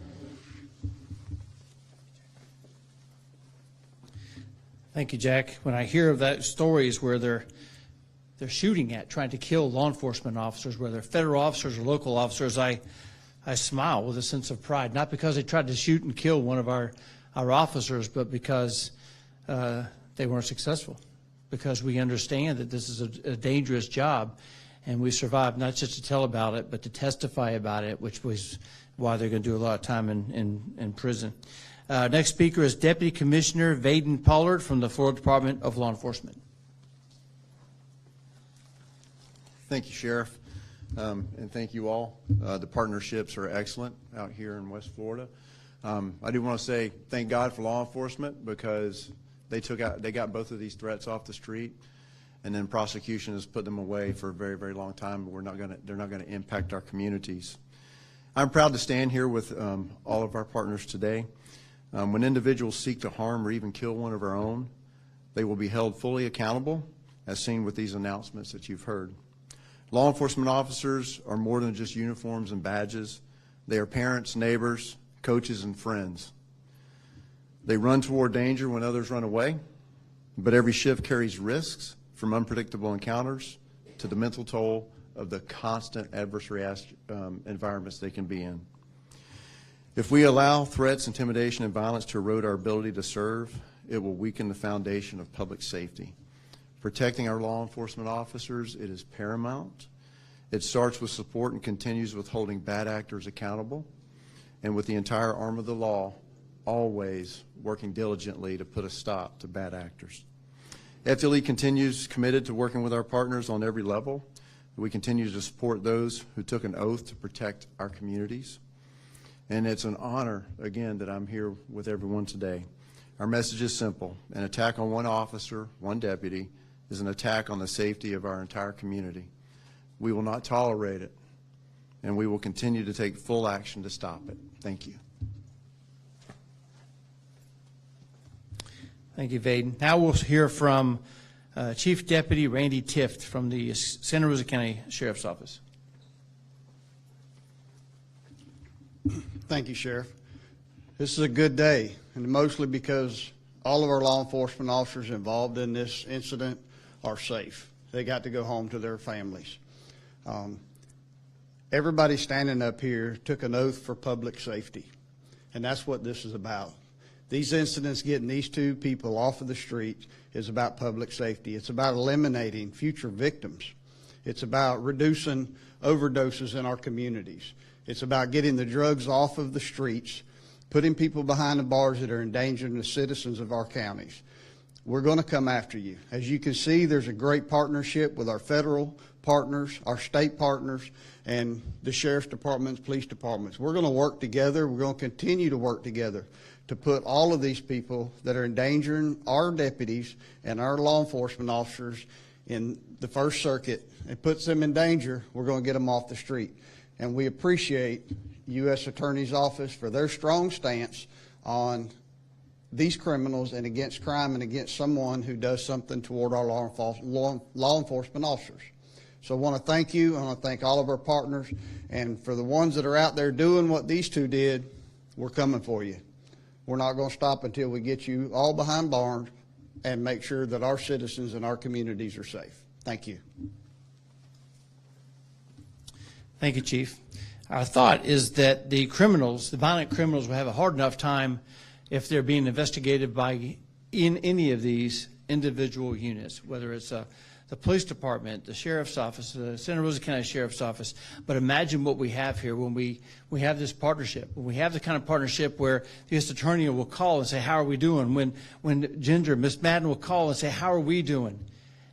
Thank you, Jack. When I hear of that stories where they're shooting at, trying to kill law enforcement officers, whether federal officers or local officers, I smile with a sense of pride, not because they tried to shoot and kill one of our officers, but because they weren't successful, because we understand that this is a dangerous job, and we survived not just to tell about it, but to testify about it, which was why they're going to do a lot of time in prison. Next speaker is Deputy Commissioner Vaden Pollard from the Florida Department of Law Enforcement. Thank you, Sheriff, and thank you all. The partnerships are excellent out here in West Florida. I do want to say thank God for law enforcement, because they got both of these threats off the street, and then prosecution has put them away for a very, very long time. But they're not going to impact our communities. I'm proud to stand here with all of our partners today. When individuals seek to harm or even kill one of our own, they will be held fully accountable as seen with these announcements that you've heard. Law enforcement officers are more than just uniforms and badges. They are parents, neighbors, coaches, and friends. They run toward danger when others run away, but every shift carries risks, from unpredictable encounters to the mental toll of the constant adverse environments they can be in. If we allow threats, intimidation, and violence to erode our ability to serve, it will weaken the foundation of public safety. Protecting our law enforcement officers, it is paramount. It starts with support and continues with holding bad actors accountable, and with the entire arm of the law always working diligently to put a stop to bad actors. FLE continues committed to working with our partners on every level. We continue to support those who took an oath to protect our communities. And it's an honor, again, that I'm here with everyone today. Our message is simple. An attack on one officer, one deputy, is an attack on the safety of our entire community. We will not tolerate it, and we will continue to take full action to stop it. Thank you. Thank you, Vaden. Now we'll hear from Chief Deputy Randy Tift from the Santa Rosa County Sheriff's Office. Thank you, Sheriff. This is a good day, and mostly because all of our law enforcement officers involved in this incident are safe. They got to go home to their families. Everybody standing up here took an oath for public safety, and that's what this is about. These incidents, getting these two people off of the street, is about public safety. It's about eliminating future victims. It's about reducing overdoses in our communities. It's about getting the drugs off of the streets, putting people behind the bars that are endangering the citizens of our counties. We're going to come after you. As you can see, there's a great partnership with our federal partners, our state partners, and the sheriff's departments, police departments. We're going to work together. We're going to continue to work together to put all of these people that are endangering our deputies and our law enforcement officers in the First Circuit and puts them in danger. We're going to get them off the street. And we appreciate U.S. Attorney's Office for their strong stance on these criminals and against crime and against someone who does something toward our law enforcement officers. So I want to thank you. I want to thank all of our partners. And for the ones that are out there doing what these two did, we're coming for you. We're not going to stop until we get you all behind bars and make sure that our citizens and our communities are safe. Thank you. Thank you, Chief. Our thought is that the criminals, the violent criminals, will have a hard enough time if they're being investigated by in any of these individual units, whether it's the police department, the sheriff's office, the Santa Rosa County Sheriff's Office. But imagine what we have here when we have this partnership. When we have the kind of partnership where the U.S. Attorney will call and say, how are we doing? When Ginger, Miss Madden will call and say, how are we doing?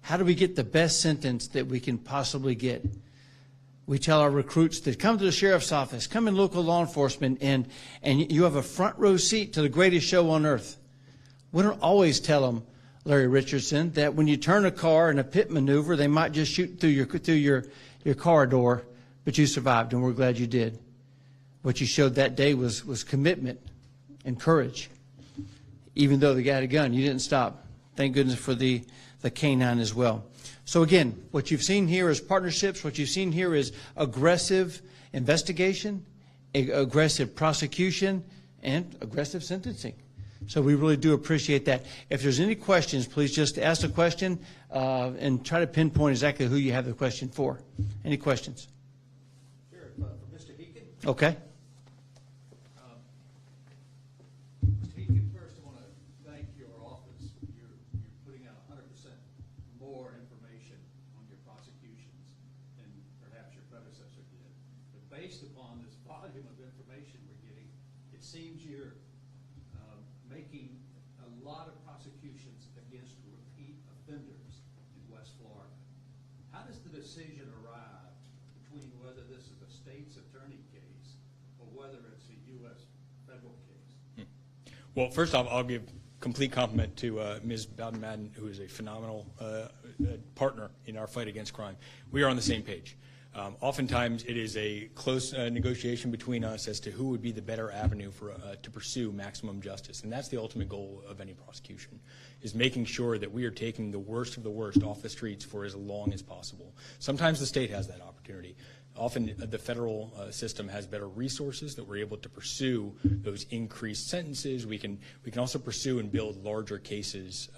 How do we get the best sentence that we can possibly get? We tell our recruits to come to the sheriff's office, come in local law enforcement, and you have a front row seat to the greatest show on earth. We don't always tell them, Larry Richardson, that when you turn a car in a pit maneuver, they might just shoot through your car door, but you survived, and we're glad you did. What you showed that day was commitment and courage. Even though the guy had a gun, you didn't stop. Thank goodness for the canine as well. So again, what you've seen here is partnerships. What you've seen here is aggressive investigation, aggressive prosecution, and aggressive sentencing. So we really do appreciate that. If there's any questions, please just ask the question and try to pinpoint exactly who you have the question for. Any questions? Sure, for Mr. Heekin. Okay. Mr. Heekin, first I want to thank your office. You're putting out 100% more information on your prosecutions than perhaps your predecessor did. But based upon this volume of information we're getting, it seems you're making a lot of prosecutions against repeat offenders in West Florida. How does the decision arrive between whether this is a state's attorney case or whether it's a U.S. federal case? Well, first off, I'll give complete compliment to Ms. Bowden-Madden, who is a phenomenal partner in our fight against crime. We are on the same page. Oftentimes, it is a close negotiation between us as to who would be the better avenue for to pursue maximum justice, and that's the ultimate goal of any prosecution, is making sure that we are taking the worst of the worst off the streets for as long as possible. Sometimes the state has that opportunity. Often the federal system has better resources that we're able to pursue those increased sentences. We can also pursue and build larger cases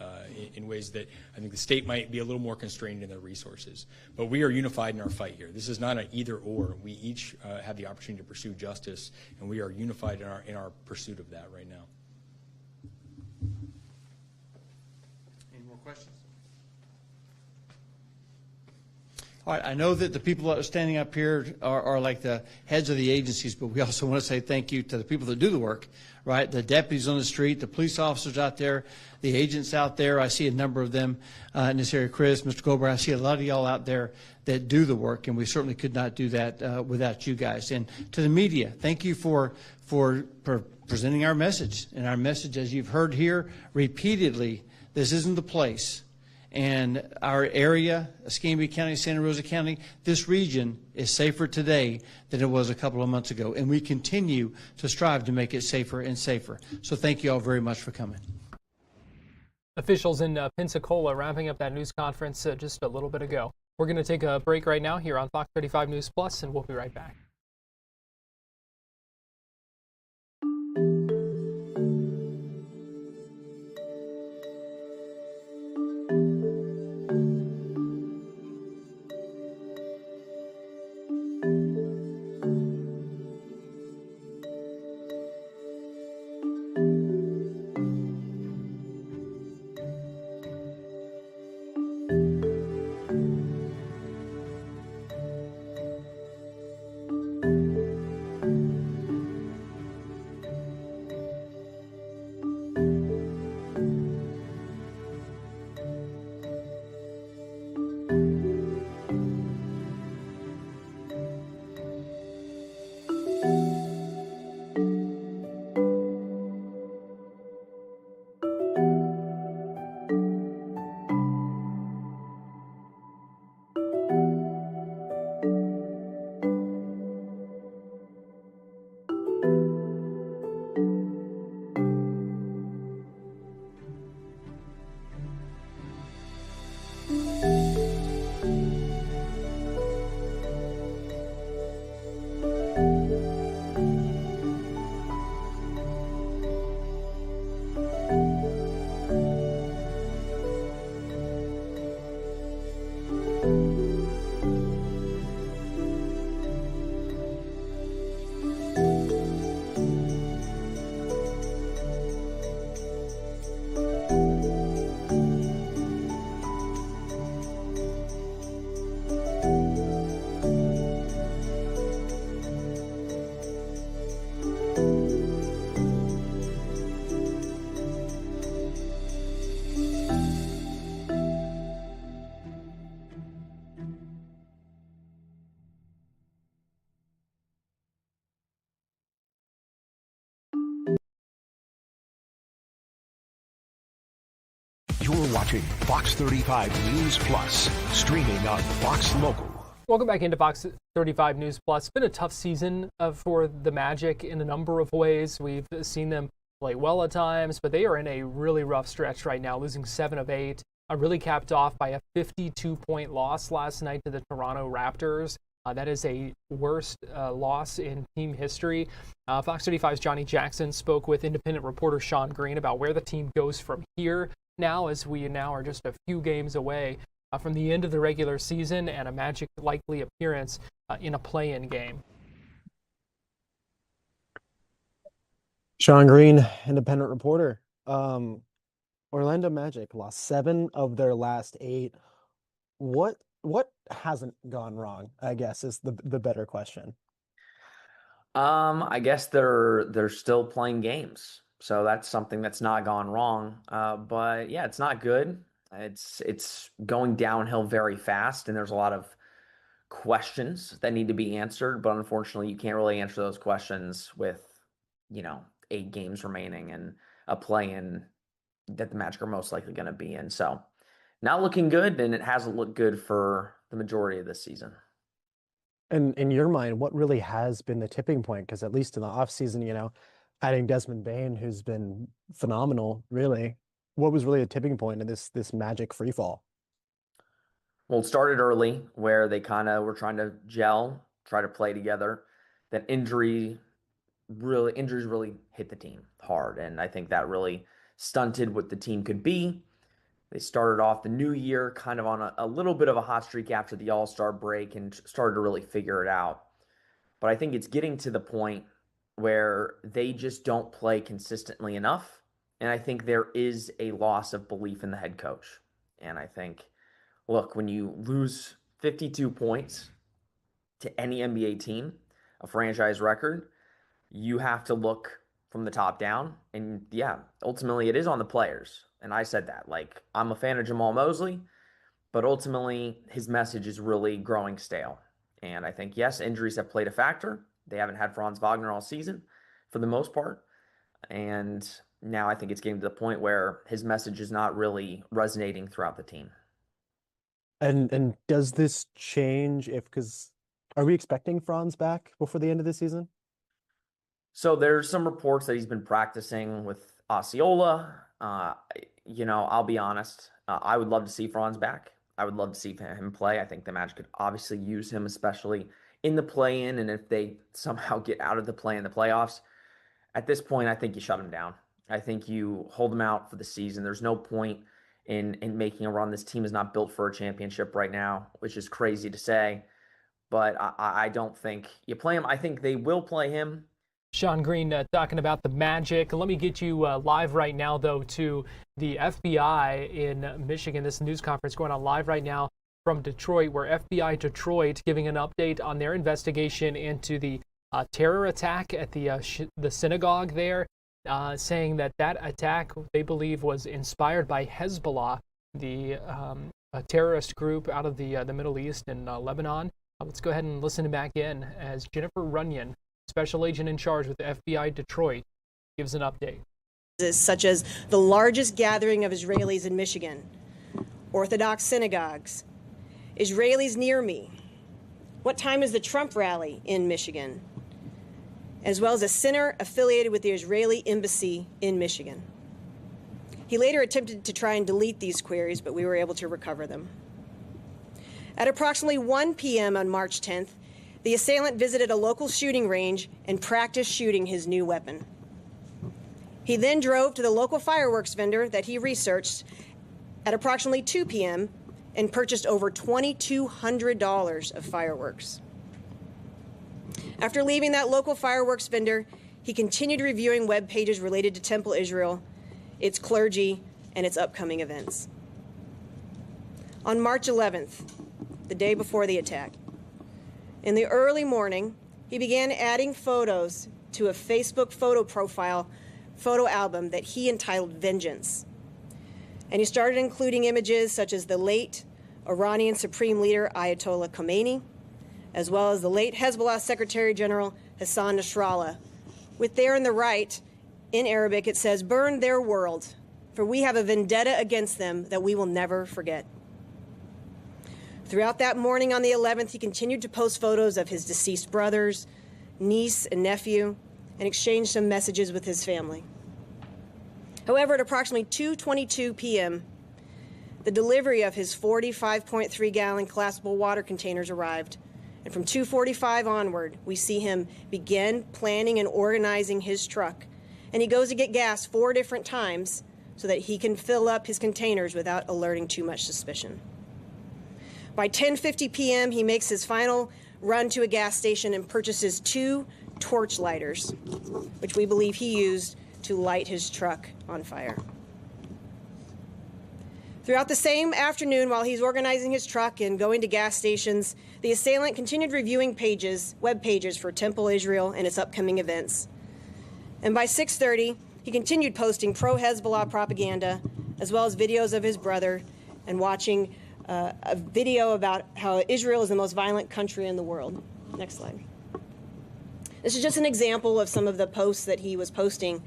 in ways that I think the state might be a little more constrained in their resources. But we are unified in our fight here. This is not an either or. We each have the opportunity to pursue justice, and we are unified in our pursuit of that right now. Any more questions? All right, I know that the people that are standing up here are like the heads of the agencies, but we also want to say thank you to the people that do the work, right? The deputies on the street, the police officers out there, the agents out there. I see a number of them in this area. Chris, Mr. Goldberg, I see a lot of y'all out there that do the work, and we certainly could not do that without you guys. And to the media, thank you for presenting our message. And our message, as you've heard here repeatedly, this isn't the place. And our area, Escambia County, Santa Rosa County, this region is safer today than it was a couple of months ago. And we continue to strive to make it safer and safer. So thank you all very much for coming. Officials in Pensacola wrapping up that news conference just a little bit ago. We're going to take a break right now here on Fox 35 News Plus, and we'll be right back. You're watching Fox 35 News Plus, streaming on Fox Local. Welcome back into Fox 35 News Plus. It's been a tough season for the Magic in a number of ways. We've seen them play well at times, but they are in a really rough stretch right now, losing 7 of 8. Really capped off by a 52-point loss last night to the Toronto Raptors. That is a worst loss in team history. Fox 35's Johnny Jackson spoke with independent reporter Sean Green about where the team goes from here now, as we now are just a few games away from the end of the regular season and a Magic likely appearance in a play-in game. Sean Green, independent reporter. Orlando Magic lost 7 of their last 8. What hasn't gone wrong, I guess, is the better question. I guess they're still playing games. So that's something that's not gone wrong. But yeah, it's not good. It's going downhill very fast, and there's a lot of questions that need to be answered. But unfortunately, you can't really answer those questions with, 8 games remaining and a play-in that the Magic are most likely going to be in. So not looking good, and it hasn't looked good for the majority of this season. And in your mind, what really has been the tipping point? Because at least in the offseason, adding Desmond Bain, who's been phenomenal, really, what was really a tipping point in this magic free fall? Well, it started early where they kind of were trying to gel, try to play together. Then injuries really hit the team hard. And I think that really stunted what the team could be. They started off the new year kind of on a little bit of a hot streak after the All-Star break and started to really figure it out. But I think it's getting to the point where they just don't play consistently enough. And I think there is a loss of belief in the head coach. And I think, look, when you lose 52 points to any NBA team, a franchise record, you have to look from the top down. And yeah, ultimately it is on the players. And I said that, like, I'm a fan of Jamal Mosley, but ultimately his message is really growing stale. And I think, yes, injuries have played a factor. They haven't had Franz Wagner all season for the most part. And now I think it's getting to the point where his message is not really resonating throughout the team. And does this change because are we expecting Franz back before the end of the season? So there's some reports that he's been practicing with Osceola. I'll be honest. I would love to see Franz back. I would love to see him play. I think the Magic could obviously use him, especially in the play-in, and if they somehow get out of the play in the playoffs. At this point, I think you shut him down. I think you hold him out for the season. There's no point in making a run. This team is not built for a championship right now, which is crazy to say. But I don't think you play him. I think they will play him. Sean Green talking about the Magic. Let me get you live right now, though, to the FBI in Michigan. This news conference going on live right now from Detroit, where FBI Detroit giving an update on their investigation into the terror attack at the synagogue there, saying that attack they believe was inspired by Hezbollah, the terrorist group out of the Middle East and Lebanon. Let's go ahead and listen back in as Jennifer Runyon, special agent in charge with the FBI Detroit, gives an update. Such as the largest gathering of Israelis in Michigan, Orthodox synagogues, Israelis near me. What time is the Trump rally in Michigan? As well as a center affiliated with the Israeli embassy in Michigan. He later attempted to try and delete these queries, but we were able to recover them. At approximately 1 p.m. on March 10th, the assailant visited a local shooting range and practiced shooting his new weapon. He then drove to the local fireworks vendor that he researched at approximately 2 p.m. and purchased over $2,200 of fireworks. After leaving that local fireworks vendor, he continued reviewing web pages related to Temple Israel, its clergy, and its upcoming events. On March 11th, the day before the attack, in the early morning, he began adding photos to a Facebook photo album that he entitled Vengeance. And he started including images such as the late Iranian Supreme Leader Ayatollah Khomeini, as well as the late Hezbollah Secretary General Hassan Nasrallah. With there in the right, in Arabic, it says, "Burn their world, for we have a vendetta against them that we will never forget." Throughout that morning on the 11th, he continued to post photos of his deceased brothers, niece, and nephew, and exchanged some messages with his family. However, at approximately 2:22 p.m., the delivery of his 45.3-gallon collapsible water containers arrived. And from 2:45 onward, we see him begin planning and organizing his truck. And he goes to get gas 4 different times so that he can fill up his containers without alerting too much suspicion. By 10:50 p.m., he makes his final run to a gas station and purchases 2 torch lighters, which we believe he used to light his truck on fire. Throughout the same afternoon, while he's organizing his truck and going to gas stations, the assailant continued reviewing web pages for Temple Israel and its upcoming events. And by 6:30, he continued posting pro-Hezbollah propaganda, as well as videos of his brother, and watching a video about how Israel is the most violent country in the world. Next slide. This is just an example of some of the posts that he was posting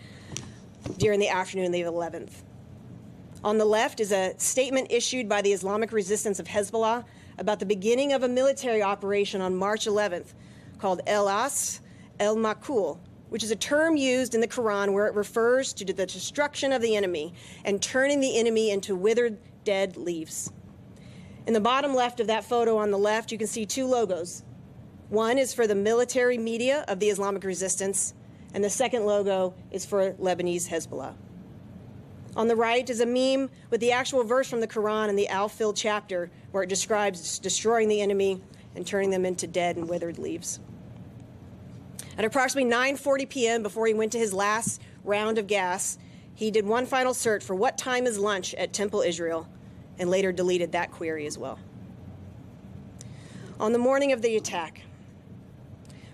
during the afternoon of the 11th. On the left is a statement issued by the Islamic Resistance of Hezbollah about the beginning of a military operation on March 11th called El As El Makul, which is a term used in the Quran where it refers to the destruction of the enemy and turning the enemy into withered, dead leaves. In the bottom left of that photo on the left, you can see two logos. One is for the military media of the Islamic resistance, and the second logo is for Lebanese Hezbollah. On the right is a meme with the actual verse from the Quran in the Al-Fil chapter where it describes destroying the enemy and turning them into dead and withered leaves. At approximately 9:40 p.m., before he went to his last round of gas, he did one final search for what time is lunch at Temple, Israel, and later deleted that query as well. On the morning of the attack,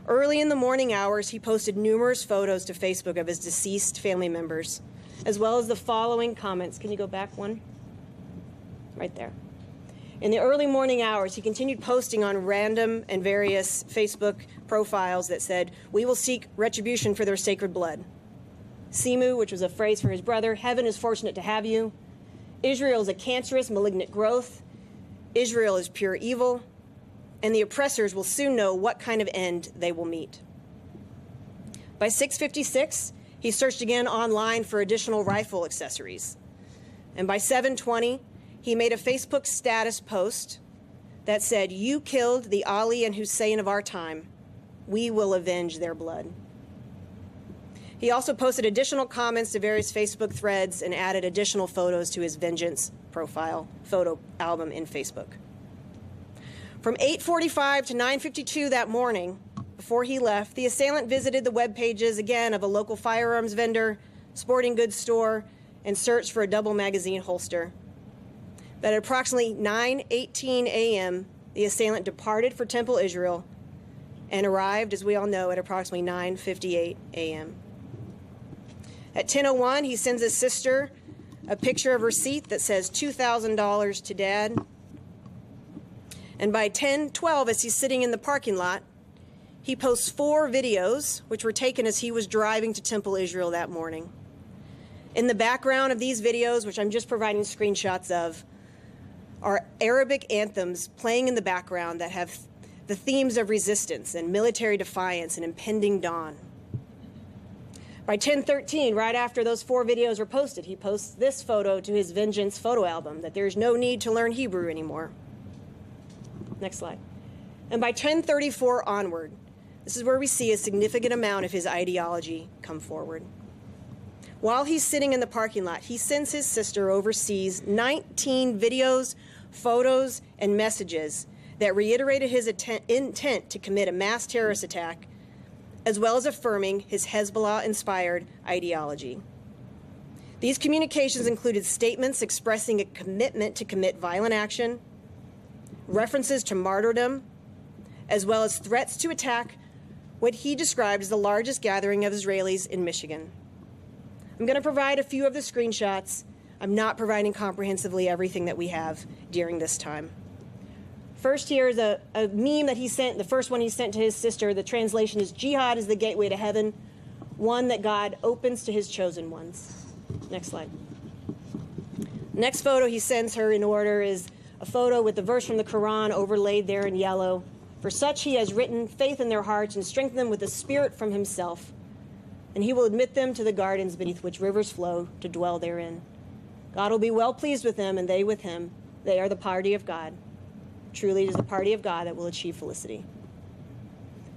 early in the morning hours, he posted numerous photos to Facebook of his deceased family members, as well as the following comments. Can you go back one? Right there. In the early morning hours, he continued posting on random and various Facebook profiles that said, "We will seek retribution for their sacred blood." Simu, which was a phrase for his brother, "Heaven is fortunate to have you." Israel is a cancerous, malignant growth. Israel is pure evil. And the oppressors will soon know what kind of end they will meet. By 6:56, he searched again online for additional rifle accessories. And by 7:20, he made a Facebook status post that said, "You killed the Ali and Hussein of our time. We will avenge their blood." He also posted additional comments to various Facebook threads and added additional photos to his Vengeance profile photo album in Facebook. From 8:45 to 9:52 that morning, before he left, the assailant visited the web pages again of a local firearms vendor, sporting goods store, and searched for a double magazine holster. But at approximately 9:18 a.m., the assailant departed for Temple, Israel, and arrived, as we all know, at approximately 9:58 a.m. At 10:01, he sends his sister a picture of a receipt that says $2,000 to Dad. And by 10:12, as he's sitting in the parking lot, he posts 4 videos, which were taken as he was driving to Temple, Israel that morning. In the background of these videos, which I'm just providing screenshots of, are Arabic anthems playing in the background that have the themes of resistance and military defiance and impending dawn. By 10:13, right after those 4 videos were posted, he posts this photo to his Vengeance photo album, that there's no need to learn Hebrew anymore. Next slide. And by 10:34 onward, this is where we see a significant amount of his ideology come forward. While he's sitting in the parking lot, he sends his sister overseas 19 videos, photos, and messages that reiterated his intent to commit a mass terrorist attack, as well as affirming his Hezbollah-inspired ideology. These communications included statements expressing a commitment to commit violent action, references to martyrdom, as well as threats to attack what he described as the largest gathering of Israelis in Michigan. I'm going to provide a few of the screenshots. I'm not providing comprehensively everything that we have during this time. First, here is a meme that he sent, the first one he sent to his sister. The translation is, "Jihad is the gateway to heaven, one that God opens to his chosen ones." Next slide. Next photo he sends her in order is a photo with the verse from the Quran overlaid there in yellow. "For such he has written faith in their hearts and strengthened them with a spirit from himself. And he will admit them to the gardens beneath which rivers flow to dwell therein. God will be well pleased with them and they with him. They are the party of God. Truly it is the party of God that will achieve felicity."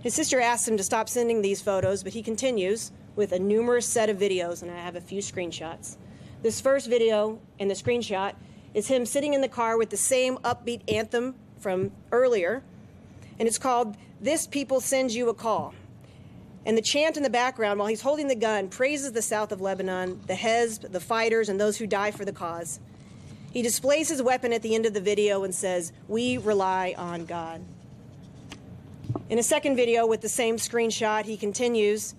His sister asks him to stop sending these photos, but he continues with a numerous set of videos, and I have a few screenshots. This first video and the screenshot is him sitting in the car with the same upbeat anthem from earlier, and it's called "This People Sends You a Call." And the chant in the background while he's holding the gun praises the south of Lebanon, the Hezb, the fighters, and those who die for the cause. He displays his weapon at the end of the video and says, "We rely on God." In a second video with the same screenshot, he continues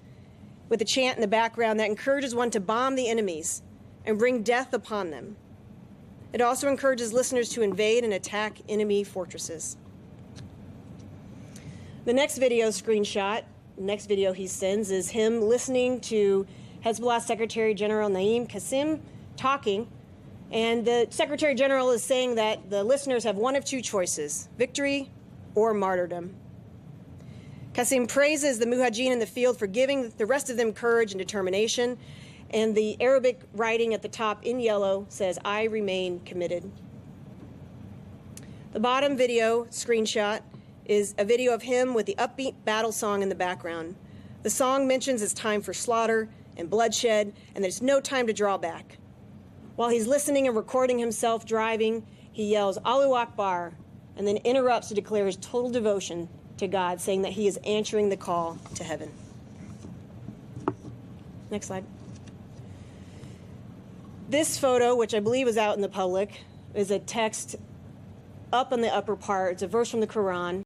with a chant in the background that encourages one to bomb the enemies and bring death upon them. It also encourages listeners to invade and attack enemy fortresses. The next video screenshot, the next video he sends, is him listening to Hezbollah Secretary General Naim Qassem talking, And the Secretary General is saying that the listeners have one of two choices, victory or martyrdom. Qasim praises the Mujahideen in the field for giving the rest of them courage and determination. And the Arabic writing at the top in yellow says, "I remain committed." The bottom video screenshot is a video of him with the upbeat battle song in the background. The song mentions it's time for slaughter and bloodshed, and there's no time to draw back. While he's listening and recording himself driving, he yells, "Allahu Akbar," and then interrupts to declare his total devotion to God, saying that he is answering the call to heaven. Next slide. This photo, which I believe is out in the public, is a text up on the upper part. It's a verse from the Quran.